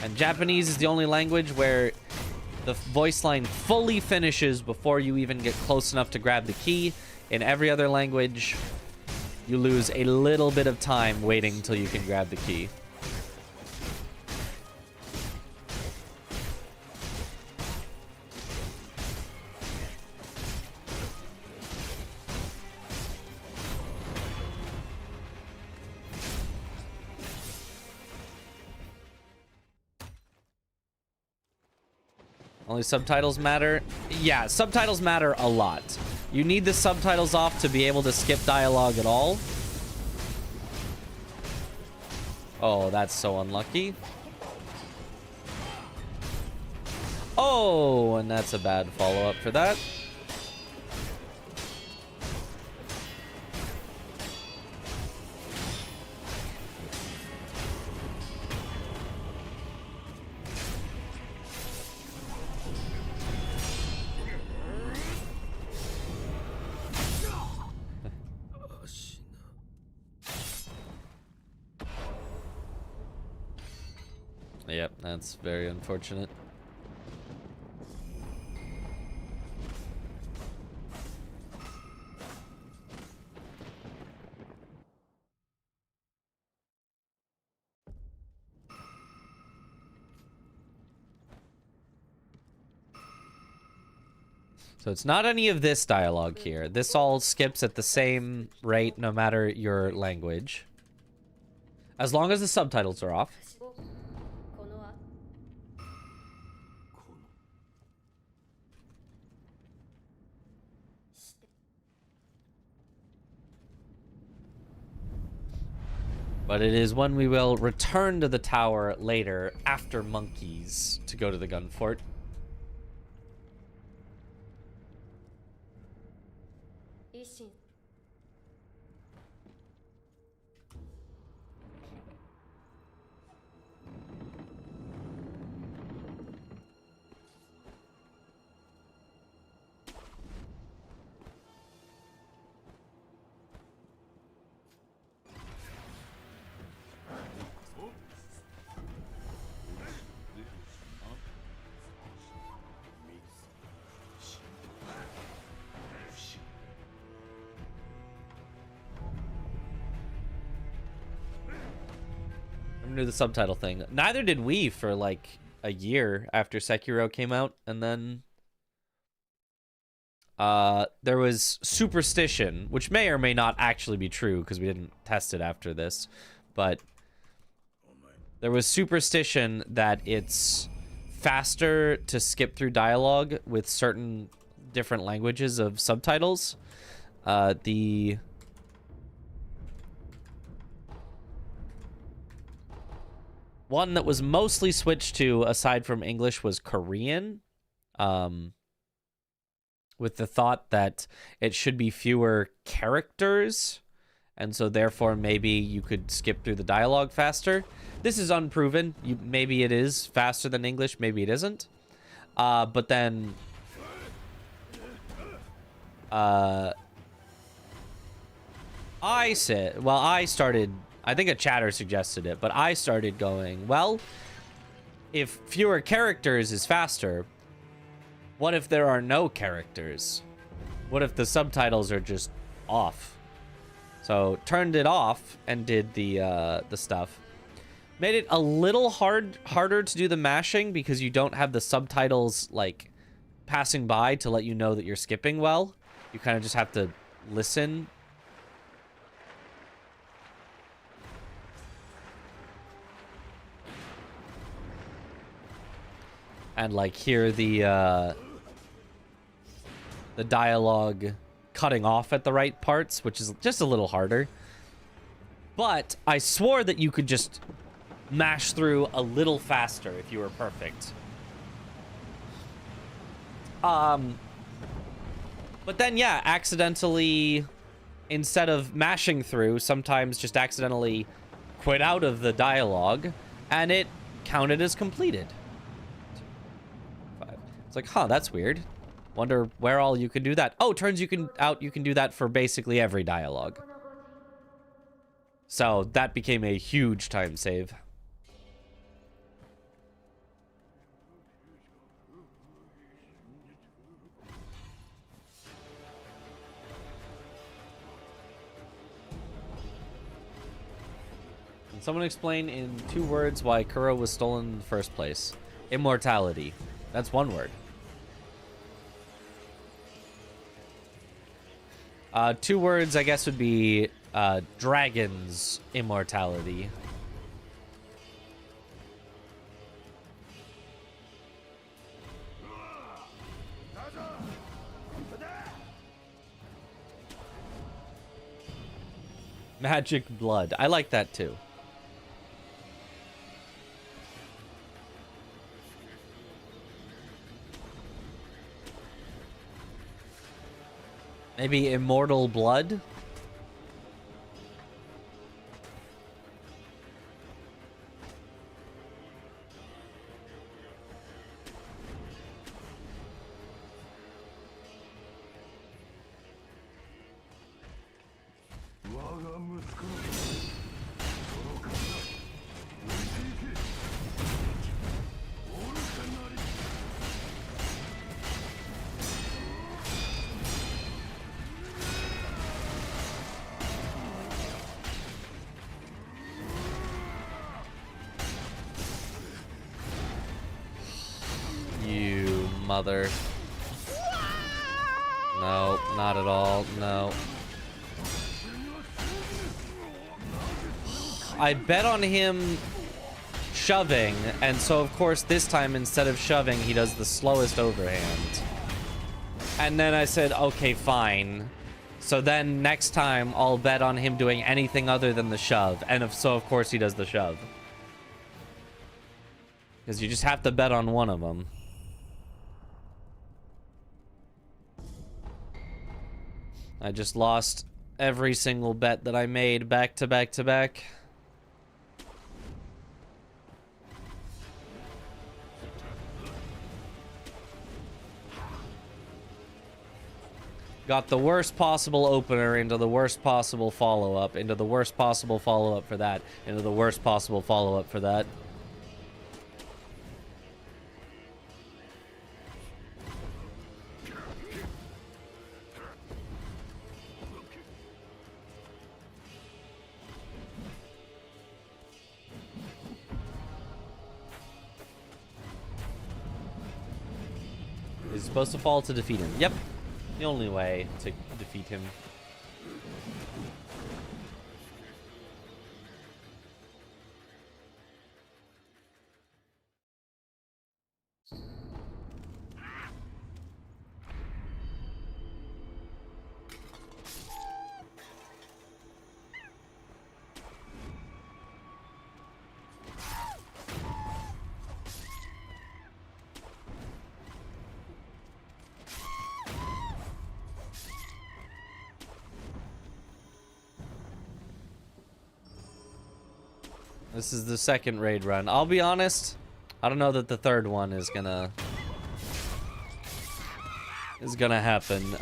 Speaker 1: And Japanese is the only language where The voice line fully finishes before you even get close enough to grab the key. In every other language, you lose a little bit of time waiting until you can grab the key. Only subtitles matter? Yeah, subtitles matter a lot. You need the subtitles off to be able to skip dialogue at all. Oh, that's so unlucky. Oh, and that's a bad follow-up for that. Yep, that's very unfortunate. So it's not any of this dialogue here. This all skips at the same rate no matter your language. As long as the subtitles are off. But it is when we will return to the tower later after monkeys to go to the gun fort. Do the subtitle thing. Neither did we for like a year after Sekiro came out, and then there was superstition, which may or may not actually be true because we didn't test it after this, but there was superstition that it's faster to skip through dialogue with certain different languages of subtitles. The one that was mostly switched to, aside from English, was Korean, with the thought that it should be fewer characters, and so therefore maybe you could skip through the dialogue faster. This is unproven. Maybe it is faster than English, maybe it isn't. But then I started, I think a chatter suggested it, but I started going, well, if fewer characters is faster, what if there are no characters? What if the subtitles are just off? So turned it off and did the stuff. Made it a little harder to do the mashing because you don't have the subtitles like passing by to let you know that you're skipping well. You kind of just have to listen. And like hear the dialogue cutting off at the right parts, which is just a little harder. But I swore that you could just mash through a little faster if you were perfect. But then, yeah, accidentally, instead of mashing through, sometimes just accidentally quit out of the dialogue, and it counted as completed. It's like, huh, that's weird. Wonder where all you can do that. Oh, turns you can do that for basically every dialogue. So that became a huge time save. Someone explain in 2 words why Kuro was stolen in the first place. Immortality. That's 1 word. 2 words, I guess, would be dragon's immortality. Magic blood. I like that too. Maybe immortal blood? You mother. No, not at all. No. I bet on him shoving, and so of course this time instead of shoving, he does the slowest overhand. And then I said, okay, fine. So then next time I'll bet on him doing anything other than the shove, and so of course he does the shove. Because you just have to bet on one of them. I just lost every single bet that I made back to back to back. Got the worst possible opener into the worst possible follow-up, into the worst possible follow-up for that, into the worst possible follow-up for that. He's supposed to fall to defeat him. Yep. The only way to defeat him. This is the second raid run. I'll be honest, I don't know that the third one is gonna happen.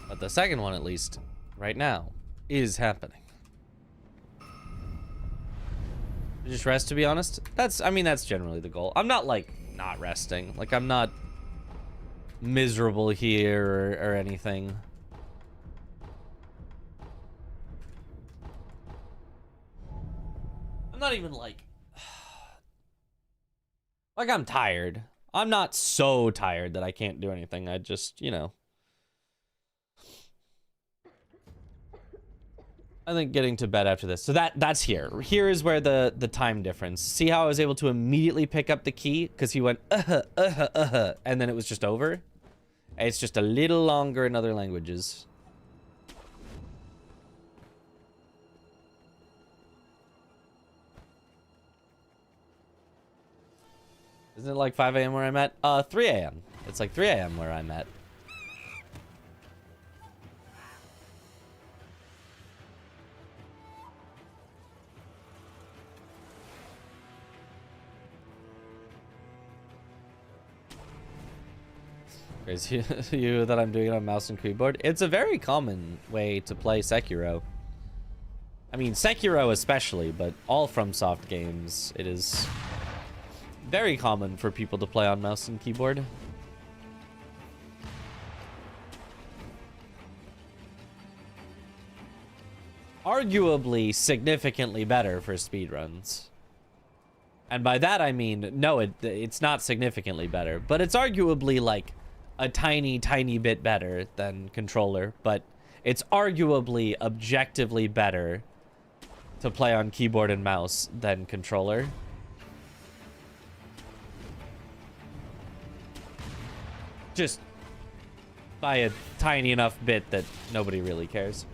Speaker 1: But the second one, at least, right now, is happening. Just rest, to be honest. I mean, that's generally the goal. I'm not, like, not resting. Like, I'm not miserable here or anything. I'm not even, like... Like, I'm tired. I'm not so tired that I can't do anything. I just, you know... I think getting to bed after this. So that's here. Here is where the time difference. See how I was able to immediately pick up the key? Because he went, and then it was just over? It's just a little longer in other languages. Isn't it like 5 a.m. where I'm at? 3 a.m. It's like 3 a.m. where I'm at. Crazy you that I'm doing it on mouse and keyboard. It's a very common way to play Sekiro. I mean, Sekiro especially, but all FromSoft games, it is very common for people to play on mouse and keyboard. Arguably significantly better for speedruns. And by that I mean, no, it's not significantly better, but it's arguably like a tiny, tiny bit better than controller, but it's arguably objectively better to play on keyboard and mouse than controller. Just by a tiny enough bit that nobody really cares.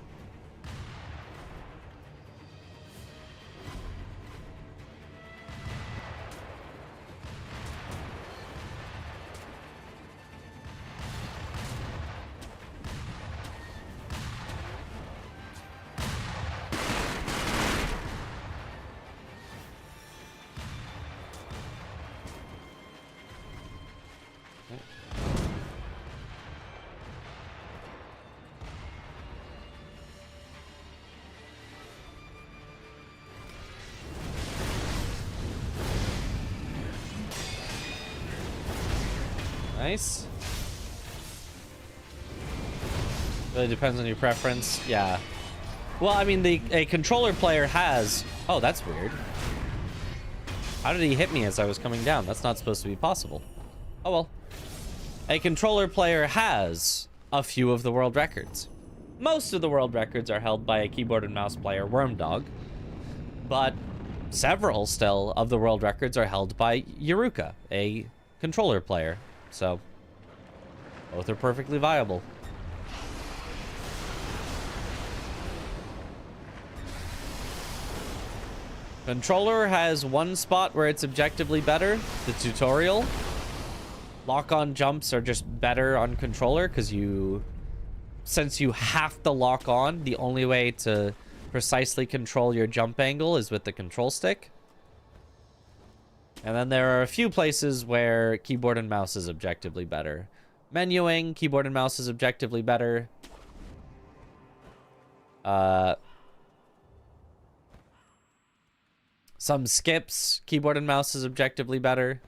Speaker 1: Nice. Really depends on your preference. Yeah. Well, I mean, a controller player has... Oh, that's weird. How did he hit me as I was coming down? That's not supposed to be possible. Oh, well. A controller player has a few of the world records. Most of the world records are held by a keyboard and mouse player, Wormdog. But several still of the world records are held by Yuruka, a controller player. So, both are perfectly viable. Controller has one spot where it's objectively better, the tutorial. Lock-on jumps are just better on controller because since you have to lock on, the only way to precisely control your jump angle is with the control stick. And then there are a few places where keyboard and mouse is objectively better. Menuing, keyboard and mouse is objectively better. Some skips, keyboard and mouse is objectively better.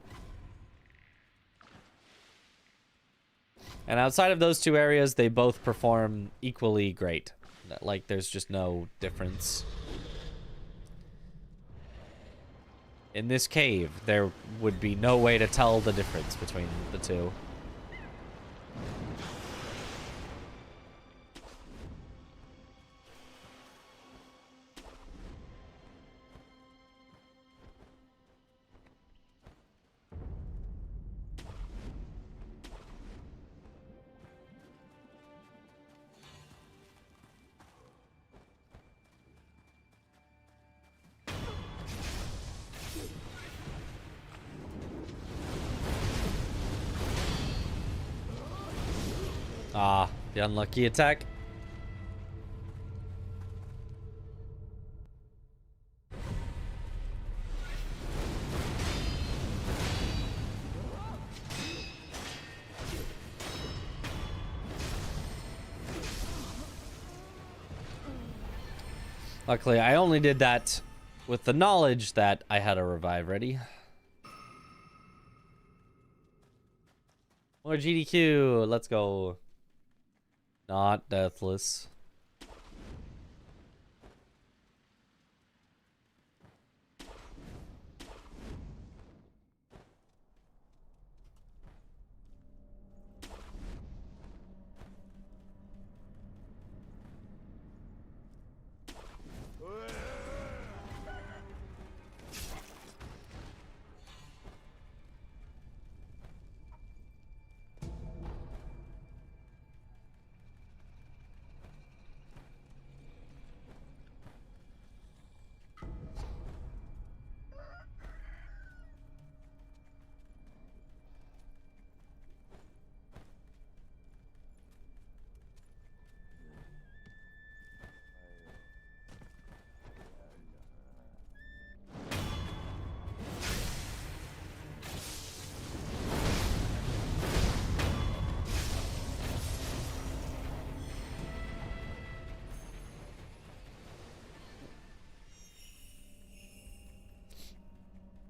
Speaker 1: And outside of those two areas, they both perform equally great. Like, there's just no difference. In this cave, there would be no way to tell the difference between the two. Ah, the unlucky attack. Luckily, I only did that with the knowledge that I had a revive ready. More GDQ, let's go. Not deathless.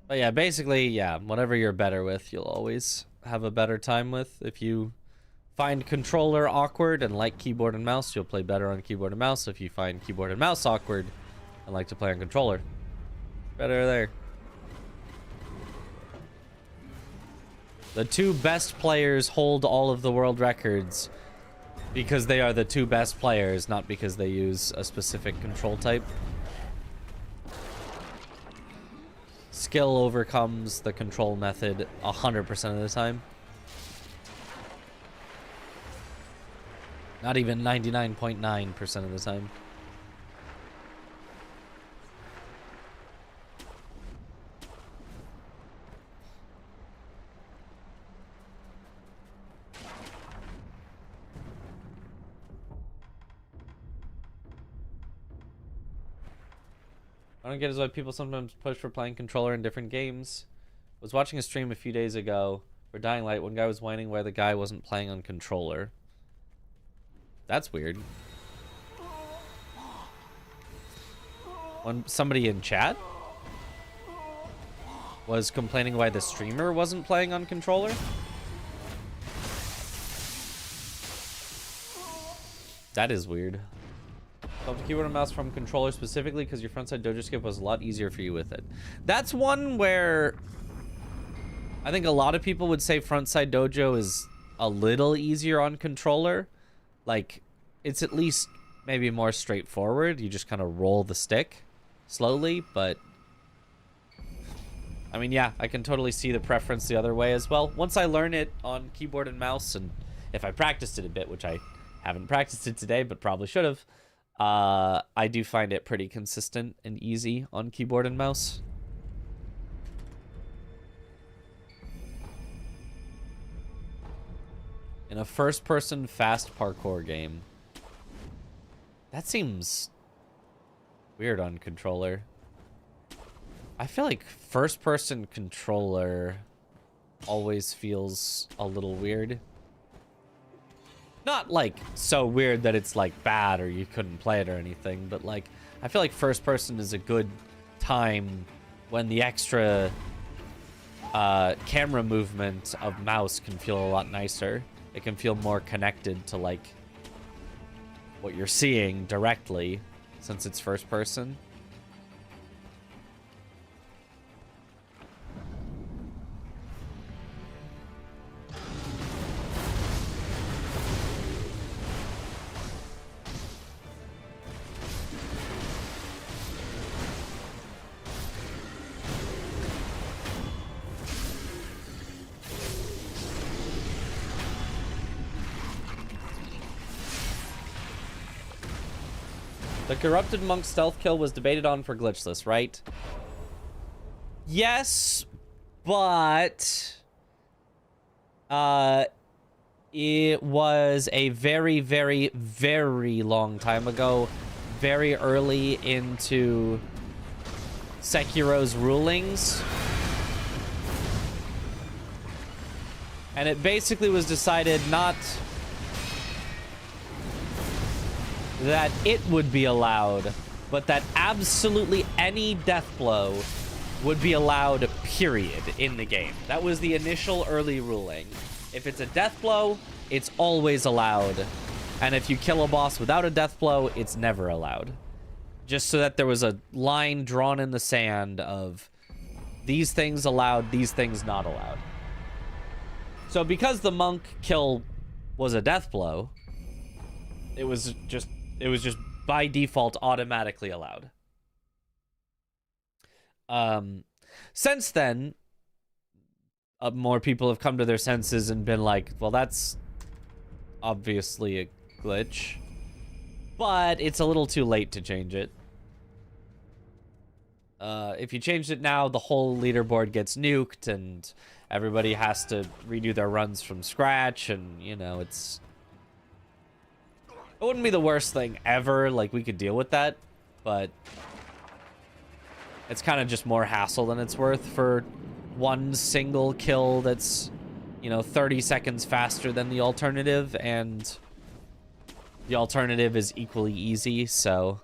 Speaker 1: But yeah, basically, yeah, whatever you're better with, you'll always have a better time with. If you find controller awkward and like keyboard and mouse, you'll play better on keyboard and mouse. If you find keyboard and mouse awkward and like to play on controller, better there. The two best players hold all of the world records because they are the two best players, not because they use a specific control type. Skill overcomes the control method 100% of the time. Not even 99.9% of the time. I don't get is why people sometimes push for playing controller in different games. I was watching a stream a few days ago for Dying Light. One guy was whining why the guy wasn't playing on controller. That's weird. When somebody in chat was complaining why the streamer wasn't playing on controller. That is weird. Love the keyboard and mouse from controller specifically because your frontside dojo skip was a lot easier for you with it. That's one where I think a lot of people would say frontside dojo is a little easier on controller. Like, it's at least maybe more straightforward. You just kind of roll the stick slowly, but I mean, yeah, I can totally see the preference the other way as well. Once I learn it on keyboard and mouse, and if I practiced it a bit, which I haven't practiced it today, but probably should have, I do find it pretty consistent and easy on keyboard and mouse. In a first-person fast parkour game. That seems weird on controller. I feel like first-person controller always feels a little weird. Not like so weird that it's like bad or you couldn't play it or anything, but like I feel like first person is a good time when the extra camera movement of mouse can feel a lot nicer. It can feel more connected to like what you're seeing directly since it's first person. The corrupted monk stealth kill was debated on for glitchless, right? Yes, but it was a very, very, very long time ago, very early into Sekiro's rulings. And it basically was decided not that it would be allowed, but that absolutely any death blow would be allowed, period, in the game. That was the initial early ruling. If it's a death blow, it's always allowed. And if you kill a boss without a death blow, it's never allowed. Just so that there was a line drawn in the sand of these things allowed, these things not allowed. So because the monk kill was a death blow, it was just by default automatically allowed. Since then, more people have come to their senses and been like, well, that's obviously a glitch, but it's a little too late to change it. If you changed it now, the whole leaderboard gets nuked and everybody has to redo their runs from scratch, and you know, it wouldn't be the worst thing ever. Like, we could deal with that, but it's kind of just more hassle than it's worth for one single kill that's, you know, 30 seconds faster than the alternative, and the alternative is equally easy, so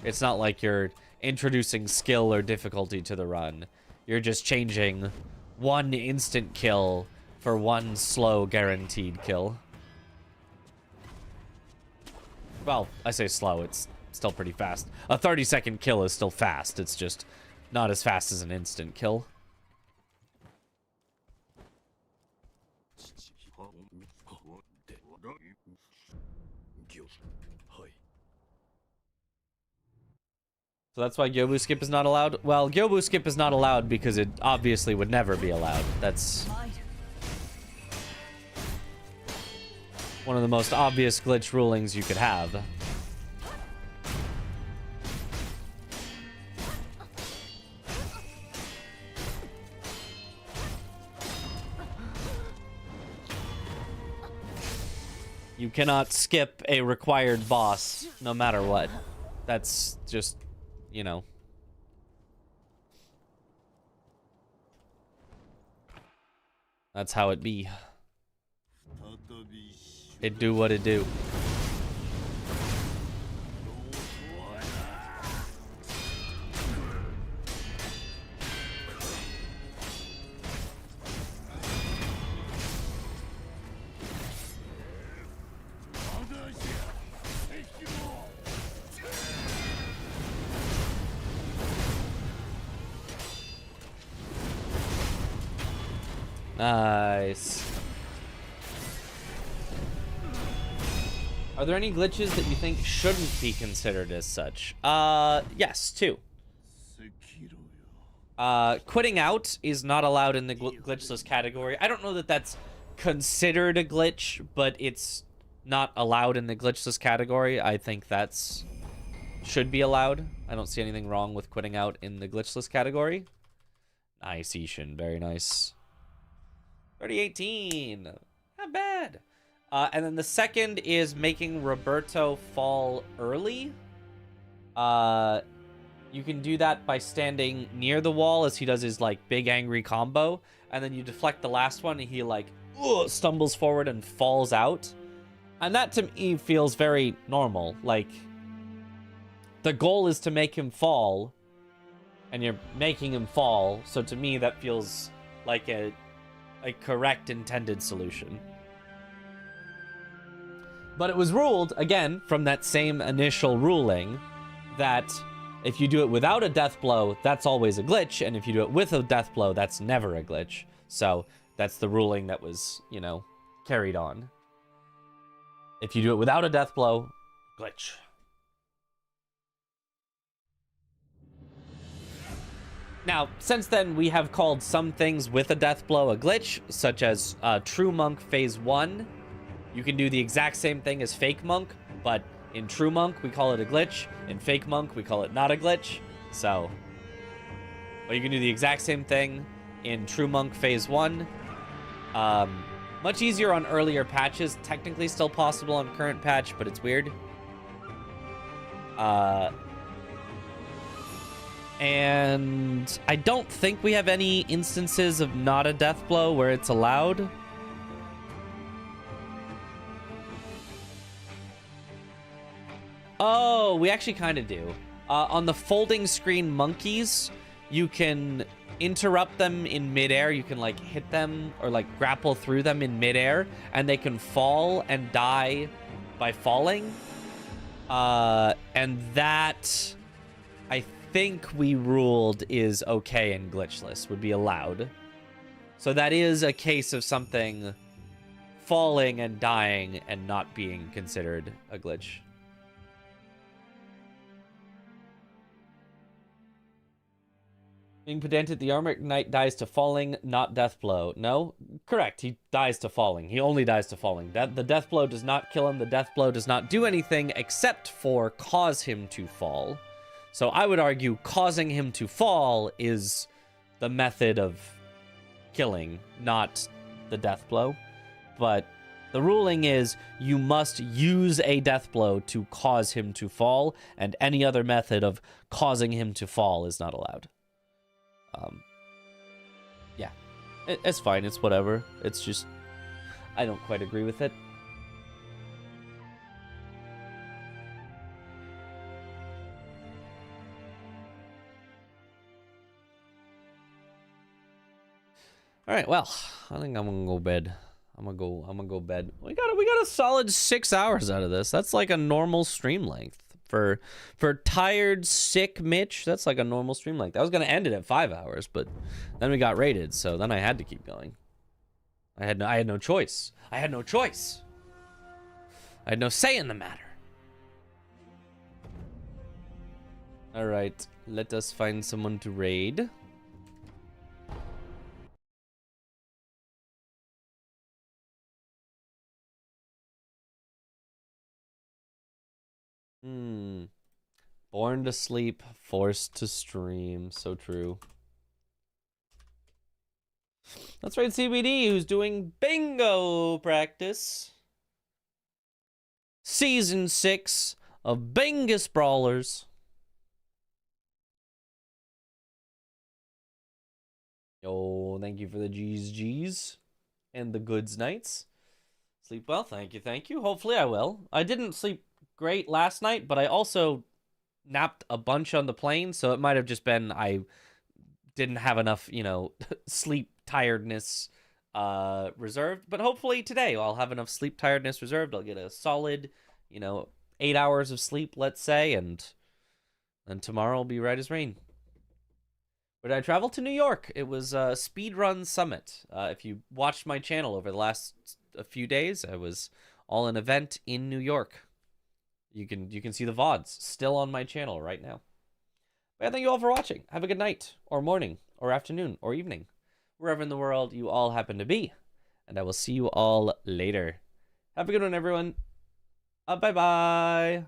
Speaker 1: it's not like you're introducing skill or difficulty to the run. You're just changing one instant kill for one slow guaranteed kill. Well, I say slow, it's still pretty fast. A 30-second kill is still fast, it's just not as fast as an instant kill. So that's why Gyobu skip is not allowed? Well, Gyobu skip is not allowed because it obviously would never be allowed. That's one of the most obvious glitch rulings you could have. You cannot skip a required boss no matter what. That's just, you know. That's how it be. It do what it do. Nice. Are there any glitches that you think shouldn't be considered as such? Yes, two. Quitting out is not allowed in the glitchless category. I don't know that that's considered a glitch, but it's not allowed in the glitchless category. I think that's should be allowed. I don't see anything wrong with quitting out in the glitchless category. Nice, Ishin. Very nice. 3018. Not bad. And then the second is making Roberto fall early. You can do that by standing near the wall as he does his, like, big angry combo. And then you deflect the last one and he, like, stumbles forward and falls out. And that, to me, feels very normal. Like, the goal is to make him fall. And you're making him fall. So to me, that feels like a correct intended solution. But it was ruled, again, from that same initial ruling, that if you do it without a death blow, that's always a glitch, and if you do it with a death blow, that's never a glitch. So that's the ruling that was, you know, carried on. If you do it without a death blow, glitch. Now, since then, we have called some things with a death blow a glitch, such as True Monk Phase 1. You can do the exact same thing as Fake Monk, but in True Monk, we call it a glitch. In Fake Monk, we call it not a glitch. So, but you can do the exact same thing in True Monk Phase 1. Much easier on earlier patches. Technically still possible on current patch, but it's weird. And I don't think we have any instances of not a death blow where it's allowed. Oh, we actually kind of do. On the folding screen monkeys, you can interrupt them in midair. You can, like, hit them or, like, grapple through them in midair, and they can fall and die by falling. And that, I think we ruled, is okay in glitchless, would be allowed. So that is a case of something falling and dying and not being considered a glitch. Being pedantic, the Armor Knight dies to falling, not death blow. No? Correct, he dies to falling. He only dies to falling. The death blow does not kill him. The death blow does not do anything except for cause him to fall. So I would argue causing him to fall is the method of killing, not the death blow. But the ruling is you must use a death blow to cause him to fall, and any other method of causing him to fall is not allowed. Yeah, it's fine. It's whatever. It's just, I don't quite agree with it. All right, well, I think I'm gonna go bed. I'm gonna go bed. We got a solid 6 hours out of this. That's like a normal stream length for tired, sick Mitch. That's like a normal stream length. I was gonna end it at 5 hours, but then we got raided, so then I had to keep going. I had no choice. I had no choice. I had no say in the matter. All right, let us find someone to raid. Born to sleep, forced to stream. So true. That's right, CBD, who's doing bingo practice. Season 6 of Bingus Brawlers. Yo, thank you for the G's and the goods nights. Sleep well, thank you. Hopefully I will. I didn't sleep great last night, but I also napped a bunch on the plane, so it might have just been I didn't have enough, sleep tiredness reserved. But hopefully today I'll have enough sleep tiredness reserved. I'll get a solid, 8 hours of sleep, let's say, and then tomorrow will be right as rain. But I traveled to New York. It was a Speedrun Summit. If you watched my channel over the last few days, I was all an event in New York. You can see the VODs still on my channel right now. But thank you all for watching. Have a good night, or morning, or afternoon, or evening, wherever in the world you all happen to be. And I will see you all later. Have a good one, everyone. Bye-bye.